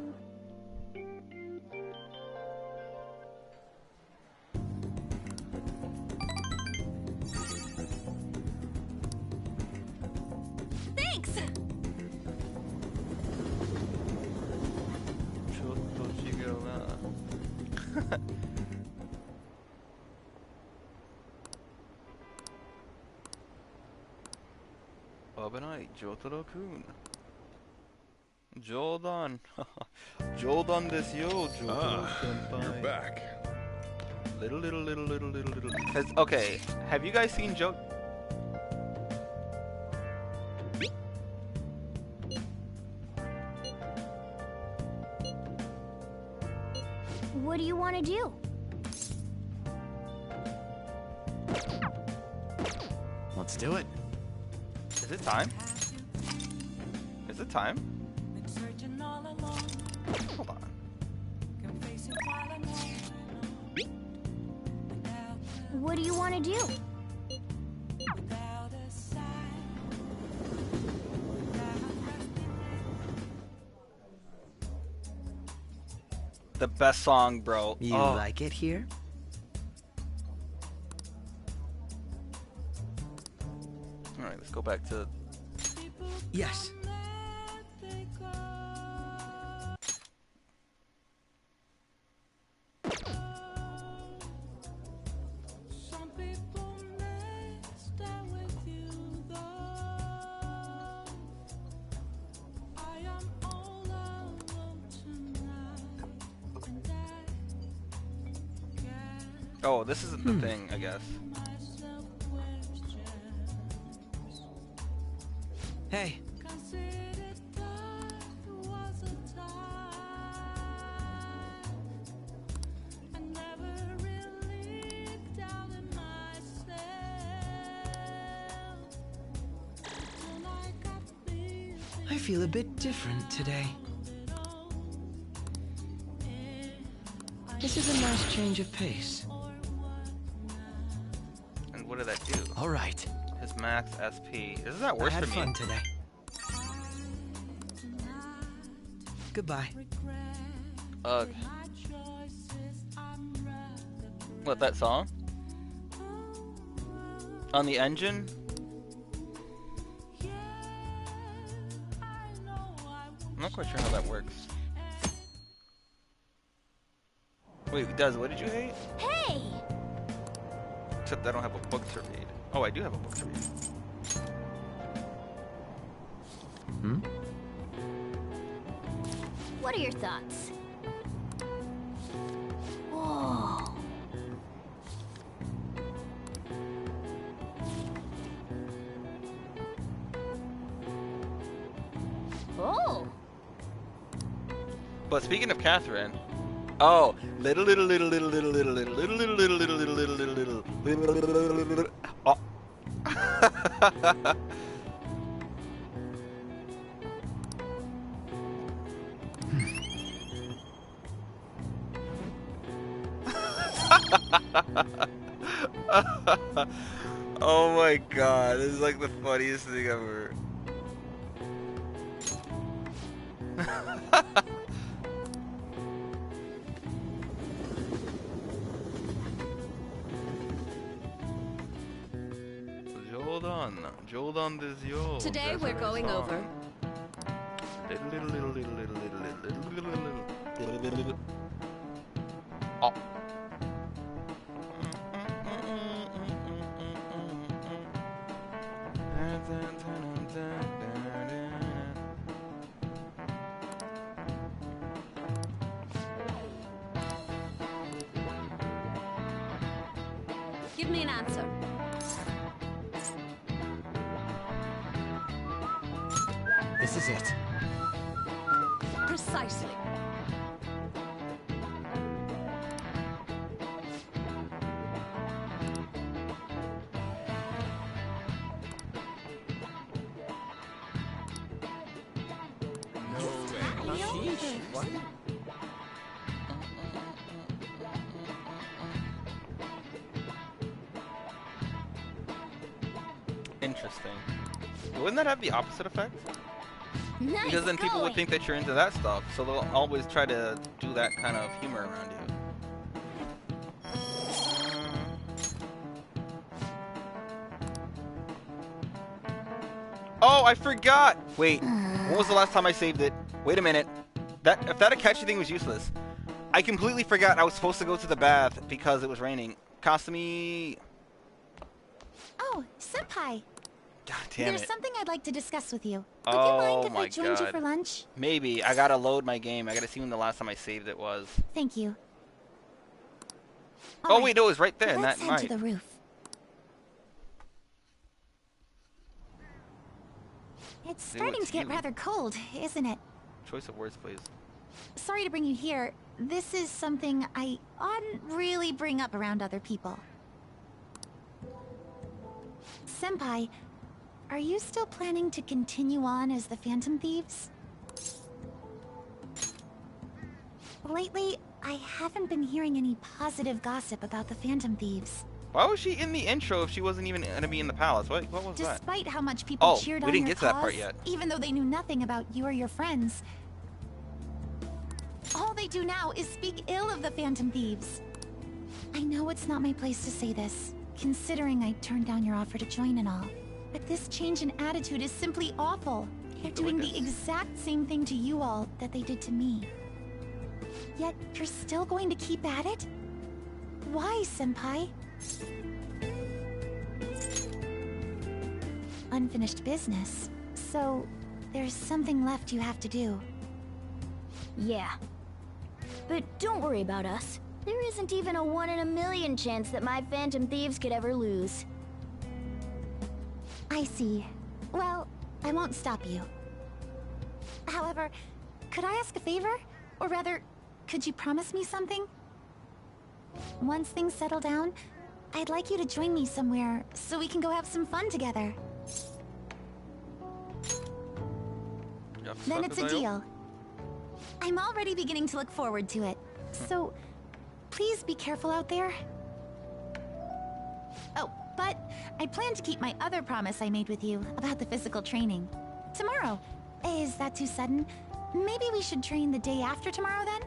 Abenai, Jotaro-kun. Jodan. Jodan desu yo, Jotaro-senpai. You're back. Little. Okay, have you guys seen Joe? What do you want to do? Let's do it. Is it time? Is it time? Hold on. What do you want to do? The best song, bro. You like it here? Alright, let's go back to... Yes. Oh, this isn't the thing, I guess. Hey. I feel a bit different today. This is a nice change of pace. And what did that do? All right. His max SP. Isn't that worse I had for me? fun today. Goodbye. Ugh. What, that song? On the engine? I'm not quite sure how that works. Wait, Des, what did you hate? Hey! Except I don't have a book to read. Oh, I do have a book to read. Hmm? What are your thoughts? Whoa. Oh. But speaking of Catherine, oh, little. Oh. Oh my god, this is like the funniest thing ever. Jodan desu yo. Today we're going over. Oh. Give me an answer. This is it. Precisely. What? Interesting. Wouldn't that have the opposite effect? Nice Because then people would going. think that you're into that stuff, so they'll always try to do that kind of humor around you. Oh, I forgot! Wait, when was the last time I saved it? Wait a minute. If that Akechi thing was useless. I completely forgot I was supposed to go to the bath because it was raining. Kasumi... Oh, Senpai. God damn There's it. something I'd like to discuss with you. Would Oh you mind if my I joined you God. for lunch? Maybe. I gotta load my game. I gotta see when the last time I saved it was. Thank you. Oh wait, no, it was right there. Let's That head to night. the roof. It's starting to get rather cold, isn't it? Choice of words, please. Sorry to bring you here. This is something I oughtn't really bring up around other people. Senpai, are you still planning to continue on as the Phantom Thieves? Lately, I haven't been hearing any positive gossip about the Phantom Thieves. Why was she in the intro if she wasn't even gonna be in the palace? What was that? Despite how much people cheered on we didn't your get to that cause, part yet. even though they knew nothing about you or your friends, all they do now is speak ill of the Phantom Thieves. I know it's not my place to say this, considering I turned down your offer to join and all, but this change in attitude is simply awful. They're doing the exact same thing to you all that they did to me. Yet you're still going to keep at it? Why, Senpai? Unfinished business. So, there's something left you have to do. Yeah. But don't worry about us. There isn't even a 1 in a million chance that my Phantom Thieves could ever lose. I see. Well, I won't stop you. However, could I ask a favor? Or rather, could you promise me something? Once things settle down, I'd like you to join me somewhere so we can go have some fun together. Then it's a deal. I'm already beginning to look forward to it. So, please be careful out there. Oh, but I plan to keep my other promise I made with you about the physical training. Tomorrow. Is that too sudden? Maybe we should train the day after tomorrow then?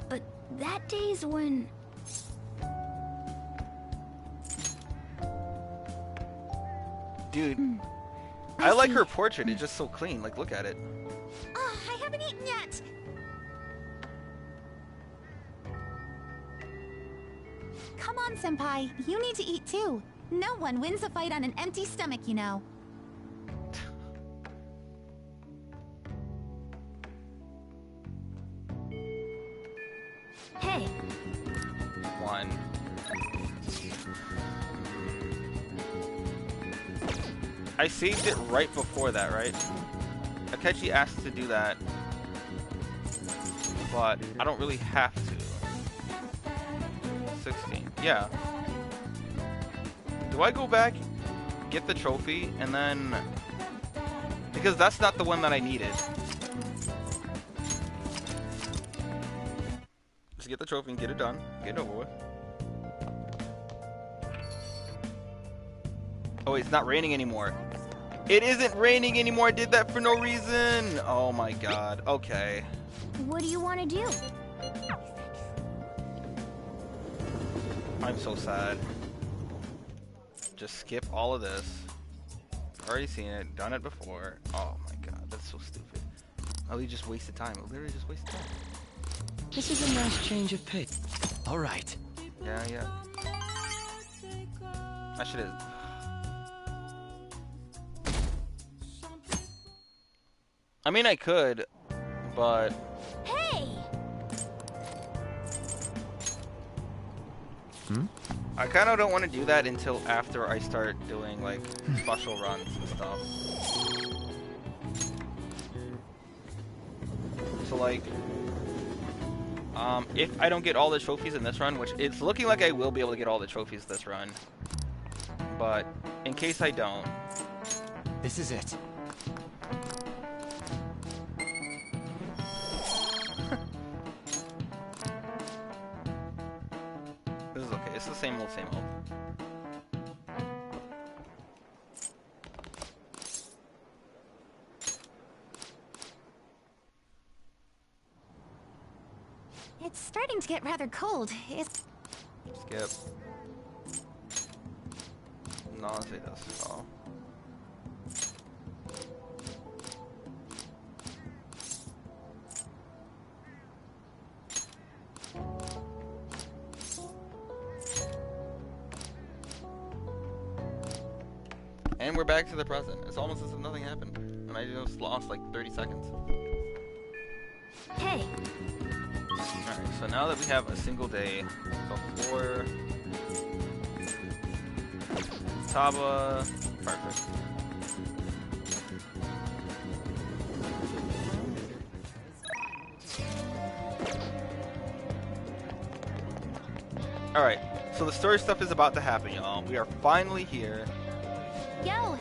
But that day's when... Dude, I like her portrait. It's just so clean. Like, look at it. Oh, I haven't eaten yet! Come on, Senpai. You need to eat too. No one wins a fight on an empty stomach, you know. Hey. One. I saved it right before that, right? Akechi asked to do that, but I don't really have to. 16. Yeah. Do I go back, get the trophy, and then... Because that's not the one that I needed. Just get the trophy and get it done. Get it over with. Oh, it's not raining anymore. It isn't raining anymore. I did that for no reason. Oh my god. Okay. What do you want to do? I'm so sad. Just skip all of this. Already seen it. Done it before. Oh my god. That's so stupid. Oh, you just wasted time. I literally just wasted time. This is a nice change of pace. All right. Yeah. I should have... I mean, I could, but... Hey! I kind of don't want to do that until after I start doing, like, special runs and stuff. So, like... if I don't get all the trophies in this run, which it's looking like I will be able to get all the trophies this run, but in case I don't... This is it. This is okay. It's the same old, same old. It's starting to get rather cold. It's... Skip. No, say this. Oh. And we're back to the present. It's almost as if nothing happened. And I just lost like 30 seconds. Hey. Alright, so now that we have a single day before Taba, perfect. Alright, so the story stuff is about to happen, y'all. We are finally here. Yo!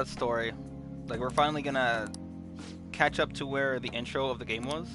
Story. Like, we're finally gonna catch up to where the intro of the game was.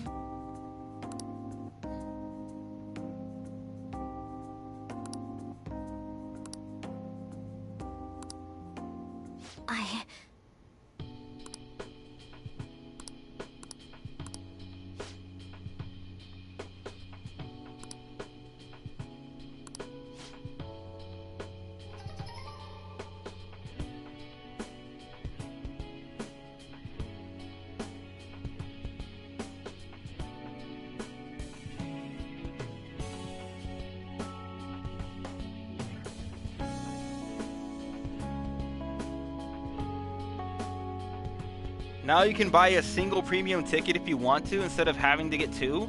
Now you can buy a single premium ticket if you want to, instead of having to get two.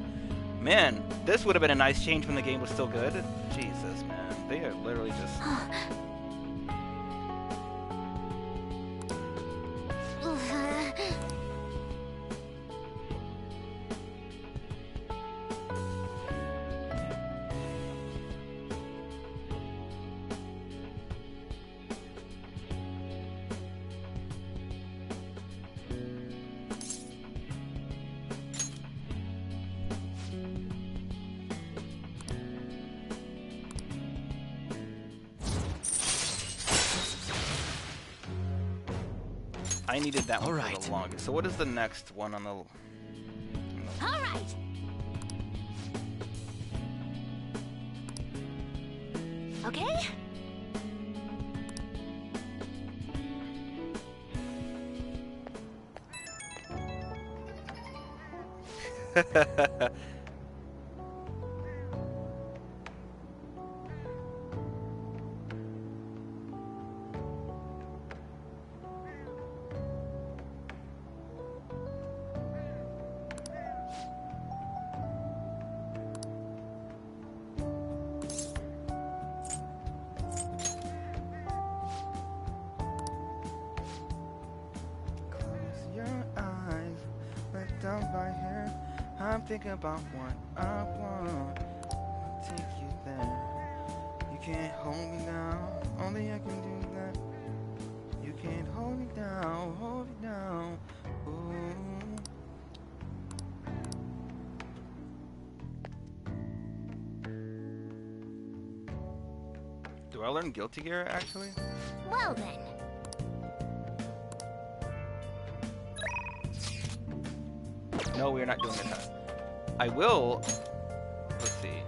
Man, this would have been a nice change when the game was still good. Jesus, man. They are literally just... I needed that one for the longest. So what is the next one on the... All right. Okay. I'm thinking about what I want. Take you there. You can't hold me down. Only I can do that. You can't hold me down. Hold me down. Ooh. Do I learn Guilty Gear actually? Well then. No, we are not doing that. I will. Let's see.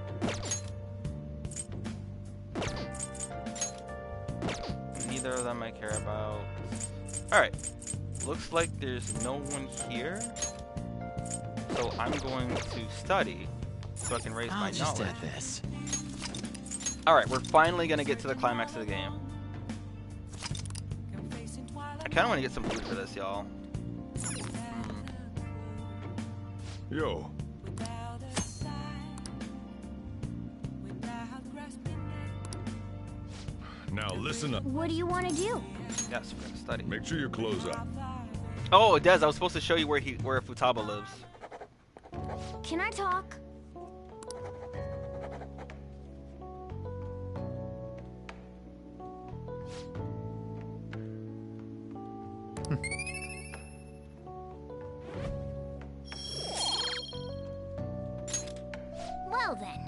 Neither of them I care about. Alright. Looks like there's no one here. So I'm going to study so I can raise my knowledge. At this. Alright, we're finally gonna get to the climax of the game. I kinda wanna get some food for this, y'all. Yo. Now listen up. What do you want to do? Yes, we're gonna study. Make sure you close up. Oh, Des, I was supposed to show you where Futaba lives. Can I talk? Well then.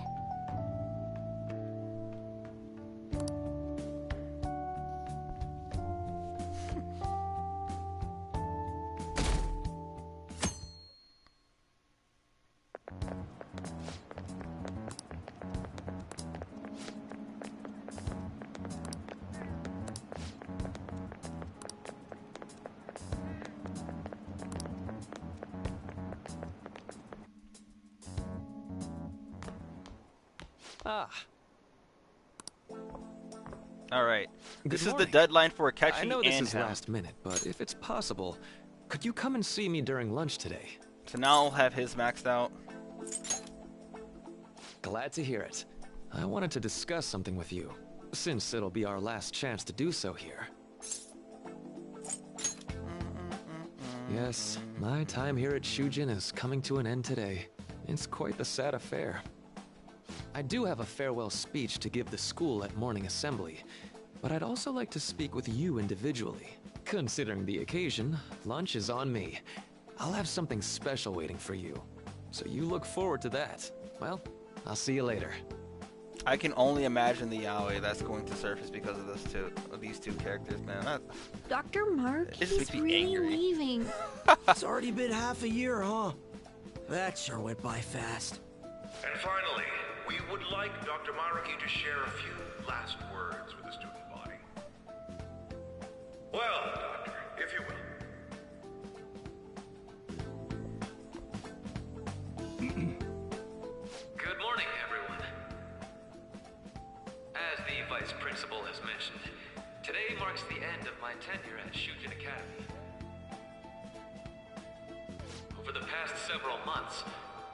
Ah. Alright. This is the morning. deadline for Akechi I know this and is him. last minute, but if it's possible, could you come and see me during lunch today? So now I'll have his maxed out. Glad to hear it. I wanted to discuss something with you, since it'll be our last chance to do so here. Yes, my time here at Shujin is coming to an end today. It's quite the sad affair. I do have a farewell speech to give the school at morning assembly, but I'd also like to speak with you individually. Considering the occasion, lunch is on me. I'll have something special waiting for you, so you look forward to that. Well, I'll see you later. I can only imagine the yaoi that's going to surface because of these two characters, man. Dr. Mark, It just makes he's me really angry. leaving. It's already been half a year, huh? That sure went by fast. And finally, we would like Dr. Maruki to share a few last words with the student body. Well, Doctor, if you will. Good morning, everyone. As the Vice Principal has mentioned, today marks the end of my tenure at Shujin Academy. Over the past several months,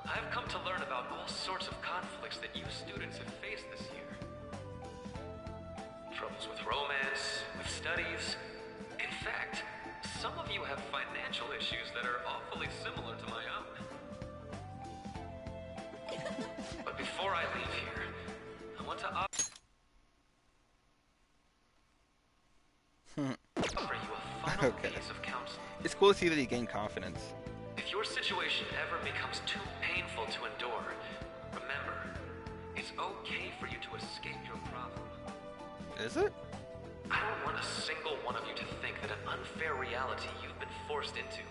I've come to learn about all sorts of conflicts that you students have faced this year. Troubles with romance, with studies. In fact, some of you have financial issues that are awfully similar to my own. But before I leave here, I want to offer you a final piece of counseling. It's cool to see that he gained confidence. If your situation ever becomes too painful to endure, remember, it's okay for you to escape your problem. Is it? I don't want a single one of you to think that an unfair reality you've been forced into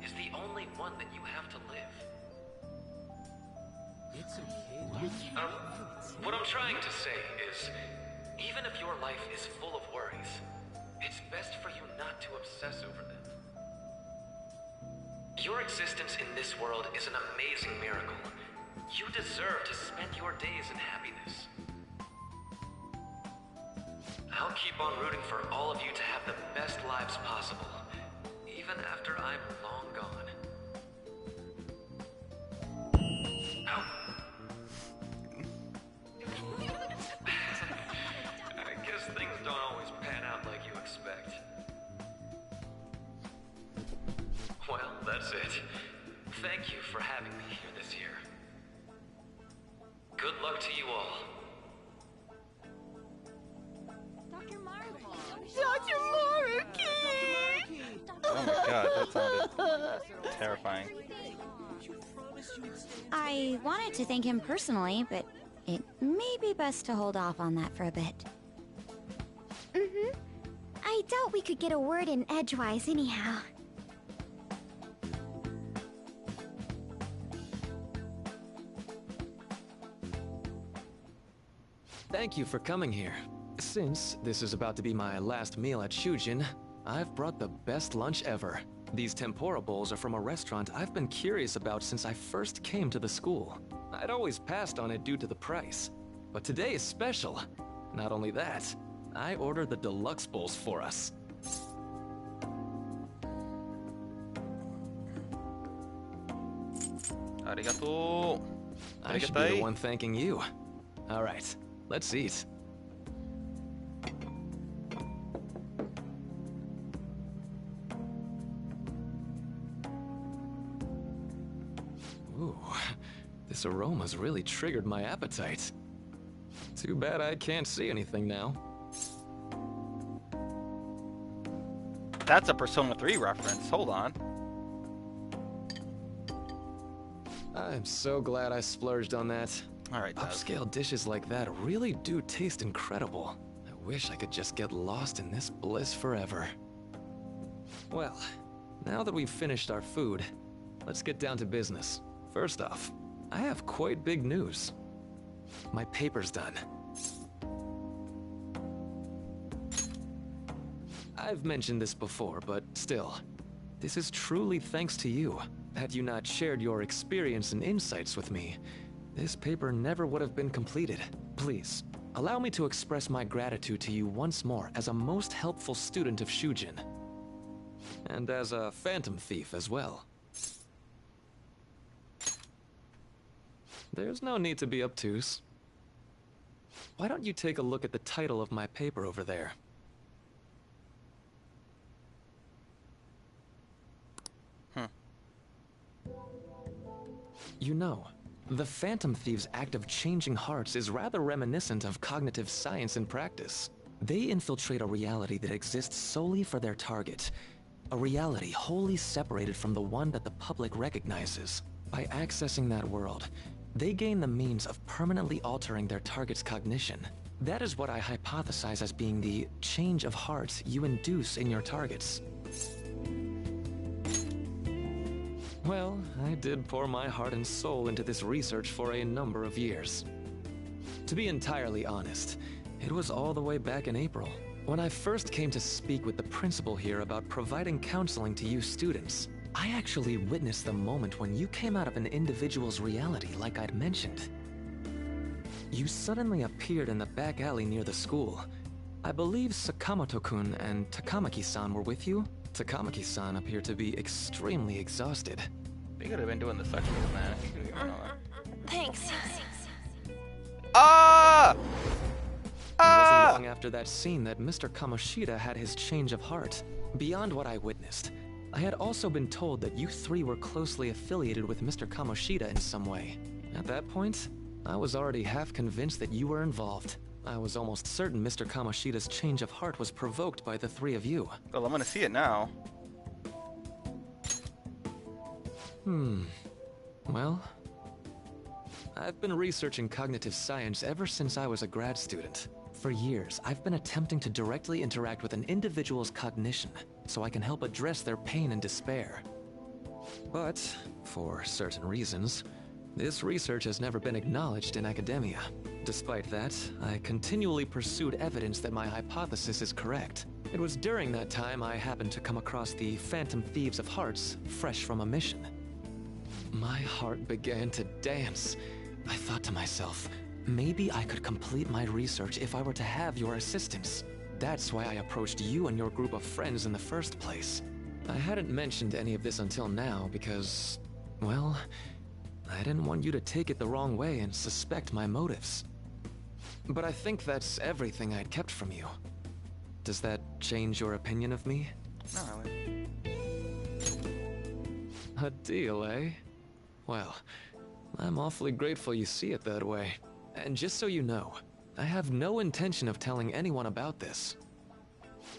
is the only one that you have to live. It's okay. What I'm trying to say is, even if your life is full of worries, it's best for you not to obsess over them. Your existence in this world is an amazing miracle. You deserve to spend your days in happiness. I'll keep on rooting for all of you to have the best lives possible, even after I'm long gone. Ow. I guess things don't always pan out like you expect. Well, that's it. thank you for having me here this year. Good luck to you all. Dr. Mariki! Dr. Mariki! Oh my god, that sounded terrifying. I wanted to thank him personally, but it may be best to hold off on that for a bit. I doubt we could get a word in edgewise anyhow. Thank you for coming here. Since this is about to be my last meal at Shujin, I've brought the best lunch ever. These tempura bowls are from a restaurant I've been curious about since I first came to the school. I'd always passed on it due to the price. But today is special. Not only that, I ordered the deluxe bowls for us. Arigato. I should be the one thanking you. All right, let's eat. Ooh, this aroma's really triggered my appetite. Too bad I can't see anything now. That's a Persona 3 reference. Hold on. I'm so glad I splurged on that. All right, upscale dishes like that really do taste incredible. I wish I could just get lost in this bliss forever. Well, now that we've finished our food, let's get down to business. First off, I have quite big news. My paper's done. I've mentioned this before, but still, this is truly thanks to you. Had you not shared your experience and insights with me, this paper never would have been completed. Please, allow me to express my gratitude to you once more as a most helpful student of Shujin. And as a phantom thief as well. There's no need to be obtuse. Why don't you take a look at the title of my paper over there? You know, the Phantom Thieves' act of changing hearts is rather reminiscent of cognitive science in practice. They infiltrate a reality that exists solely for their target. A reality wholly separated from the one that the public recognizes. By accessing that world, they gain the means of permanently altering their target's cognition. That is what I hypothesize as being the change of heart you induce in your targets. Well, I did pour my heart and soul into this research for a number of years. To be entirely honest, it was all the way back in April, when I first came to speak with the principal here about providing counseling to you students. I actually witnessed the moment when you came out of an individual's reality like I'd mentioned. You suddenly appeared in the back alley near the school. I believe Sakamoto-kun and Takamaki-san were with you? Takamaki-san appeared to be extremely exhausted. They could have been doing the suction, man. If you could have all that. Thanks. Ah! It wasn't long after that scene that Mr. Kamoshida had his change of heart. Beyond what I witnessed, I had also been told that you three were closely affiliated with Mr. Kamoshida in some way. At that point, I was already half convinced that you were involved. I was almost certain Mr. Kamoshida's change of heart was provoked by the three of you. Well, I'm gonna see it now. Well, I've been researching cognitive science ever since I was a grad student. For years, I've been attempting to directly interact with an individual's cognition so I can help address their pain and despair. But, for certain reasons, this research has never been acknowledged in academia. Despite that, I continually pursued evidence that my hypothesis is correct. It was during that time I happened to come across the Phantom Thieves of Hearts, fresh from a mission. My heart began to dance. I thought to myself, maybe I could complete my research if I were to have your assistance. That's why I approached you and your group of friends in the first place. I hadn't mentioned any of this until now because, well, I didn't want you to take it the wrong way and suspect my motives. But I think that's everything I'd kept from you. Does that change your opinion of me? No. A deal, eh? Well, I'm awfully grateful you see it that way. And just so you know, I have no intention of telling anyone about this.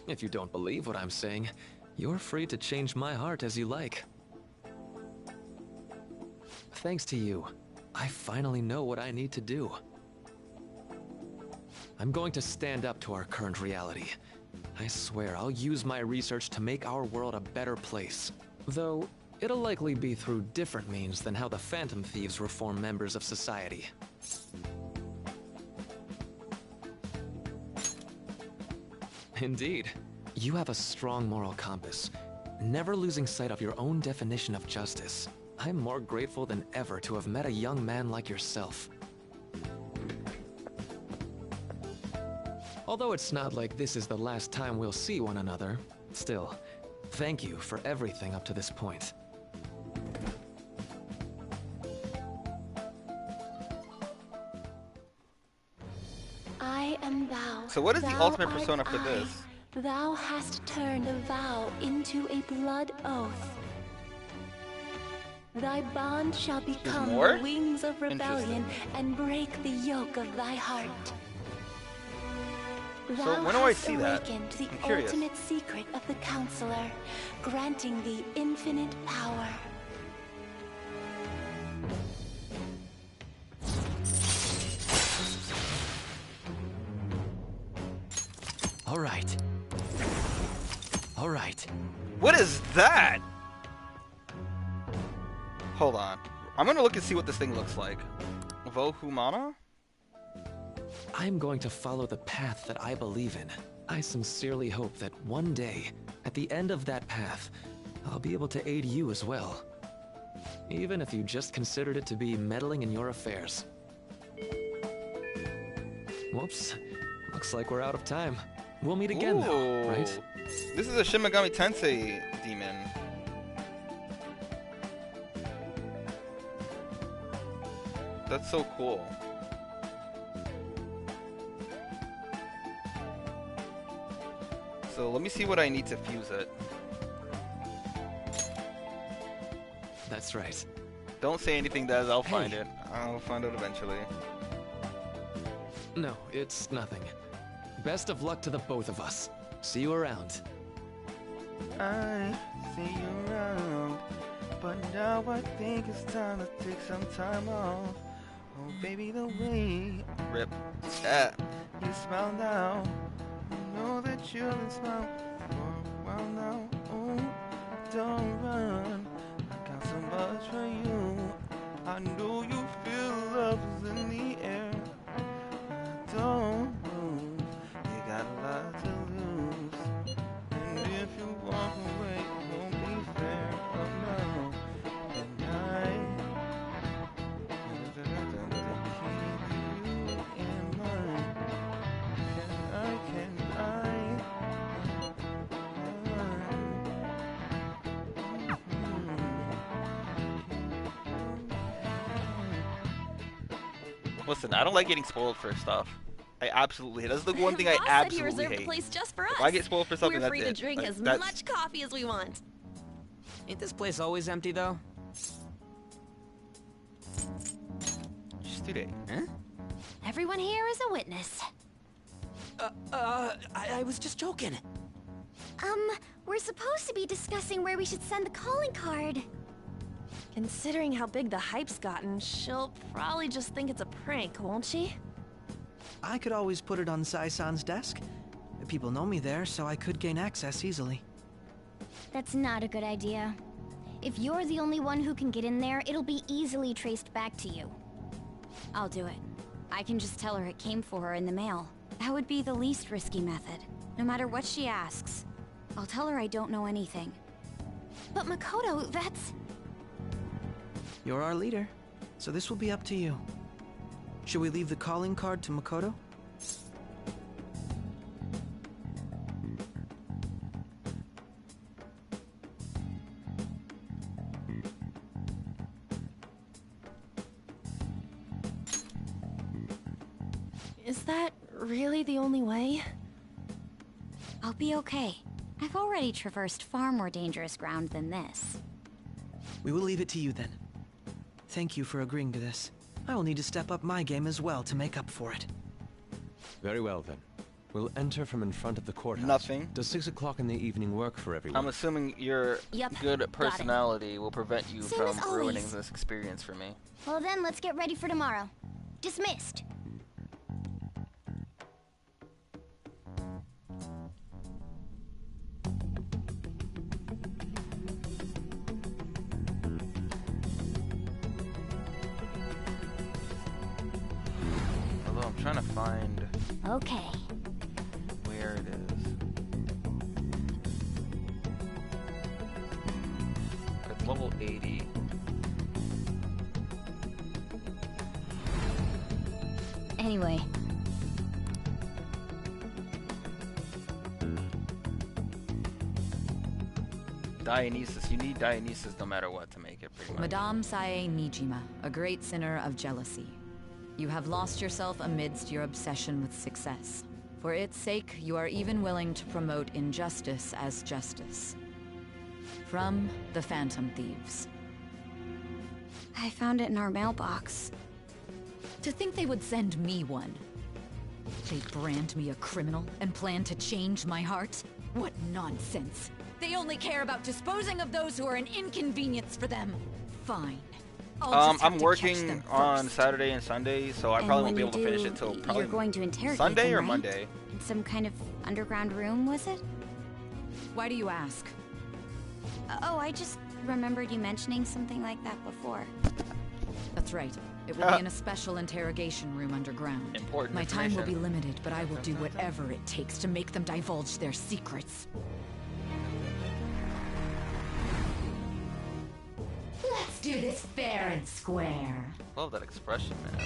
If you don't believe what I'm saying, you're free to change my heart as you like. Thanks to you, I finally know what I need to do. I'm going to stand up to our current reality. I swear I'll use my research to make our world a better place. Though, it'll likely be through different means than how the Phantom Thieves reform members of society. Indeed. You have a strong moral compass, never losing sight of your own definition of justice. I'm more grateful than ever to have met a young man like yourself. Although it's not like this is the last time we'll see one another, still, thank you for everything up to this point. I am thou. So what is the Thou ultimate art persona for I. this? Thou hast turned a vow into a blood oath. Thy bond shall become more? the wings of rebellion and break the yoke of thy heart. So when do I see that? Awakened the I'm curious. ultimate secret of the Counselor, granting thee infinite power. All right. All right. What is that? Hold on. I'm gonna look and see what this thing looks like. Vohumana? I'm going to follow the path that I believe in. I sincerely hope that one day, at the end of that path, I'll be able to aid you as well. Even if you just considered it to be meddling in your affairs. Whoops. Looks like we're out of time. We'll meet again, though, right? This is a Shin Megami Tensei demon. That's so cool. So let me see what I need to fuse it. That's right. Don't say anything, Daz. I'll find it. I'll find it eventually. No, it's nothing. Best of luck to the both of us. See you around. I see you around, but now I think it's time to take some time off. Oh baby, the way rip you smile now. I know that you'll smile for a while now. Oh, don't run. I got so much for you. I know you feel love is in the air. Don't move. You got a lot to lose. And if you walk away, it won't be fair. Oh no. And keep you in mind. Can I? Listen, I don't like getting spoiled for stuff. I absolutely hate. That's the one thing I absolutely he reserved hate. a place just for us. If I get spoiled for something, We're free that's to drink like, as much coffee as we want. Ain't this place always empty, though? Just today. Huh? Everyone here is a witness. I was just joking. We're supposed to be discussing where we should send the calling card. Considering how big the hype's gotten, she'll probably just think it's a prank, won't she? I could always put it on Sai-san's desk. People know me there, so I could gain access easily. That's not a good idea. If you're the only one who can get in there, it'll be easily traced back to you. I'll do it. I can just tell her it came for her in the mail. That would be the least risky method. No matter what she asks, I'll tell her I don't know anything. But Makoto, that's... You're our leader, so this will be up to you. Should we leave the calling card to Makoto? Is that really the only way? I'll be okay. I've already traversed far more dangerous ground than this. We will leave it to you then. Thank you for agreeing to this. I will need to step up my game as well to make up for it. Very well, then. We'll enter from in front of the courthouse. Nothing. Does 6 o'clock in the evening work for everyone? I'm assuming your good personality will prevent you Same from as always. ruining this experience for me. Well then, let's get ready for tomorrow. Dismissed. Although I'm trying to find Okay. where it is. It's level 80. Anyway. Dionysus. You need Dionysus no matter what to make it, pretty much. Madame Sae Nijima, a great sinner of jealousy. You have lost yourself amidst your obsession with success. For its sake, you are even willing to promote injustice as justice. From the Phantom Thieves. I found it in our mailbox. To think they would send me one. They brand me a criminal and plan to change my heart? What nonsense! They only care about disposing of those who are an inconvenience for them. Fine. I'll just have I'm to working catch them on first. Saturday and Sunday, so I And probably when won't be you able to finish it till do, probably you're going to interrogate Sunday them, or right? Monday. In some kind of underground room, was it? Why do you ask? Oh, I just remembered you mentioning something like that before. That's right. It will be in a special interrogation room underground. Important My time will be information. limited, but I will do whatever it takes to make them divulge their secrets. Let's do this fair and square. Love that expression, man.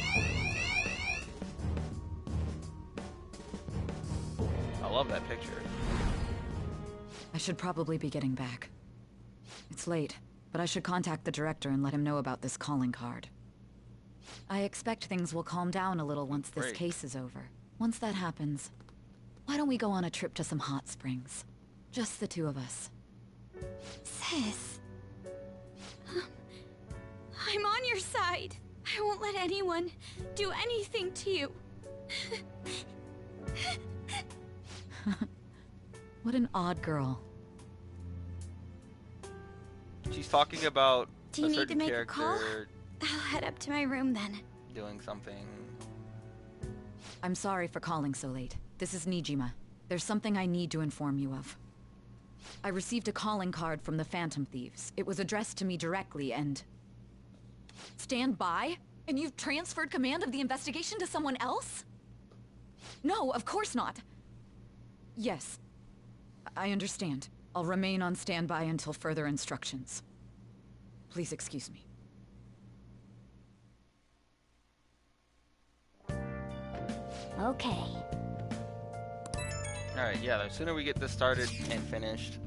I love that picture. I should probably be getting back. It's late, but I should contact the director and let him know about this calling card. I expect things will calm down a little once this Great. case is over. Once that happens, why don't we go on a trip to some hot springs? Just the two of us. Sis. I'm on your side. I won't let anyone do anything to you. What an odd girl. She's talking about Do you a need to certain make a character call? I'll head up to my room then. doing something. I'm sorry for calling so late. This is Nijima. There's something I need to inform you of. I received a calling card from the Phantom Thieves. It was addressed to me directly and... Stand by? And you've transferred command of the investigation to someone else? No, of course not. Yes. I understand. I'll remain on standby until further instructions. Please excuse me. Okay. Alright, yeah, the sooner we get this started and finished.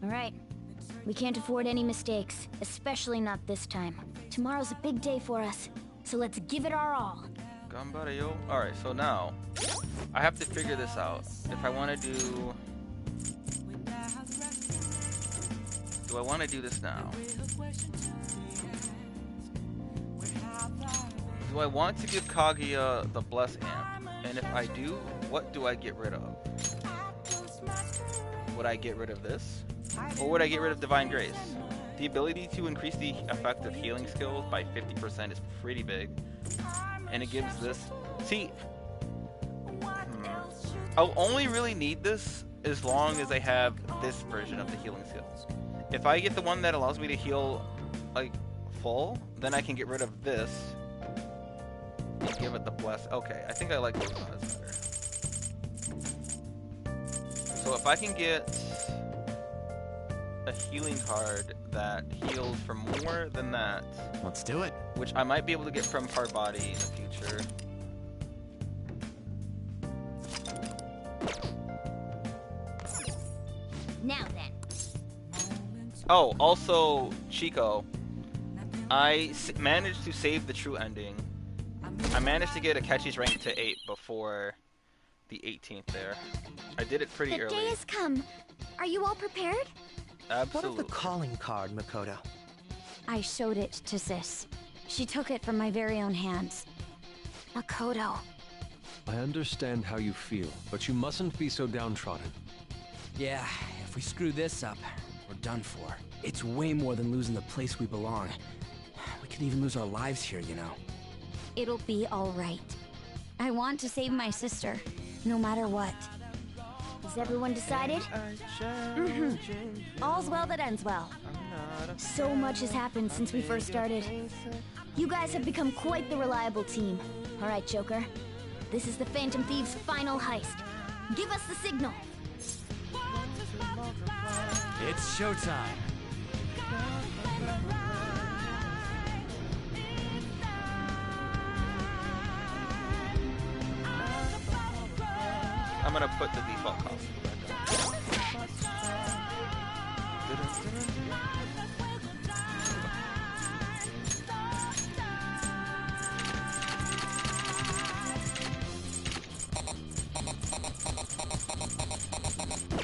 All right. We can't afford any mistakes, especially not this time. Tomorrow's a big day for us, so let's give it our all. Gambare yo. Alright, so now I have to figure this out. If I want to do I want to do this now? Do I want to give Kaguya the Bless Amp? And if I do, what do I get rid of? Would I get rid of this? Or would I get rid of Divine Grace? The ability to increase the effect of healing skills by 50% is pretty big. And it gives this... See... I'll only really need this as long as I have this version of the healing skills. If I get the one that allows me to heal, like, full, then I can get rid of this. And give it the bless. Okay, I think I like those odds better. So if I can get a healing card that heals for more than that. Let's do it. Which I might be able to get from Hard Body in the future. Now then. Oh, also, Chico, I managed to save the true ending. I managed to get Akechi's rank to 8 before the 18th there. I did it pretty early. The day has come. Are you all prepared? Absolutely. What of the calling card, Makoto? I showed it to Sis. She took it from my very own hands. Makoto. I understand how you feel, but you mustn't be so downtrodden. Yeah, if we screw this up, we're done for. It's way more than losing the place we belong. We could even lose our lives here, you know. It'll be all right. I want to save my sister, no matter what. Has everyone decided? All's well that ends well. So much has happened since we first started. You guys have become quite the reliable team. All right, Joker. This is the Phantom Thieves' final heist. Give us the signal. It's showtime. I'm gonna put the default costume back on.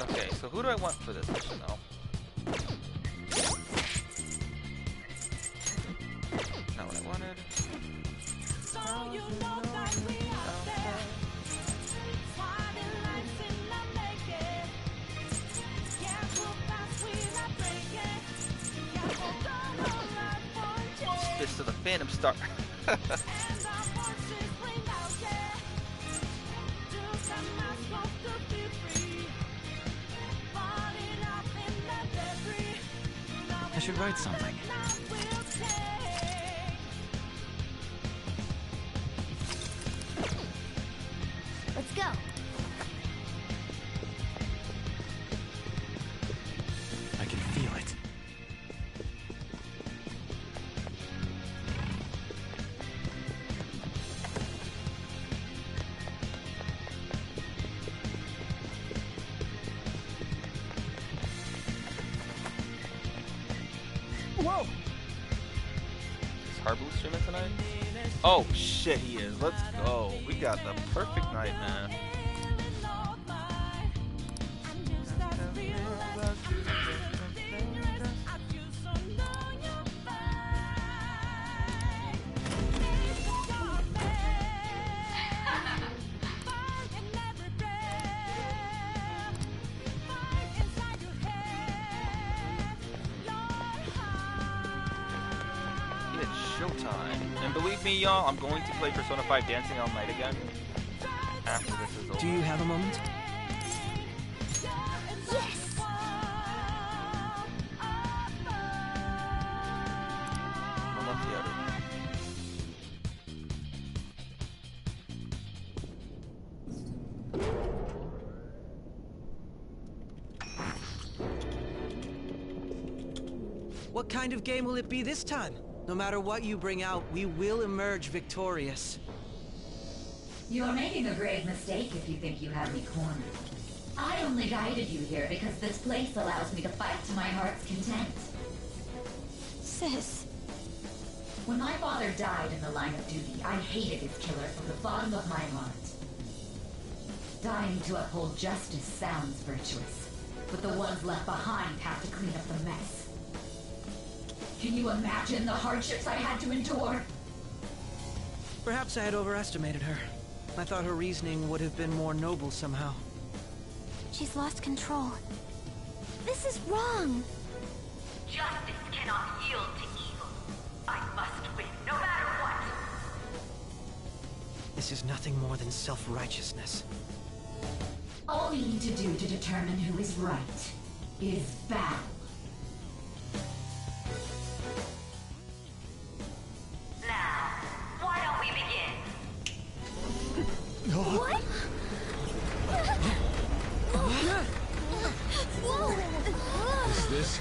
Okay, so who do I want for this mission though? Not what I wanted. Fist of the Phantom Star. I should write something. Let's go. I can feel it. Whoa! Is Harbu streaming tonight? Oh shit, he is. Let's go. We got the perfect night, man. Showtime. And believe me, y'all, I'm going to play Persona 5 Dancing All Night again after this is over. Do you have a moment? Yes! I'm not the other. What kind of game will it be this time? No matter what you bring out, we will emerge victorious. You're making a grave mistake if you think you have me cornered. I only guided you here because this place allows me to fight to my heart's content. Sis. When my father died in the line of duty, I hated his killer from the bottom of my heart. Dying to uphold justice sounds virtuous, but the ones left behind have to clean up the mess. Can you imagine the hardships I had to endure? Perhaps I had overestimated her. I thought her reasoning would have been more noble somehow. She's lost control. This is wrong. Justice cannot yield to evil. I must win, no matter what. This is nothing more than self-righteousness. All we need to do to determine who is right is battle. Now, why don't we begin? What? Is this?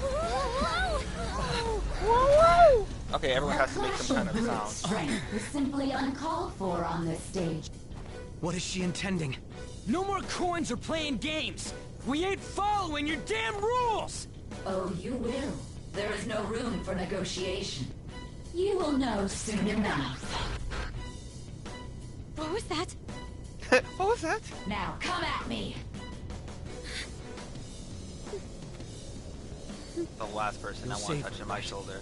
Whoa! Okay, everyone has to make some kind of sound. Strength is simply uncalled for on this stage. What is she intending? No more coins or playing games! We ain't following your damn rules! Oh, you will. There is no room for negotiation. You will know soon enough. What was that? What was that? Now come at me. The last person I want touching my shoulder.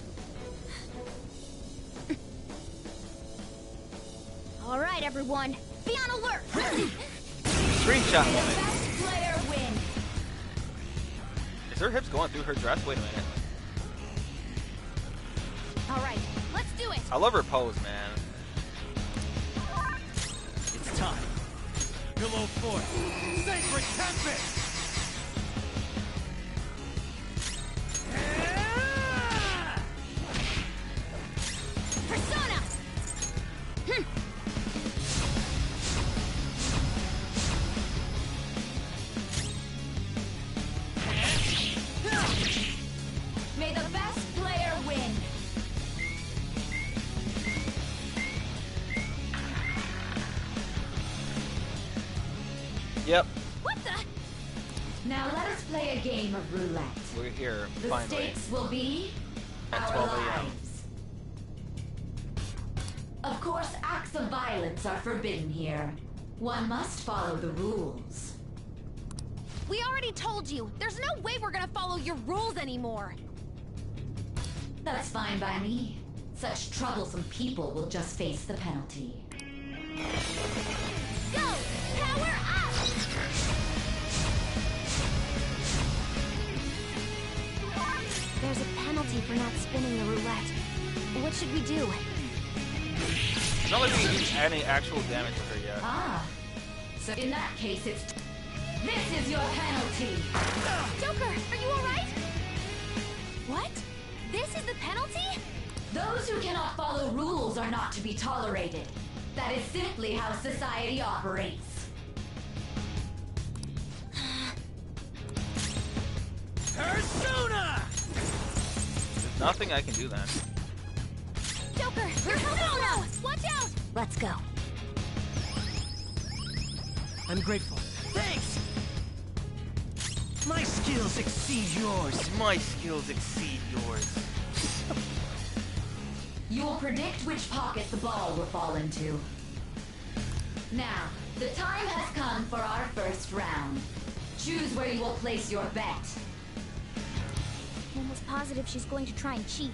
All right, everyone, be on alert. Screenshot moment. Best player win. Is her hips going through her dress? Wait a minute. All right, let's do it. I love her pose, man. It's time. Pillow fort. Sacred Tempest! Persona! May the best player win. Yep. What the? Now let us play a game of roulette. We're here, The finally. stakes will be At our 12 a.m. lives. Of course, acts of violence are forbidden here. One must follow the rules. We already told you. There's no way we're gonna follow your rules anymore. That's fine by me. Such troublesome people will just face the penalty. Go! Power up! There's a penalty for not spinning the roulette. What should we do? It's not like we can do any actual damage to her yet. Ah, so in that case it's... This is your penalty! Joker, are you alright? What? This is the penalty? Those who cannot follow rules are not to be tolerated. That is simply how society operates. Persona! There's nothing I can do then. Joker, you're Persona! Watch out! Let's go. I'm grateful. Thanks! My skills exceed yours. My skills exceed yours. You will predict which pocket the ball will fall into. Now, the time has come for our first round. Choose where you will place your bet. I'm almost positive she's going to try and cheat.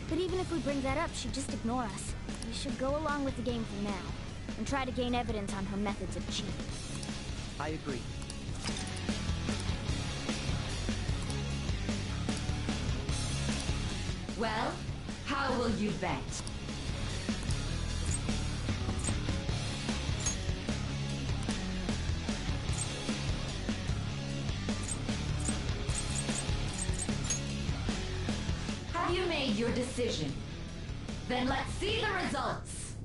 But even if we bring that up, she'd just ignore us. We should go along with the game for now, and try to gain evidence on her methods of cheating. I agree. Well, how will you bet? Have you made your decision? Then let's see the results.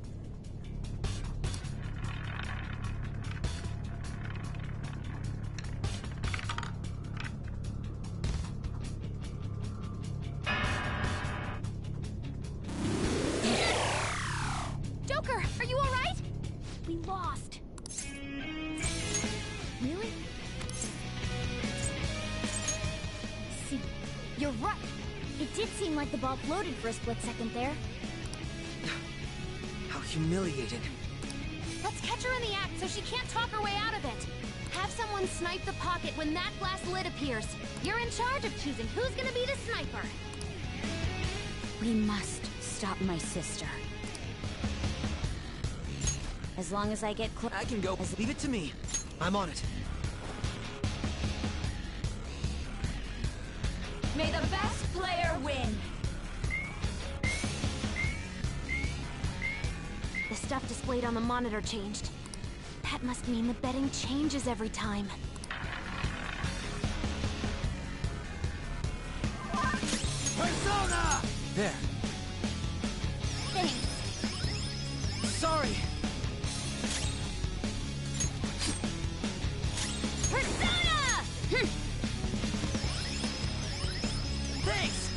Joker, are you alright? We lost. Really? See, you're right. It did seem like the ball floated for a split second there. How humiliating. Let's catch her in the act so she can't talk her way out of it. Have someone snipe the pocket when that glass lid appears. You're in charge of choosing who's gonna be the sniper. We must stop my sister. As long as I get close. I can go. Leave it to me. I'm on it. May the best player win. The stuff displayed on the monitor changed. That must mean the betting changes every time. Persona! There. Thanks. Sorry. Persona! Thanks!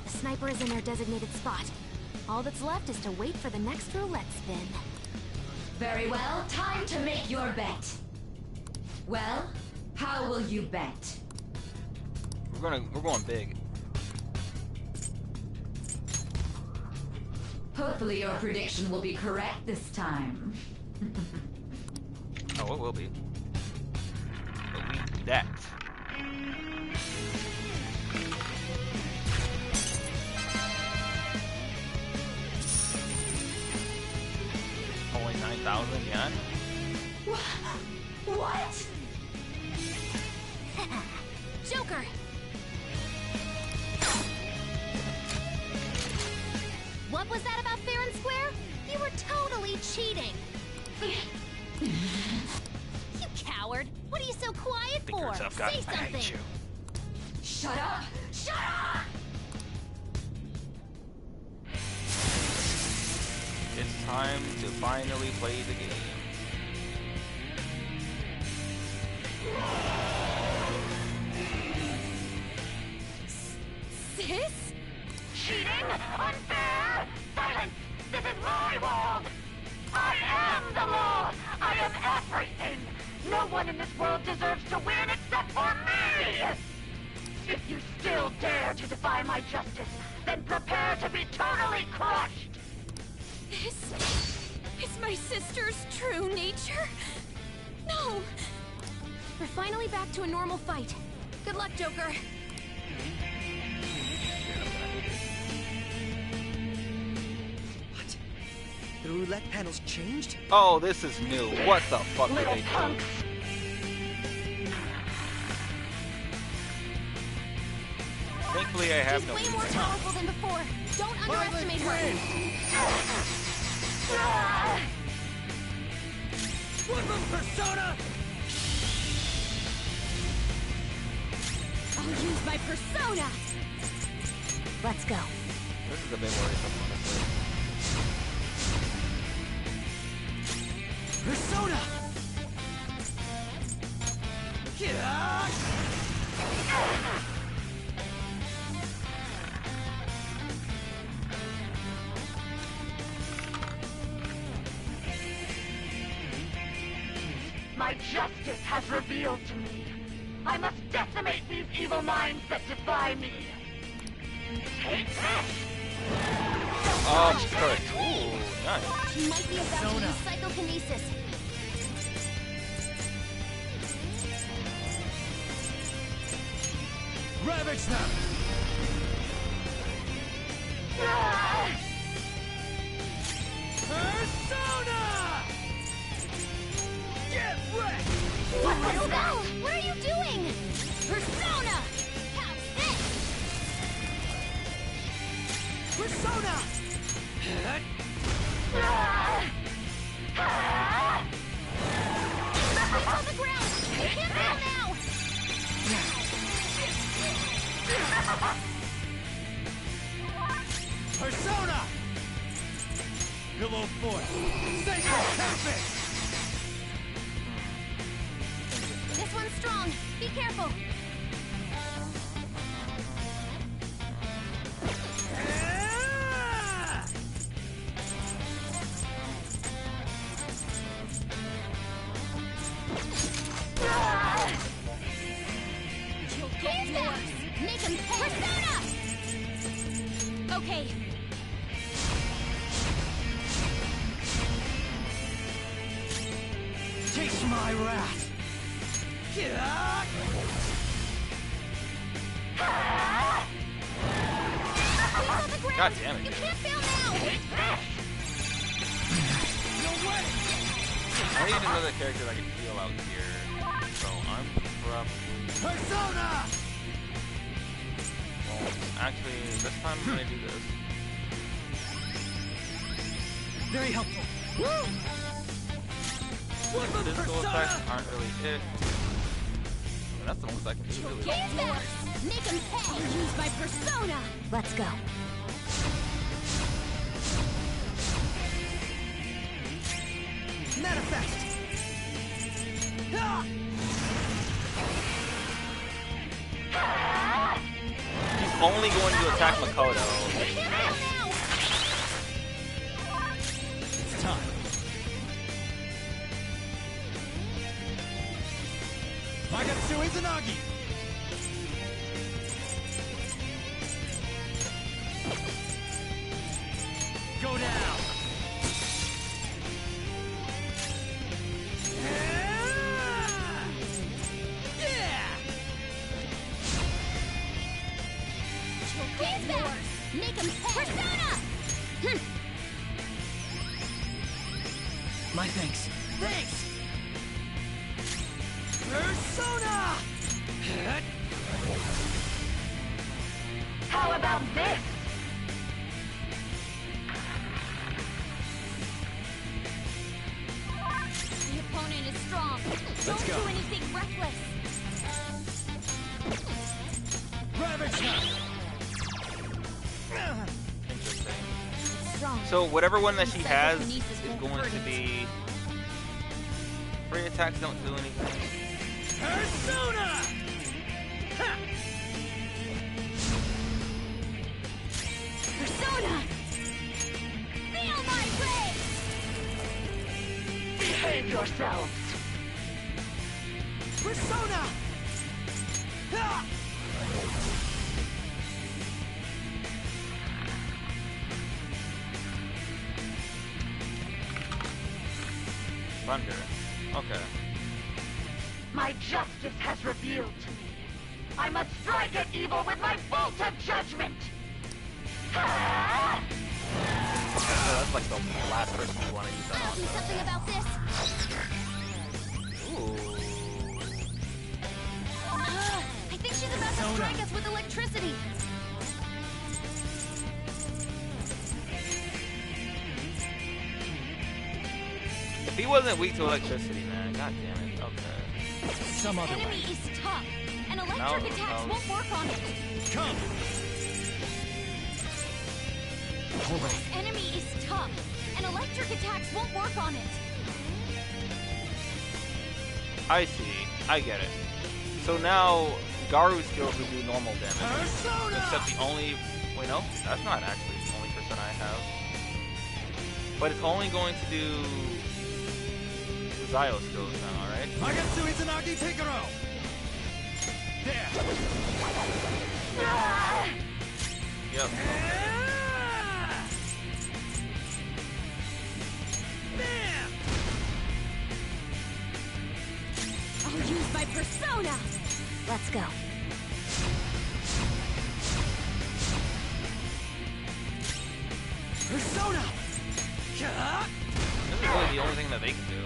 The sniper is in their designated spot. All that's left is to wait for the next roulette spin. Very well, time to make your bet. Well, how will you bet? We're going big. Hopefully your prediction will be correct this time. Oh, it will be. Believe that. Only 9,000 yen? What? Joker! What was that about fair and square? You were totally cheating! You coward! What are you so quiet for? Say something! Shut up! Shut up! It's time to finally play the game. Sis? Cheating? Unfair? Silence! This is my world! I am the law! I am everything! No one in this world deserves to win except for me! If you still dare to defy my justice, then prepare to be totally crushed! This is my sister's true nature? No! We're finally back to a normal fight. Good luck, Joker. What? The roulette panel's changed? Oh, this is new. What the fuck did they do? Thankfully, I have no. She's way more powerful than before. Don't underestimate her. Riverboat persona! I'll use my persona. Let's go. This is a bit worrisome, honestly. Persona! My justice has revealed to me. I must decimate these evil minds that defy me. Take this! Good. Ooh, nice. She might be about to use psychokinesis. Ravage them! Persona! Get wrecked! What was that? What are you doing? Persona! How's this? Persona! He's on the ground! You can't fall now! Persona! Pillow Fort! Sacred Tempest! This one's strong. Be careful. He's back! Make him pay! Persona! Okay. Taste my wrath! He's on the ground! God damn it. You can't fail now! I need another character that I can feel out here. So I'm probably... Persona! Well, actually, this time I'm gonna do this. Very helpful. Physical attacks aren't really it. I mean, that's the most I can do, really. He's back! Make him pay! I'll use my persona! Let's go. Manifest! He's only going to attack Makoto. It's time. Magatsu Izanagi! Make him pay. Persona! My thanks. Thanks! Persona! How about this? The opponent is strong. Don't go. do anything reckless. Ravage Interesting. Strong. So whatever one that she has Psychokinesis is won't going hurt to it. be... Free attacks don't do anything. Persona! Persona! Feel my rage! Behave yourselves. Persona! Ha! Thunder. Okay. My justice has revealed to me. I must strike at evil with my bolt of judgment. Ah! So that's like the last person you want to use that I'll do something about this. on. Ooh. I think she's about to strike us with electricity. If he wasn't weak to electricity, man, god damn it. Okay. Some other Enemy way. is tough, and electric attacks won't work on it. Come! Hold on. Enemy is tough, and electric attacks won't work on it. I see. I get it. So now Garu's skills would do normal damage. Persona! Except the only... Wait, no. That's not actually the only persona I have. But it's only going to do... Zio skills now, alright? Magatsu Izanagi Pikaro! There! Yep. Bam! I'll use my persona. Let's go. Persona! This is really the only thing that they can do.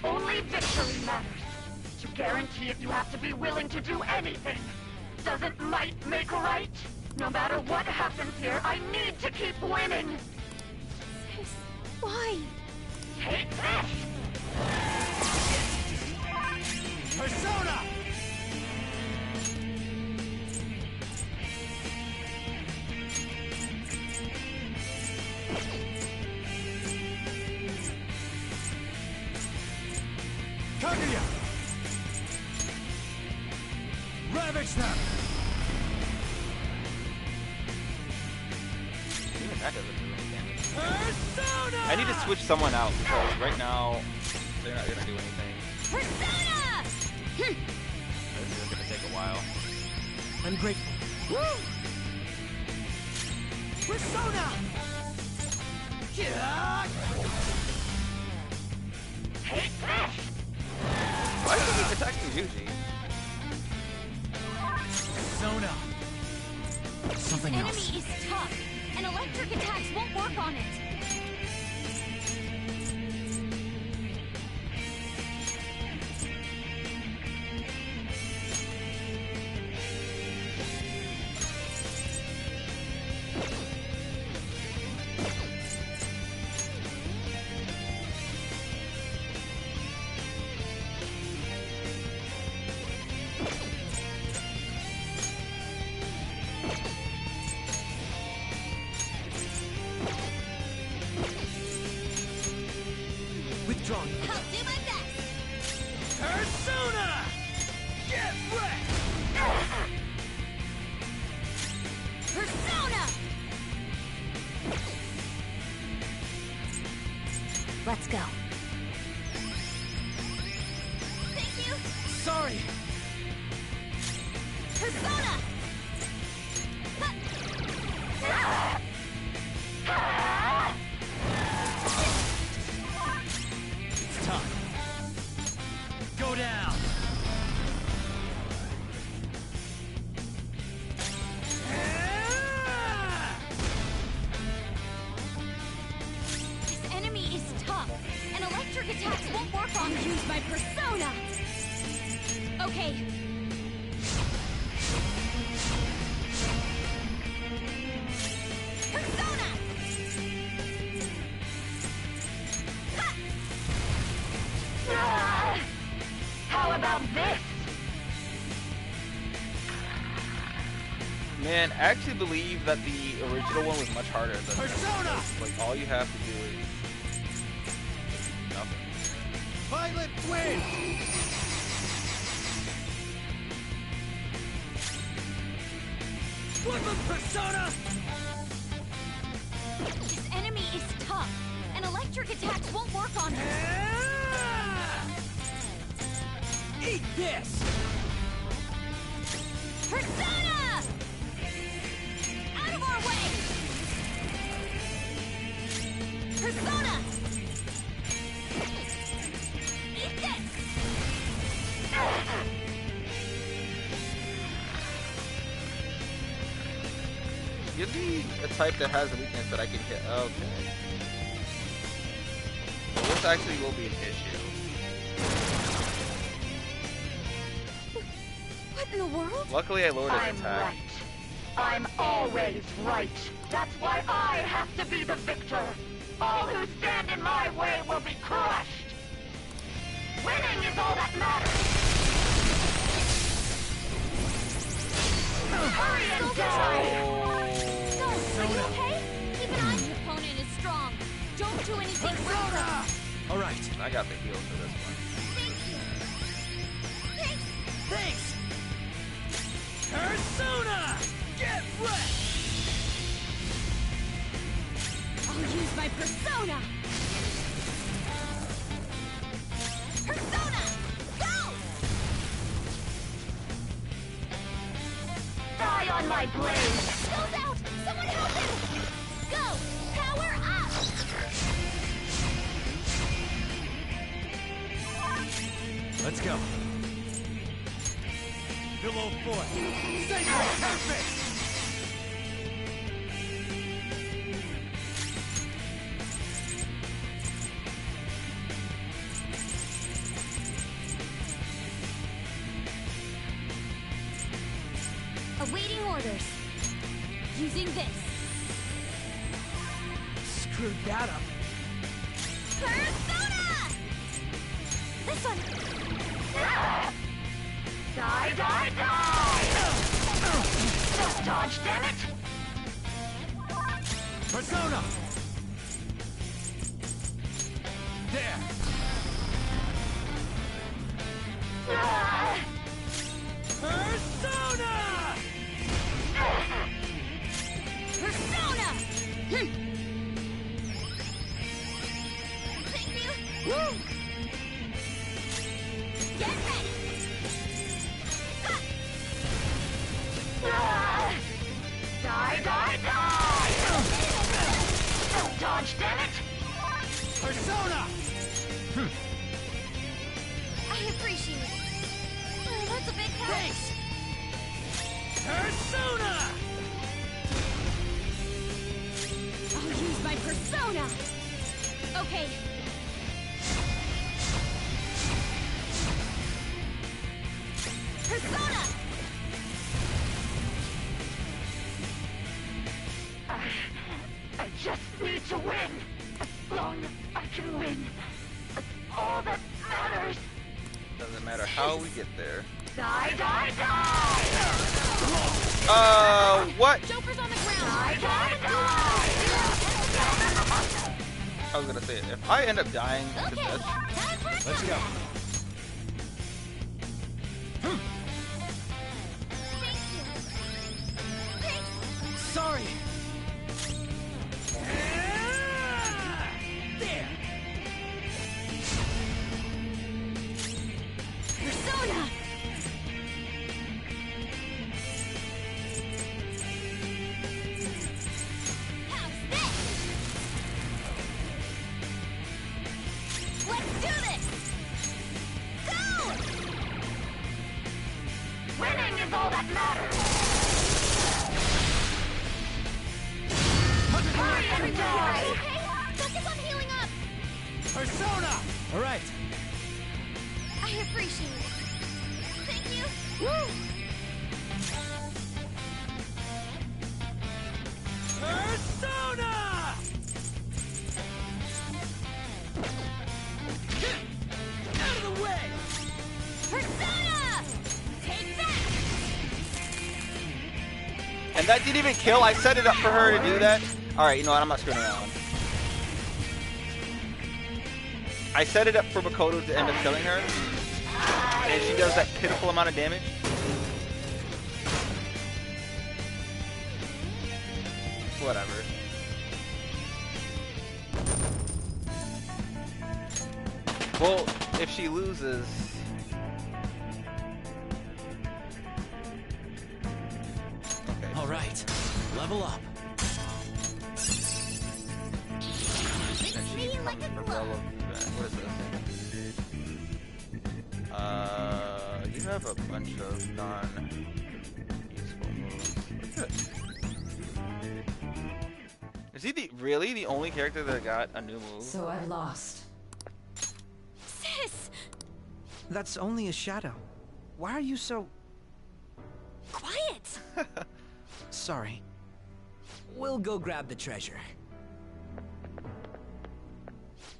Only victory matters. To guarantee it, you have to be willing to do anything. Doesn't might make right? No matter what happens here, I need to keep winning. Why? Take this! Persona! Kaguya! Ravage them! Even that doesn't do any damage. Persona! I need to switch someone out because right now they're not gonna do anything. Persona! This is gonna take a while. I'm grateful. Woo! Persona! Yeah! Take this! Why is he attacking Yuji? Persona! Something Enemy else. is tough, and electric attacks won't work on it. Withdrawn. I'll do my best. Persona! Get wrecked! Persona! Let's go. Thank you. Sorry! Persona! It's time. Go down! Okay. Persona! How about this? Man, I actually believe that the original one was much harder than Persona! this. Like, all you have to do is nothing. Violet Twin! Woodland Persona! This enemy is tough, and electric attacks won't work on her. Eat this! Persona! Out of our way! Persona! Eat this! Give me a type that has a weakness that I can hit. Okay. Well, this actually will be an issue. What in the world? Luckily, I lowered his I'm attack. right. I'm always right. That's why I have to be the victor. All who stand in my way will be crushed. Winning is all that matters. Hurry and die! No, are you okay? Keep an eye on your opponent is strong. Don't do anything reckless. All right. I got the heal for this one. Thanks! Persona! Get wrecked! I'll use my persona! Persona! Go! Die on my blade! Goes out! Someone help him! Go! Power up! Let's go. Pillow boy. Sacred perfect! Awaiting orders. Using this. Screwed that up. Persona! This one! Die, die, die! Don't dodge, damn it! Persona! There! Persona! Persona! Thank you! Woo! Get ready! Die, die, die! Don't dodge, damn it! Persona! I appreciate it. Oh, that's a big help. Thanks! Persona! I'll use my persona! Okay. Persona! I just need to win. As long as I can win. That's all that matters. Doesn't matter how we get there. Die, die, die! What? Joker's on the ground! Die, die, die! I was gonna say, if I end up dying to Okay, this, time for a Let's go. Thank you. Thanks. Sorry. There. Persona! How's this? Let's do this! Go! Winning is all that matters. Hurry and die! Okay, focus on healing up! Persona! All right. I appreciate it. Thank Persona! Out of the way! Persona! Take that! And that didn't even kill. I set it up for her to do that. Alright, you know what? I'm not screwing around. I set it up for Makoto to end up killing her. And she does that pitiful amount of damage. Whatever. Well, if she loses... Okay. Alright, level up. What is this? You have a bunch of non-useful moves. What's this? Is he really the only character that got a new move? So I've lost. Sis! That's only a shadow. Why are you so... Quiet! Sorry. We'll go grab the treasure.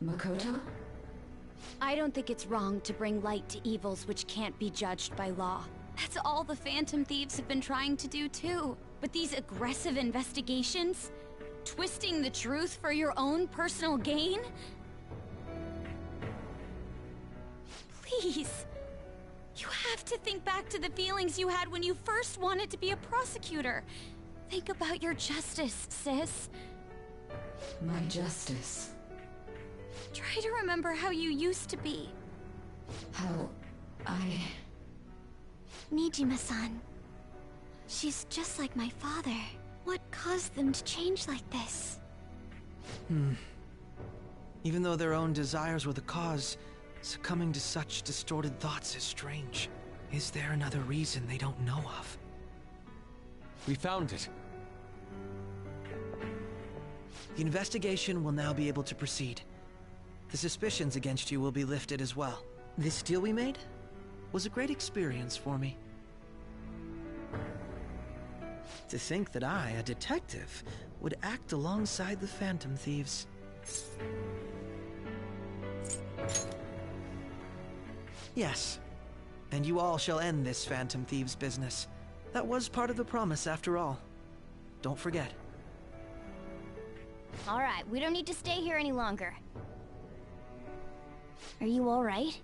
Makoto? I don't think it's wrong to bring light to evils which can't be judged by law. That's all the Phantom Thieves have been trying to do too. But these aggressive investigations? Twisting the truth for your own personal gain? Please. You have to think back to the feelings you had when you first wanted to be a prosecutor. Think about your justice, sis. My justice. Try to remember how you used to be. How I... Nijima-san. She's just like my father. What caused them to change like this? Even though their own desires were the cause, succumbing to such distorted thoughts is strange. Is there another reason they don't know of? We found it. The investigation will now be able to proceed. The suspicions against you will be lifted as well. This deal we made was a great experience for me. To think that I, a detective, would act alongside the Phantom Thieves. Yes, and you all shall end this Phantom Thieves business. That was part of the promise after all. Don't forget. Alright, we don't need to stay here any longer. Are you alright?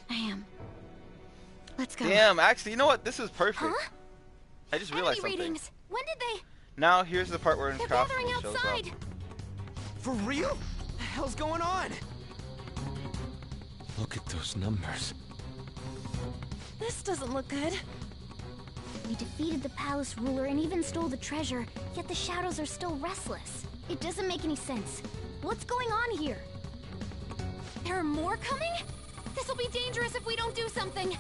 I am. Let's go. Damn, actually, you know what? This is perfect. Huh? I just realized something. Readings. When did they... Now, here's the part where They're Craft gathering shows outside. up. For real? What the hell's going on? Look at those numbers. This doesn't look good. We defeated the palace ruler and even stole the treasure, yet the shadows are still restless. It doesn't make any sense. What's going on here? There are more coming? This'll be dangerous if we don't do something.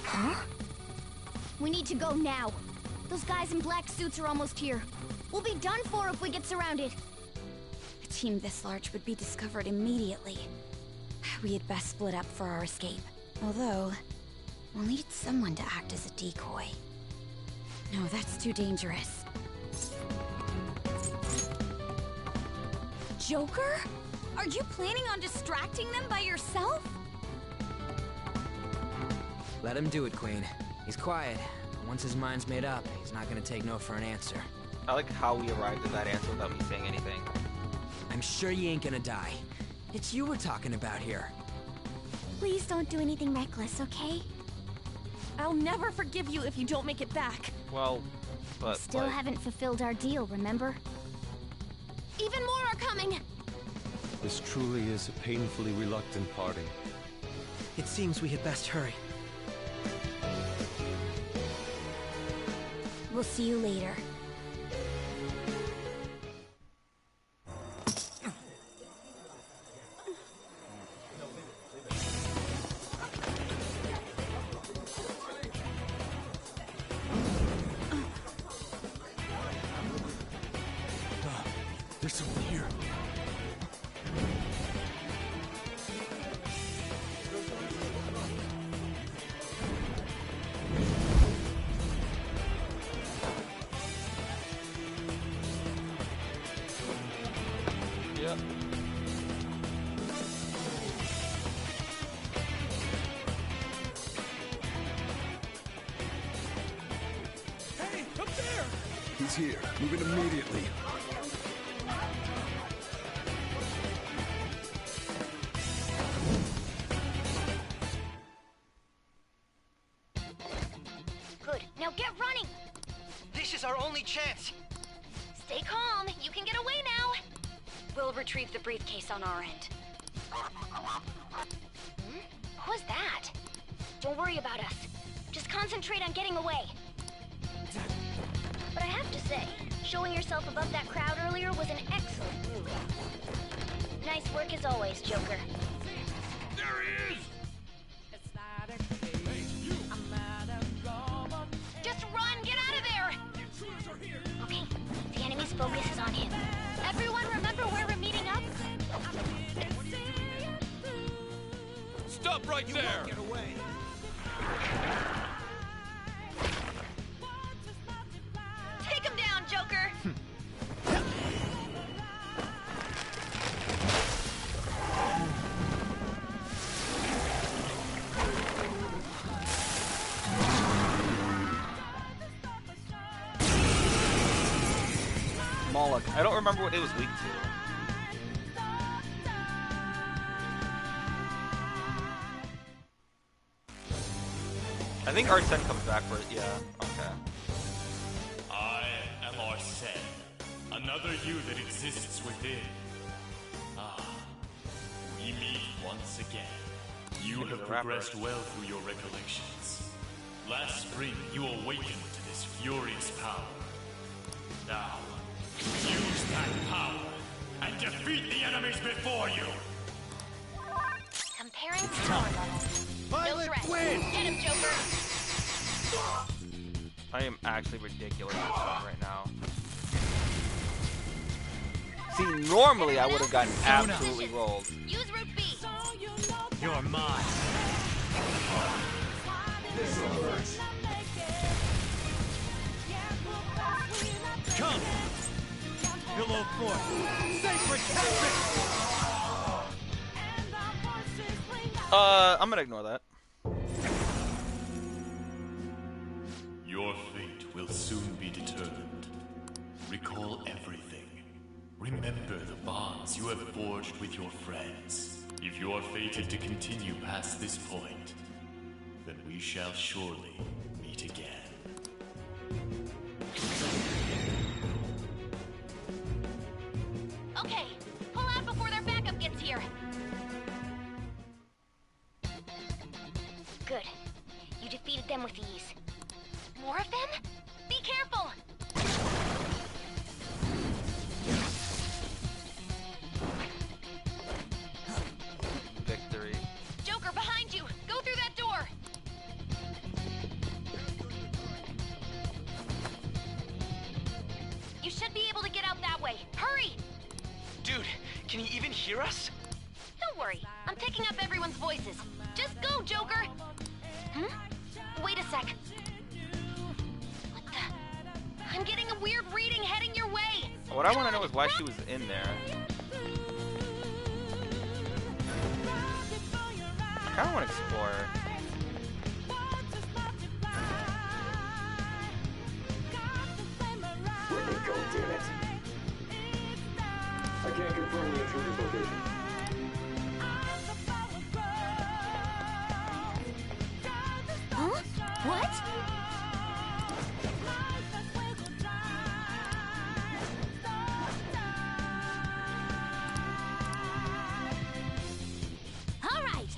Huh? We need to go now. Those guys in black suits are almost here. We'll be done for if we get surrounded. A team this large would be discovered immediately. We had best split up for our escape. Although, we'll need someone to act as a decoy. No, that's too dangerous. Joker? Are you planning on distracting them by yourself? Let him do it, Queen. He's quiet, but once his mind's made up, he's not gonna take no for an answer. I like how we arrived at that answer without me saying anything. I'm sure you ain't gonna die. It's you we're talking about here. Please don't do anything reckless, okay? I'll never forgive you if you don't make it back. Well, but... Still haven't fulfilled our deal, remember? Even more are coming! This truly is a painfully reluctant parting. It seems we had best hurry. We'll see you later. There's someone here. Hey, up there! He's here. Moving immediately. Good. Now get running! This is our only chance. Stay calm. You can get away now. We'll retrieve the briefcase on our end. Who was that? Don't worry about us. Just concentrate on getting away. But I have to say, showing yourself above that crowd earlier was an excellent move. Nice work as always, Joker. There he is! Just run! Get out of there! Okay, the enemy's focus is on him. Everyone remember where we're meeting up? Stop right there! Get away! Take him down, Joker! Moloch. I don't remember what it was weak to. I think Arsene comes back for it, yeah. Okay. I am Arsene, another you that exists within. Ah, we meet once again. You have progressed well through your recollections. Last spring, you awakened to this furious power. Now, use that power and defeat the enemies before you! Comparing power levels. No threat. Get him, Joker! I am actually ridiculous at this one right now. See, normally I would have gotten absolutely rolled. Use Route B. You're mine. This hurts. Come! Pillow fort. Sacred carpet! I'm gonna ignore that. Your fate will soon be determined. Recall everything. Remember the bonds you have forged with your friends. If you are fated to continue past this point, then we shall surely meet again. Okay, pull out before their backup gets here. Good. You defeated them with ease. More of them? Be careful! Victory. Joker, behind you! Go through that door! You should be able to get out that way. Hurry! Dude, can you even hear us? Don't worry. I'm picking up everyone's voices. Just go, Joker! Wait a sec. What the? I'm getting a weird reading heading your way! What I want to know is why she was in there. I kind of want to explore. Let me go, damn it. I can't confirm the intruder's location. Huh? What? All right.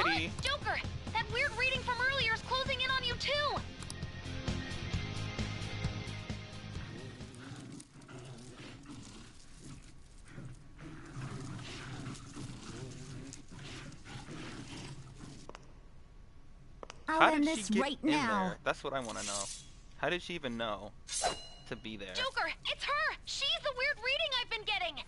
already. What? Joker, that weird reading from earlier is closing in on you too. How did she get in there? That's what I want to know. How did she even know to be there? Joker, it's her! She's the weird reading I've been getting!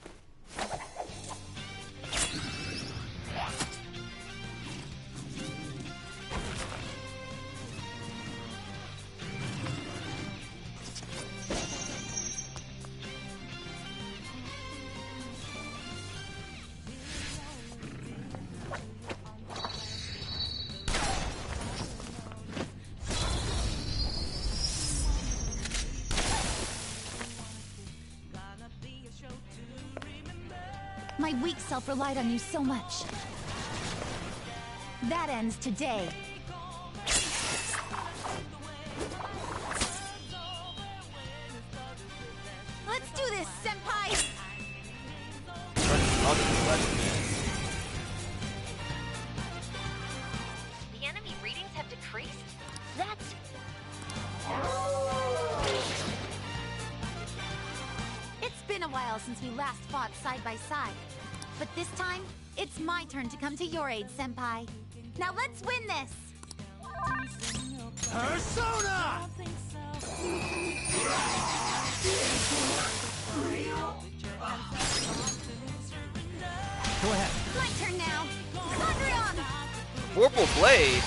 My weak self relied on you so much. That ends today. Let's do this, Senpai! The enemy readings have decreased? That's... It's been a while since we last fought side by side. But this time, it's my turn to come to your aid, Senpai. Now let's win this! Persona! Go ahead. My turn now! Condrion! Vorpal Blade?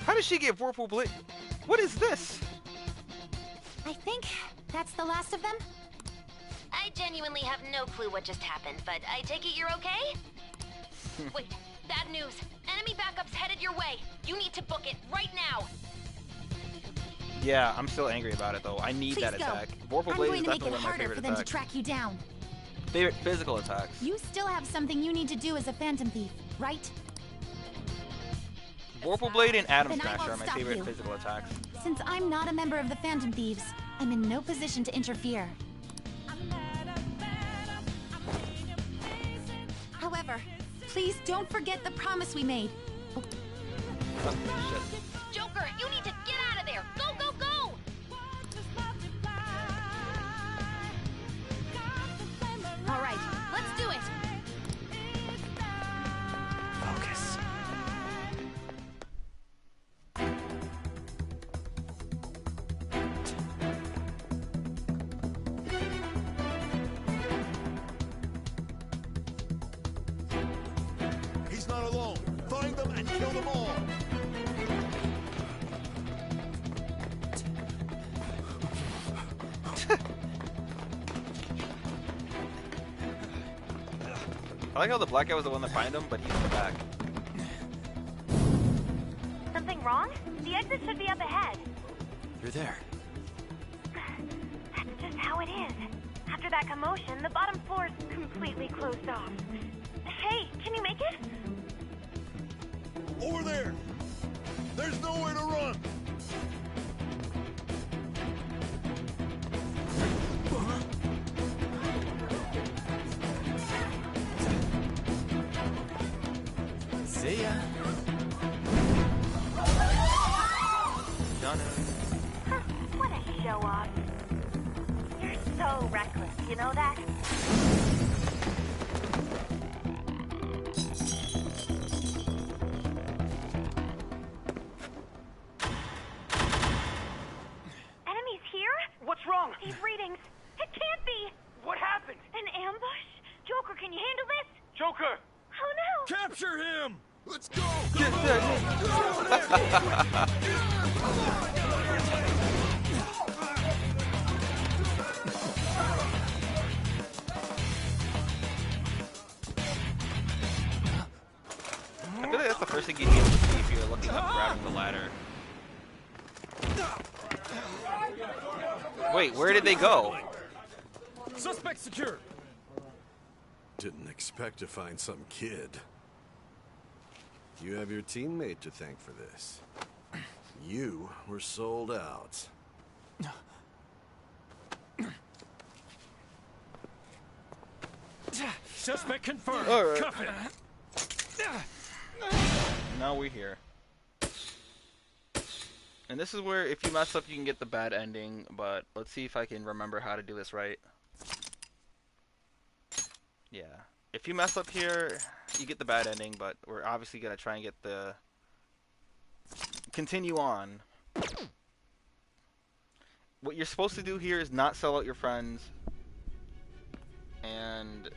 How did she get Vorpal Blade? What is this? I think that's the last of them? I genuinely have no clue what just happened, but I take it you're okay? Wait, bad news. Enemy backup's headed your way. You need to book it right now. Yeah, I'm still angry about it though. I need that attack. Vorpal Blade is definitely one of my favorite them to track you down. Favorite physical attacks. You still have something you need to do as a Phantom Thief, right? Vorpal Blade and Atom Smasher are my favorite physical attacks. Since I'm not a member of the Phantom Thieves, I'm in no position to interfere. However, please don't forget the promise we made. Oh, shit. Joker, you need to get out of there! Go, go, go! Alright, let's do it! Focus. He's not alone. Find them and kill them all. I like how the black guy was the one that found him, but he's in the back. Something wrong? The exit should be up ahead. You're there. That's just how it is. After that commotion, the bottom floor is completely closed off. Hey, can you make it? Over there. There's nowhere to run. See ya. Done it. What a show off. You're so reckless, you know that? Enemies here? What's wrong? These readings. It can't be. What happened? An ambush? Joker, can you handle this? Joker! Oh no! Capture him! Let's go! Get I feel like that's the first thing you'd be able to see if you're looking up grabbing the ladder. Wait, where did they go? Suspect secured. Didn't expect to find some kid. You have your teammate to thank for this. You were sold out. Suspect confirmed. All right. Cuff it. Now we're here. And this is where if you mess up you can get the bad ending, but let's see if I can remember how to do this right. Yeah. If you mess up here, you get the bad ending, but we're obviously gonna try and get the continue on. What you're supposed to do here is not sell out your friends and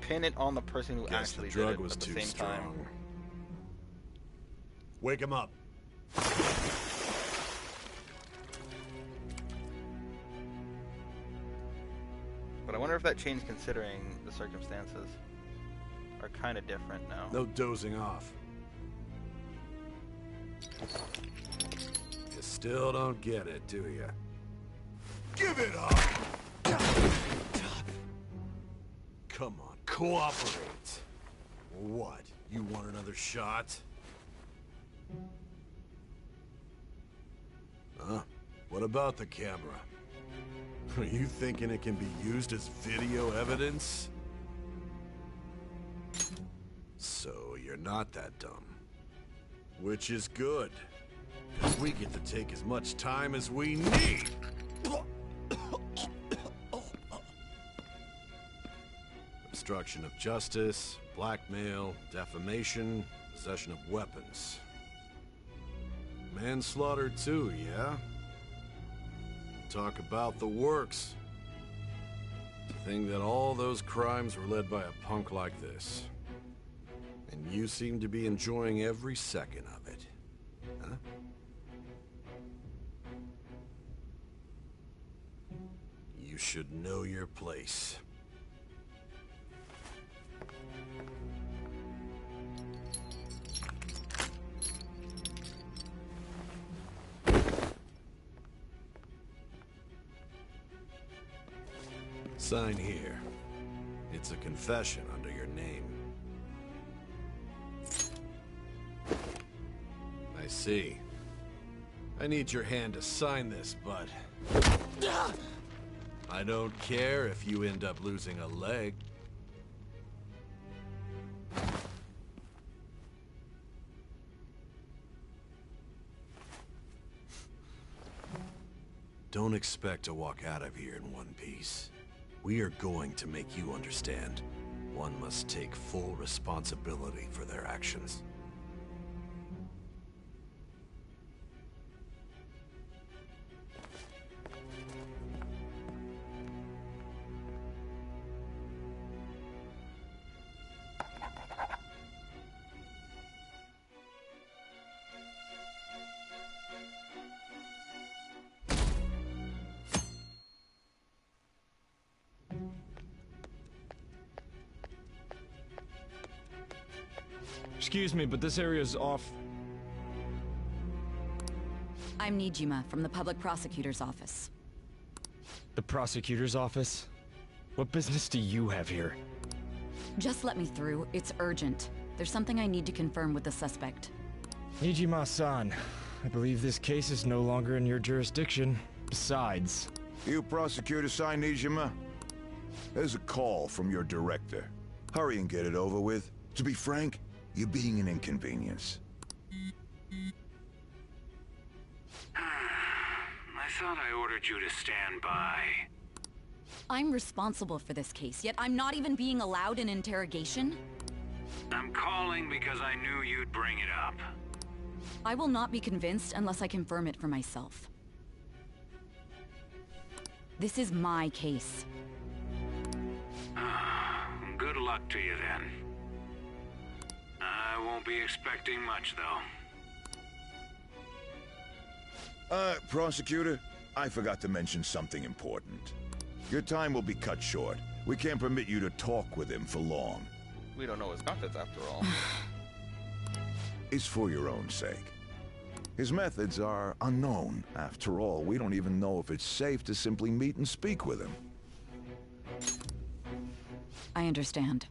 pin it on the person who actually the drug did it was at the too same strong. time. Wake him up. But I wonder if that changed considering the circumstances are kind of different now. No dozing off. You still don't get it, do you? Give it up! Come on, cooperate. What? You want another shot? Huh? What about the camera? Are you thinking it can be used as video evidence? So you're not that dumb. Which is good. Because we get to take as much time as we need. Obstruction of justice, blackmail, defamation, possession of weapons. Manslaughter too, yeah? Talk about the works. To think that all those crimes were led by a punk like this. And you seem to be enjoying every second of it. Huh? You should know your place. Sign here. It's a confession under your name. I see. I need your hand to sign this, but I don't care if you end up losing a leg. Don't expect to walk out of here in one piece. We are going to make you understand. One must take full responsibility for their actions. Excuse me, but this area's off. I'm Nijima from the Public Prosecutor's Office. The prosecutor's office? What business do you have here? Just let me through. It's urgent. There's something I need to confirm with the suspect. Nijima-san, I believe this case is no longer in your jurisdiction. Besides... You prosecutor signed Nijima? There's a call from your director. Hurry and get it over with. To be frank, you're being an inconvenience. I thought I ordered you to stand by. I'm responsible for this case, yet I'm not even being allowed an interrogation? I'm calling because I knew you'd bring it up. I will not be convinced unless I confirm it for myself. This is my case. Good luck to you then. I won't be expecting much, though. Prosecutor, I forgot to mention something important. Your time will be cut short. We can't permit you to talk with him for long. We don't know his methods after all. It's for your own sake. His methods are unknown. After all, we don't even know if it's safe to simply meet and speak with him. I understand.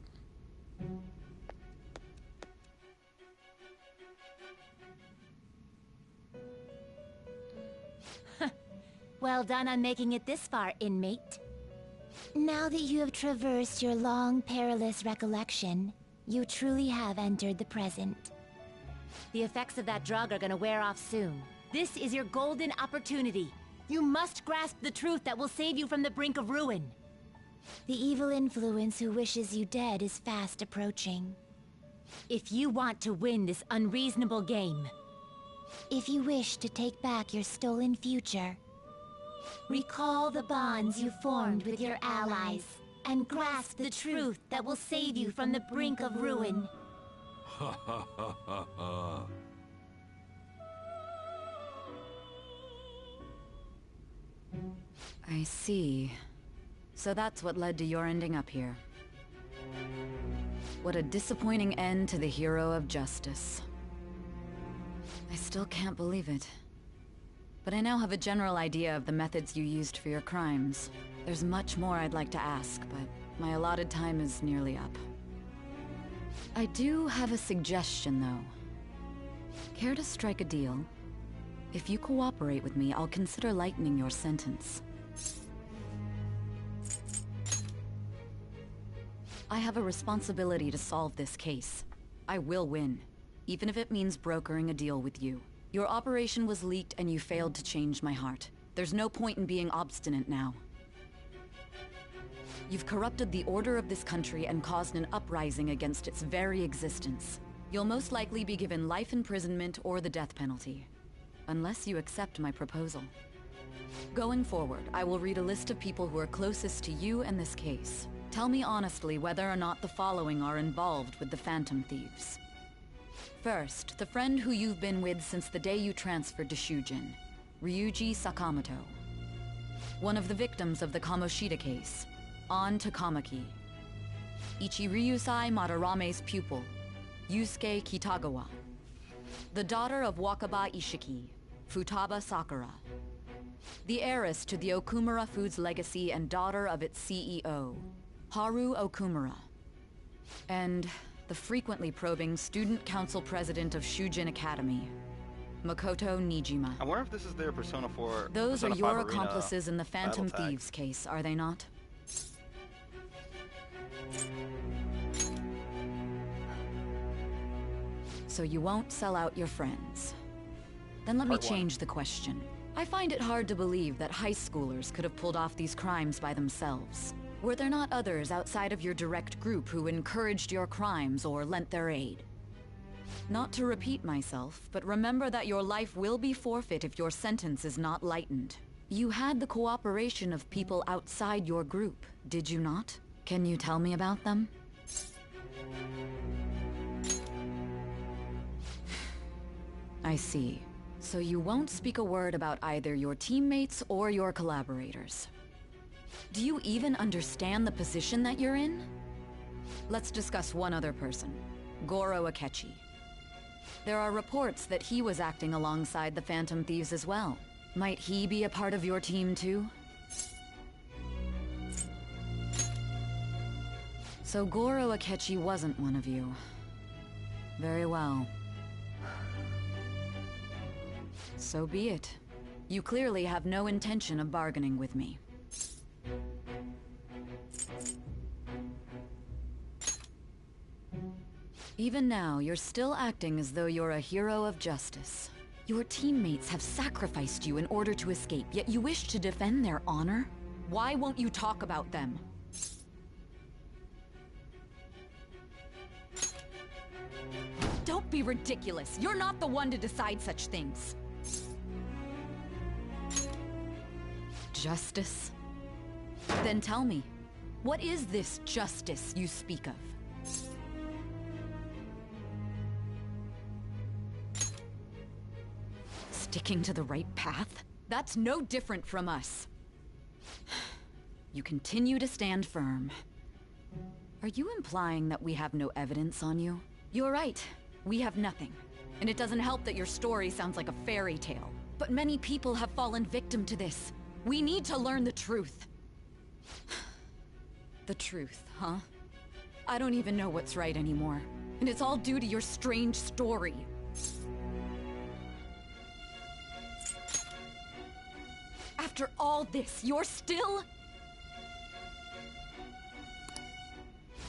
Well done on making it this far, inmate. Now that you have traversed your long, perilous recollection, you truly have entered the present. The effects of that drug are gonna wear off soon. This is your golden opportunity. You must grasp the truth that will save you from the brink of ruin. The evil influence who wishes you dead is fast approaching. If you want to win this unreasonable game, if you wish to take back your stolen future, recall the bonds you formed with your allies, and grasp the truth that will save you from the brink of ruin. Ha ha ha ha ha. I see. So that's what led to your ending up here. What a disappointing end to the hero of justice. I still can't believe it. But I now have a general idea of the methods you used for your crimes. There's much more I'd like to ask, but my allotted time is nearly up. I do have a suggestion, though. Care to strike a deal? If you cooperate with me, I'll consider lightening your sentence. I have a responsibility to solve this case. I will win, even if it means brokering a deal with you. Your operation was leaked and you failed to change my heart. There's no point in being obstinate now. You've corrupted the order of this country and caused an uprising against its very existence. You'll most likely be given life imprisonment or the death penalty, unless you accept my proposal. Going forward, I will read a list of people who are closest to you and this case. Tell me honestly whether or not the following are involved with the Phantom Thieves. First, the friend who you've been with since the day you transferred to Shujin, Ryuji Sakamoto. One of the victims of the Kamoshida case, An Takamaki. Ichiryusai Madarame's pupil, Yusuke Kitagawa. The daughter of Wakaba Ishiki, Futaba Sakura. The heiress to the Okumura Foods legacy and daughter of its CEO, Haru Okumura. And the frequently probing student council president of Shujin Academy, Makoto Nijima. I wonder if this is their Persona 4. Those Persona are your 5 Arena accomplices in the Phantom battle tag. Thieves case, are they not? So you won't sell out your friends. Then let me Part one. change the question. I find it hard to believe that high schoolers could have pulled off these crimes by themselves. Were there not others outside of your direct group who encouraged your crimes or lent their aid? Not to repeat myself, but remember that your life will be forfeit if your sentence is not lightened. You had the cooperation of people outside your group, did you not? Can you tell me about them? I see. So you won't speak a word about either your teammates or your collaborators. Do you even understand the position that you're in? Let's discuss one other person, Goro Akechi. There are reports that he was acting alongside the Phantom Thieves as well. Might he be a part of your team too? So Goro Akechi wasn't one of you. Very well. So be it. You clearly have no intention of bargaining with me. Even now, you're still acting as though you're a hero of justice. Your teammates have sacrificed you in order to escape, yet you wish to defend their honor? Why won't you talk about them? Don't be ridiculous. You're not the one to decide such things. Justice? Then tell me, what is this justice you speak of? Sticking to the right path? That's no different from us. You continue to stand firm. Are you implying that we have no evidence on you? You're right. We have nothing. And it doesn't help that your story sounds like a fairy tale. But many people have fallen victim to this. We need to learn the truth. The truth, huh? I don't even know what's right anymore. And it's all due to your strange story. After After all this, you're still...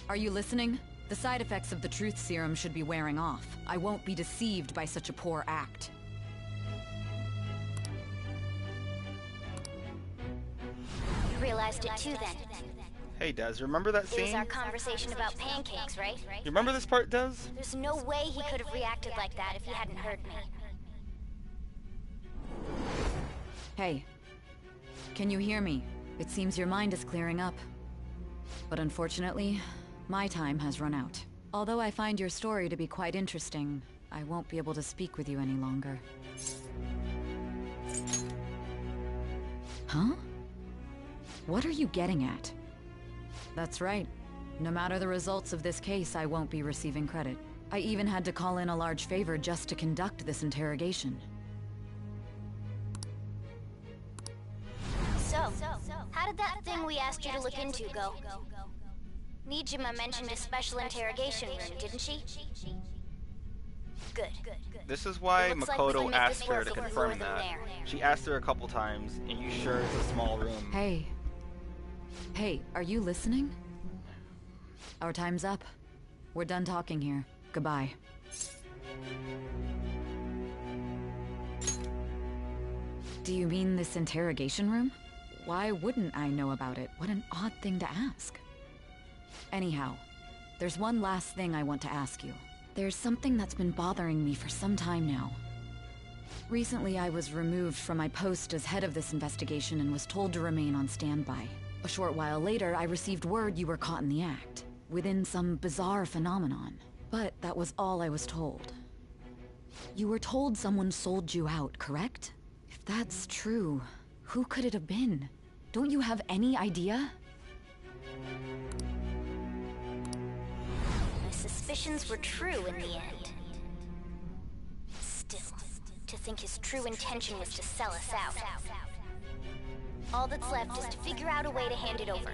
Are you listening? The side effects of the truth serum should be wearing off. I won't be deceived by such a poor act. You realized it too then. Hey, Des, remember that It scene? was our conversation about pancakes, right? You remember this part, Des? There's no way he could have reacted like that if he hadn't heard me. Hey. Can you hear me? It seems your mind is clearing up. But unfortunately, my time has run out. Although I find your story to be quite interesting, I won't be able to speak with you any longer. Huh? What are you getting at? That's right. No matter the results of this case, I won't be receiving credit. I even had to call in a large favor just to conduct this interrogation. So, how did that thing we asked you to look into go? Nijima mentioned a special interrogation room, didn't she? Good. This is why It looks like Makoto we can make asked this her work to if we confirm lure them that. there. She asked her a couple times, and you sure it's a small room. Hey. Hey, are you listening? Our time's up. We're done talking here. Goodbye. Do you mean this interrogation room? Why wouldn't I know about it? What an odd thing to ask. Anyhow, there's one last thing I want to ask you. There's something that's been bothering me for some time now. Recently, I was removed from my post as head of this investigation and was told to remain on standby. A short while later, I received word you were caught in the act, within some bizarre phenomenon. But that was all I was told. You were told someone sold you out, correct? If that's true, who could it have been? Don't you have any idea? My suspicions were true in the end. Still, to think his true intention was to sell us out. All that's left is to figure out a way to hand it over.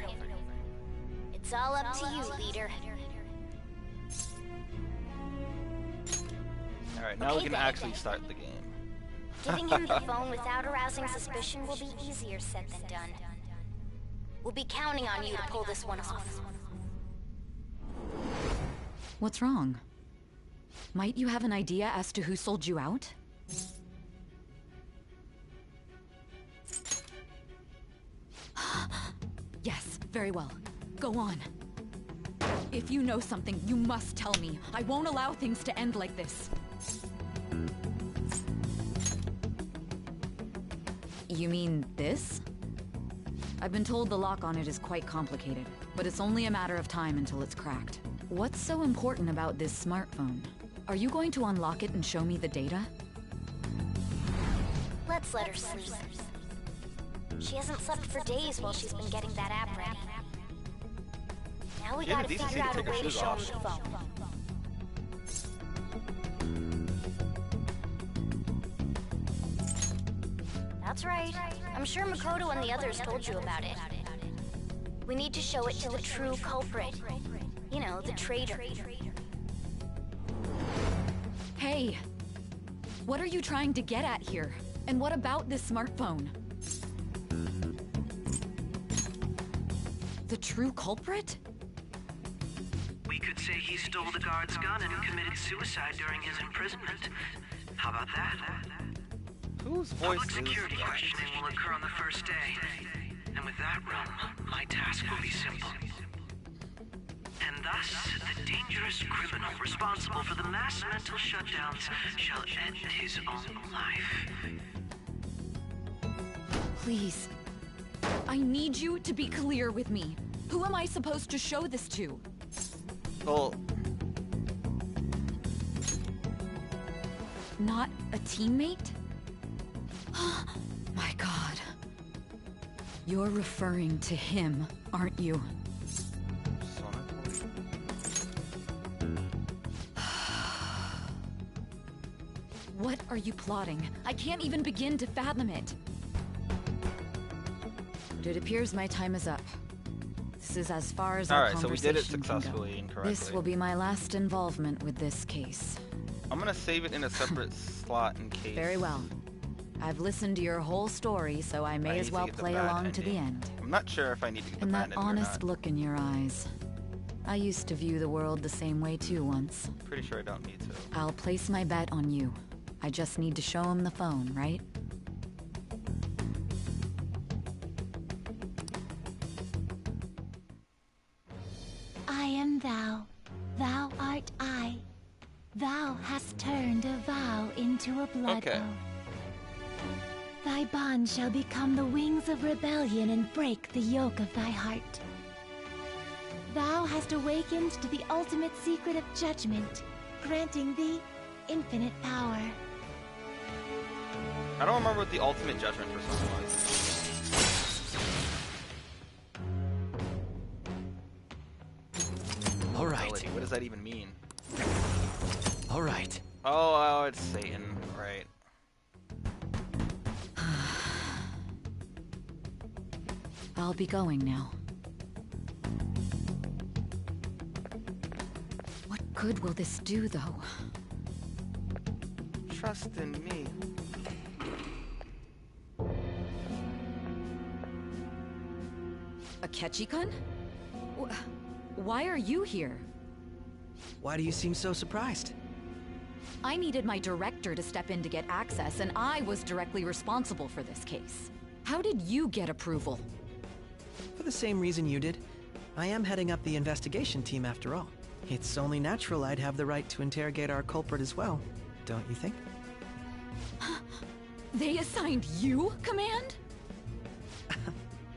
It's all up to you, leader. Alright, now we can actually start the game. Giving him the phone without arousing suspicion will be easier said than done. We'll be counting on you to pull this one off. What's wrong? Might you have an idea as to who sold you out? Yes, very well. Go on. If you know something, you must tell me. I won't allow things to end like this. You mean this? I've been told the lock on it is quite complicated, but it's only a matter of time until it's cracked. What's so important about this smartphone? Are you going to unlock it and show me the data? Let's let her sleep. She hasn't slept for days while she's been getting that app ready. Now we gotta figure out a way to show him the phone. That's right. I'm sure Makoto and the others told you about it. We need to show it to the true culprit. You know, the traitor. Hey! What are you trying to get at here? And what about this smartphone? The true culprit? We could say he stole the guard's gun and committed suicide during his imprisonment. How about that? Whose voice Public is security that? questioning will occur on the first day. And with that realm, my task will be simple. And thus, the dangerous criminal responsible for the mass mental shutdowns shall end his own life. Please. I need you to be clear with me. Who am I supposed to show this to? Well, not a teammate? My God. You're referring to him, aren't you? What are you plotting? I can't even begin to fathom it. But it appears my time is up. This is as far as our so we conversation did it can go. successfully and correctly. This will be my last involvement with this case. I'm gonna save it in a separate slot in case. Very well. I've listened to your whole story, so I may as well play along to the end. I'm not sure if I need to get the And bad that ending or honest not. look in your eyes. I used to view the world the same way too once. Pretty sure I don't need to. I'll place my bet on you. I just need to show him the phone, right? I am thou, thou art I. Thou hast turned a vow into a blood oath. Thy bond shall become the wings of rebellion and break the yoke of thy heart. Thou hast awakened to the ultimate secret of judgment, granting thee infinite power. I don't remember what the ultimate judgment persona was. All right. What does that even mean? All right. Oh, it's Satan, right? I'll be going now. What good will this do, though? Trust in me. Akechi-kun? Why are you here? Why do you seem so surprised? I needed my director to step in to get access, and I was directly responsible for this case. How did you get approval? For the same reason you did. I am heading up the investigation team after all. It's only natural I'd have the right to interrogate our culprit as well, don't you think? They assigned you command?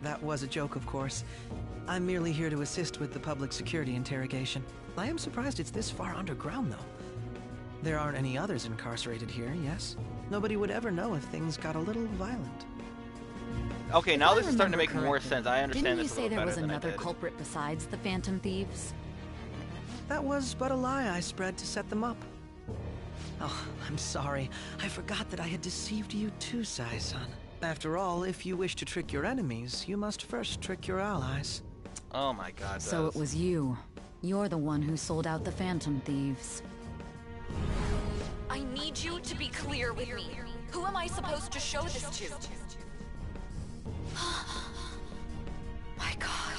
That was a joke, of course. I'm merely here to assist with the public security interrogation. I am surprised it's this far underground, though. There aren't any others incarcerated here, yes? Nobody would ever know if things got a little violent. Okay, now this is starting to make more sense. I understand Didn't you this a say little there was better than I another did. culprit besides the Phantom Thieves? That was but a lie I spread to set them up. Oh, I'm sorry. I forgot that I had deceived you too, Sai-san. After all, if you wish to trick your enemies, you must first trick your allies. Oh my god, So it was you. You're the one who sold out the Phantom Thieves. I need you to be clear with me. Who am I supposed to show this to? My god.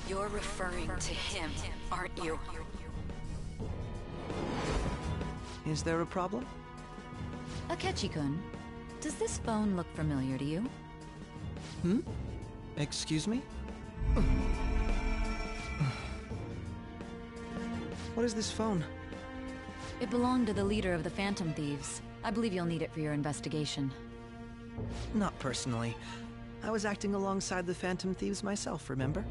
You're referring to him, aren't you? Is there a problem? Akechi-kun, does this phone look familiar to you? Hmm? Excuse me? What is this phone? It belonged to the leader of the Phantom Thieves. I believe you'll need it for your investigation. Not personally. I was acting alongside the Phantom Thieves myself, remember?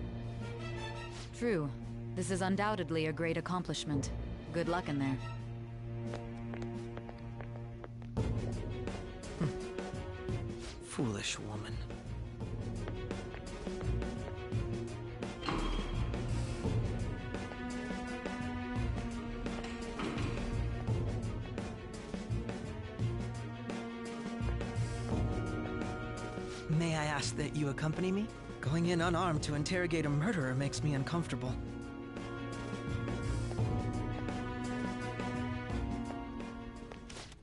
True. This is undoubtedly a great accomplishment. Good luck in there. Foolish woman. May I ask that you accompany me? Going in unarmed to interrogate a murderer makes me uncomfortable.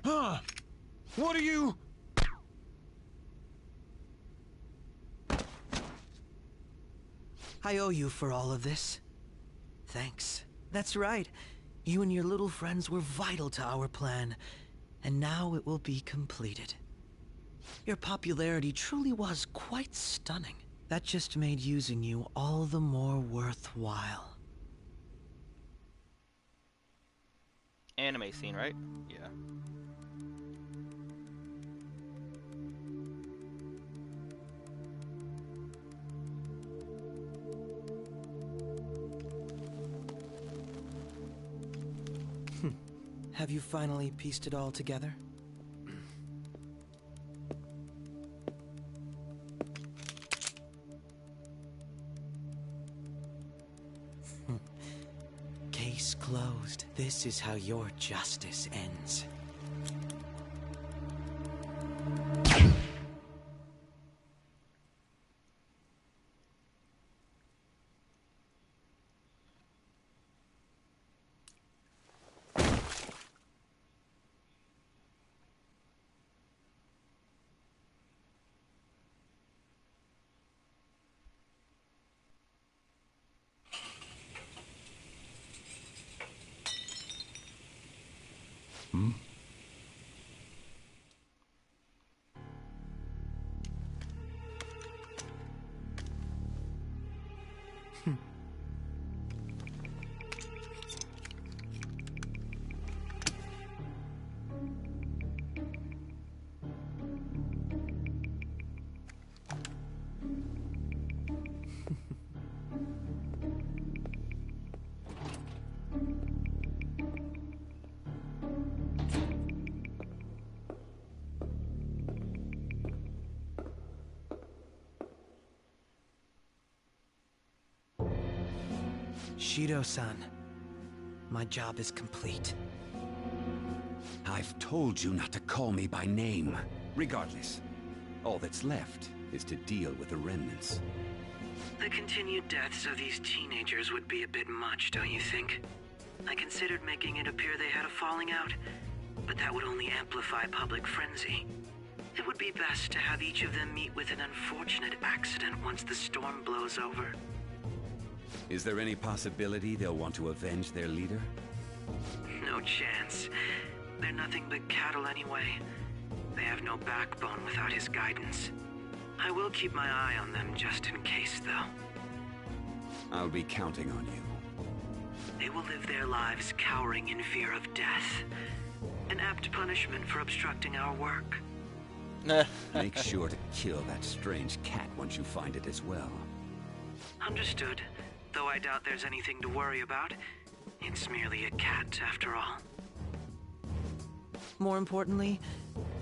Huh? What are you? I owe you for all of this. Thanks. That's right. You and your little friends were vital to our plan, and now it will be completed. Your popularity truly was quite stunning. That just made using you all the more worthwhile. Anime scene, right? Yeah. Have you finally pieced it all together? Case closed. This is how your justice ends. Hmm? Shido-san, my job is complete. I've told you not to call me by name. Regardless, all that's left is to deal with the remnants. The continued deaths of these teenagers would be a bit much, don't you think? I considered making it appear they had a falling out, but that would only amplify public frenzy. It would be best to have each of them meet with an unfortunate accident once the storm blows over. Is there any possibility they'll want to avenge their leader? No chance. They're nothing but cattle anyway. They have no backbone without his guidance. I will keep my eye on them just in case, though. I'll be counting on you. They will live their lives cowering in fear of death. An apt punishment for obstructing our work. Make sure to kill that strange cat once you find it as well. Understood. Though I doubt there's anything to worry about. It's merely a cat, after all. More importantly,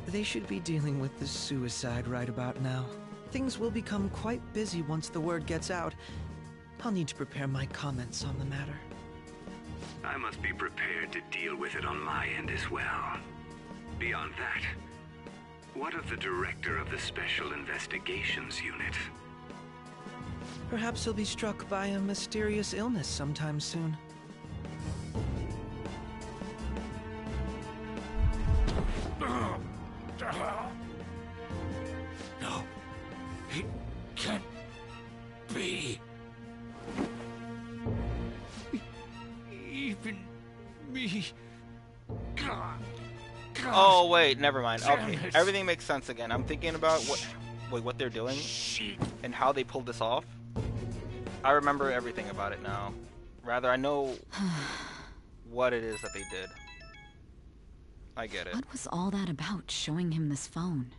they should be dealing with the suicide right about now. Things will become quite busy once the word gets out. I'll need to prepare my comments on the matter. I must be prepared to deal with it on my end as well. Beyond that, what of the director of the Special Investigations Unit? Perhaps he'll be struck by a mysterious illness sometime soon. No, it can't be. Even me. Oh wait, never mind. Okay, everything makes sense again. I'm thinking about what they're doing and how they pulled this off. I remember everything about it now. Rather, I know what it is that they did. I get it. What was all that about, showing him this phone?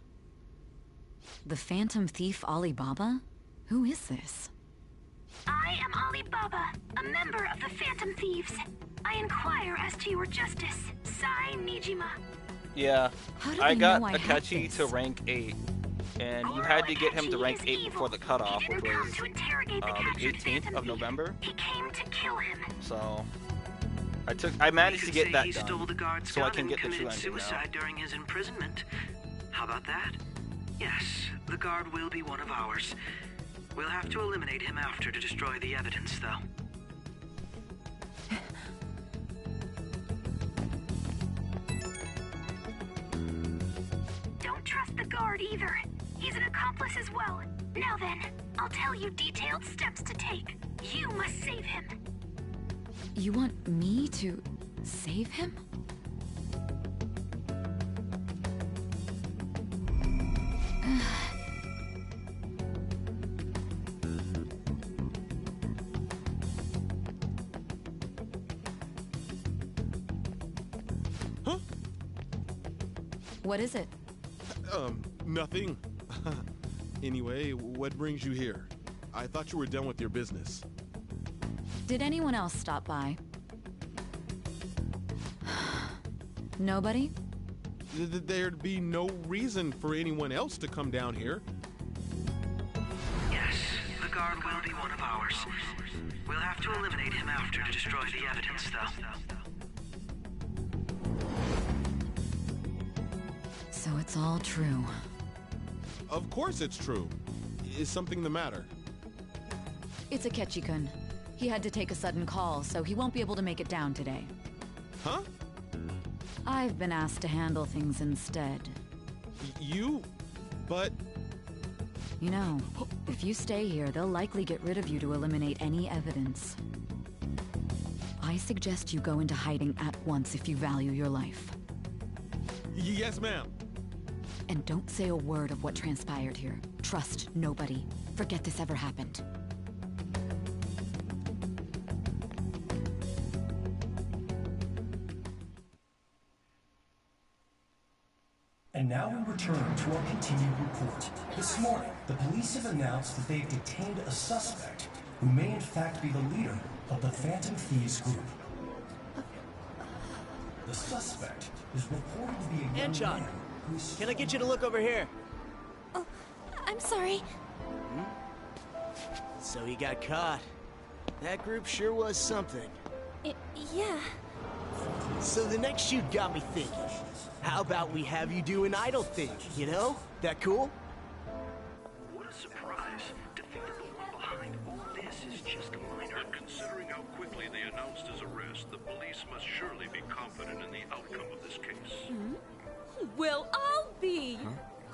The Phantom Thief Alibaba? Who is this? I am Alibaba, a member of the Phantom Thieves. I inquire as to your justice. Sai Nijima. Yeah, I got Akechi to rank 8. And you had to get him to rank 8 before the cutoff, which was the 18th of November. He came to kill him. So I managed to get that done, so I can get the true ending suicide now. during his imprisonment. How about that? Yes, the guard will be one of ours. We'll have to eliminate him after to destroy the evidence, though. Don't trust the guard either. He's an accomplice as well. Now then, I'll tell you detailed steps to take. You must save him. You want me to save him? Huh? What is it? Nothing. Anyway, what brings you here? I thought you were done with your business. Did anyone else stop by? Nobody? There'd be no reason for anyone else to come down here. Yes, the guard will be one of ours. We'll have to eliminate him after to destroy the evidence, though. So it's all true. Of course it's true. Is something the matter? It's Akechi-kun. He had to take a sudden call, so he won't be able to make it down today. Huh? I've been asked to handle things instead. But... You know, if you stay here, they'll likely get rid of you to eliminate any evidence. I suggest you go into hiding at once if you value your life. Yes, ma'am. And don't say a word of what transpired here. Trust nobody. Forget this ever happened. And now we return to our continued report. This morning, the police have announced that they've detained a suspect who may in fact be the leader of the Phantom Thieves group. The suspect is reported to be a young Anshon, man who's... can I get you to look over here? Oh, I'm sorry. So he got caught. That group sure was something. Yeah. So the next shoot got me thinking. How about we have you do an idle thing, you know? That cool? What a surprise to think that the one behind all this is just a minor. But considering how quickly they announced his arrest, the police must surely be confident in the outcome of this case. Well, I'll be.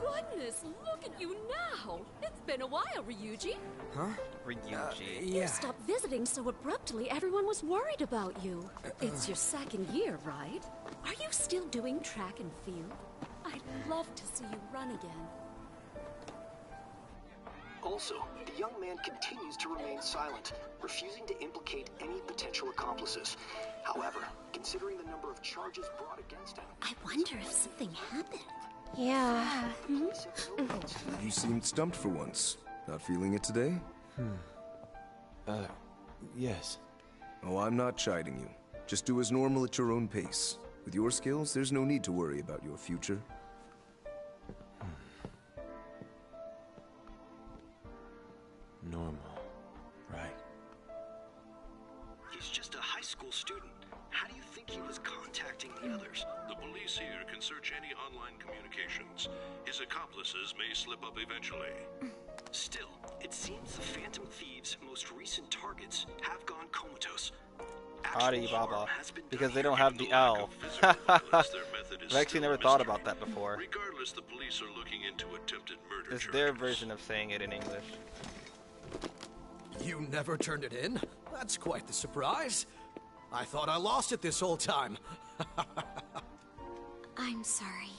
Goodness, look at you now. It's been a while, Ryuji. Huh? Ryuji. You stopped visiting so abruptly, everyone was worried about you. It's your second year, right? Are you still doing track and field? I'd love to see you run again. Also, the young man continues to remain silent, refusing to implicate any potential accomplices. However, considering the number of charges brought against him... I wonder if something happened. Yeah. You seemed stumped for once. Not feeling it today? Yes. Oh, I'm not chiding you. Just do as normal at your own pace. With your skills, there's no need to worry about your future. Normal. Right. He's just a high school student. How do you think he was contacting the others? The police here can search any online communications. His accomplices may slip up eventually. Still, it seems the Phantom Thieves' most recent targets have gone comatose. Alibaba, because they don't have the L. I've actually never thought about that before. Regardless, the police are looking into attempted murder. It's their version of saying it in English. You never turned it in? That's quite the surprise. I thought I lost it this whole time. I'm sorry.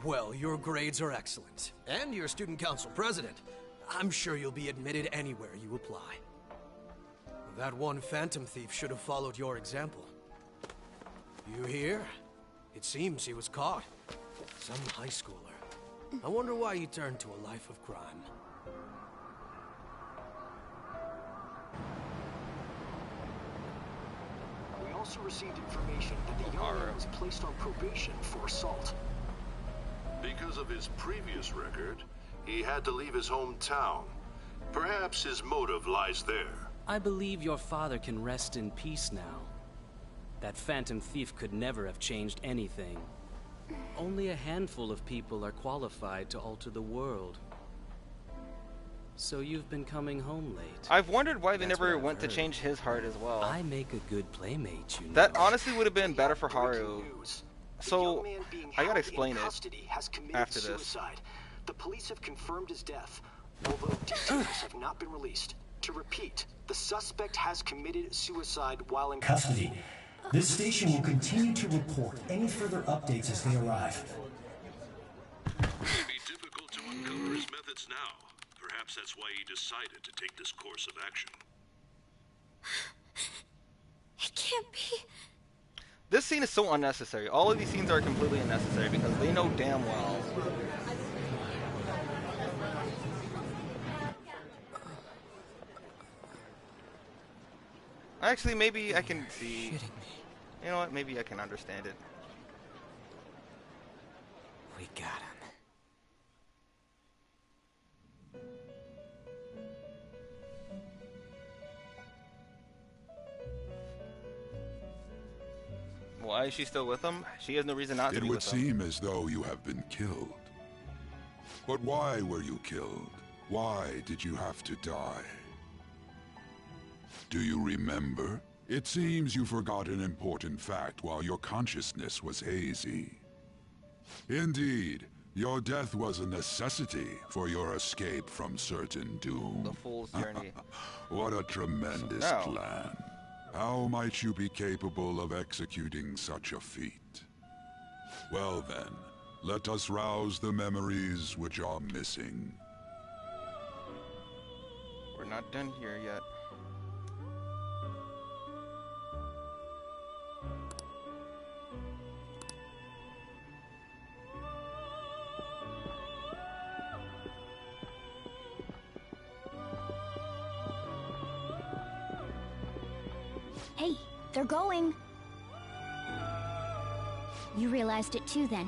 Well, your grades are excellent. And you're student council president. I'm sure you'll be admitted anywhere you apply. That one Phantom Thief should have followed your example. You hear? It seems he was caught. Some high schooler. I wonder why he turned to a life of crime. We also received information that the young man was placed on probation for assault. Because of his previous record, he had to leave his hometown. Perhaps his motive lies there. I believe your father can rest in peace now. That Phantom Thief could never have changed anything. Only a handful of people are qualified to alter the world. So you've been coming home late. I've wondered why they never went to change his heart as well. I make a good playmate, you know. That honestly would have been better for Haru. So, I gotta explain it after this. The police have confirmed his death, although details have not been released. To repeat, the suspect has committed suicide while in custody. This station will continue to report any further updates as they arrive. It would be difficult to uncover his methods now. Perhaps that's why he decided to take this course of action. It can't be. This scene is so unnecessary. All of these scenes are completely unnecessary because they know damn well. Actually, maybe I can see. You know what? Maybe I can understand it. We got him. Why is she still with him? She has no reason not to It be would with him. seem as though you have been killed. But why were you killed? Why did you have to die? Do you remember? It seems you forgot an important fact while your consciousness was hazy. Indeed, your death was a necessity for your escape from certain doom. The fool's journey. What a tremendous plan. How might you be capable of executing such a feat? Well then, Let us rouse the memories which are missing. We're not done here yet. Hey, they're going. You realized it too, then.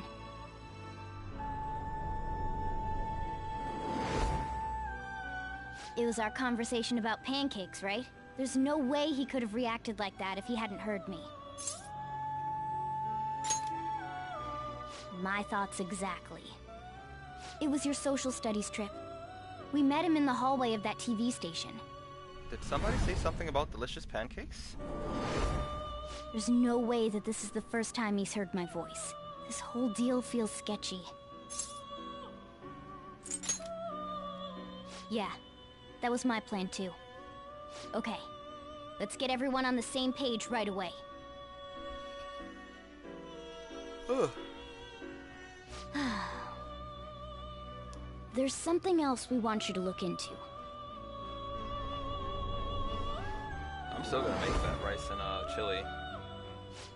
It was our conversation about pancakes, right? There's no way he could have reacted like that if he hadn't heard me. My thoughts exactly. It was your social studies trip. We met him in the hallway of that TV station. Did somebody say something about delicious pancakes? There's no way that this is the first time he's heard my voice. This whole deal feels sketchy. Yeah, that was my plan too. Okay, let's get everyone on the same page right away. Ugh. There's something else we want you to look into. I'm still gonna make that rice and chili.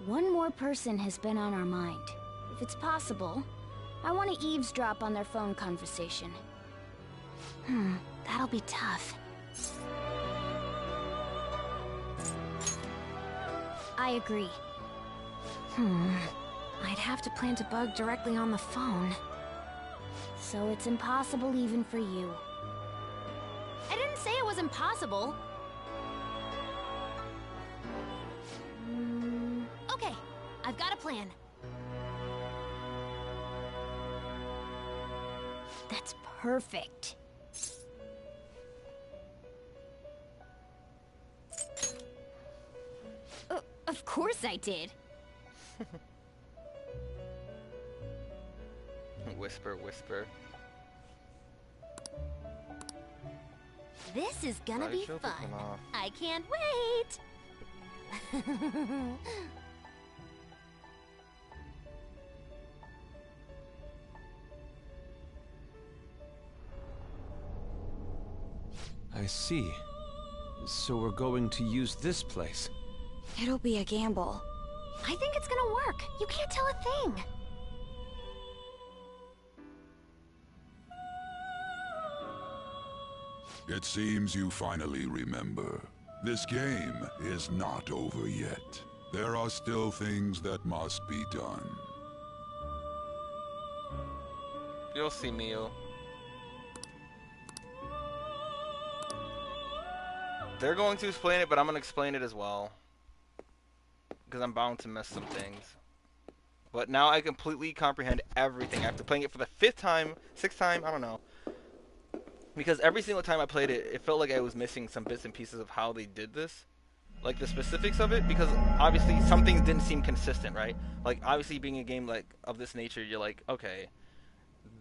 One more person has been on our mind. If it's possible, I want to eavesdrop on their phone conversation. That'll be tough. I agree. I'd have to plant a bug directly on the phone. So it's impossible even for you. I didn't say it was impossible. Okay, I've got a plan. That's perfect. Of course I did. Whisper, whisper. This is gonna be fun. I can't wait. I see. So we're going to use this place. It'll be a gamble. I think it's gonna work. You can't tell a thing. It seems you finally remember. This game is not over yet. There are still things that must be done. You'll see, Mio. They're going to explain it, but I'm going to explain it as well. Because I'm bound to miss some things. But now I completely comprehend everything after playing it for the 5th time, 6th time, I don't know. Because every single time I played it, it felt like I was missing some bits and pieces of how they did this. Like the specifics of it, because obviously some things didn't seem consistent, right? Like obviously being a game like of this nature, you're like, okay,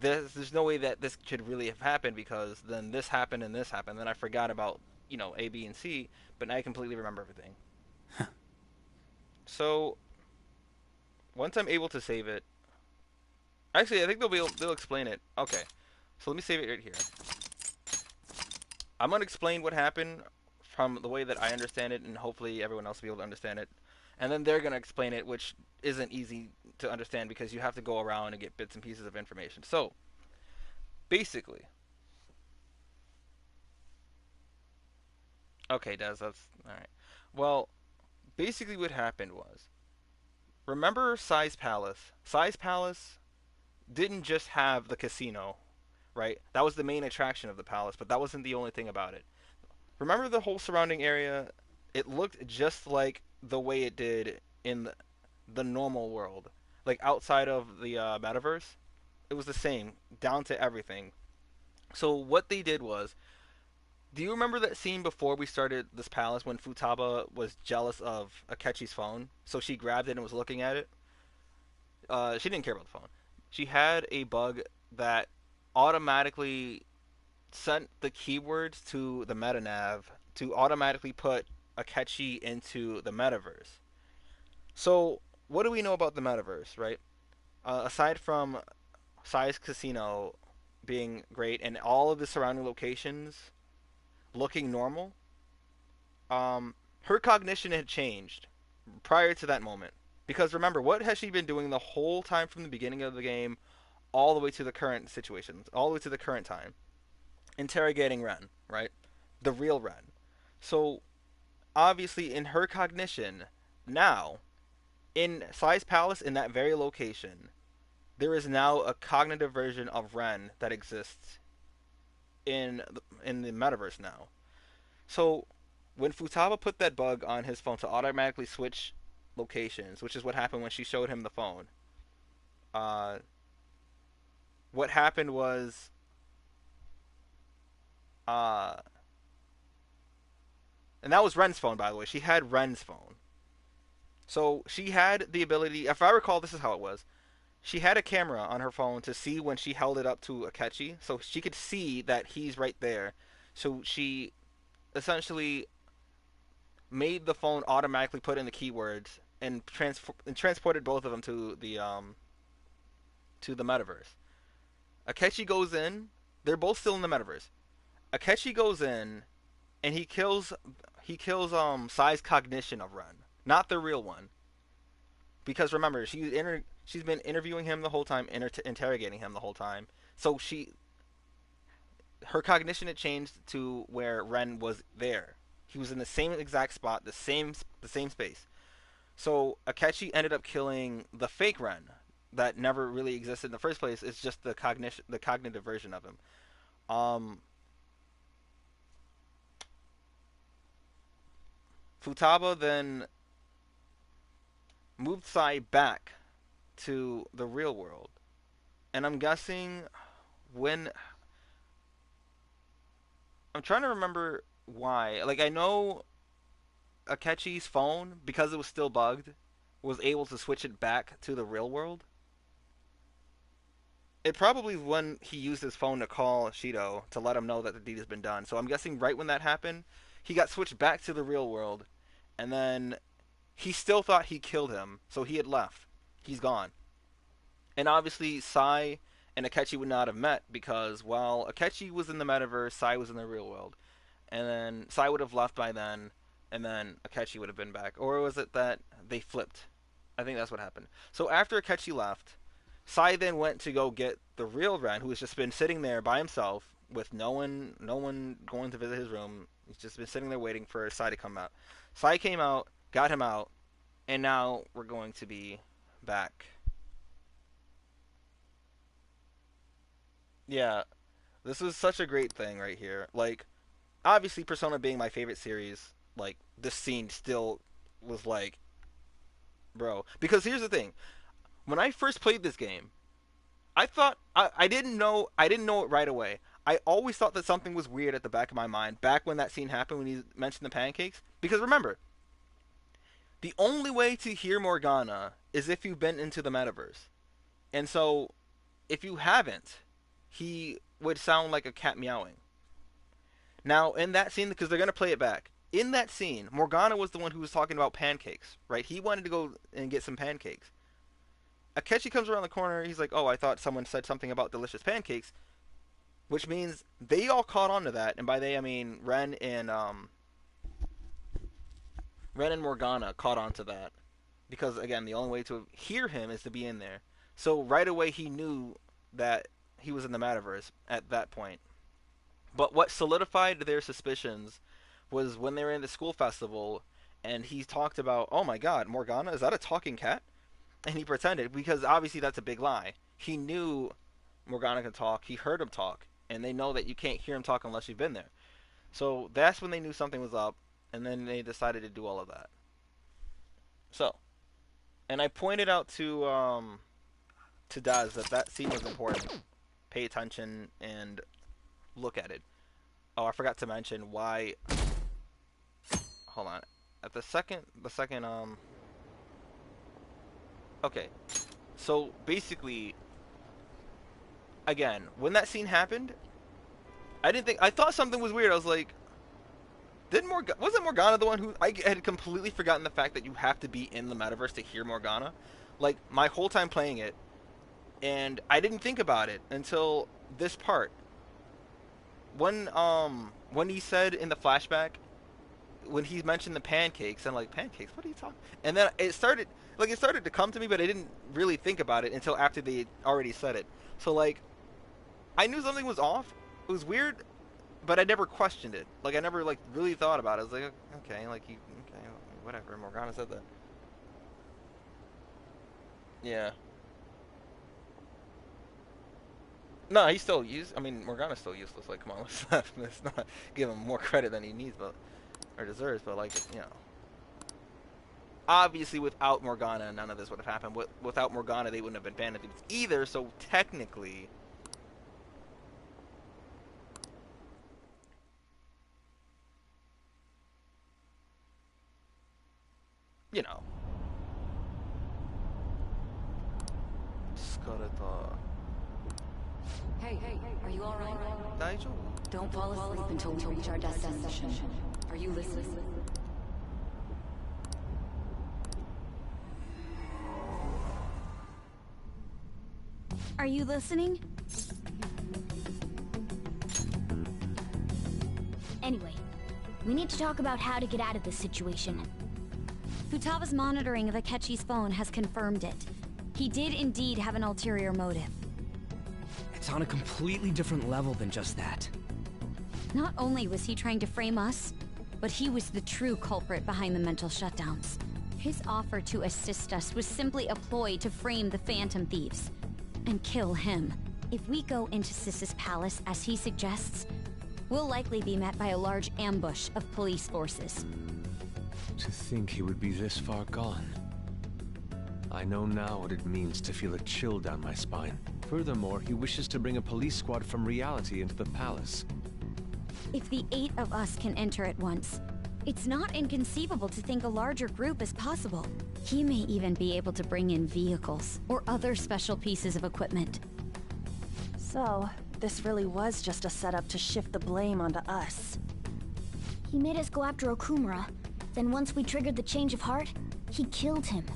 there's no way that this could really have happened because then this happened and this happened. Then I forgot about, you know, A, B, and C, but now I completely remember everything. So once I'm able to save it, actually I think they'll explain it. Okay, so let me save it right here. I'm going to explain what happened from the way that I understand it, and hopefully everyone else will be able to understand it. And then they're going to explain it, which isn't easy to understand because you have to go around and get bits and pieces of information. So, basically... Okay, Des, that's... Alright. Well, basically what happened was... Remember Size Palace? Size Palace didn't just have the casino, right? That was the main attraction of the palace, but that wasn't the only thing about it. Remember the whole surrounding area? It looked just like the way it did in the normal world. Like outside of the metaverse, it was the same, down to everything. So what they did was, do you remember that scene before we started this palace when Futaba was jealous of Akechi's phone? So she grabbed it and was looking at it? She didn't care about the phone. She had a bug that automatically sent the keywords to the metanav to automatically put Akechi into the metaverse. So, what do we know about the metaverse, right? Aside from Sai's casino being great and all of the surrounding locations looking normal, her cognition had changed prior to that moment. Because remember, what has she been doing the whole time from the beginning of the game all the way to the current situations, all the way to the current time? Interrogating Ren, right? The real Ren. So, obviously, in her cognition, now, in Sai's Palace, in that very location, there is now a cognitive version of Ren that exists in the metaverse now. So, when Futaba put that bug on his phone to automatically switch locations, which is what happened when she showed him the phone, what happened was, and that was Ren's phone, by the way. She had Ren's phone. So she had the ability, if I recall, this is how it was. She had a camera on her phone to see when she held it up to Akechi, so she could see that he's right there. So she essentially made the phone automatically put in the keywords and transported both of them to the metaverse. Akechi goes in. They're both still in the metaverse. Akechi goes in, and he kills Sai's cognition of Ren, not the real one. Because remember, she's been interviewing him the whole time, interrogating him the whole time. So her cognition had changed to where Ren was there. He was in the same exact spot, the same space. So Akechi ended up killing the fake Ren that never really existed in the first place. It's just the cognitive version of him. Futaba then moved Sai back to the real world. And I'm guessing when... I'm trying to remember why. Like, I know Akechi's phone, because it was still bugged, was able to switch it back to the real world. It probably when he used his phone to call Shido to let him know that the deed has been done. So I'm guessing right when that happened, he got switched back to the real world, and then he still thought he killed him, so he had left. He's gone. And obviously, Sai and Akechi would not have met because while Akechi was in the metaverse, Sai was in the real world. And then Sai would have left by then, and then Akechi would have been back. Or was it that they flipped? I think that's what happened. So after Akechi left, Sai then went to go get the real Ren, who has just been sitting there by himself with no one going to visit his room. He's just been sitting there waiting for Sai to come out. Sai came out, got him out, and now we're going to be back. Yeah, this was such a great thing right here. Like, obviously Persona being my favorite series, like, this scene still was like, bro. Because here's the thing. When I first played this game, I thought, I didn't know it right away. I always thought that something was weird at the back of my mind, back when that scene happened, when he mentioned the pancakes. Because remember, the only way to hear Morgana is if you've been into the metaverse. And so, if you haven't, he would sound like a cat meowing. Now, in that scene, because they're going to play it back, in that scene, Morgana was the one who was talking about pancakes, right? He wanted to go and get some pancakes. Akechi comes around the corner, he's like, oh, I thought someone said something about delicious pancakes, which means they all caught on to that, and by they, I mean Ren and Morgana caught on to that. Because, again, the only way to hear him is to be in there. So, right away, he knew that he was in the metaverse at that point. But what solidified their suspicions was when they were in the school festival, and he talked about, oh my god, Morgana, is that a talking cat? And he pretended, because obviously that's a big lie. He knew Morgana could talk, he heard him talk, and they know that you can't hear him talk unless you've been there. So that's when they knew something was up, and then they decided to do all of that. So, and I pointed out to Daz that scene was important. Pay attention and look at it. Oh, I forgot to mention why. Hold on. At the second. Okay. So basically, again, when that scene happened, I thought something was weird. I was like, wasn't Morgana the one who, I had completely forgotten the fact that you have to be in the metaverse to hear Morgana. Like, my whole time playing it, And I didn't think about it until this part. When he said in the flashback, when he mentioned the pancakes, I'm like, pancakes? What are you talking? And then it started to come to me, but I didn't really think about it until after they already said it. So like, I knew something was off. It was weird, but I never questioned it. Like I never like really thought about it. I was like, okay, like okay, whatever. Morgana said that. Yeah. No, he's still I mean, Morgana's still useless. Like, come on, let's not give him more credit than he needs, but or deserves. But like, you know, obviously without Morgana, none of this would have happened. Without Morgana, they wouldn't have been Phantom Thieves either. So technically, you know, Hey, are you alright? Don't fall asleep until we reach our destination. Are you listening? Are you listening? Anyway, we need to talk about how to get out of this situation. Futaga's monitoring of Akechi's phone has confirmed it. He did indeed have an ulterior motive. It's on a completely different level than just that. Not only was he trying to frame us, but he was the true culprit behind the mental shutdowns. His offer to assist us was simply a ploy to frame the Phantom Thieves and kill him. If we go into Sis's palace as he suggests, we'll likely be met by a large ambush of police forces. To think he would be this far gone. I know now what it means to feel a chill down my spine. Furthermore, he wishes to bring a police squad from reality into the palace. If the 8 of us can enter at once, it's not inconceivable to think a larger group is possible. He may even be able to bring in vehicles or other special pieces of equipment. So, this really was just a setup to shift the blame onto us. He made us go after Okumura. Then once we triggered the change of heart, he killed him.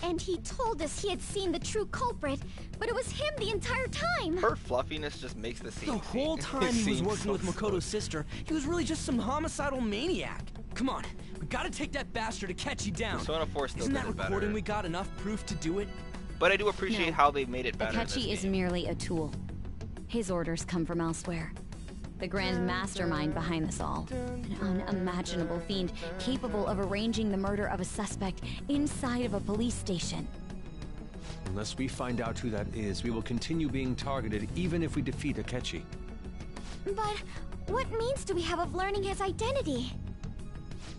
And he told us he had seen the true culprit, but it was him the entire time! Her fluffiness just makes the scene. The whole time he was working with Makoto's sister, he was really just some homicidal maniac. Come on, we gotta take that bastard Akechi down. Persona 4 still Isn't did that it better. recording we got enough proof to do it? But I do appreciate how they made it better. Akechi is merely a tool. His orders come from elsewhere. The grand mastermind behind this all. An unimaginable fiend capable of arranging the murder of a suspect inside of a police station. Unless we find out who that is, we will continue being targeted even if we defeat Akechi. But what means do we have of learning his identity?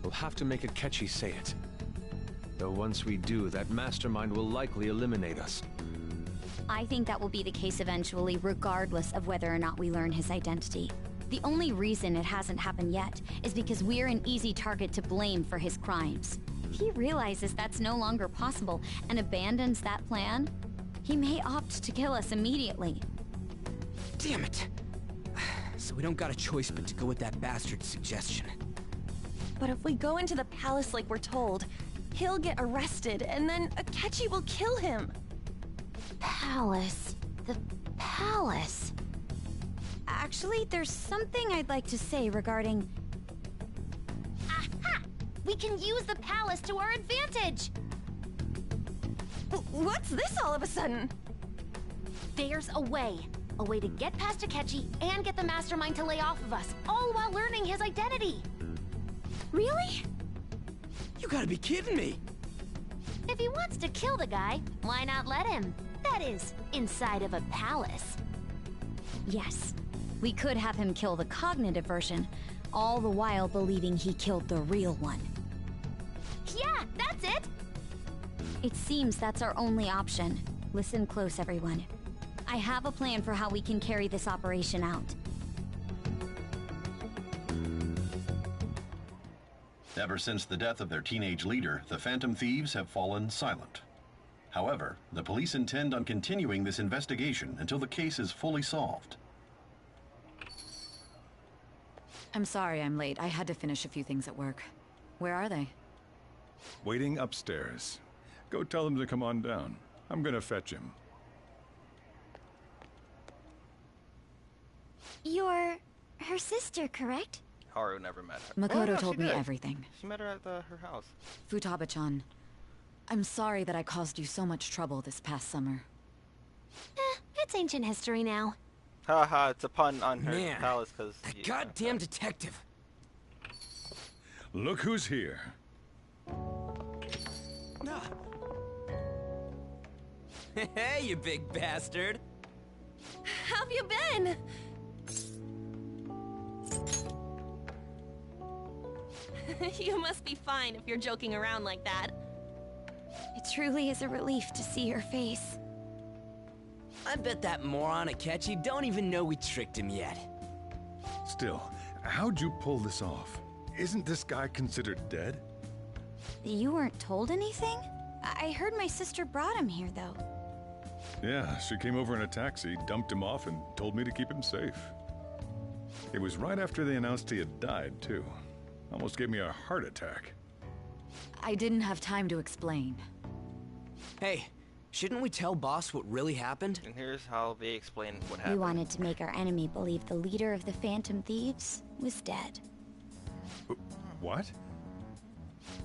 We'll have to make Akechi say it. Though once we do, that mastermind will likely eliminate us. I think that will be the case eventually, regardless of whether or not we learn his identity. The only reason it hasn't happened yet is because we're an easy target to blame for his crimes. If he realizes that's no longer possible and abandons that plan, he may opt to kill us immediately. Damn it! So we don't got a choice but to go with that bastard's suggestion. But if we go into the palace like we're told, he'll get arrested and then Akechi will kill him. Palace. The palace. Actually, there's something I'd like to say regarding... Aha! We can use the palace to our advantage! What's this all of a sudden? There's a way. A way to get past Akechi and get the mastermind to lay off of us, all while learning his identity. Really? You gotta be kidding me! If he wants to kill the guy, why not let him? That is, inside of a palace. Yes. We could have him kill the cognitive version, all the while believing he killed the real one. Yeah, that's it! It seems that's our only option. Listen close, everyone. I have a plan for how we can carry this operation out. Ever since the death of their teenage leader, the Phantom Thieves have fallen silent. However, the police intend on continuing this investigation until the case is fully solved. I'm sorry I'm late. I had to finish a few things at work. Where are they? Waiting upstairs. Go tell them to come on down. I'm gonna fetch him. You're her sister, correct? Haru never met her. Makoto no, told she me did. everything. She met her at her house. Futaba-chan, I'm sorry that I caused you so much trouble this past summer. It's ancient history now. Haha, it's a pun on her Man, palace because. that goddamn detective. Look who's here. Hey, you big bastard. How have you been? You must be fine if you're joking around like that. It truly is a relief to see your face. I bet that moron Akechi don't even know we tricked him yet. Still, how'd you pull this off? Isn't this guy considered dead? You weren't told anything? I heard my sister brought him here, though. Yeah, she came over in a taxi, dumped him off, and told me to keep him safe. It was right after they announced he had died, too. Almost gave me a heart attack. I didn't have time to explain. Hey, shouldn't we tell boss what really happened? And here's how they explain what We happened. wanted to make our enemy believe the leader of the Phantom Thieves was dead. What?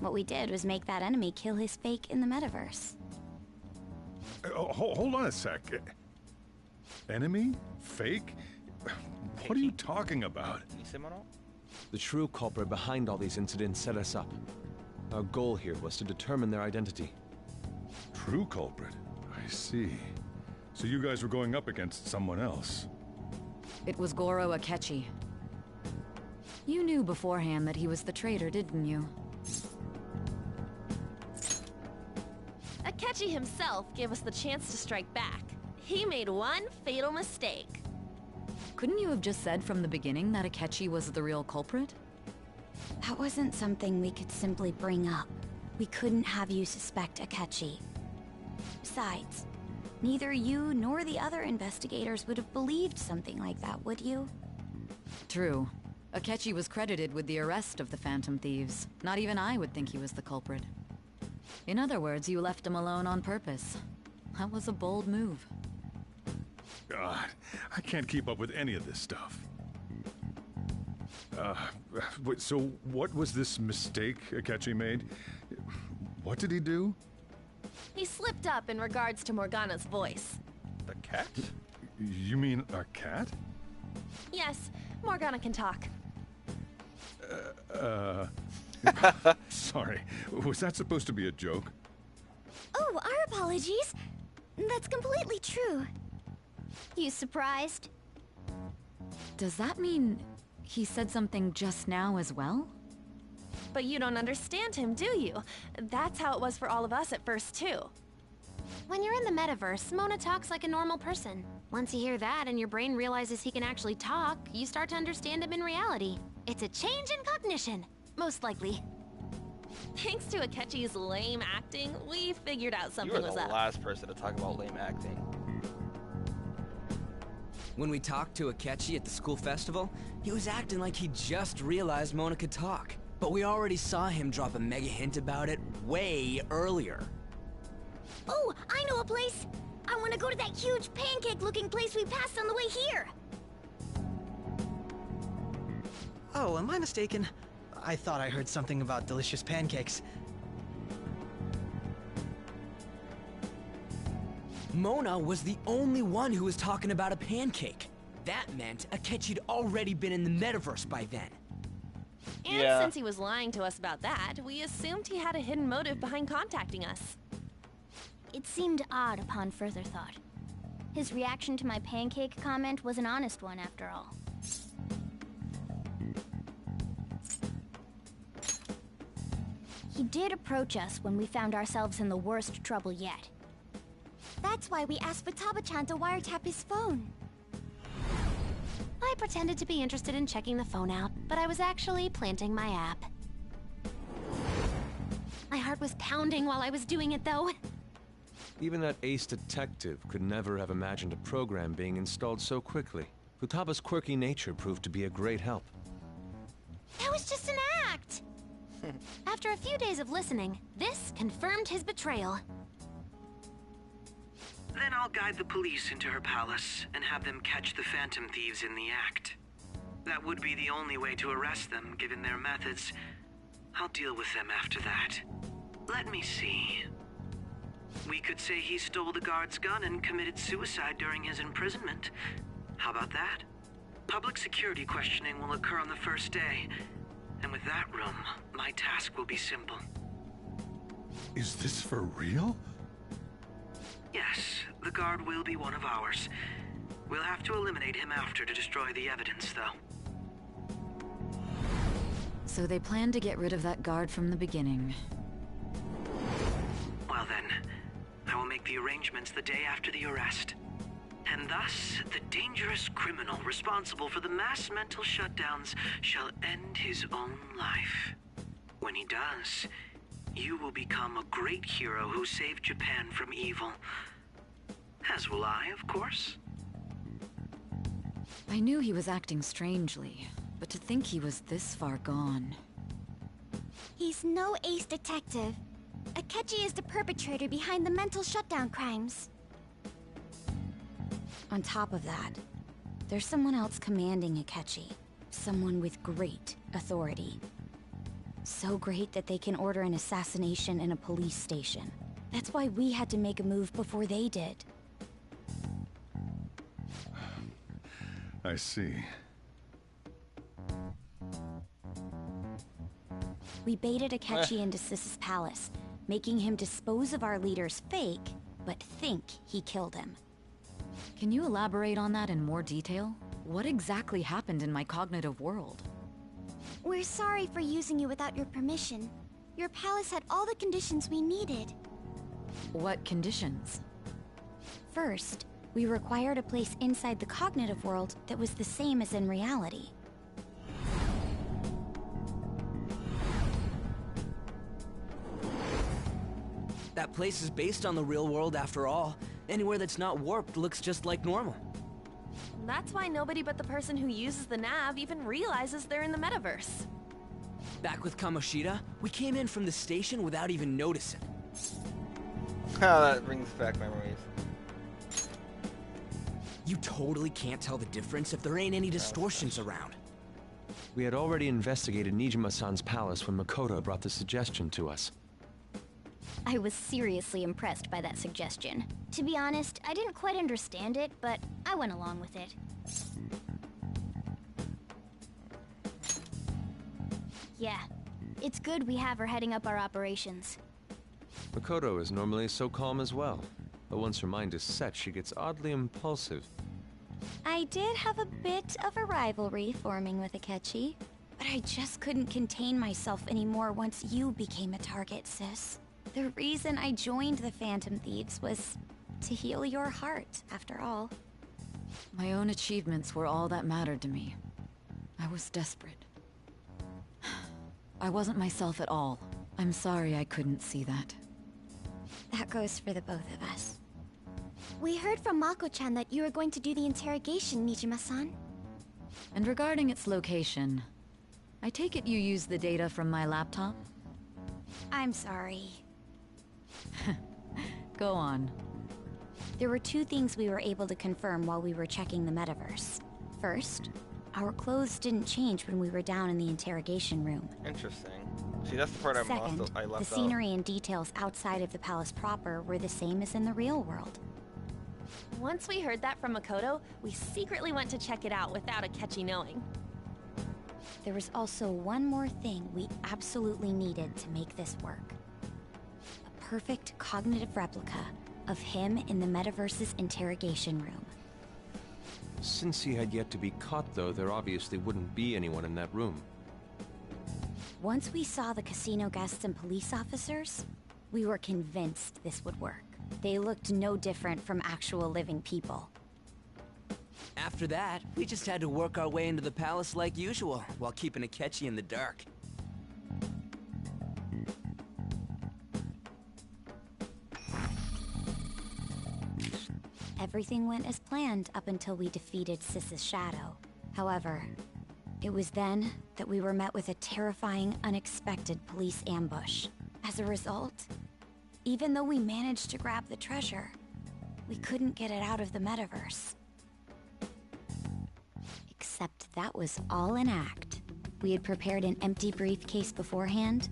What we did was make that enemy kill his fake in the metaverse. Hold on a sec. Enemy? Fake? What are you talking about? The true culprit behind all these incidents set us up. Our goal here was to determine their identity. True culprit? I see. So you guys were going up against someone else? It was Goro Akechi. You knew beforehand that he was the traitor, didn't you? Akechi himself gave us the chance to strike back. He made one fatal mistake. Couldn't you have just said from the beginning that Akechi was the real culprit? That wasn't something we could simply bring up. We couldn't have you suspect Akechi. Besides, neither you nor the other investigators would have believed something like that, would you? True. Akechi was credited with the arrest of the Phantom Thieves. Not even I would think he was the culprit. In other words, you left him alone on purpose. That was a bold move. God, I can't keep up with any of this stuff. So what was this mistake Akechi made? What did he do? He slipped up in regards to Morgana's voice. The cat? You mean a cat? Yes, Morgana can talk. Sorry. Was that supposed to be a joke? Oh, our apologies. That's completely true. You surprised? Does that mean he said something just now as well? But you don't understand him, do you? That's how it was for all of us at first, too. When you're in the metaverse, Mona talks like a normal person. Once you hear that and your brain realizes he can actually talk, you start to understand him in reality. It's a change in cognition, most likely. Thanks to Akechi's lame acting, we figured out something You were was the up. last person to talk about lame acting. When we talked to Akechi at the school festival, he was acting like he just realized Mona could talk. But we already saw him drop a mega hint about it way earlier. Oh, I know a place! I want to go to that huge pancake-looking place we passed on the way here! Oh, am I mistaken? I thought I heard something about delicious pancakes. Mona was the only one who was talking about a pancake. That meant Akechi'd already been in the metaverse by then. And since he was lying to us about that, we assumed he had a hidden motive behind contacting us. It seemed odd upon further thought. His reaction to my pancake comment was an honest one, after all. He did approach us when we found ourselves in the worst trouble yet. That's why we asked Futaba-chan to wiretap his phone. I pretended to be interested in checking the phone out, but I was actually planting my app. My heart was pounding while I was doing it, though. Even that ace detective could never have imagined a program being installed so quickly. Futaba's quirky nature proved to be a great help. That was just an act! After a few days of listening, this confirmed his betrayal. Then I'll guide the police into her palace and have them catch the Phantom Thieves in the act. That would be the only way to arrest them, given their methods. I'll deal with them after that. Let me see. We could say he stole the guard's gun and committed suicide during his imprisonment. How about that? Public security questioning will occur on the first day. And with that room, my task will be simple. Is this for real? Yes, the guard will be one of ours. We'll have to eliminate him after to destroy the evidence, though. So they planned to get rid of that guard from the beginning. Well then, I will make the arrangements the day after the arrest. And thus, the dangerous criminal responsible for the mass mental shutdowns shall end his own life. When he does, you will become a great hero who saved Japan from evil. As will I, of course. I knew he was acting strangely, but to think he was this far gone. He's no ace detective. Akechi is the perpetrator behind the mental shutdown crimes. On top of that, there's someone else commanding Akechi. Someone with great authority. So great that they can order an assassination in a police station. That's why we had to make a move before they did. I see. We baited Akechi into Sis's palace, making him dispose of our leader's fake, but think he killed him. Can you elaborate on that in more detail? What exactly happened in my cognitive world? We're sorry for using you without your permission. Your palace had all the conditions we needed. What conditions? First, we required a place inside the cognitive world that was the same as in reality. That place is based on the real world after all. Anywhere that's not warped looks just like normal. That's why nobody but the person who uses the nav even realizes they're in the metaverse. Back with Kamoshida, we came in from the station without even noticing. That brings back memories. You totally can't tell the difference if there ain't any distortions around. We had already investigated Nijima-san's palace when Makoto brought the suggestion to us. I was seriously impressed by that suggestion. To be honest, I didn't quite understand it, but I went along with it. Yeah, it's good we have her heading up our operations. Makoto is normally so calm as well, but once her mind is set, she gets oddly impulsive. I did have a bit of a rivalry forming with Akechi, but I just couldn't contain myself anymore once you became a target, sis. The reason I joined the Phantom Thieves was to heal your heart, after all. My own achievements were all that mattered to me. I was desperate. I wasn't myself at all. I'm sorry I couldn't see that. That goes for the both of us. We heard from Mako-chan that you were going to do the interrogation, Nijima-san. And regarding its location, I take it you used the data from my laptop? I'm sorry. Go on. There were two things we were able to confirm while we were checking the metaverse. First, our clothes didn't change when we were down in the interrogation room. Interesting. See, that's the part Second, I left the scenery and details outside of the palace proper were the same as in the real world. Once we heard that from Makoto, we secretly went to check it out without Akechi knowing. There was also one more thing we absolutely needed to make this work. A perfect cognitive replica of him in the metaverse's interrogation room. Since he had yet to be caught, though, there obviously wouldn't be anyone in that room. Once we saw the casino guests and police officers, we were convinced this would work. They looked no different from actual living people. After that, we just had to work our way into the palace like usual, while keeping Akechi in the dark. Everything went as planned up until we defeated Sis's shadow. However, it was then that we were met with a terrifying, unexpected police ambush. As a result, even though we managed to grab the treasure, we couldn't get it out of the metaverse. Except that was all an act. We had prepared an empty briefcase beforehand,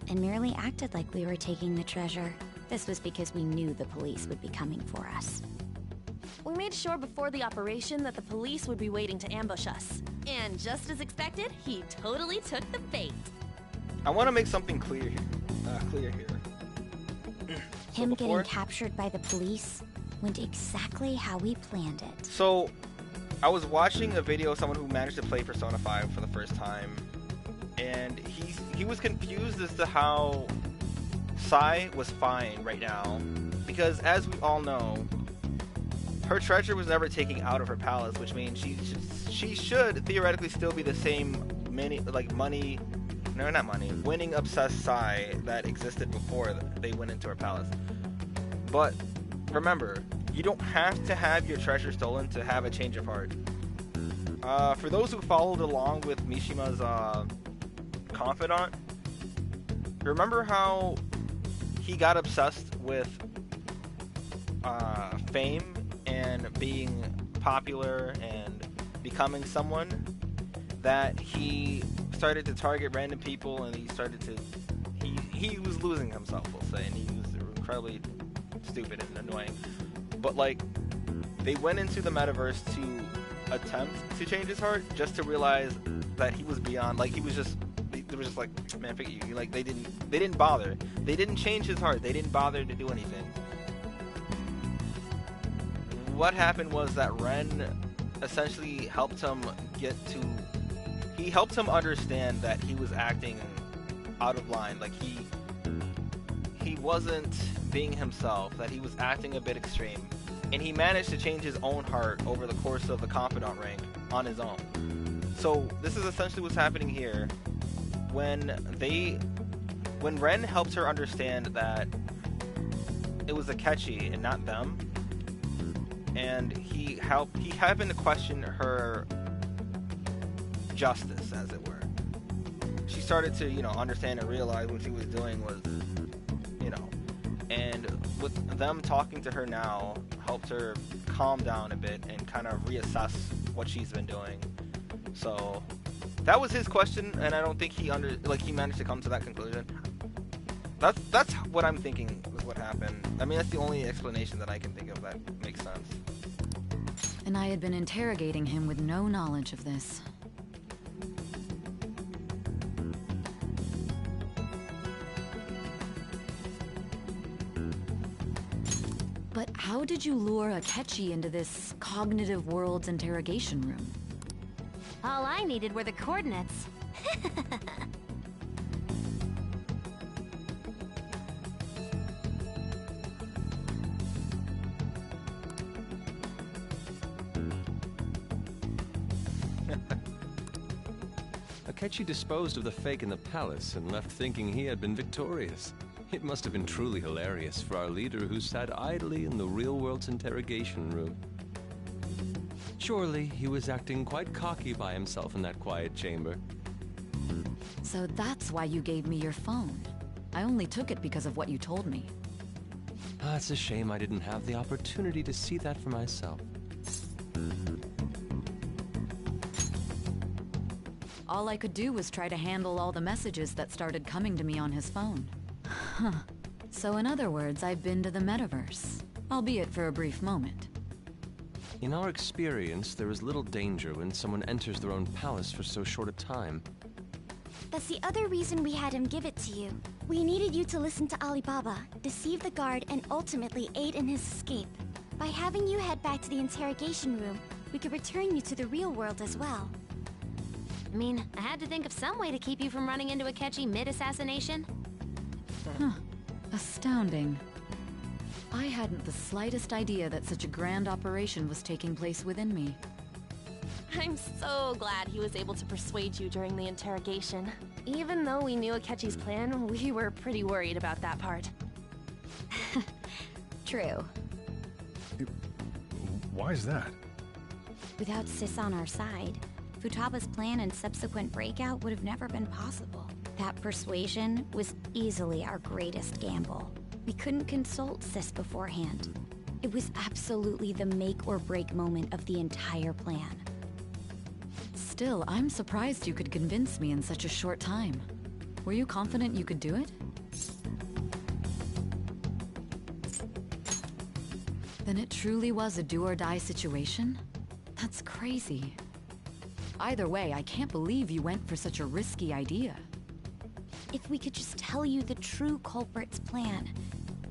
and merely acted like we were taking the treasure. This was because we knew the police would be coming for us. We made sure before the operation that the police would be waiting to ambush us. And just as expected, he totally took the bait. I want to make something clear here. Him getting captured by the police went exactly how we planned it. So, I was watching a video of someone who managed to play Persona 5 for the first time, and he was confused as to how Sai was fine right now, because as we all know, her treasure was never taken out of her palace, which means she should theoretically still be the same winning obsessed Sai that existed before they went into her palace. But remember, you don't have to have your treasure stolen to have a change of heart. For those who followed along with Mishima's confidant, remember how he got obsessed with fame and being popular and becoming someone, that he started to target random people, and he was losing himself, we'll say, and he was incredibly stupid and annoying. But like, they went into the metaverse to attempt to change his heart, just to realize that he was beyond, like, they were just like, man, forget you. Like, they didn't bother. They didn't change his heart. They didn't bother to do anything. What happened was that Ren essentially helped him helped him understand that he was acting out of line. Like, he wasn't being himself, that he was acting a bit extreme. And he managed to change his own heart over the course of the confidant rank on his own. So this is essentially what's happening here. When Ren helped her understand that it was Akechi and not them, and he happened to question her justice, as it were. She started to, understand and realize what she was doing was, and with them talking to her now helped her calm down a bit and kind of reassess what she's been doing. So that was his question, and I don't think he managed to come to that conclusion. That's what I'm thinking was what happened. I mean, that's the only explanation that I can think of that makes sense. And I had been interrogating him with no knowledge of this. But how did you lure Akechi into this cognitive world's interrogation room? All I needed were the coordinates. Akechi disposed of the fake in the palace and left thinking he had been victorious. It must have been truly hilarious for our leader, who sat idly in the real world's interrogation room. Surely he was acting quite cocky by himself in that quiet chamber. So that's why you gave me your phone. I only took it because of what you told me. It's a shame I didn't have the opportunity to see that for myself. All I could do was try to handle all the messages that started coming to me on his phone. Huh. So in other words, I've been to the metaverse, albeit for a brief moment. In our experience, there is little danger when someone enters their own palace for so short a time. That's the other reason we had him give it to you. We needed you to listen to Alibaba, deceive the guard, and ultimately aid in his escape. By having you head back to the interrogation room, we could return you to the real world as well. I mean, I had to think of some way to keep you from running into Akechi mid-assassination. Huh. Astounding. I hadn't the slightest idea that such a grand operation was taking place within me. I'm so glad he was able to persuade you during the interrogation. Even though we knew Akechi's plan, we were pretty worried about that part. True. Why is that? Without Sis on our side, Futaba's plan and subsequent breakout would have never been possible. That persuasion was easily our greatest gamble. We couldn't consult Sis beforehand. It was absolutely the make or break moment of the entire plan. Still, I'm surprised you could convince me in such a short time. Were you confident you could do it? Then it truly was a do-or-die situation? That's crazy. Either way, I can't believe you went for such a risky idea. If we could just tell you the true culprit's plan,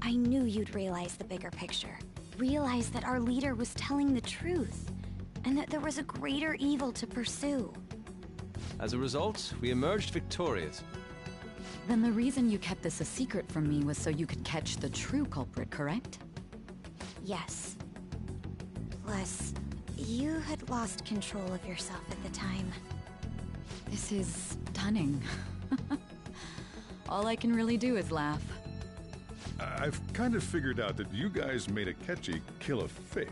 I knew you'd realize the bigger picture. Realize that our leader was telling the truth, and that there was a greater evil to pursue. As a result, we emerged victorious. Then the reason you kept this a secret from me was so you could catch the true culprit, correct? Yes. Plus, you had lost control of yourself at the time. This is stunning. All I can really do is laugh. I've kind of figured out that you guys made Akechi kill a fake.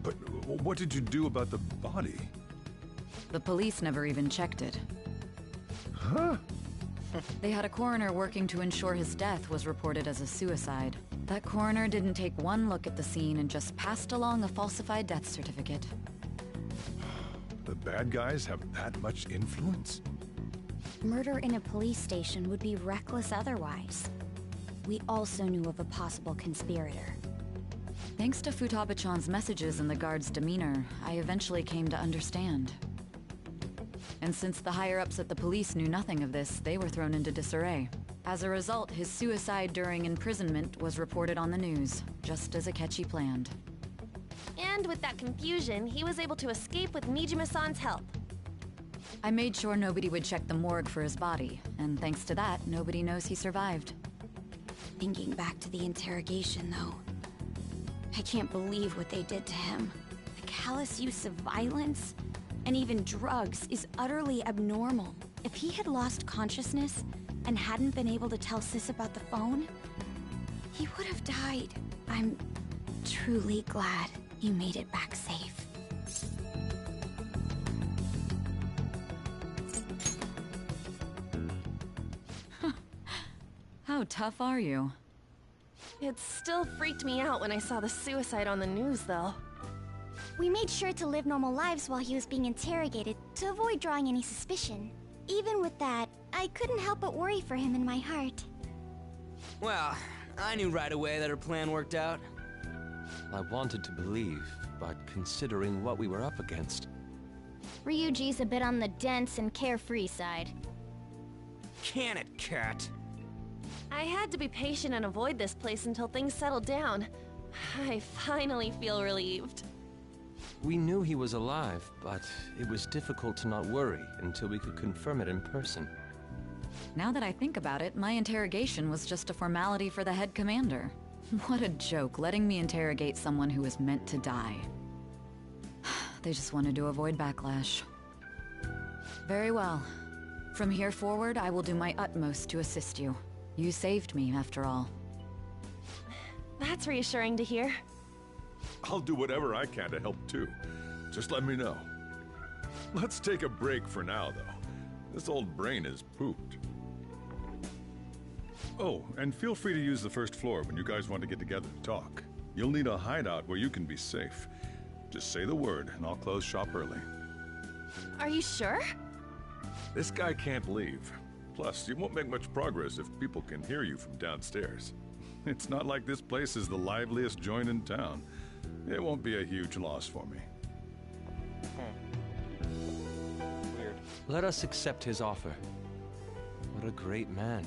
But what did you do about the body? The police never even checked it. Huh? They had a coroner working to ensure his death was reported as a suicide. That coroner didn't take one look at the scene and just passed along a falsified death certificate. The bad guys have that much influence? Murder in a police station would be reckless otherwise. We also knew of a possible conspirator. Thanks to Futaba-chan's messages and the guard's demeanor, I eventually came to understand. And since the higher-ups at the police knew nothing of this, they were thrown into disarray. As a result, his suicide during imprisonment was reported on the news, just as Akechi planned. And with that confusion, he was able to escape with Nijima-san's help. I made sure nobody would check the morgue for his body, and thanks to that, nobody knows he survived. Thinking back to the interrogation, though, I can't believe what they did to him. The callous use of violence, and even drugs, is utterly abnormal. If he had lost consciousness and hadn't been able to tell Sis about the phone, he would have died. I'm truly glad you made it back safe. How tough are you? It still freaked me out when I saw the suicide on the news, though. We made sure to live normal lives while he was being interrogated to avoid drawing any suspicion. Even with that, I couldn't help but worry for him in my heart. Well, I knew right away that her plan worked out. I wanted to believe, but considering what we were up against... Ryuji's a bit on the dense and carefree side. Can it, cat? I had to be patient and avoid this place until things settled down. I finally feel relieved. We knew he was alive, but it was difficult to not worry until we could confirm it in person. Now that I think about it, my interrogation was just a formality for the head commander. What a joke, letting me interrogate someone who was meant to die. They just wanted to avoid backlash. Very well. From here forward, I will do my utmost to assist you. You saved me, after all. That's reassuring to hear. I'll do whatever I can to help too. Just let me know. Let's take a break for now, though. This old brain is pooped. Oh, and feel free to use the first floor when you guys want to get together to talk. You'll need a hideout where you can be safe. Just say the word, and I'll close shop early. Are you sure? This guy can't leave. Plus, you won't make much progress if people can hear you from downstairs. It's not like this place is the liveliest joint in town. It won't be a huge loss for me. Weird. Let us accept his offer. What a great man.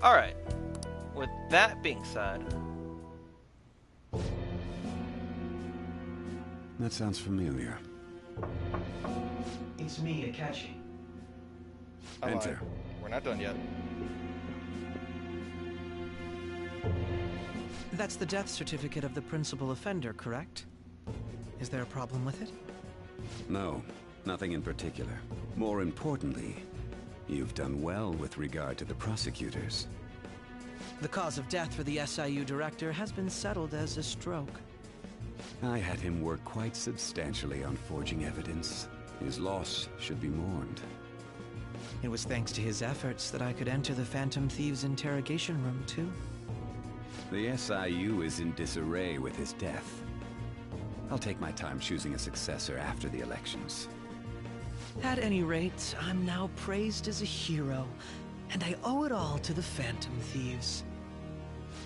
Alright. With that being said... That sounds familiar. It's me, Akechi. Enter. We're not done yet. That's the death certificate of the principal offender, correct? Is there a problem with it? No, nothing in particular. More importantly, you've done well with regard to the prosecutors. The cause of death for the SIU director has been settled as a stroke. I had him work quite substantially on forging evidence. His loss should be mourned. It was thanks to his efforts that I could enter the Phantom Thieves' interrogation room, too. The SIU is in disarray with his death. I'll take my time choosing a successor after the elections. At any rate, I'm now praised as a hero, and I owe it all to the Phantom Thieves.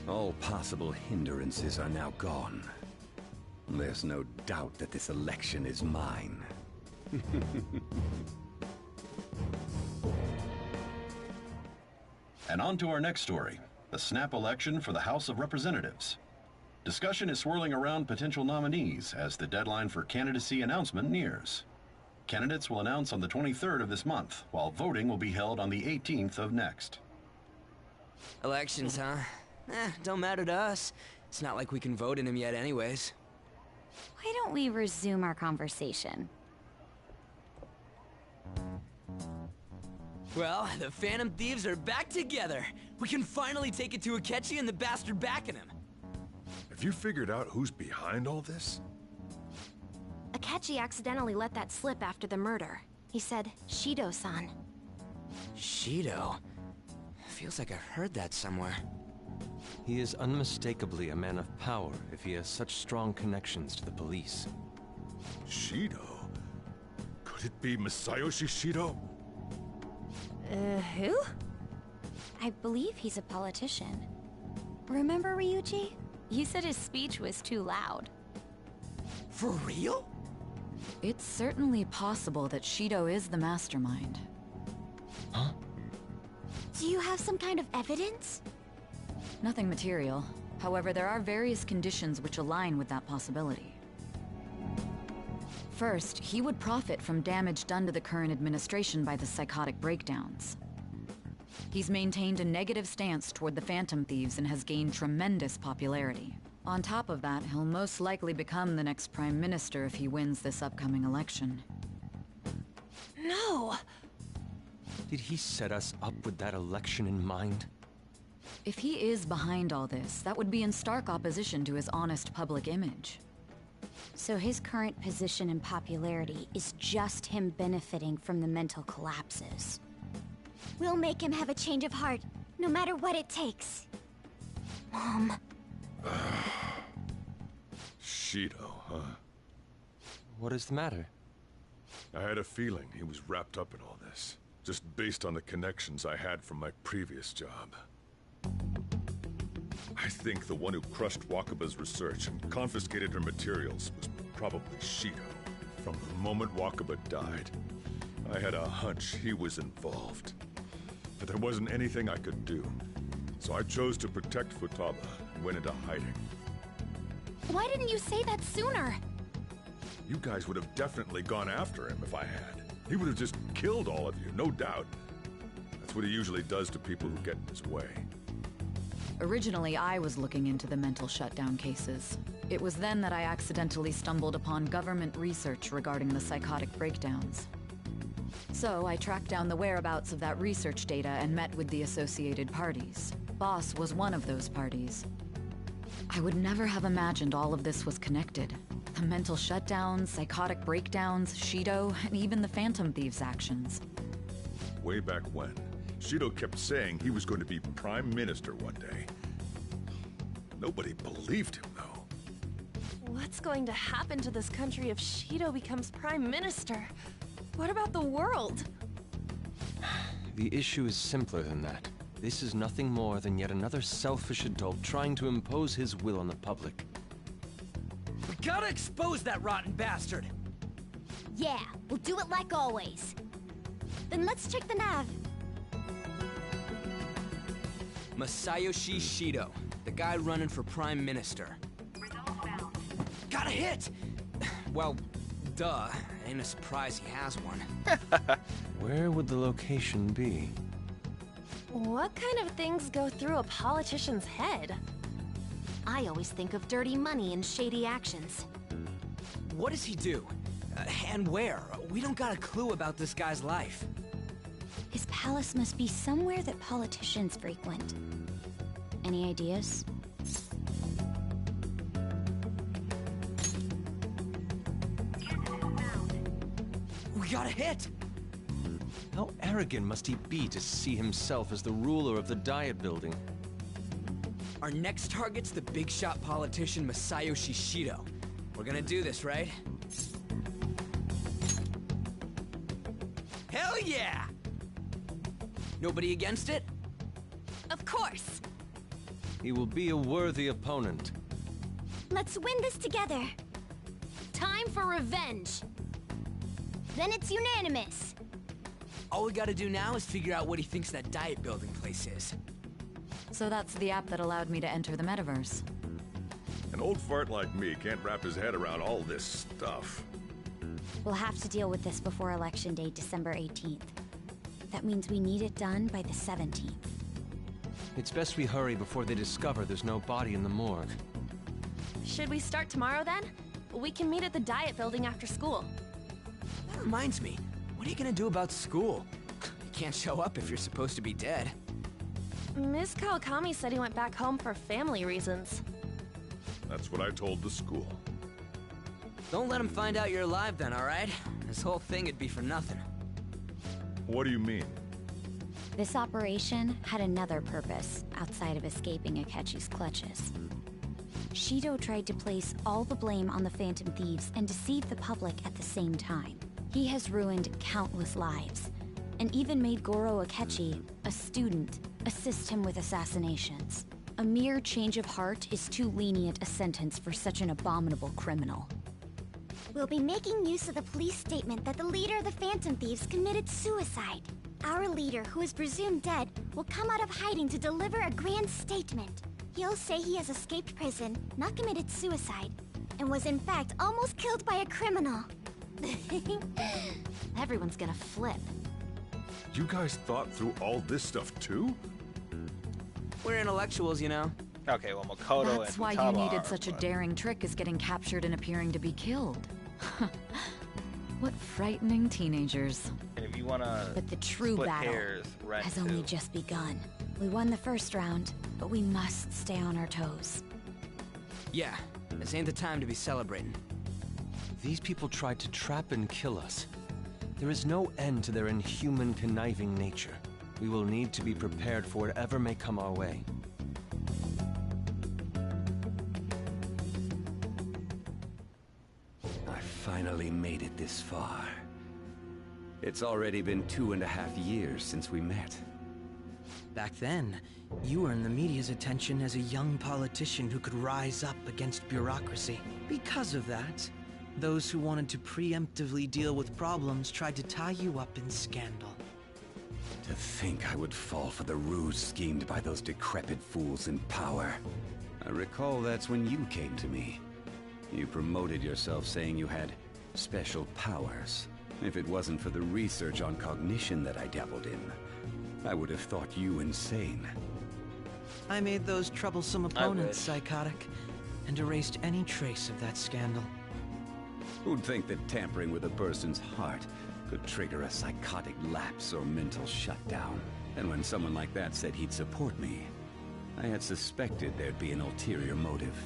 All possible hindrances are now gone. There's no doubt that this election is mine. And on to our next story, the snap election for the House of Representatives. Discussion is swirling around potential nominees as the deadline for candidacy announcement nears. Candidates will announce on the 23rd of this month, while voting will be held on the 18th of next. Elections, huh? Don't matter to us. It's not like we can vote in them yet anyways. Why don't we resume our conversation? Well, the Phantom Thieves are back together. We can finally take it to Akechi and the bastard backing him. Have you figured out who's behind all this? Akechi accidentally let that slip after the murder. He said, Shido-san. Shido? Feels like I've heard that somewhere. He is unmistakably a man of power if he has such strong connections to the police. Shido? Could it be Masayoshi Shido? Who? I believe he's a politician. Remember, Ryuji? You said his speech was too loud. For real? It's certainly possible that Shido is the mastermind. Huh? Do you have some kind of evidence? Nothing material. However, there are various conditions which align with that possibility. First, he would profit from damage done to the current administration by the psychotic breakdowns. He's maintained a negative stance toward the Phantom Thieves and has gained tremendous popularity. On top of that, he'll most likely become the next Prime Minister if he wins this upcoming election. No! Did he set us up with that election in mind? If he is behind all this, that would be in stark opposition to his honest public image. So his current position and popularity is just him benefiting from the mental collapses. We'll make him have a change of heart, no matter what it takes. Mom. Shido, huh? What is the matter? I had a feeling he was wrapped up in all this, just based on the connections I had from my previous job. I think the one who crushed Wakaba's research and confiscated her materials was probably Shido. From the moment Wakaba died, I had a hunch he was involved. But there wasn't anything I could do. So I chose to protect Futaba and went into hiding. Why didn't you say that sooner? You guys would have definitely gone after him if I had. He would have just killed all of you, no doubt. That's what he usually does to people who get in his way. Originally, I was looking into the mental shutdown cases. It was then that I accidentally stumbled upon government research regarding the psychotic breakdowns. So I tracked down the whereabouts of that research data and met with the associated parties. Boss was one of those parties. I would never have imagined all of this was connected. The mental shutdowns, psychotic breakdowns, Shido, and even the Phantom Thieves' actions. Way back when, Shido kept saying he was going to be Prime Minister one day. Nobody believed him, though. What's going to happen to this country if Shido becomes Prime Minister? What about the world? The issue is simpler than that. This is nothing more than yet another selfish adult trying to impose his will on the public. We gotta expose that rotten bastard! Yeah, we'll do it like always. Then let's check the nav. Masayoshi Shido, the guy running for Prime Minister. Got a hit! Well, duh. Ain't a surprise he has one. Where would the location be? What kind of things go through a politician's head? I always think of dirty money and shady actions. What does he do? And where? We don't got a clue about this guy's life. His palace must be somewhere that politicians frequent. Any ideas? We got a hit! How arrogant must he be to see himself as the ruler of the Diet Building? Our next target's the big shot politician Masayoshi Shido. We're gonna do this, right? Hell yeah! Nobody against it? Of course! He will be a worthy opponent. Let's win this together. Time for revenge. Then it's unanimous. All we gotta do now is figure out what he thinks that Diet Building place is. So that's the app that allowed me to enter the metaverse. An old fart like me can't wrap his head around all this stuff. We'll have to deal with this before Election Day, December 18th. That means we need it done by the 17th. It's best we hurry before they discover there's no body in the morgue. Should we start tomorrow then? We can meet at the Diet Building after school. That reminds me, what are you gonna do about school? You can't show up if you're supposed to be dead. Ms. Kawakami said he went back home for family reasons. That's what I told the school. Don't let him find out you're alive then, alright? This whole thing would be for nothing. What do you mean? This operation had another purpose outside of escaping Akechi's clutches. Shido tried to place all the blame on the Phantom Thieves and deceive the public at the same time. He has ruined countless lives, and even made Goro Akechi, a student, assist him with assassinations. A mere change of heart is too lenient a sentence for such an abominable criminal. We'll be making use of the police statement that the leader of the Phantom Thieves committed suicide. Our leader, who is presumed dead, will come out of hiding to deliver a grand statement. He'll say he has escaped prison, not committed suicide, and was in fact almost killed by a criminal. Everyone's gonna flip. You guys thought through all this stuff too? We're intellectuals, you know. Okay, well, Makoto That's and why Futaba you needed are, such a but- daring trick as getting captured and appearing to be killed. What frightening teenagers. And if you wanna But the true split battle hairs, Ren has too. only just begun. We won the first round, but we must stay on our toes. Yeah, this ain't the time to be celebrating. These people tried to trap and kill us. There is no end to their inhuman, conniving nature. We will need to be prepared for whatever may come our way. I finally made it this far. It's already been 2.5 years since we met. Back then, you earned the media's attention as a young politician who could rise up against bureaucracy. Because of that, those who wanted to preemptively deal with problems tried to tie you up in scandal. To think I would fall for the ruse schemed by those decrepit fools in power. I recall that's when you came to me. You promoted yourself saying you had special powers. If it wasn't for the research on cognition that I dabbled in, I would have thought you insane. I made those troublesome opponents psychotic, and erased any trace of that scandal. Who'd think that tampering with a person's heart could trigger a psychotic lapse or mental shutdown? And when someone like that said he'd support me, I had suspected there'd be an ulterior motive.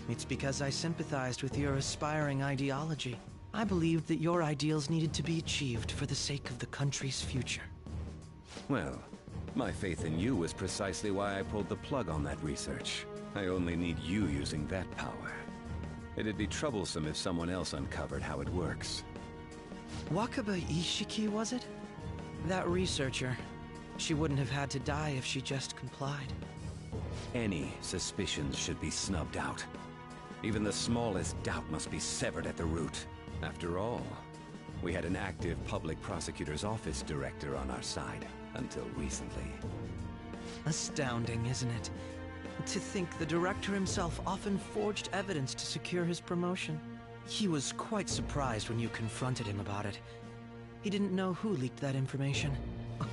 It's because I sympathized with your aspiring ideology. I believed that your ideals needed to be achieved for the sake of the country's future. Well, my faith in you was precisely why I pulled the plug on that research. I only need you using that power. It'd be troublesome if someone else uncovered how it works. Wakaba Ishiki, was it? That researcher. She wouldn't have had to die if she just complied. Any suspicions should be snubbed out. Even the smallest doubt must be severed at the root. After all, we had an active public prosecutor's office director on our side, until recently. Astounding, isn't it? To think the director himself often forged evidence to secure his promotion. He was quite surprised when you confronted him about it. He didn't know who leaked that information.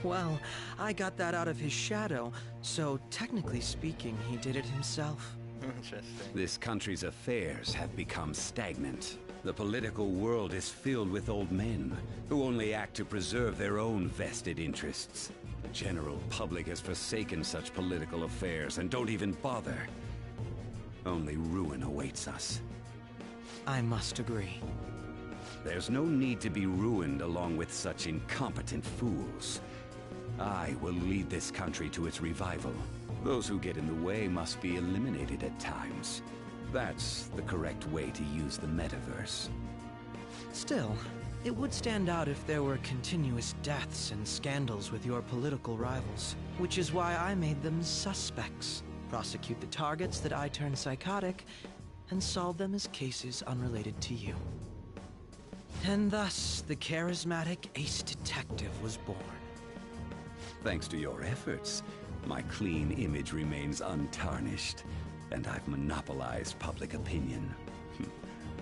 Well, I got that out of his shadow, so technically speaking, he did it himself. Interesting. This country's affairs have become stagnant. The political world is filled with old men who only act to preserve their own vested interests. The general public has forsaken such political affairs and don't even bother. Only ruin awaits us. I must agree. There's no need to be ruined along with such incompetent fools. I will lead this country to its revival. Those who get in the way must be eliminated at times. That's the correct way to use the metaverse. Still, it would stand out if there were continuous deaths and scandals with your political rivals, which is why I made them suspects. Prosecute the targets that I turn psychotic, and solve them as cases unrelated to you. And thus, the charismatic ace detective was born. Thanks to your efforts, my clean image remains untarnished, and I've monopolized public opinion.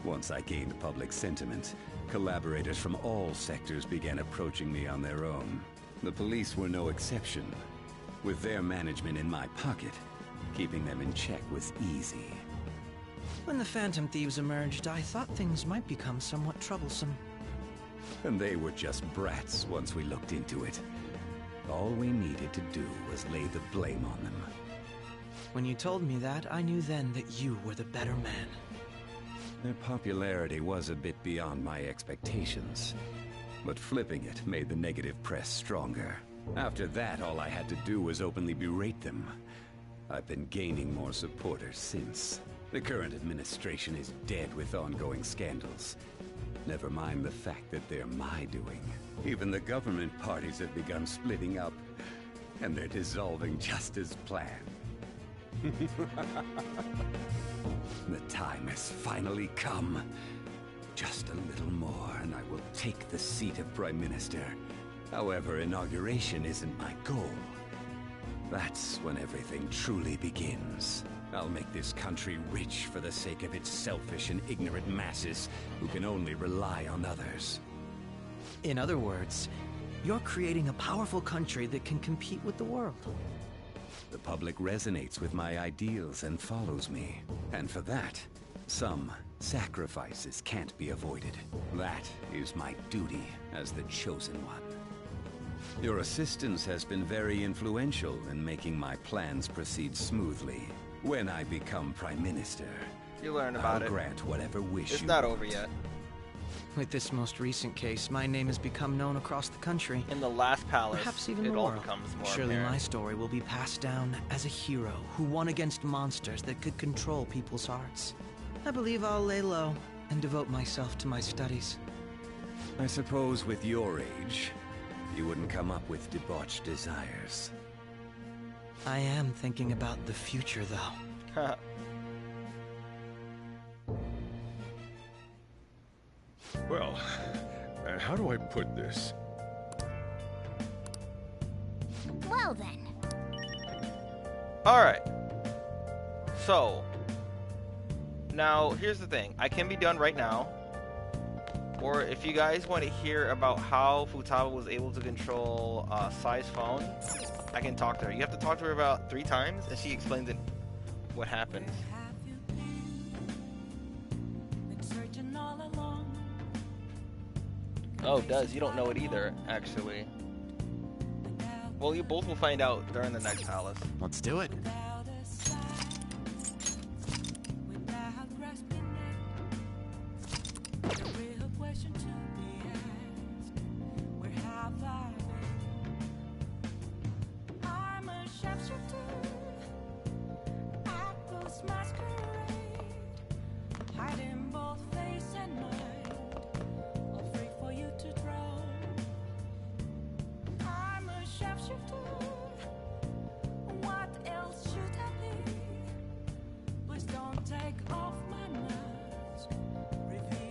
Once I gained public sentiment, collaborators from all sectors began approaching me on their own. The police were no exception. With their management in my pocket, keeping them in check was easy. When the Phantom Thieves emerged, I thought things might become somewhat troublesome. And they were just brats once we looked into it. All we needed to do was lay the blame on them. When you told me that, I knew then that you were the better man. Their popularity was a bit beyond my expectations, but flipping it made the negative press stronger. After that, all I had to do was openly berate them. I've been gaining more supporters since. The current administration is dead with ongoing scandals. Never mind the fact that they're my doing. Even the government parties have begun splitting up, and they're dissolving just as planned. The time has finally come. Just a little more, and I will take the seat of Prime Minister. However, inauguration isn't my goal. That's when everything truly begins. I'll make this country rich for the sake of its selfish and ignorant masses who can only rely on others. In other words, you're creating a powerful country that can compete with the world. The public resonates with my ideals and follows me. And for that, some sacrifices can't be avoided. That is my duty as the chosen one. Your assistance has been very influential in making my plans proceed smoothly. When I become Prime Minister, you learn about I'll it. grant whatever wish It's you not want. over yet. With this most recent case, my name has become known across the country. In the last palace, perhaps even it the all world. becomes more Surely apparent. my story will be passed down as a hero who won against monsters that could control people's hearts. I believe I'll lay low and devote myself to my studies. I suppose with your age, you wouldn't come up with debauched desires. I am thinking about the future, though. Well, how do I put this? Well then. Alright. So, now here's the thing. I can be done right now. Or if you guys want to hear about how Futaba was able to control Sai's phone, I can talk to her. You have to talk to her about 3 times, and she explains it, what happens. Oh, it does. You don't know it either, actually. Well, you both will find out during the next palace. Let's do it.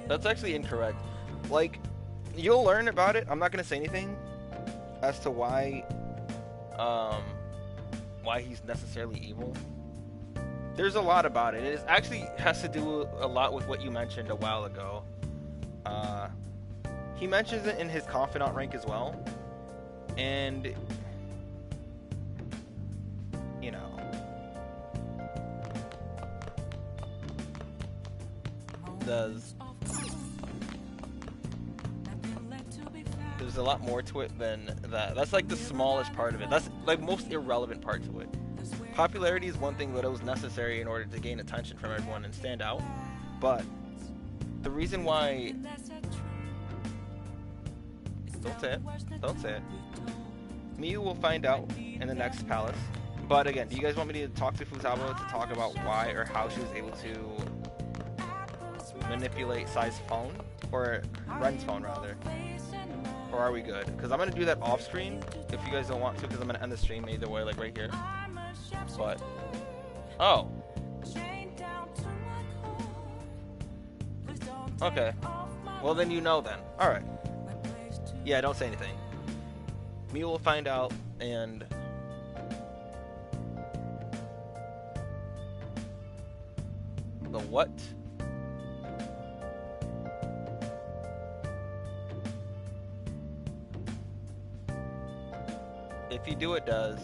That's actually incorrect. Like, you'll learn about it. I'm not gonna say anything as to why he's necessarily evil. There's a lot about it. It actually has to do a lot with what you mentioned a while ago. He mentions it in his confidant rank as well, and you know. There's a lot more to it than that. That's like the smallest part of it. That's like most irrelevant part to it. Popularity is one thing, but it was necessary in order to gain attention from everyone and stand out. But the reason why Don't say it. Don't say it. Miyu will find out in the next palace. But again, do you guys want me to talk to Futaba to talk about why or how she was able to manipulate Sai's phone? Or Ren's phone, rather. Or are we good? Because I'm going to do that off screen if you guys don't want to, because I'm going to end the stream either way, like right here. But, oh. Okay. Well, then you know then. Alright. Yeah, don't say anything. Miyu will find out, and... The what? If you do, it does.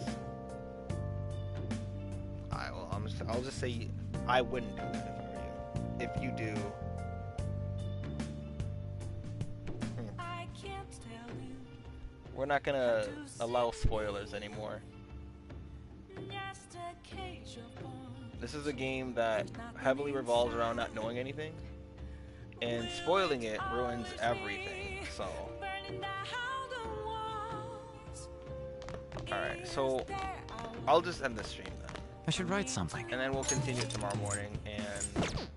I'll just say I wouldn't do that if I were you. If you do, we're not gonna allow spoilers anymore. This is a game that heavily revolves around not knowing anything, and spoiling it ruins everything. So, alright, so I'll just end the stream then. I should write something. And then we'll continue it tomorrow morning, and